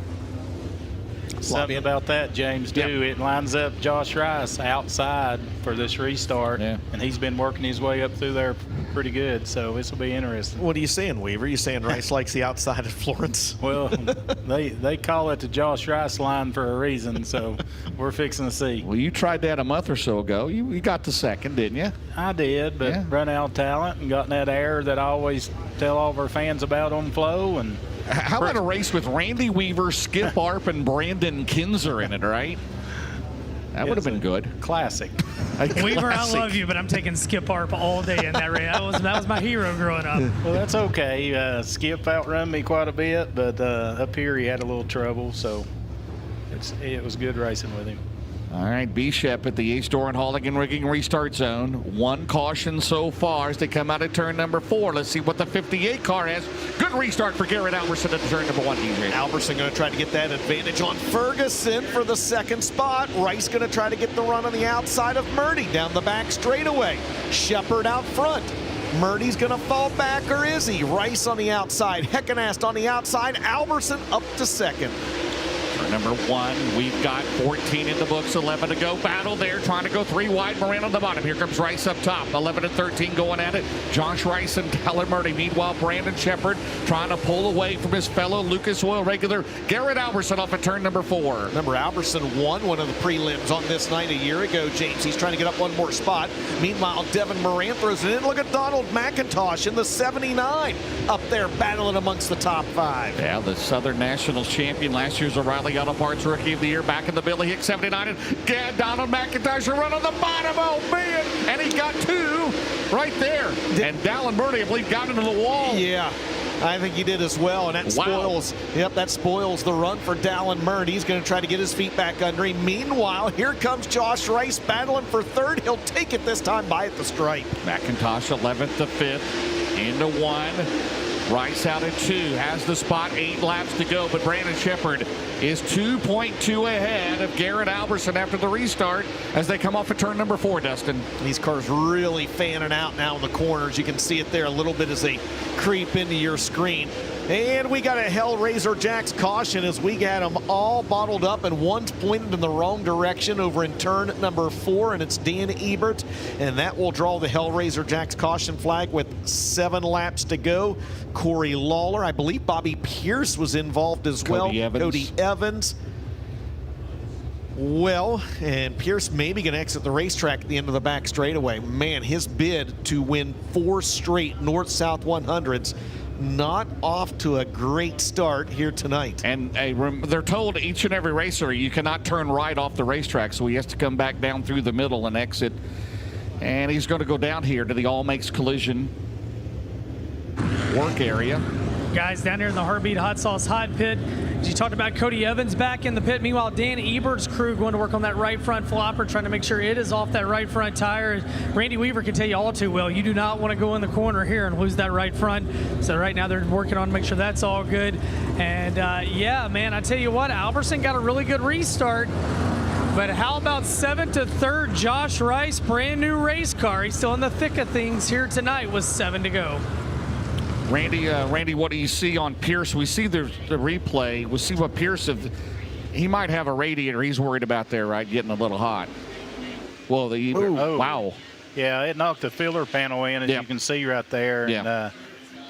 Something about that, James, too. It lines up Josh Rice outside for this restart, and he's been working his way up through there pretty good, so this will be interesting. What are you saying, Weaver? You saying Rice likes the outside of Florence? Well, they call it the Josh Rice line for a reason, so we're fixing to see. Well, you tried that a month or so ago. You got the second, didn't you? I did, but run out of talent and got in that air that I always tell all of our fans about on Flow. And how about a race with Randy Weaver, Skip Arp, and Brandon Kinzer in it, right? That would have been good. Classic. Weaver, I love you, but I'm taking Skip Arp all day in that race. That was my hero growing up. Well, that's okay. Skip outrun me quite a bit, but up here he had a little trouble, so it was good racing with him. All right, B-Shep at the Ace Door and Halligan Rigging restart zone. One caution so far as they come out of turn number 4. Let's see what the 58 car has. Good restart for Garrett Alberson at turn number 1, DJ. Alberson going to try to get that advantage on Ferguson for the second spot. Rice going to try to get the run on the outside of Murdy down the back straightaway. Shepard out front. Murdy's going to fall back, or is he? Rice on the outside. Heckenast on the outside. Alberson up to second. For number 1, we've got 14 in the books, 11 to go. Battle there, trying to go 3 wide. Moran on the bottom. Here comes Rice up top. 11 and 13 going at it. Josh Rice and Tyler Murdy. Meanwhile, Brandon Shepard trying to pull away from his fellow Lucas Oil regular Garrett Alberson off at turn number 4. Remember, Alberson won one of the prelims on this night a year ago, James. He's trying to get up one more spot. Meanwhile, Devin Moran throws it in. Look at Donald McIntosh in the 79 up there battling amongst the top 5. Yeah, the Southern Nationals champion last year's O'Reilly Auto Parts Rookie of the Year back in the Billy Hicks 79. And Donald McIntosh run on the bottom. Oh, man. And he got 2 right there. And Dallin Murdy, I believe, got into the wall. Yeah. I think he did as well, and that spoils. Yep, that spoils the run for Dallin Murdy. He's going to try to get his feet back under him. Meanwhile, here comes Josh Rice battling for third. He'll take it this time by at the stripe. McIntosh 11th to 5th into 1. Rice out at 2, has the spot, 8 laps to go, but Brandon Shepard is 2.2 ahead of Garrett Alberson after the restart as they come off of turn number 4, Dustin. These cars really fanning out now in the corners. You can see it there a little bit as they creep into your screen. And we got a Hellraiser Jacks caution as we got them all bottled up, and one's pointed in the wrong direction over in turn number 4, and it's Dan Ebert, and that will draw the Hellraiser Jacks caution flag with 7 laps to go. Corey Lawler, I believe Bobby Pierce was involved as well. Cody Evans. Well, and Pierce maybe going to exit the racetrack at the end of the back straightaway. Man, his bid to win 4 straight North-South 100s not off to a great start here tonight. And they're told each and every racer you cannot turn right off the racetrack, so he has to come back down through the middle and exit. And he's going to go down here to the All Makes Collision work area. Guys down here in the Heartbeat Hot Sauce Hot Pit. You talked about Cody Evans back in the pit. Meanwhile, Dan Ebert's crew going to work on that right front flopper, trying to make sure it is off that right front tire. Randy Weaver can tell you all too well, you do not want to go in the corner here and lose that right front. So right now they're working on to make sure that's all good. And yeah, man, I tell you what, Alberson got a really good restart. But how about 7th to 3rd, Josh Rice, brand new race car. He's still in the thick of things here tonight with 7 to go. Randy, what do you see on Pierce? We see the replay. We see what Pierce, he might have a radiator he's worried about there, right? Getting a little hot. Well, wow. Yeah, it knocked the filler panel in, as you can see right there. And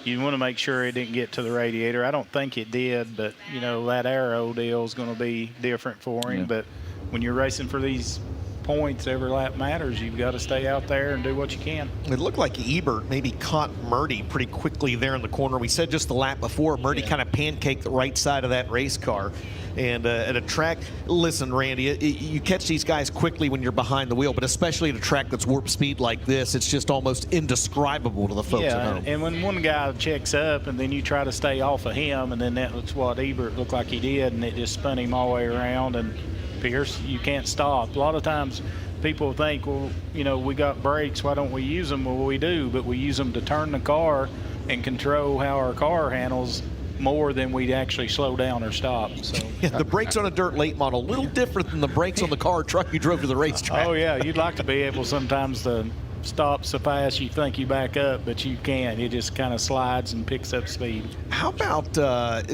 you want to make sure it didn't get to the radiator. I don't think it did, but, you know, that aero deal is going to be different for him. But when you're racing for these points, every lap matters. You've got to stay out there and do what you can. It looked like Ebert maybe caught Murdy pretty quickly there in the corner. We said just the lap before, Murdy kind of pancaked the right side of that race car. And at a track, listen, Randy, you catch these guys quickly when you're behind the wheel, but especially at a track that's warp speed like this, it's just almost indescribable to the folks at home. And when one guy checks up and then you try to stay off of him, and then that's what Ebert looked like he did, and it just spun him all the way around. And Pierce, you can't stop. A lot of times people think, well, you know, we got brakes, why don't we use them? Well, we do, but we use them to turn the car and control how our car handles more than we'd actually slow down or stop. So the brakes on a dirt late model, a little different than the brakes on the car or truck you drove to the racetrack. Oh yeah, you'd like to be able sometimes to stop so fast you think you back up, but you can't. It just kind of slides and picks up speed. How about,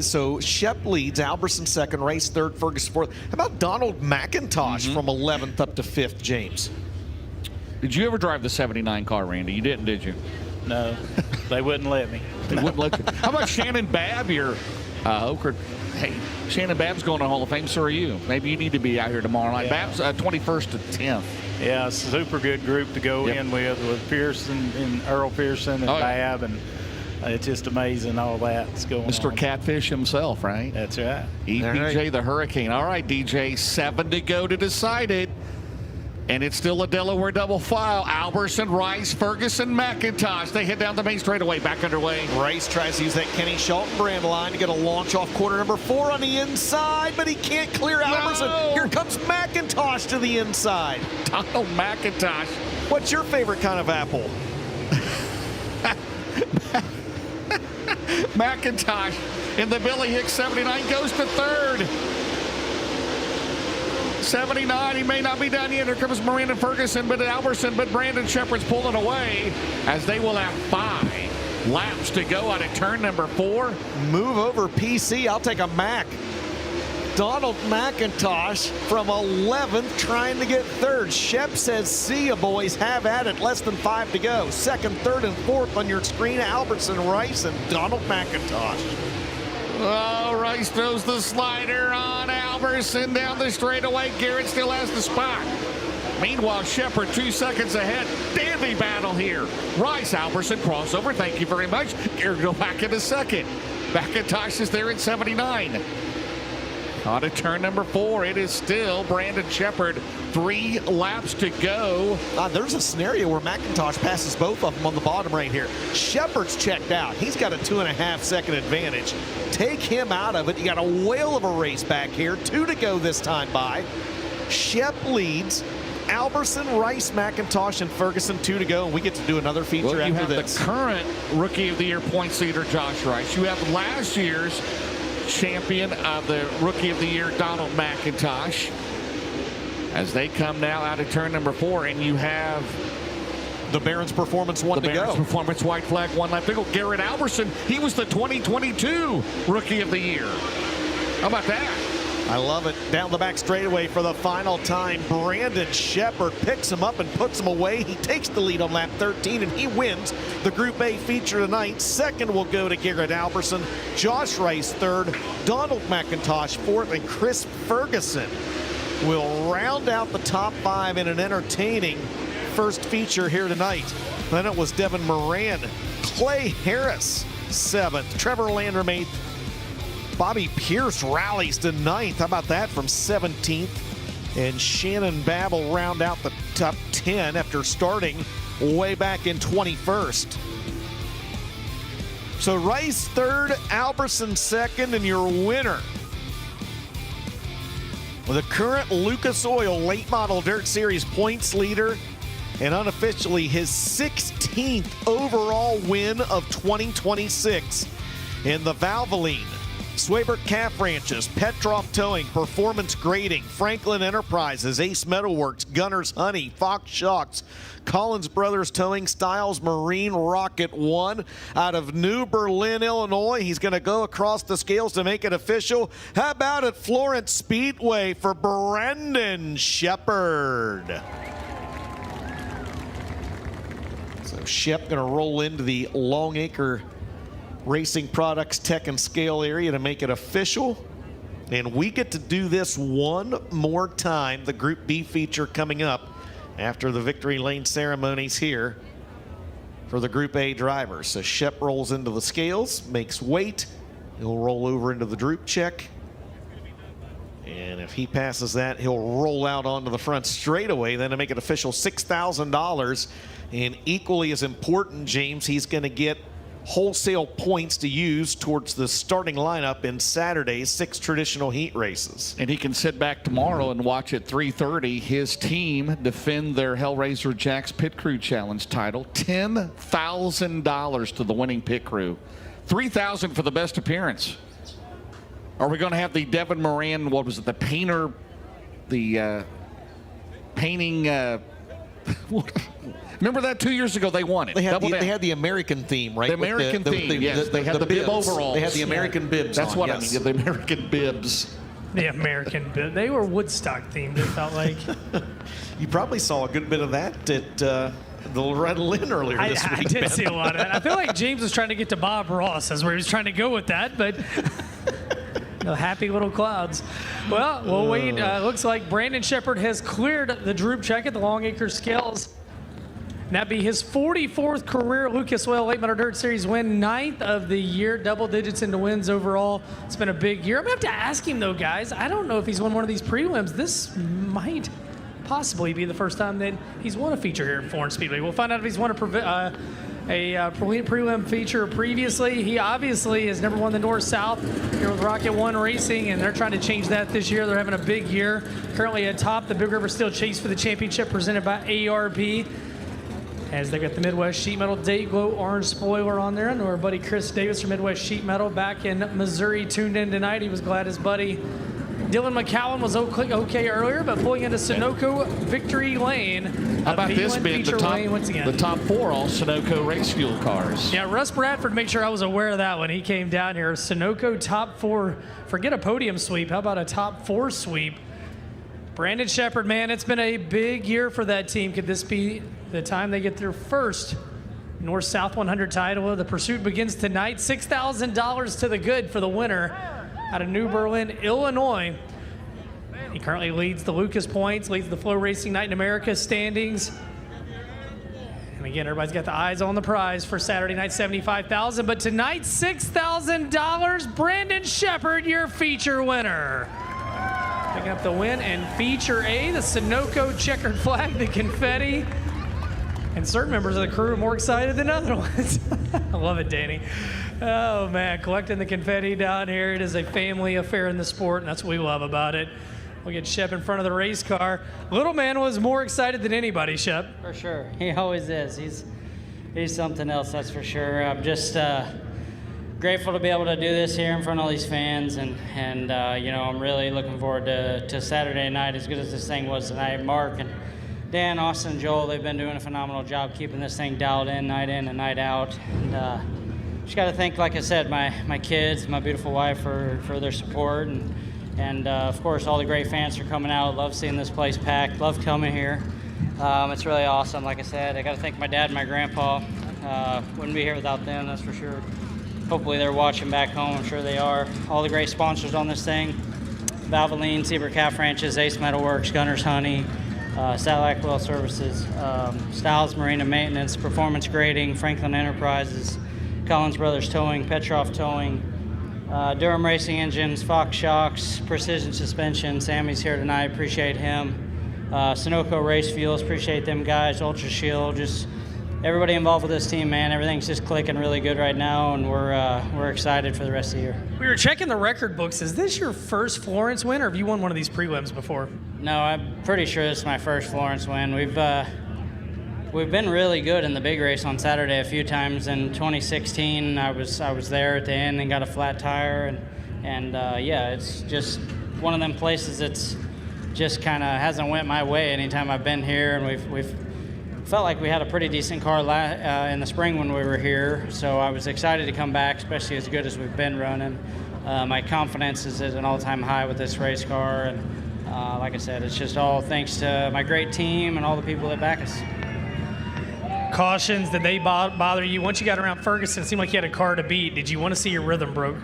so Shep leads, Alberson second, Rice third, Ferguson fourth. How about Donald McIntosh from 11th up to 5th, James? Did you ever drive the 79 car, Randy? You didn't, did you? No, they wouldn't let me. They wouldn't let you. How about Shannon Babb here? Hey, Shannon Babb's going to Hall of Fame, so are you. Maybe you need to be out here tomorrow night. Yeah. Babb's 21st to 10th. Yeah, super good group to go in with Pearson and Earl Pearson and Babb, and it's just amazing all that's going on. Mr. Catfish himself, right? That's right. DJ the Hurricane. All right, DJ, 7 to go to decide it. And it's still a Delaware double file. Alberson, Rice, Ferguson, McIntosh. They head down the main straightaway, back underway. Rice tries to use that Kenny Shelton brand line to get a launch off quarter number 4 on the inside, but he can't clear Alberson. Here comes McIntosh to the inside. Donald McIntosh. What's your favorite kind of apple? McIntosh in the Billy Hicks 79 goes to 3rd. 79, he may not be done yet. Here comes Miranda Ferguson, but Alberson, but Brandon Shepard's pulling away as they will have 5 laps to go out at turn number 4. Move over PC, I'll take a Mac. Donald McIntosh from 11th trying to get 3rd. Shep says, see ya boys, have at it, less than 5 to go. 2nd, 3rd, and 4th on your screen, Alberson, Rice, and Donald McIntosh. Oh, Rice throws the slider on Alberson down the straightaway. Garrett still has the spot. Meanwhile, Shepard 2 seconds ahead. Dandy battle here. Rice, Alberson, crossover. Thank you very much. Garrett go back into 2nd. McIntosh is there at 79. On to turn number 4, it is still Brandon Shepard. 3 laps to go. There's a scenario where McIntosh passes both of them on the bottom right here. Shepard's checked out. He's got a 2.5 second advantage. Take him out of it. You got a whale of a race back here. 2 to go this time by. Shep leads. Alberson, Rice, McIntosh, and Ferguson 2 to go, and we get to do another feature after this. You have the current Rookie of the Year points leader, Josh Rice. You have last year's champion of the Rookie of the Year, Donald McIntosh, as they come now out of turn number 4, and you have the Barron's Performance 1 to go. Barron's Performance white flag 1 lap to go. Garrett Alberson, he was the 2022 Rookie of the Year. How about that? I love it. Down the back straightaway for the final time. Brandon Shepard picks him up and puts him away. He takes the lead on lap 13, and he wins the Group A feature tonight. 2nd will go to Garrett Alberson. Josh Rice 3rd. Donald McIntosh 4th. And Chris Ferguson will round out the top 5 in an entertaining first feature here tonight. Then it was Devin Moran. Clay Harris 7th. Trevor Landrum 8th. Bobby Pierce rallies to 9th. How about that from 17th? And Shannon Babb will round out the top 10 after starting way back in 21st. So Rice 3rd, Alberson 2nd, and your winner, the current Lucas Oil Late Model Dirt Series points leader, and unofficially his 16th overall win of 2026 in the Valvoline, Swabert Calf Ranches, Petroff Towing, Performance Grading, Franklin Enterprises, Ace Metalworks, Gunners Honey, Fox Shocks, Collins Brothers Towing, Styles Marine Rocket 1 out of New Berlin, Illinois. He's going to go across the scales to make it official. How about at Florence Speedway for Brandon Shepard? So Shep going to roll into the Longacre Racing Products Tech and Scale area to make it official. And we get to do this one more time, the Group B feature coming up after the victory lane ceremonies here for the Group A drivers. So Shep rolls into the scales, makes weight. He'll roll over into the droop check. And if he passes that, he'll roll out onto the front straightaway, then to make it official $6,000. And equally as important, James, he's going to get wholesale points to use towards the starting lineup in Saturday's 6 traditional heat races. And he can sit back tomorrow and watch at 3:30 his team defend their Hellraiser Jacks Pit Crew Challenge title. $10,000 to the winning pit crew. $3,000 for the best appearance. Are we going to have the Devin Moran, what was it, the painter, the painting, Remember that 2 years ago they won it. They had the American theme, right? The American theme, yes. They had the bib bibs. overalls. They had the American bibs That's on, what yes. I mean, the American bibs. The American bit. They were Woodstock themed, it felt like. You probably saw a good bit of that at the Loretta Lynn earlier this week. I did see a lot of that. I feel like James was trying to get to Bob Ross as where he was trying to go with that, but the happy little clouds. Well, we'll wait. Looks like Brandon Shepard has cleared the droop check at the Longacre Scales. And that'd be his 44th career Lucas Oil Late Model Dirt Series win, 9th of the year, double digits into wins overall. It's been a big year. I'm going to have to ask him, though, guys. I don't know if he's won one of these prelims. This might possibly be the first time that he's won a feature here at Florence Speedway. We'll find out if he's won a prelim feature previously. He obviously has never won the North-South here with Rocket One Racing, and they're trying to change that this year. They're having a big year. Currently atop the Big River Steel Chase for the championship presented by ARP. As they got the Midwest Sheet Metal Day Glow orange spoiler on there. And our buddy Chris Davis from Midwest Sheet Metal back in Missouri tuned in tonight. He was glad his buddy Dylan McCowan was okay earlier, but pulling into Sunoco Victory Lane. How about this bid? The top 4 all Sunoco race fuel cars. Yeah, Russ Bradford, make sure I was aware of that when he came down here. Sunoco top 4, forget a podium sweep. How about a top 4 sweep? Brandon Shepard, man, it's been a big year for that team. Could this be the time they get their first North-South 100 title? The pursuit begins tonight. $6,000 to the good for the winner out of New Berlin, Illinois. He currently leads the Lucas points, leads the FloRacing Night in America standings. And again, everybody's got the eyes on the prize for Saturday night, $75,000. But tonight, $6,000. Brandon Shepard, your feature winner. Picking up the win and feature A, the Sunoco checkered flag, the confetti. And certain members of the crew are more excited than other ones. I love it, Danny. Oh, man, collecting the confetti down here. It is a family affair in the sport, and that's what we love about it. We'll get Shep in front of the race car. Little man was more excited than anybody, Shep. For sure. He always is. He's something else, that's for sure. I'm just grateful to be able to do this here in front of all these fans, and you know, I'm really looking forward to Saturday night, as good as this thing was tonight. Mark and Dan, Austin, and Joel, they've been doing a phenomenal job keeping this thing dialed in and night out. And just got to thank, like I said, my kids, my beautiful wife for their support, and of course all the great fans for coming out. Love seeing this place packed. Love coming here. It's really awesome. Like I said, I got to thank my dad and my grandpa. Wouldn't be here without them, that's for sure. Hopefully they're watching back home. I'm sure they are. All the great sponsors on this thing: Valvoline, Zebra Calf Ranches, Ace Metalworks, Gunner's Honey, Satellite Well Services, Styles Marina Maintenance, Performance Grading, Franklin Enterprises, Collins Brothers Towing, Petroff Towing, Durham Racing Engines, Fox Shocks, Precision Suspension. Sammy's here tonight. Appreciate him. Sunoco Race Fuels. Appreciate them guys. Ultra Shield. Just everybody involved with this team, man. Everything's just clicking really good right now, and we're excited for the rest of the year. We were checking the record books. Is this your first Florence win, or have you won one of these prelims before? No, I'm pretty sure this is my first Florence win. We've been really good in the big race on Saturday a few times. In 2016, I was there at the end and got a flat tire, and yeah, it's just one of them places that's just kind of hasn't went my way anytime I've been here, and we've felt like we had a pretty decent car in the spring when we were here, so I was excited to come back, especially as good as we've been running. My confidence is at an all-time high with this race car, and like I said, it's just all thanks to my great team and all the people that back us. Cautions, did they bother you? Once you got around Ferguson, it seemed like you had a car to beat. Did you want to see your rhythm broke?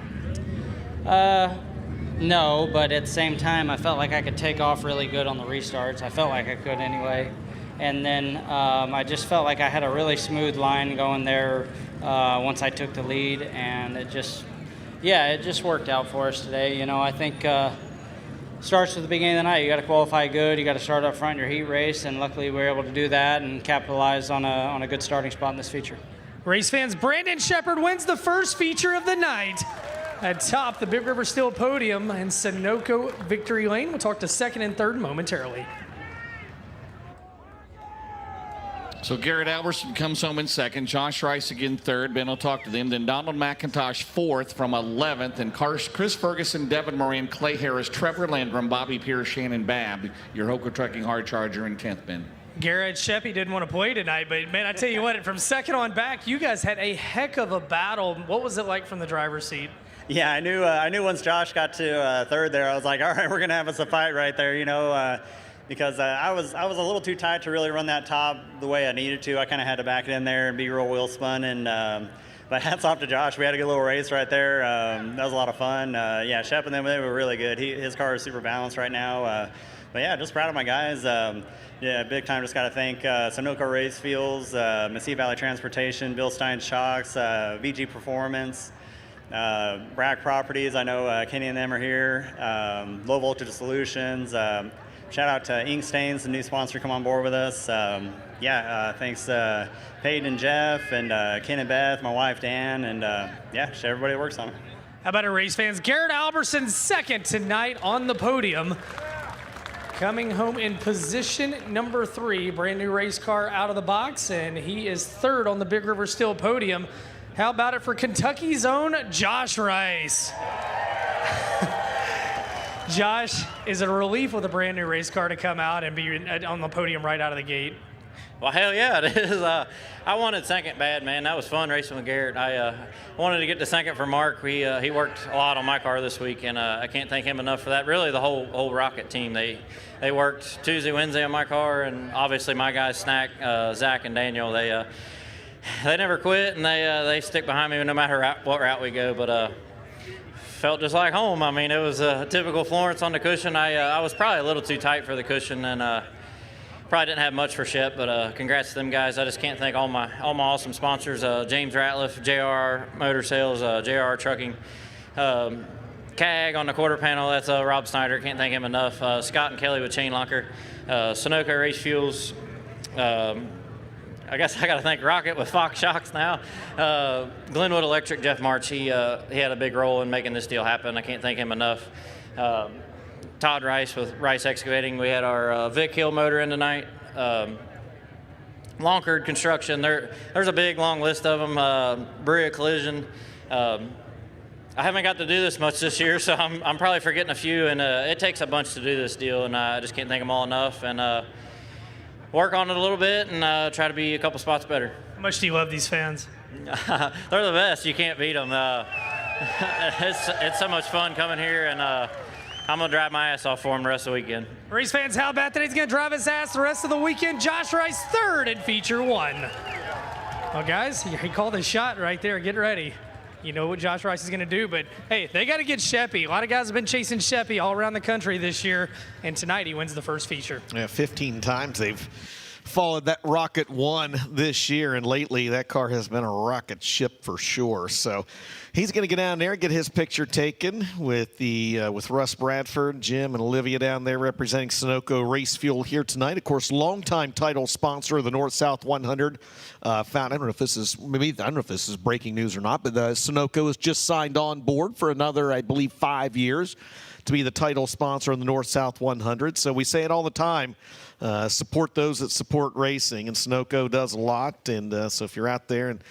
No, but at the same time, I felt like I could take off really good on the restarts. I felt like I could anyway. And then I just felt like I had a really smooth line going there once I took the lead, and it just worked out for us today. You know, I think starts at the beginning of the night. You got to qualify good. You got to start up front in your heat race, and luckily we were able to do that and capitalize on a good starting spot in this feature. Race fans, Brandon Shepard wins the first feature of the night atop the Big River Steel podium in Sunoco Victory Lane. We'll talk to second and third momentarily. So Garrett Alberson comes home in second. Josh Rice again third. Ben will talk to them. Then Donald McIntosh fourth from 11th. And Chris Ferguson, Devin Moran, Clay Harris, Trevor Landrum, Bobby Pierce, Shannon Babb. Your Hoka Trucking Hard Charger in 10th, Ben. Garrett Sheppy didn't want to play tonight, but man, I tell you what, from second on back, you guys had a heck of a battle. What was it like from the driver's seat? Yeah, I knew once Josh got to third there, I was like, all right, we're gonna have us a fight right there, because I was a little too tight to really run that top the way I needed to. I kind of had to back it in there and be real wheel spun, and but hats off to Josh. We had a good little race right there. That was a lot of fun. Yeah, Shep and them, they were really good. His car is super balanced right now. But yeah, just proud of my guys. Yeah, big time. Just got to thank Sunoco Race Fuels, Mesquite Valley Transportation, Bill Stein Shocks, VG Performance, Bragg Properties. I know Kenny and them are here. Low Voltage Solutions. Shout out to Ink Stains, the new sponsor, come on board with us. Thanks Peyton and Jeff and Ken and Beth, my wife Dan, and just everybody that works on it. How about it, race fans? Garrett Alberson second tonight on the podium. Coming home in position number 3, brand new race car out of the box, and he is third on the Big River Steel podium. How about it for Kentucky's own Josh Rice? Josh, is it a relief with a brand new race car to come out and be on the podium right out of the gate? Well, hell yeah, it is. I wanted second bad, man. That was fun racing with Garrett. I wanted to get to second for Mark. He worked a lot on my car this week, and I can't thank him enough for that. Really, the whole Rocket team. They worked Tuesday, Wednesday on my car, and obviously my guys, Snack, Zach, and Daniel, they never quit, and they stick behind me no matter what route we go. But felt just like home. I mean, it was a typical Florence on the cushion. I was probably a little too tight for the cushion, and probably didn't have much for Shep, but congrats to them guys. I just can't thank all my awesome sponsors, James Ratliff, JR Motor Sales, JR Trucking, CAG on the quarter panel, that's Rob Snyder, can't thank him enough, Scott and Kelly with Chain Locker, Sunoco Race Fuels, I guess I got to thank Rocket with Fox Shocks now, Glenwood Electric, Jeff March, he had a big role in making this deal happen. I can't thank him enough. Todd Rice with Rice Excavating. We had our Vic Hill motor in tonight. Lonkard Construction. There's a big long list of them. Bria Collision. I haven't got to do this much this year, so I'm probably forgetting a few. And it takes a bunch to do this deal, and I just can't thank them all enough. And work on it a little bit and try to be a couple spots better. How much do you love these fans? They're the best. You can't beat them. It's so much fun coming here, and I'm going to drive my ass off for him the rest of the weekend. Race fans, how about that? He's going to drive his ass the rest of the weekend. Josh Rice third in feature 1. Well, guys, he called his shot right there. Get ready. You know what Josh Rice is going to do, but hey, they got to get Sheppy. A lot of guys have been chasing Sheppy all around the country this year, and tonight he wins the first feature. Yeah, 15 times they've followed that Rocket 1 this year, and lately that car has been a rocket ship for sure. So he's going to get down there and get his picture taken with with Russ Bradford, Jim, and Olivia down there representing Sunoco Race Fuel here tonight. Of course, longtime title sponsor of the North-South 100. I don't know if this is breaking news or not, but Sunoco has just signed on board for another, I believe, 5 years to be the title sponsor of the North-South 100. So we say it all the time. Support those that support racing, and Sunoco does a lot. And so if you're out there and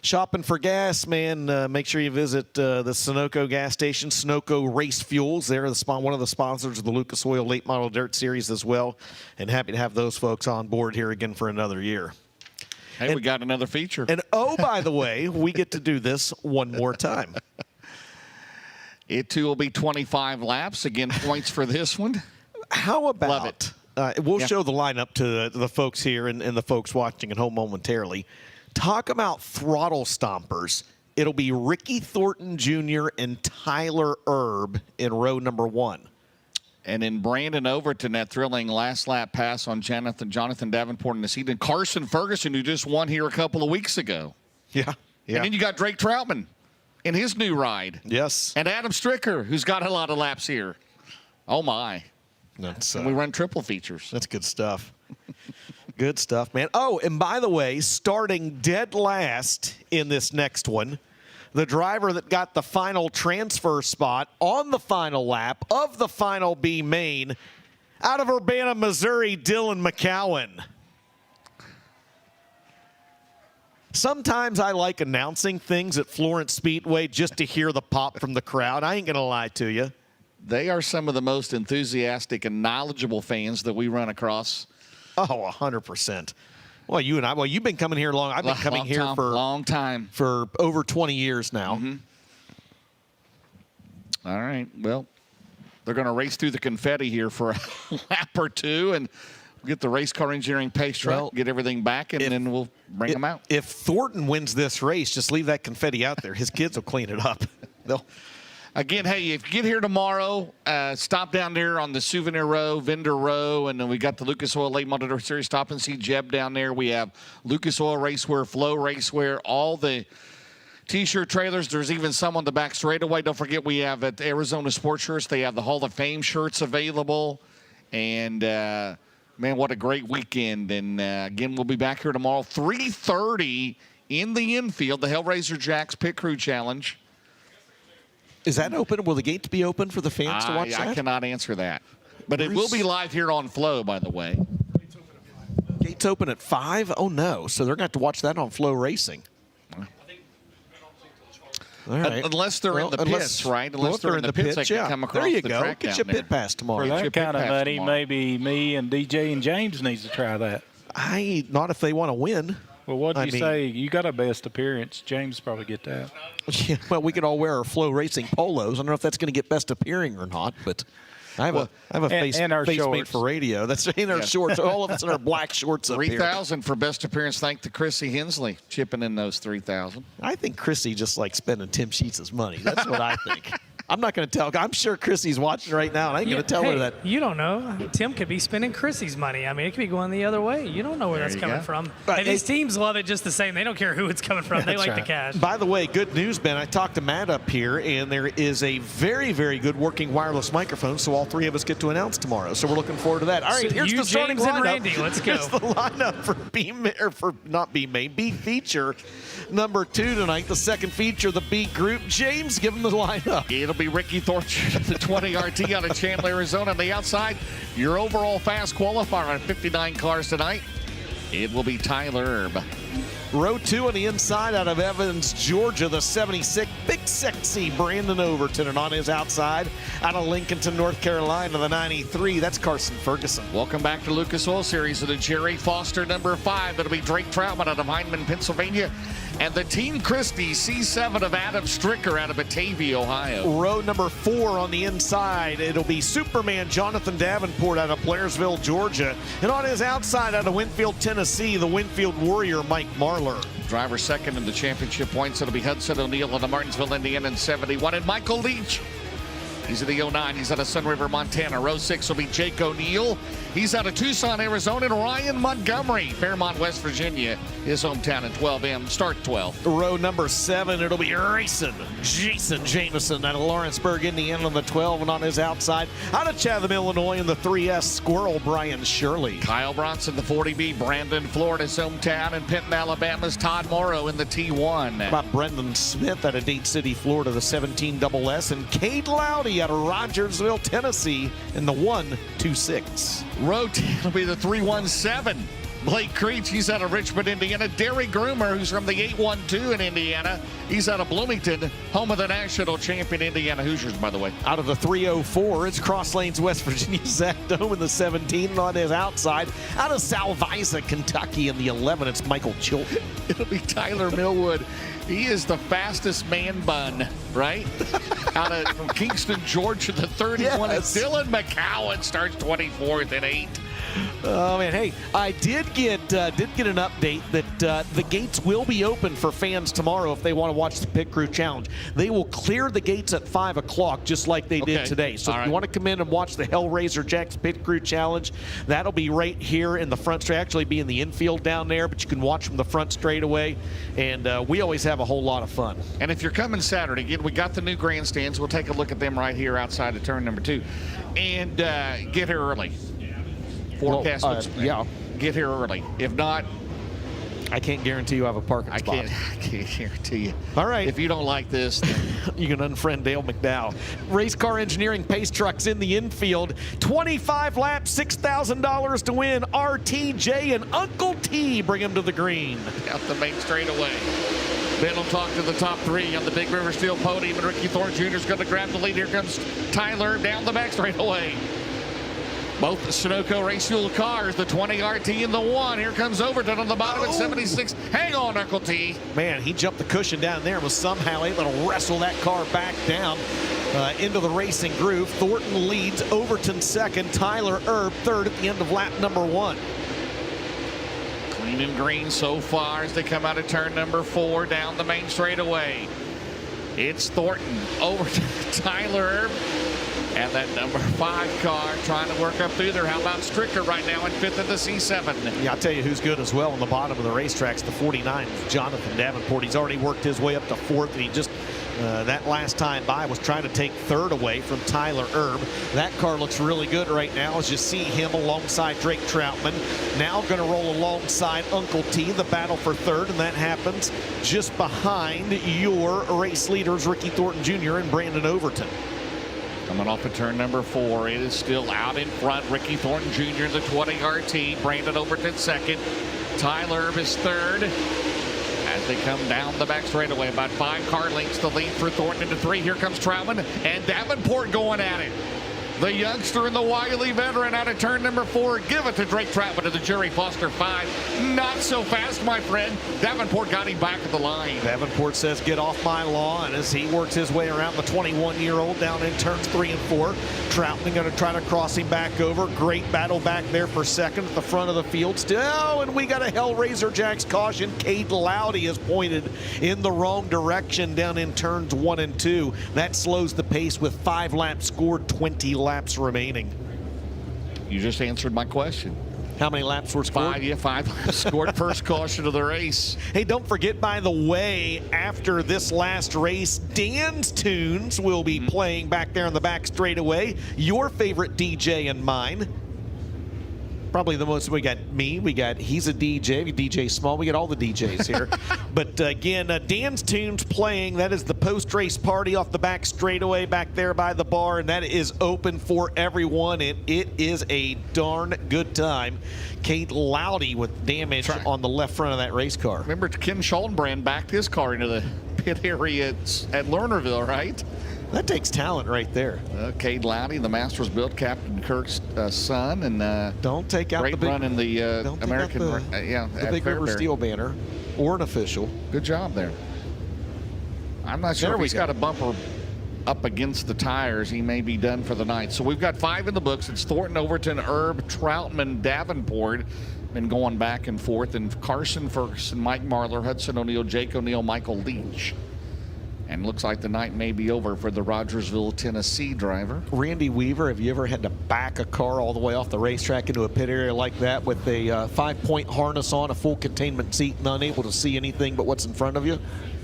shopping for gas, man, make sure you visit the Sunoco gas station, Sunoco Race Fuels. They're one of the sponsors of the Lucas Oil Late Model Dirt Series as well, and happy to have those folks on board here again for another year. Hey, we got another feature. And oh, by the way, we get to do this one more time. It too will be 25 laps. Again, points for this one. How about? Love it. We'll show the lineup to the folks here and the folks watching at home momentarily. Talk about throttle stompers. It'll be Ricky Thornton Jr. and Tyler Erb in row number 1. And in Brandon Overton, that thrilling last lap pass on Jonathan Davenport in the seat. And Carson Ferguson, who just won here a couple of weeks ago. Yeah. And then you got Drake Troutman in his new ride. Yes. And Adam Stricker, who's got a lot of laps here. Oh, my. And we run triple features. That's good stuff. Good stuff, man. Oh, and by the way, starting dead last in this next one, the driver that got the final transfer spot on the final lap of the final B main out of Urbana, Missouri, Dylan McCowan. Sometimes I like announcing things at Florence Speedway just to hear the pop from the crowd. I ain't going to lie to you. They are some of the most enthusiastic and knowledgeable fans that we run across Oh, 100%. Well, you and I. Well, you've been coming here long. I've been coming here for a long time, for over 20 years now. All right. Well, they're going to race through the confetti here for a lap or two and get the race car engineering pace truck, get everything back, and then we'll bring them out. If Thornton wins this race, just leave that confetti out there. His kids will clean it up. Again, hey, if you get here tomorrow, stop down there on the souvenir row, vendor row, and then we got the Lucas Oil Late Model Series. Stop and see Jeb down there. We have Lucas Oil Racewear, Flow Racewear, all the T-shirt trailers. There's even some on the back straightaway. Don't forget we have at Arizona Sports Shirts. They have the Hall of Fame shirts available. And, man, what a great weekend. And, again, we'll be back here tomorrow, 3:30 in the infield, the Hellraiser Jacks Pit Crew Challenge. Is that open? Will the gates be open for the fans to watch that? I cannot answer that. But it will be live here on Flow, by the way. Gates open at 5? Oh, no. So they're going to have to watch that on Flow Racing. All right. Unless they're in the pits, right? Unless they're in the pits, they can come across there you the go. track Get your pit pass tomorrow. For that kind of money, maybe me and DJ and James needs to try that. Not if they want to win. Well, what do you say? You got a best appearance. James probably get that. Yeah, well, we could all wear our Flow Racing polos. I don't know if that's going to get best appearing or not, but I have a face made for radio. That's in our shorts. All of us in our black shorts up here. 3,000 for best appearance. Thank to Chrissy Hensley chipping in those 3,000. I think Chrissy just likes spending Tim Sheets' money. That's what I think. I'm not going to tell. I'm sure Chrissy's watching right now, and I ain't going to tell her that. You don't know. Tim could be spending Chrissy's money. I mean, it could be going the other way. You don't know where that's coming from. And these teams love it just the same. They don't care who it's coming from. They like the cash. By the way, good news, Ben. I talked to Matt up here, and there is a very, very good working wireless microphone, so all three of us get to announce tomorrow. So we're looking forward to that. All right, here's the starting James lineup. and Randy, let's go. Here's the lineup for B feature number 2 tonight. The second feature, the B group. James, give them the lineup. It'll be Ricky Thornton, the 20 RT out of Chandler, Arizona. On the outside, your overall fast qualifier on 59 cars tonight. It will be Tyler Erb. Row 2 on the inside out of Evans, Georgia, the 76, big sexy Brandon Overton. And on his outside, out of Lincolnton, North Carolina, the 93, that's Carson Ferguson. Welcome back to Lucas Oil Series of the Jerry Foster number 5. It'll be Drake Troutman out of Heinemann, Pennsylvania. And the Team Christie C7 of Adam Stricker out of Batavia, Ohio. Row number 4 on the inside, it'll be Superman Jonathan Davenport out of Blairsville, Georgia. And on his outside out of Winfield, Tennessee, the Winfield Warrior, Mike Marlar. Driver second in the championship points. It'll be Hudson O'Neill out of Martinsville, Indiana in 71. And Michael Leach. He's at the 09. He's out of Sun River, Montana. Row 6 will be Jake O'Neill. He's out of Tucson, Arizona. And Ryan Montgomery, Fairmont, West Virginia, his hometown at 12M. Start 12. Row number 7, it'll be Jason Jameson out of Lawrenceburg, Indiana, on the 12. And on his outside, out of Chatham, Illinois, in the 3S, Squirrel Brian Shirley. Kyle Bronson, the 40B, Brandon, Florida's hometown. And Penton, Alabama's Todd Morrow in the T1. About Brendan Smith out of Dade City, Florida, the 17 SS. And Cade Loudy out of Rogersville, Tennessee, in the 126. Row 10 will be the 317. Blake Creech, he's out of Richmond, Indiana. Derry Groomer, who's from the 812 in Indiana. He's out of Bloomington, home of the national champion Indiana Hoosiers, by the way. Out of the 304, it's Cross Lanes, West Virginia, Zach Dome in the 17. And on his outside, out of Salvisa, Kentucky, in the 11, it's Michael Chilton. It'll be Tyler Millwood. He is the fastest man bun, right? Out of from Kingston, Georgia, the 31. Yes. Dylan McCowan starts 24th at 8. Oh man, hey, I did get an update that the gates will be open for fans tomorrow if they want to watch the Pit Crew Challenge. They will clear the gates at 5 o'clock just like they did today. So if you want to come in and watch the Hellraiser Jacks Pit Crew Challenge, that'll be right here in the front straight. Actually be in the infield down there, but you can watch from the front straightaway. And we always have a whole lot of fun. And if you're coming Saturday, again, we got the new grandstands. We'll take a look at them right here outside of turn number 2. And get here early. Forecast looks get here early. If not, I can't guarantee you have a parking spot. I can't guarantee you. All right. If you don't like this, you can unfriend Dale McDowell. Race Car Engineering Pace Trucks in the infield. 25 laps, $6,000 to win. RTJ and Uncle T bring him to the green. Out the main straightaway. Ben will talk to the top 3 on the Big River Steel podium, and Ricky Thornton Jr. is going to grab the lead. Here comes Tyler down the back straightaway. Both the Sunoco race fuel cars, the 20 RT and the 1. Here comes Overton on the bottom at 76. Hang on, Uncle T. Man, he jumped the cushion down there and was somehow able to wrestle that car back down into the racing groove. Thornton leads, Overton second, Tyler Erb third at the end of lap number 1. Clean and green so far as they come out of turn number 4 down the main straightaway. It's Thornton, Overton, Tyler Erb, and that number 5 car trying to work up through there. How about Stricker right now in 5th of the C7? Yeah, I'll tell you who's good as well on the bottom of the racetracks. The 49, Jonathan Davenport. He's already worked his way up to 4th, and he just that last time by was trying to take 3rd away from Tyler Erb. That car looks really good right now as you see him alongside Drake Troutman. Now going to roll alongside Uncle T, the battle for 3rd, and that happens just behind your race leaders, Ricky Thornton Jr. and Brandon Overton. Coming off of turn number 4, it is still out in front. Ricky Thornton Jr. the 20 RT, Brandon Overton second, Tyler Erb is 3rd. As they come down the back straightaway, about 5 car lengths to lead for Thornton into 3. Here comes Troutman and Davenport going at it. The youngster and the wily veteran out of turn number 4. Give it to Drake Troutman to the Jerry Foster 5. Not so fast, my friend. Davenport got him back at the line. Davenport says, get off my lawn, as he works his way around the 21-year-old down in turns 3 and 4. Troutman going to try to cross him back over. Great battle back there for second at the front of the field still, and we got a Hellraiser Jacks caution. Cade Loudy is pointed in the wrong direction down in turns 1 and 2. That slows the pace with 5 laps scored, 20 laps remaining. You just answered my question. How many laps were scored? 5, yeah, 5 laps scored. First caution of the race. Hey, don't forget, by the way, after this last race, Dan's Tunes will be playing back there in the back straightaway. Your favorite DJ and mine. Probably the most. We got me. We got he's a DJ. DJ Small. We got all the DJs here. But again, Dan's Tunes playing. That is the post-race party off the back straightaway back there by the bar, and that is open for everyone. And it is a darn good time. Cade Loudy with damage on the left front of that race car. Remember, Ken Schultenbrand backed his car into the pit area at Lernerville, right? That takes talent right there. Cade Loudy, the Masters built Captain Kirk's son, and don't take out great the big run in the American, the Big River Steel banner or an official. Good job there. I'm not sure if he's got a bumper up against the tires. He may be done for the night. So we've got 5 in the books. It's Thornton, Overton, Erb, Troutman, Davenport. Been going back and forth, and Carson Ferguson, Mike Marlar, Hudson O'Neill, Jake O'Neill, Michael Leach. And looks like the night may be over for the Rogersville, Tennessee driver. Randy Weaver, have you ever had to back a car all the way off the racetrack into a pit area like that with a 5-point harness on, a full containment seat, and unable to see anything but what's in front of you?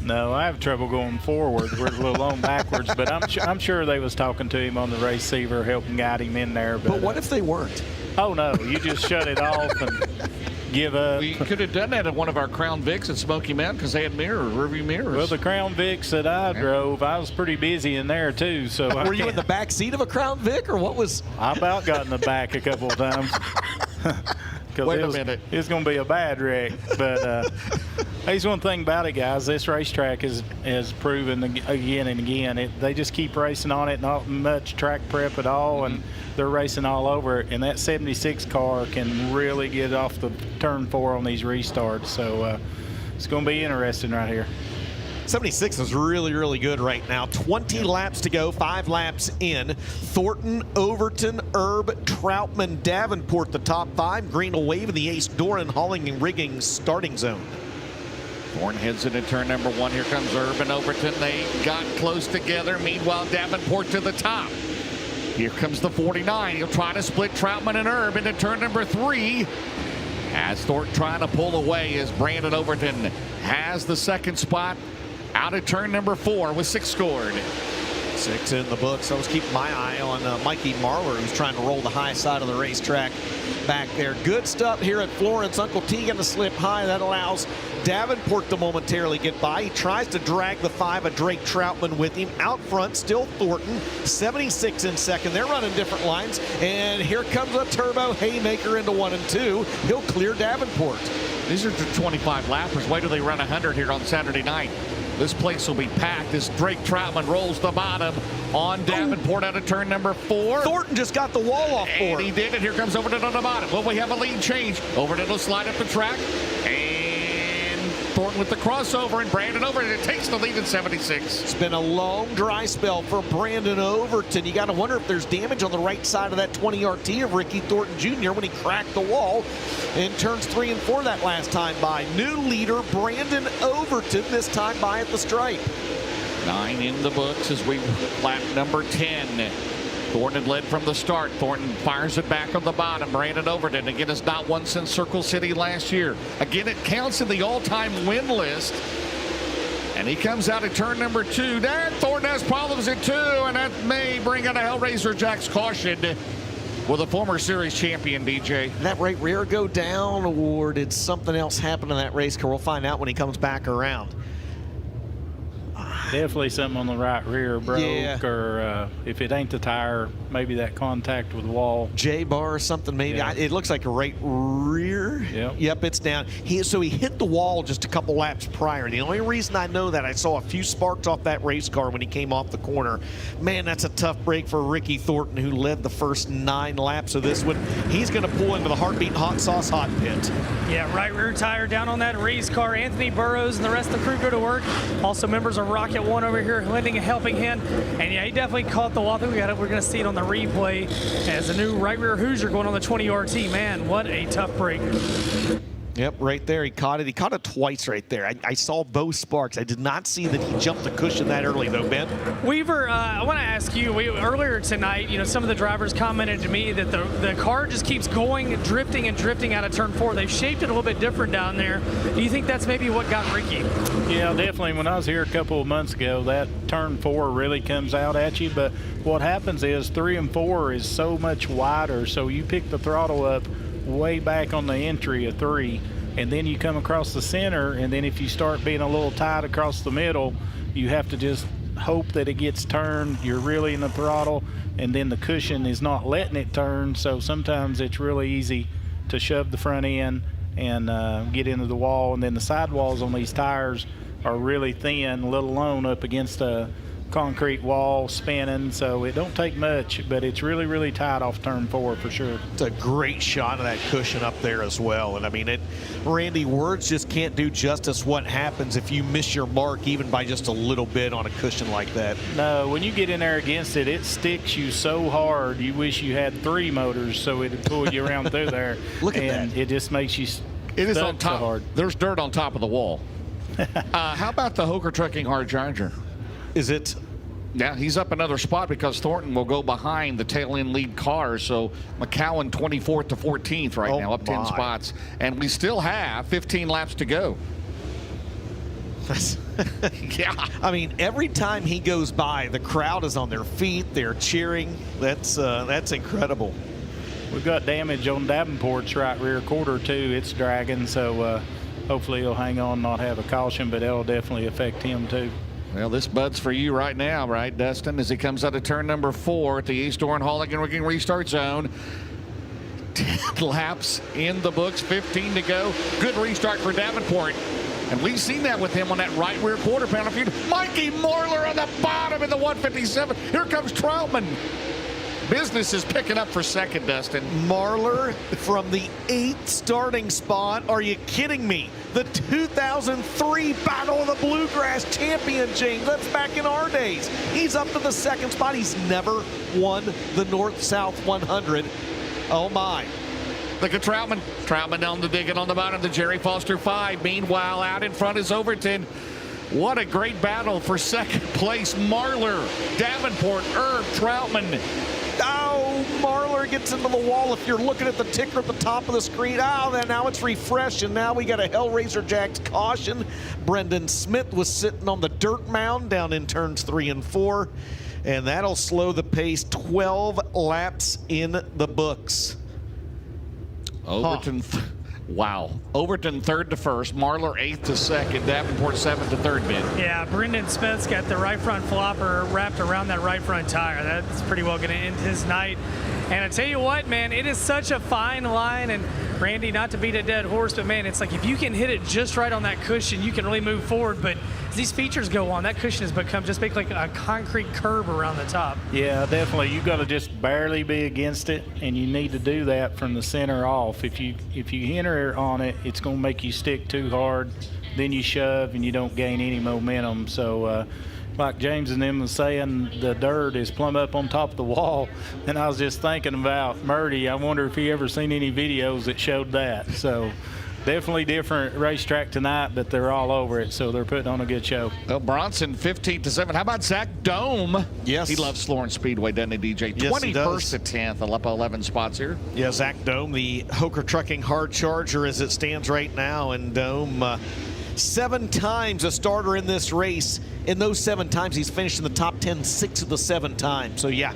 No, I have trouble going forward. We're a little on backwards, but I'm sure they was talking to him on the receiver, helping guide him in there. But what if they weren't? Oh, no, you just shut it off and give up. We could have done that at one of our Crown Vics at Smoky Mountain because they had mirrors, rearview mirrors. Well, the Crown Vics that I drove, I was pretty busy in there too. So were you in the back seat of a Crown Vic, or what was? I about got in the back a couple of times. Wait a minute. It's going to be a bad wreck. But here's one thing about it, guys. This racetrack has proven again and again. They just keep racing on it, not much track prep at all, and they're racing all over it. And that 76 car can really get off the turn 4 on these restarts. So it's going to be interesting right here. 76 is really, really good right now. 20 laps to go, 5 laps in. Thornton, Overton, Erb, Troutman, Davenport, the top 5. Green will wave in the Ace Doran hauling and rigging starting zone. Thornton heads into turn number 1. Here comes Erb and Overton. They got close together. Meanwhile, Davenport to the top. Here comes the 49. He'll try to split Troutman and Erb into turn number 3. As Thornton trying to pull away as Brandon Overton has the second spot. Out of turn number 4 with 6 scored. 6 in the books. I was keeping my eye on Mikey Marlar, who's trying to roll the high side of the racetrack back there. Good stuff here at Florence. Uncle T going to slip high. That allows Davenport to momentarily get by. He tries to drag the 5 of Drake Troutman with him. Out front, still Thornton. 76 in second. They're running different lines. And here comes a turbo haymaker into 1 and 2. He'll clear Davenport. These are the 25 lappers. Why do they run 100 here on Saturday night? This place will be packed as Drake Troutman rolls the bottom on Davenport out of turn number 4. Thornton just got the wall off for And him. he did it. Here comes Overton on the bottom. Well, we have a lead change. Overton will slide up the track. And Thornton with the crossover, and Brandon Overton takes the lead in 76. It's been a long dry spell for Brandon Overton. You got to wonder if there's damage on the right side of that 20-yard tee of Ricky Thornton Jr. when he cracked the wall in turns 3 and 4 that last time by. New leader Brandon Overton, this time by at the stripe. 9 in the books as we lap number 10. Thornton led from the start. Thornton fires it back on the bottom. Brandon Overton, again, has not won since Circle City last year. Again, it counts in the all-time win list. And he comes out at turn number 2. Thornton has problems at 2, and that may bring out a Hellraiser Jack's caution with a former series champion, DJ. Did that right rear go down, or did something else happen in that race car? We'll find out when he comes back around. Definitely something on the right rear broke, or if it ain't the tire, maybe that contact with the wall. J-bar or something, maybe. Yeah. It looks like a right rear. Yep, it's down. So he hit the wall just a couple laps prior. The only reason I know that, I saw a few sparks off that race car when he came off the corner. Man, that's a tough break for Ricky Thornton, who led the first 9 laps of this one. He's going to pull into the Heartbeat Hot Sauce hot pit. Yeah, right rear tire down on that race car. Anthony Burrows and the rest of the crew go to work. Also members of Rocket One over here lending a helping hand. And yeah, he definitely caught the wall. I think we're going to see it on the replay as a new right rear Hoosier going on the 20-yard tee. Man, what a tough break. Yep, right there. He caught it. He caught it twice right there. I saw both sparks. I did not see that he jumped the cushion that early, though, Ben. Weaver, I want to ask you, earlier tonight, some of the drivers commented to me that the car just keeps going, drifting and drifting out of turn 4. They've shaped it a little bit different down there. Do you think that's maybe what got Ricky? Yeah, definitely. When I was here a couple of months ago, that turn 4 really comes out at you. But what happens is 3 and 4 is so much wider, so you pick the throttle up way back on the entry of 3, and then you come across the center, and then if you start being a little tight across the middle, you have to just hope that it gets turned. You're really in the throttle, and then the cushion is not letting it turn, so sometimes it's really easy to shove the front end and get into the wall. And then the sidewalls on these tires are really thin, let alone up against a concrete wall spinning, so it don't take much, but it's really, really tight off turn 4 for sure. It's a great shot of that cushion up there as well. And I mean, Randy, words just can't do justice what happens if you miss your mark even by just a little bit on a cushion like that. No, when you get in there against it, it sticks you so hard you wish you had 3 motors so it'd pull you around through there. Look at and that. It just makes you It is on top. so hard. There's dirt on top of the wall. How about the Hoker Trucking Hard Charger? Is it? Yeah, he's up another spot because Thornton will go behind the tail end lead car. So McCowan 24th to 14th right now, up 10 spots. And we still have 15 laps to go. Yeah. I mean, every time he goes by, the crowd is on their feet. They're cheering. That's incredible. We've got damage on Davenport's right rear quarter too. It's dragging, so hopefully he'll hang on, not have a caution, but that'll definitely affect him too. Well, this Bud's for you right now, right, Dustin, as he comes out of turn number 4 at the East Orange Halligan Rigging restart zone. 10 laps in the books, 15 to go. Good restart for Davenport. And we've seen that with him on that right rear quarter panel feud. Mikey Marler on the bottom in the 157. Here comes Troutman. Business is picking up for second, Dustin. Marler from the 8th starting spot. Are you kidding me? The 2003 Battle of the Bluegrass champion, James. That's back in our days. He's up to the 2nd spot. He's never won the North-South 100. Oh, my. Look at Troutman. Troutman down the digging on the bottom. The Jerry Foster 5. Meanwhile, out in front is Overton. What a great battle for second place. Marler, Davenport, Troutman. Oh, Marler gets into the wall. If you're looking at the ticker at the top of the screen, then now it's refreshed, and now we got a Hellraiser Jack's caution. Brendan Smith was sitting on the dirt mound down in turns 3 and 4, and that'll slow the pace. 12 laps in the books. Overton, wow. Overton 3rd to 1st, Marler 8th to 2nd, Davenport 7th to 3rd, Ben. Yeah, Brendan Smith's got the right front flopper wrapped around that right front tire. That's pretty well going to end his night. And I tell you what, man, it is such a fine line. And Randy, not to beat a dead horse, but man, it's like if you can hit it just right on that cushion, you can really move forward. But as these features go on, that cushion has become just like a concrete curb around the top. Yeah, definitely. You got to just barely be against it, and you need to do that from the center off. If you enter on it, it's going to make you stick too hard. Then you shove, and you don't gain any momentum. So, like James and them was saying, the dirt is plumb up on top of the wall. And I was just thinking about Murdy. I wonder if he ever seen any videos that showed that. So definitely different racetrack tonight, but they're all over it, so they're putting on a good show. Well, Bronson 15-7. How about Zach Dome? Yes. He loves Florence Speedway, doesn't he, DJ? Yes, he does. 21st to 10th, up 11 spots here. Yeah, Zach Dome, the Hoker Trucking hard charger as it stands right now. And Dome, 7 times a starter in this race. In those 7 times, he's finished in the top 10 6 of the 7 times. So, yeah,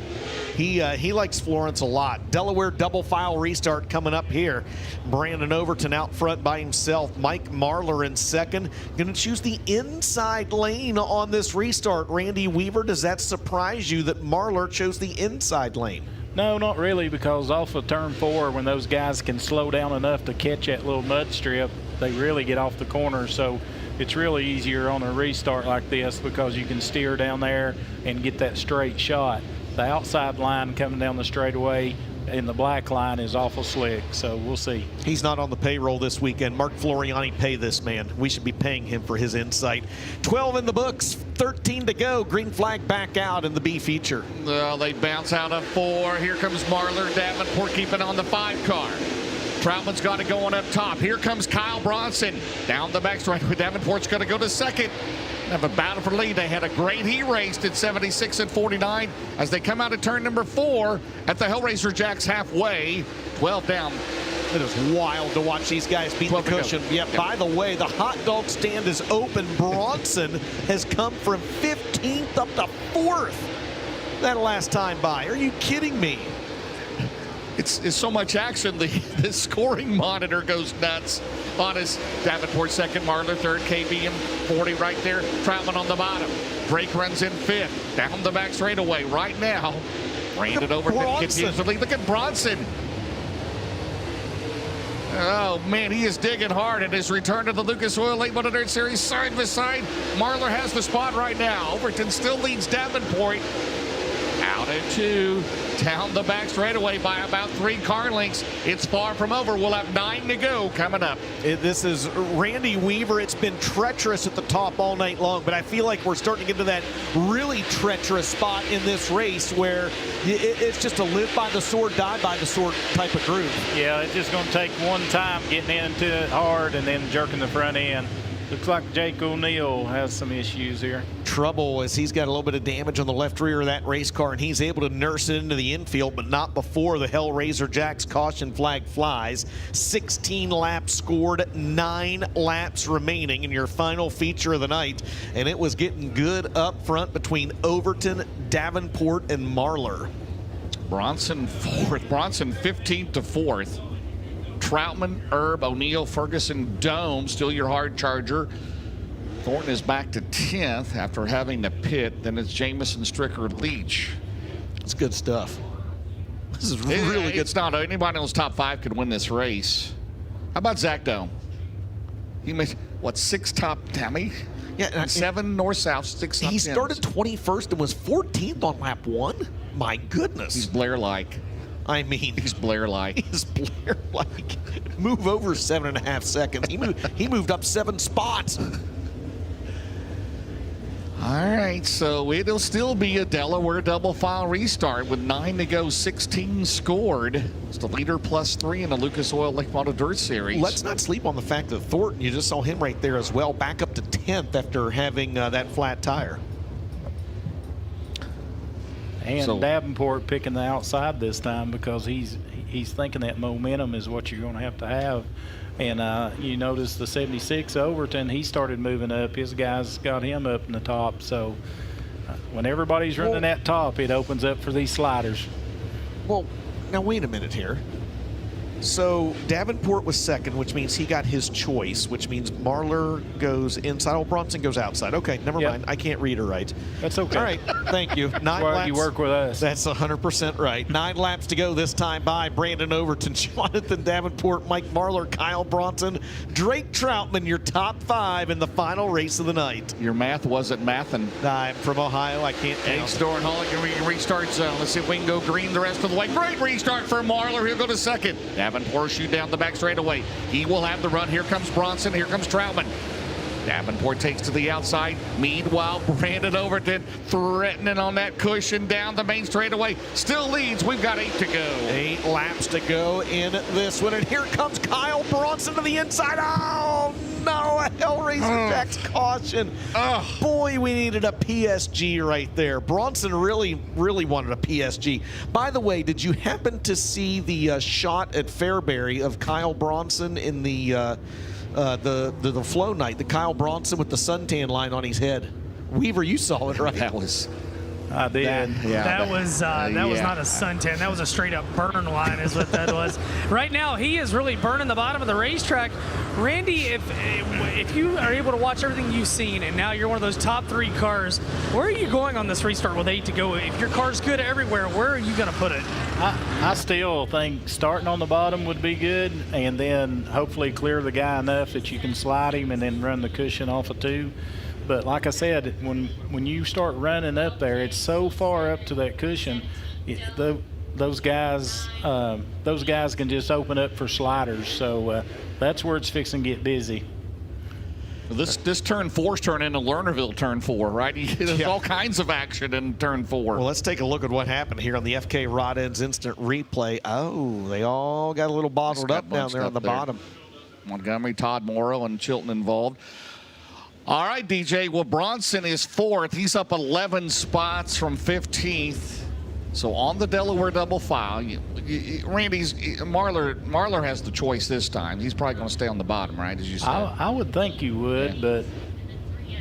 he likes Florence a lot. Delaware double file restart coming up here. Brandon Overton out front by himself. Mike Marlar in second. Going to choose the inside lane on this restart. Randy Weaver, does that surprise you that Marlar chose the inside lane? No, not really, because off of turn 4, when those guys can slow down enough to catch that little mud strip, they really get off the corner. So it's really easier on a restart like this because you can steer down there and get that straight shot. The outside line coming down the straightaway in the black line is awful slick, so we'll see. He's not on the payroll this weekend. Mark Floriani, pay this man. We should be paying him for his insight. 12 in the books, 13 to go. Green flag back out in the B feature. Well, they bounce out of 4. Here comes Marlar. Davenport keeping on the 5 car. Troutman's got it going up top. Here comes Kyle Bronson. Down the backstretch. Davenport's going to go to second. Have a battle for lead. They had a great heat race at 76 and 49 as they come out of turn number 4 at the Hellraiser Jacks halfway. 12 down. It is wild to watch these guys beat the cushion. Yeah, by the way, the hot dog stand is open. Bronson has come from 15th up to 4th that last time by. Are you kidding me? It's so much action, the scoring monitor goes nuts on us. Davenport second, Marlar third, KBM 40 right there. Troutman on the bottom. Drake runs in 5th. Down the back straightaway right now. Brandon Overton continues to lead. Look at Bronson. Oh, man, he is digging hard in his return to the Lucas Oil Late Model Dirt Series side by side. Marlar has the spot right now. Overton still leads Davenport. Out at 2, down the back straightaway by about 3 car lengths. It's far from over. We'll have 9 to go coming up. This is Randy Weaver. It's been treacherous at the top all night long, but I feel like we're starting to get to that really treacherous spot in this race where it's just a live by the sword, die by the sword type of groove. Yeah, it's just going to take one time getting into it hard and then jerking the front end. Looks like Jake O'Neill has some issues here. Trouble as he's got a little bit of damage on the left rear of that race car, and he's able to nurse it into the infield, but not before the Hellraiser Jacks caution flag flies. 16 laps scored, 9 laps remaining in your final feature of the night, and it was getting good up front between Overton, Davenport, and Marlar. Bronson 4th. Bronson 15th to 4th. Troutman, Erb, O'Neill, Ferguson, Dome, still your hard charger. Thornton is back to 10th after having to pit. Then it's Jamison, Stricker, Leach. It's good stuff. This is really good. It's not. Anybody in those top 5 could win this race. How about Zach Dome? He made, what, 6 top 10? Yeah, 7 north-south, 6 top 10. He started 21st and was 14th on lap 1. My goodness. He's Blair-like. I mean, he's Blair-like. He's Blair-like. Move over 7.5 seconds. He moved up 7 spots. All right, so it'll still be a Delaware double file restart with 9 to go, 16 scored. It's the leader plus 3 in the Lucas Oil Late Model Dirt Series. Let's not sleep on the fact that Thornton, you just saw him right there as well, back up to 10th after having that flat tire. And Davenport picking the outside this time because he's thinking that momentum is what you're going to have. And you notice the 76 Overton, he started moving up. His guys got him up in the top. So when everybody's running that top, it opens up for these sliders. Well, now wait a minute here. So Davenport was second, which means he got his choice, which means Marlar goes inside. Oh, Bronson goes outside. Okay, never mind. I can't read her right. That's okay. All right, thank you. 9 laps. You work with us. That's 100% right. 9 laps to go this time by Brandon Overton, Jonathan Davenport, Mike Marlar, Kyle Bronson, Drake Troutman, your top 5 in the final race of the night. Your math wasn't mathin'. I'm from Ohio. I can't count. Store and Holligan restart zone. Let's see if we can go green the rest of the way. Great restart for Marlar. He'll go to second. Davenport shoot down the back straightaway. He will have the run. Here comes Bronson. Here comes Troutman. Davenport takes to the outside. Meanwhile, Brandon Overton threatening on that cushion down the main straightaway. Still leads. We've got 8 to go. 8 laps to go in this one. And here comes Kyle Bronson to the inside. Oh, no. A Hellraiser Jack's caution. Boy, we needed a PSG right there. Bronson really wanted a PSG. By the way, did you happen to see the shot at Fairbury of Kyle Bronson in the flow night, the Kyle Bronson with the suntan line on his head? Weaver, you saw it, right? That was... I did. That was not a suntan. That was a straight up burn line is what that was. Right now, he is really burning the bottom of the racetrack. Randy, if you are able to watch everything you've seen and now you're one of those top 3 cars, where are you going on this restart with 8 to go? If your car's good everywhere, where are you going to put it? I still think starting on the bottom would be good, and then hopefully clear the guy enough that you can slide him and then run the cushion off of 2. But like I said, when you start running up there, it's so far up to that cushion. Those guys can just open up for sliders. So that's where it's fixing to get busy. This turn 4's turning into Lernerville turn 4, right? There's all kinds of action in turn 4. Well, let's take a look at what happened here on the FK Rod Ends instant replay. Oh, they all got a little bottled up down there on the bottom. Montgomery, Todd Morrow, and Chilton involved. All right, DJ. Well, Bronson is 4th. He's up 11 spots from 15th. So on the Delaware double file, Marlar has the choice this time. He's probably going to stay on the bottom, right? As you said. I would think you would, but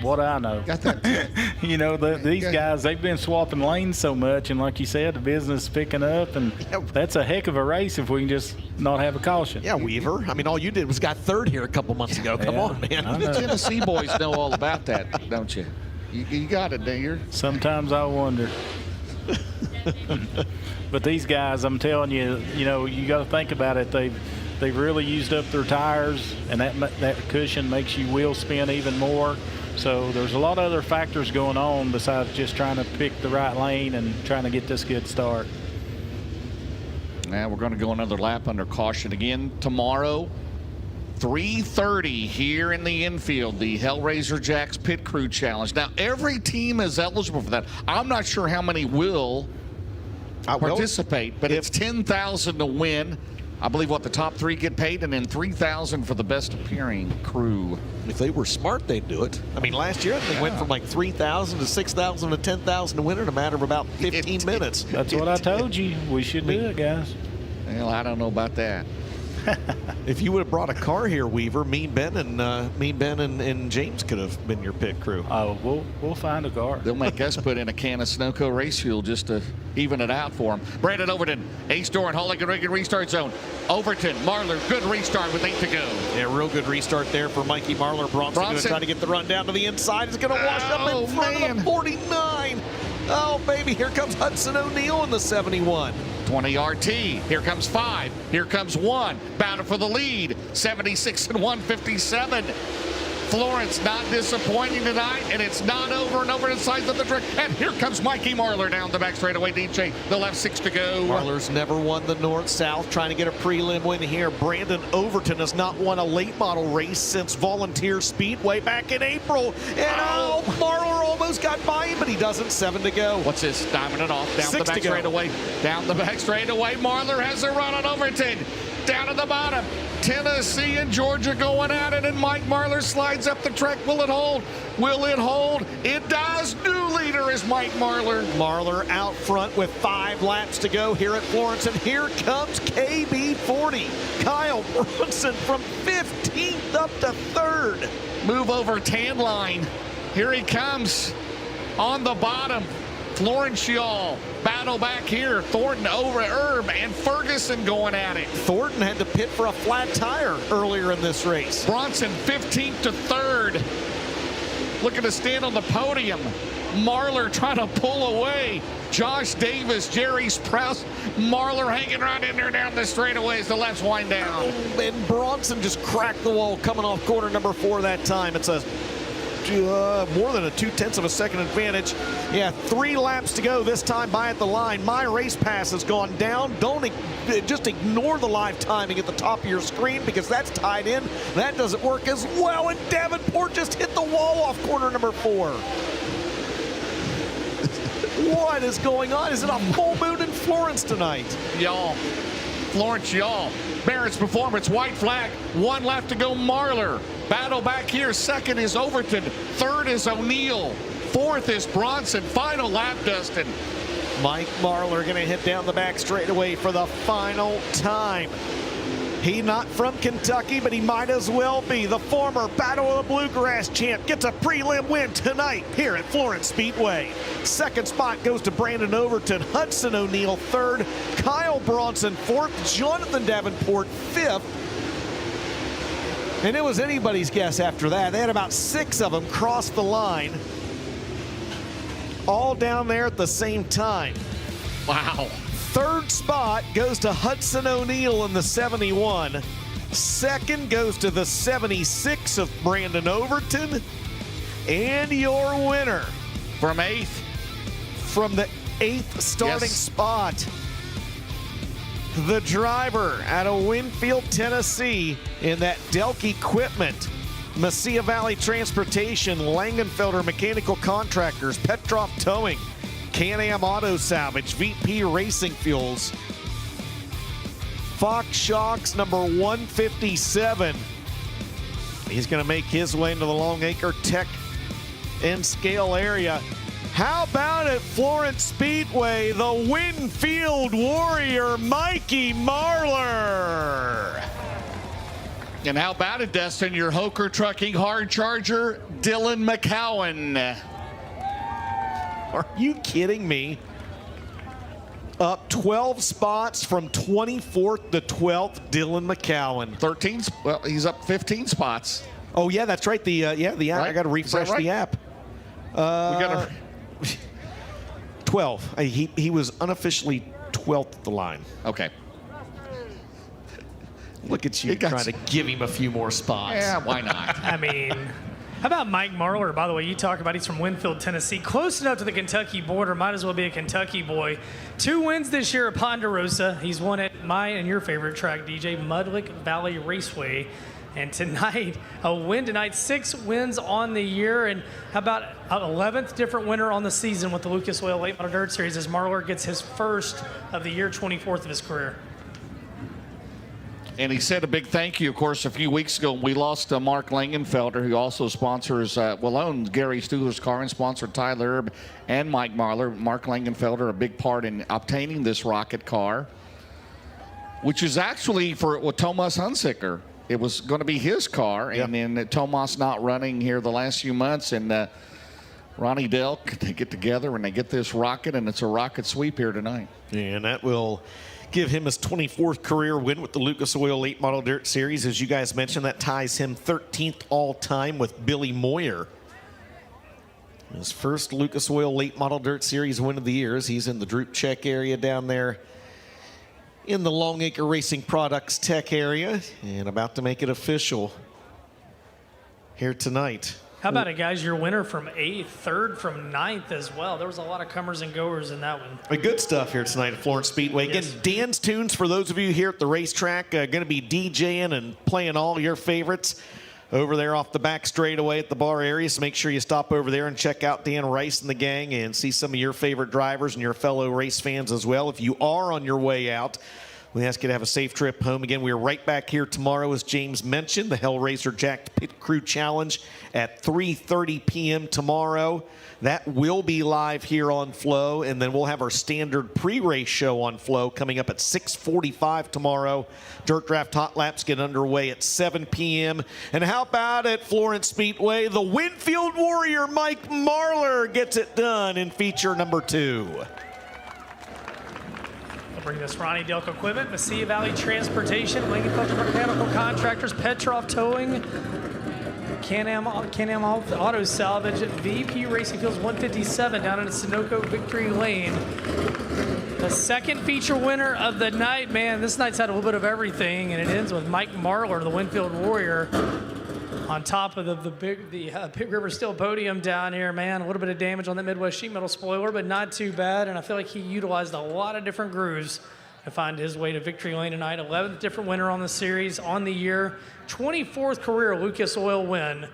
what I know. Got that. You know, these guys, they've been swapping lanes so much, and like you said, the business is picking up, and that's a heck of a race if we can just not have a caution. Yeah, Weaver. I mean, all you did was got 3rd here a couple months ago. Come on, man. The Tennessee boys know all about that, don't you? You got it, Dinger. Sometimes I wonder. But these guys, I'm telling you, you got to think about it. They've really used up their tires, and that cushion makes you wheel spin even more. So there's a lot of other factors going on besides just trying to pick the right lane and trying to get this good start. Now we're going to go another lap under caution again tomorrow. 3:30 here in the infield, the Hellraiser Jacks Pit Crew Challenge. Now, every team is eligible for that. I'm not sure how many will participate, but it's $10,000 to win. I believe the top 3 get paid, and then $3,000 for the best appearing crew. If they were smart, they'd do it. I mean, last year they went from like $3,000 to $6,000 to $10,000 to win in a matter of about 15 minutes. That's what I told you. We should do it, guys. Well, I don't know about that. If you would have brought a car here, Weaver, me, Ben, and James could have been your pit crew. Oh, we'll find a car. They'll make us put in a can of Sunoco race fuel just to even it out for them. Brandon Overton, Ace Door and Holligan restart zone. Overton, Marlar, good restart with 8 to go. Yeah, real good restart there for Mikey Marlar. Bronson going to try to get the run down to the inside. He's going to wash up in front of the 49. Oh, baby, here comes Hudson O'Neal in the 71. 20 RT. Here comes 5. Here comes 1. Bounded for the lead. 76 and 157. Florence not disappointing tonight, and it's not over and over inside of the track. And here comes Mikey Marlar down the back straightaway. DJ, they'll have 6 to go. Marlar's never won the North-South, trying to get a prelim win here. Brandon Overton has not won a late model race since Volunteer Speedway back in April. And Marlar almost got by him, but he doesn't. 7 to go. What's this? Diving it off down the back straightaway. Down the back straightaway. Marlar has a run on Overton. Down at the bottom. Tennessee and Georgia going at it, and Mike Marlar slides up the track. Will it hold? Will it hold? It does. New leader is Mike Marlar. Marlar out front with 5 laps to go here at Florence, and here comes KB40. Kyle Bronson from 15th up to 3rd. Move over tan line. Here he comes on the bottom. Florence, y'all. Battle back here. Thornton over Erb and Ferguson going at it. Thornton had to pit for a flat tire earlier in this race. Bronson 15th to 3rd. Looking to stand on the podium. Marlar trying to pull away. Josh Davis, Jerry Sprouse, Marlar hanging right in there down the straightaway as the lefts wind down. And Bronson just cracked the wall coming off corner number 4 that time. It's a more than a 0.2 of a second advantage. Yeah, 3 laps to go this time by at the line. My race pass has gone down. Don't just ignore the live timing at the top of your screen because that's tied in. That doesn't work as well. And Davenport just hit the wall off corner number 4. What is going on? Is it a full moon in Florence tonight? Y'all. Florence, y'all. Barrett's performance, white flag. 1 left to go, Marlar. Battle back here. 2nd is Overton. 3rd is O'Neill. 4th is Bronson. Final lap, Dustin. Mike Marlar going to hit down the back straightaway for the final time. He not from Kentucky, but he might as well be. The former Battle of the Bluegrass champ gets a prelim win tonight here at Florence Speedway. 2nd spot goes to Brandon Overton, Hudson O'Neill 3rd, Kyle Bronson 4th, Jonathan Davenport 5th. And it was anybody's guess after that. They had about 6 of them cross the line, all down there at the same time. Wow. 3rd spot goes to Hudson O'Neill in the 71. 2nd goes to the 76 of Brandon Overton. And your winner from 8th. From the 8th starting spot. The driver out of Winfield, Tennessee in that Delk Equipment, Mesilla Valley Transportation, Langenfelder Mechanical Contractors, Petroff Towing, Can-Am Auto Salvage, VP Racing Fuels, Fox Shocks number 157. He's going to make his way into the Longacre Tech and Scale area. How about at Florence Speedway, the Winfield Warrior, Mikey Marlar. And how about it, Dustin, your Hoker Trucking hard charger, Dylan McCowan. Are you kidding me? Up 12 spots from 24th to 12th, Dylan McCowan. 13, well, he's up 15 spots. Oh yeah, that's right. The app. Right? I got to refresh the app. We got to 12. He was unofficially 12th at the line. Okay. Look at you trying to give him a few more spots. Yeah, why not? I mean, how about Mike Marlar? By the way, you talk about he's from Winfield, Tennessee, close enough to the Kentucky border. Might as well be a Kentucky boy. 2 wins this year at Ponderosa. He's won at my and your favorite track, DJ, Mudlick Valley Raceway. And tonight, a win tonight, 6 wins on the year, and how about an 11th different winner on the season with the Lucas Oil Late Model Dirt Series as Marlar gets his first of the year, 24th of his career. And he said a big thank you, of course, a few weeks ago. We lost Mark Langenfelder, who also sponsors, owns Gary Stuhler's car and sponsored Tyler Erb and Mike Marlar. Mark Langenfelder, a big part in obtaining this rocket car, which is actually for Tomas Hunziker. It was going to be his car, and then Tomas not running here the last few months, and Ronnie Delk, they get together and they get this rocket, and it's a rocket sweep here tonight. And that will give him his 24th career win with the Lucas Oil Late Model Dirt Series. As you guys mentioned, that ties him 13th all-time with Billy Moyer. His first Lucas Oil Late Model Dirt Series win of the year as he's in the Droop Check area down there in the Longacre Racing Products Tech area, and about to make it official here tonight. How about it, guys? Your winner from 8th, 3rd from 9th as well. There was a lot of comers and goers in that one. Good stuff here tonight at Florence Speedway. Again, Dan's Tunes for those of you here at the racetrack. Going to be DJing and playing all your favorites over there off the back straightaway at the bar area. So make sure you stop over there and check out Dan Rice and the gang and see some of your favorite drivers and your fellow race fans as well. If you are on your way out We ask you to have a safe trip home. Again, we are right back here tomorrow, as James mentioned, the Hellraiser Jacked Pit Crew Challenge at 3:30 p.m. tomorrow. That will be live here on Flow, and then we'll have our standard pre-race show on Flow coming up at 6:45 tomorrow. Dirt Draft Hot Laps get underway at 7 p.m. And how about at Florence Speedway? The Winfield Warrior Mike Marlar gets it done in feature number 2. Bring this Ronnie Delco Equipment, Mesilla Valley Transportation, Lincoln Culture Mechanical Contractors, Petrov Towing, Can-Am Auto Salvage, VP Racing Fields 157 down in Sunoco Victory Lane. The second feature winner of the night, man, this night's had a little bit of everything, and it ends with Mike Marlar, the Winfield Warrior, on top of the Big River Steel podium down here, man. A little bit of damage on the Midwest sheet metal spoiler, but not too bad. And I feel like he utilized a lot of different grooves to find his way to victory lane tonight. 11th different winner on the series, on the year. 24th career Lucas Oil win.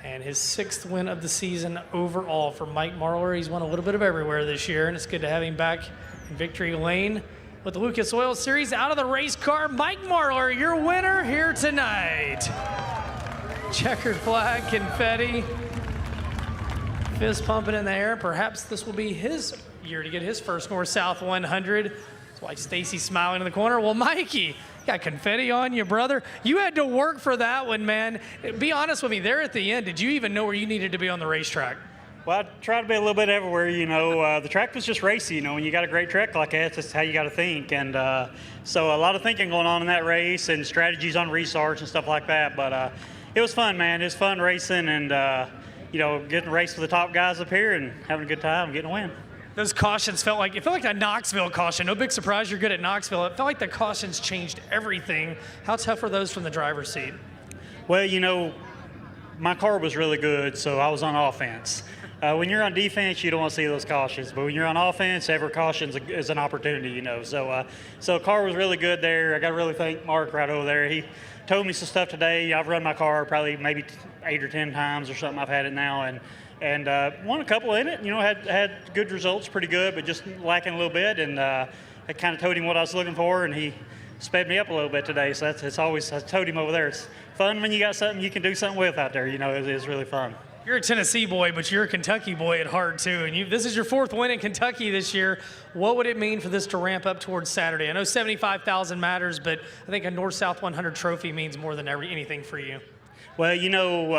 And his 6th win of the season overall for Mike Marlar. He's won a little bit of everywhere this year, and it's good to have him back in victory lane with the Lucas Oil Series. Out of the race car, Mike Marlar, your winner here tonight. Checkered flag, confetti, fist pumping in the air. Perhaps this will be his year to get his first North-South 100. That's why Stacy's smiling in the corner. Well, Mikey, you got confetti on you, brother. You had to work for that one, man. Be honest with me, there at the end, did you even know where you needed to be on the racetrack? Well, I tried to be a little bit everywhere, you know. The track was just racy, you know. When you got a great track like that, that's how you got to think. And so a lot of thinking going on in that race and strategies on restarts and stuff like that. But it was fun, man. It was fun racing and, you know, getting to race with the top guys up here and having a good time and getting a win. Those cautions felt like that Knoxville caution. No big surprise you're good at Knoxville. It felt like the cautions changed everything. How tough were those from the driver's seat? Well, you know, my car was really good, so I was on offense. When you're on defense, you don't want to see those cautions. But when you're on offense, every caution is an opportunity, you know. So the car was really good there. I got to really thank Mark right over there. He told me some stuff today. I've run my car probably maybe 8 or 10 times or something. I've had it now, and won a couple in it. You know, had good results, pretty good, but just lacking a little bit. And I kind of told him what I was looking for, and he sped me up a little bit today. So it's always, I told him over there, it's fun when you got something you can do something with out there. You know, it's really fun. You're a Tennessee boy, but you're a Kentucky boy at heart, too. And this is your 4th win in Kentucky this year. What would it mean for this to ramp up towards Saturday? I know 75,000 matters, but I think a North-South 100 trophy means more than anything for you. Well, you know,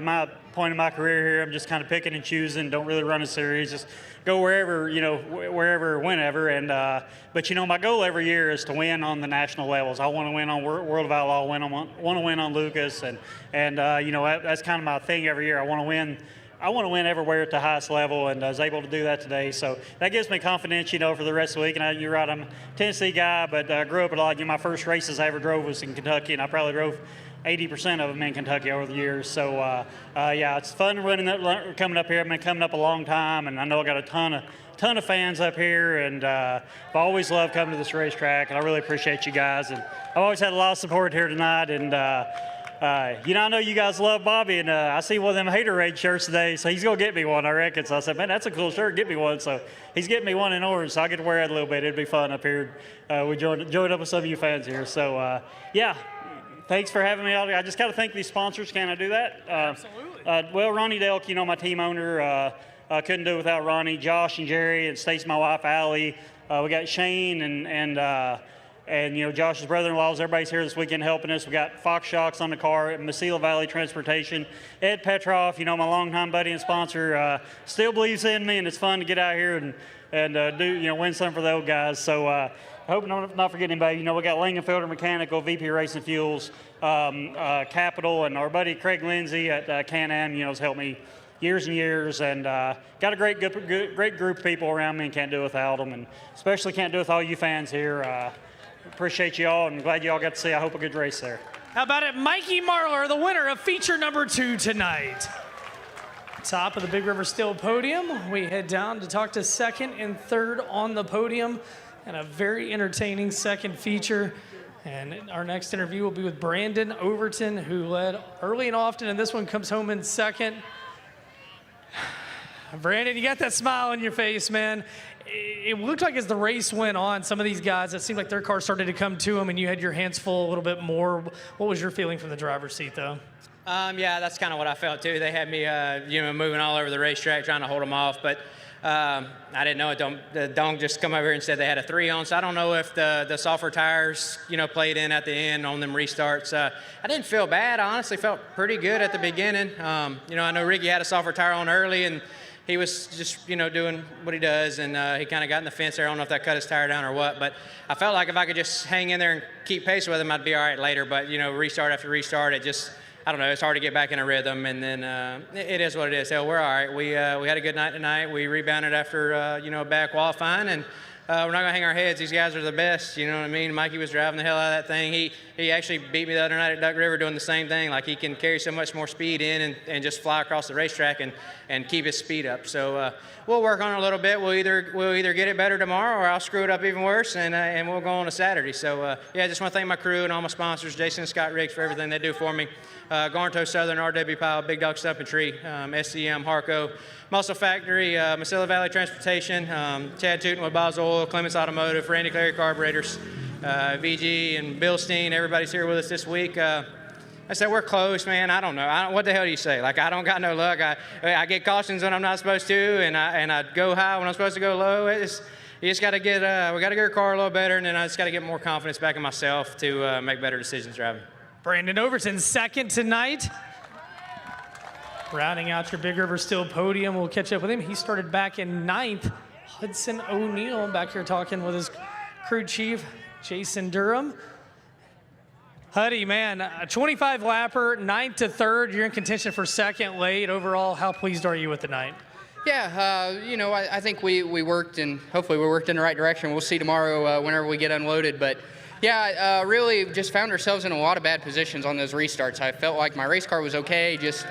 my point in my career here, I'm just kind of picking and choosing. Don't really run a series. Just go wherever, you know, wherever, whenever. And but you know, my goal every year is to win on the national levels. I want to win on World of Outlaw. Want to win on Lucas, and you know, that's kind of my thing every year. I want to win. I want to win everywhere at the highest level, and I was able to do that today. So that gives me confidence, you know, for the rest of the week. And you're right, I'm a Tennessee guy, but I grew up a lot. You know, my first races I ever drove was in Kentucky, and I probably drove 80% of them in Kentucky over the years. So, yeah, it's fun coming up here. I've been coming up a long time, and I know I got a ton of fans up here, and I've always loved coming to this racetrack, and I really appreciate you guys. And I've always had a lot of support here tonight, and you know, I know you guys love Bobby, and I see one of them Haterade shirts today, so he's going to get me one, I reckon. So I said, man, that's a cool shirt, get me one. So he's getting me one in orange, so I get to wear it a little bit. It'd be fun up here. We joined up with some of you fans here. So, yeah. Thanks for having me out. I just got to thank these sponsors. Can I do that? Absolutely. Well, Ronnie Delk, you know, my team owner, couldn't do it without Ronnie. Josh and Jerry, and Stacy, my wife, Allie. We got Shane and you know, Josh's brother-in-laws. Everybody's here this weekend helping us. We got Fox Shocks on the car, Mesilla Valley Transportation. Ed Petroff, you know, my longtime buddy and sponsor, still believes in me, and it's fun to get out here and do, you know, win some for the old guys. So I hope not forgetting anybody. You know, we got Langenfelder Mechanical, VP Racing Fuels, Capital, and our buddy Craig Lindsay at Can-Am, you know, has helped me years and years, and got a great group of people around me and can't do it without them, and especially can't do it with all you fans here. Appreciate you all, and glad you all got to see. I hope a good race there. How about it? Mikey Marlar, the winner of feature number 2 tonight. Top of the Big River Steel podium. We head down to talk to 2nd and 3rd on the podium, and a very entertaining second feature. And our next interview will be with Brandon Overton, who led early and often, and this one comes home in 2nd. Brandon, you got that smile on your face, man. It looked like as the race went on, some of these guys, it seemed like their car started to come to them, and you had your hands full a little bit more. What was your feeling from the driver's seat, though? Yeah, that's kind of what I felt, too. They had me, moving all over the racetrack, trying to hold them off. But I didn't know it. The Dong just come over here and said they had a 3 on. So I don't know if the softer tires, played in at the end on them restarts. I didn't feel bad. I honestly felt pretty good at the beginning. I know Ricky had a softer tire on early, and he was just, doing what he does, and he kind of got in the fence there. I don't know if that cut his tire down or what, but I felt like if I could just hang in there and keep pace with him, I'd be all right later. But, restart after restart, it just, I don't know, it's hard to get back in a rhythm, and then it is what it is. Hell, we're all right. We had a good night tonight. We rebounded after, bad qualifying, and we're not going to hang our heads. These guys are the best, you know what I mean? Mikey was driving the hell out of that thing. He actually beat me the other night at Duck River doing the same thing. Like, he can carry so much more speed in and just fly across the racetrack and keep his speed up. So we'll work on it a little bit. We'll either get it better tomorrow, or I'll screw it up even worse, and we'll go on a Saturday. So, I just want to thank my crew and all my sponsors, Jason and Scott Riggs, for everything they do for me. Garnto Southern, RW Powell, Big Dog Stump and Tree, SCM, Harco, Muscle Factory, Mesilla Valley Transportation, Chad Tootin with Bob's Oil, Clements Automotive, Randy Clary Carburetors, VG and Bill Steen. Everybody's here with us this week. I said we're close, man. I don't know. What the hell do you say? Like, I don't got no luck. I get cautions when I'm not supposed to, and I go high when I'm supposed to go low. You just got to get we got to get our car a little better, and then I just got to get more confidence back in myself to make better decisions driving. Brandon Overton, second tonight. Rounding out your Big River Steel podium. We'll catch up with him. He started back in 9th. Hudson O'Neill back here talking with his crew chief, Jason Durham. Huddy, man, a 25 lapper, 9th to 3rd. You're in contention for 2nd late. Overall, how pleased are you with the night? Yeah, I think we worked, and hopefully we worked in the right direction. We'll see tomorrow whenever we get unloaded. But yeah, really just found ourselves in a lot of bad positions on those restarts. I felt like my race car was okay, just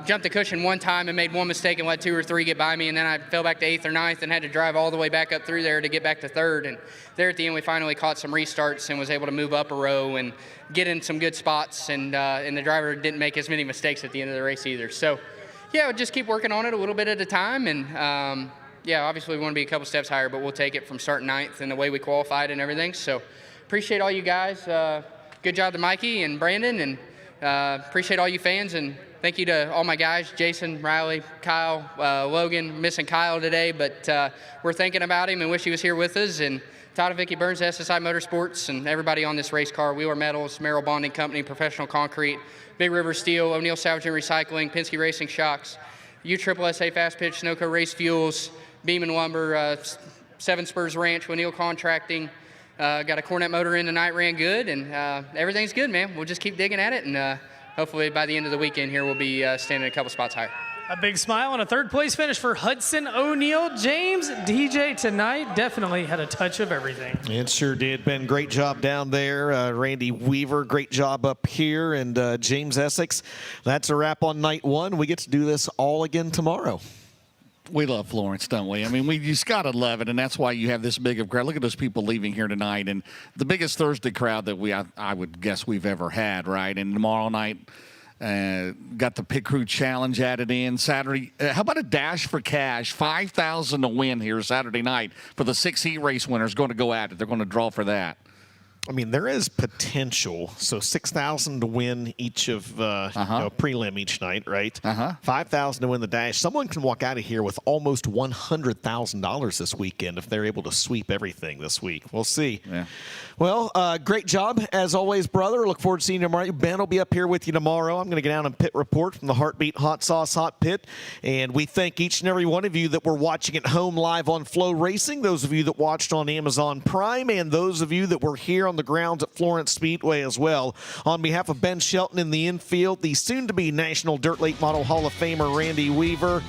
jumped the cushion one time and made one mistake and let 2 or 3 get by me, and then I fell back to 8th or 9th and had to drive all the way back up through there to get back to 3rd. And there at the end, we finally caught some restarts and was able to move up a row and get in some good spots, and the driver didn't make as many mistakes at the end of the race either. So yeah, we'll just keep working on it a little bit at a time, and obviously we want to be a couple steps higher, but we'll take it from starting 9th and the way we qualified and everything. So appreciate all you guys. Good job to Mikey and Brandon, and appreciate all you fans, and thank you to all my guys, Jason, Riley, Kyle, Logan. Missing Kyle today, but we're thinking about him and wish he was here with us. And Todd and Vicky Burns, SSI Motorsports, and everybody on this race car, Wheeler Metals, Merrill Bonding Company, Professional Concrete, Big River Steel, O'Neill Salvage and Recycling, Penske Racing Shocks, USSSA Fast Pitch, Sunoco Race Fuels, Beeman Lumber, Seven Spurs Ranch, O'Neill Contracting. Got a Cornet motor in tonight, ran good, and everything's good, man. We'll just keep digging at it, and hopefully by the end of the weekend here, we'll be standing a couple spots higher. A big smile and a 3rd place finish for Hudson O'Neill. James, DJ tonight definitely had a touch of everything. It sure did, Ben. Great job down there. Randy Weaver, great job up here. And James Essex, that's a wrap on night 1. We get to do this all again tomorrow. We love Florence, don't we? I mean, you just got to love it, and that's why you have this big of crowd. Look at those people leaving here tonight, and the biggest Thursday crowd that I would guess we've ever had, right? And tomorrow night, got the Pit Crew Challenge added in. Saturday, how about a dash for cash? $5,000 to win here Saturday night for the 6 heat race winners going to go at it. They're going to draw for that. I mean, there is potential. So $6,000 to win each of prelim each night, right? $5,000 to win the dash. Someone can walk out of here with almost $100,000 this weekend if they're able to sweep everything this week. We'll see. Yeah. Well, great job as always, brother. Look forward to seeing you tomorrow. Ben will be up here with you tomorrow. I'm going to get down and pit report from the Heartbeat Hot Sauce Hot Pit. And we thank each and every one of you that were watching at home live on FloRacing, those of you that watched on Amazon Prime, and those of you that were here on the grounds at Florence Speedway as well. On behalf of Ben Shelton in the infield, the soon-to-be National Dirt Late Model Hall of Famer Randy Weaver,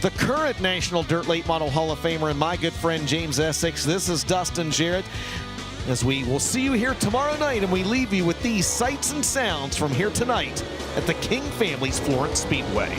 the current National Dirt Late Model Hall of Famer and my good friend James Essex, this is Dustin Jarrett, as we will see you here tomorrow night, and we leave you with these sights and sounds from here tonight at the King Family's Florence Speedway.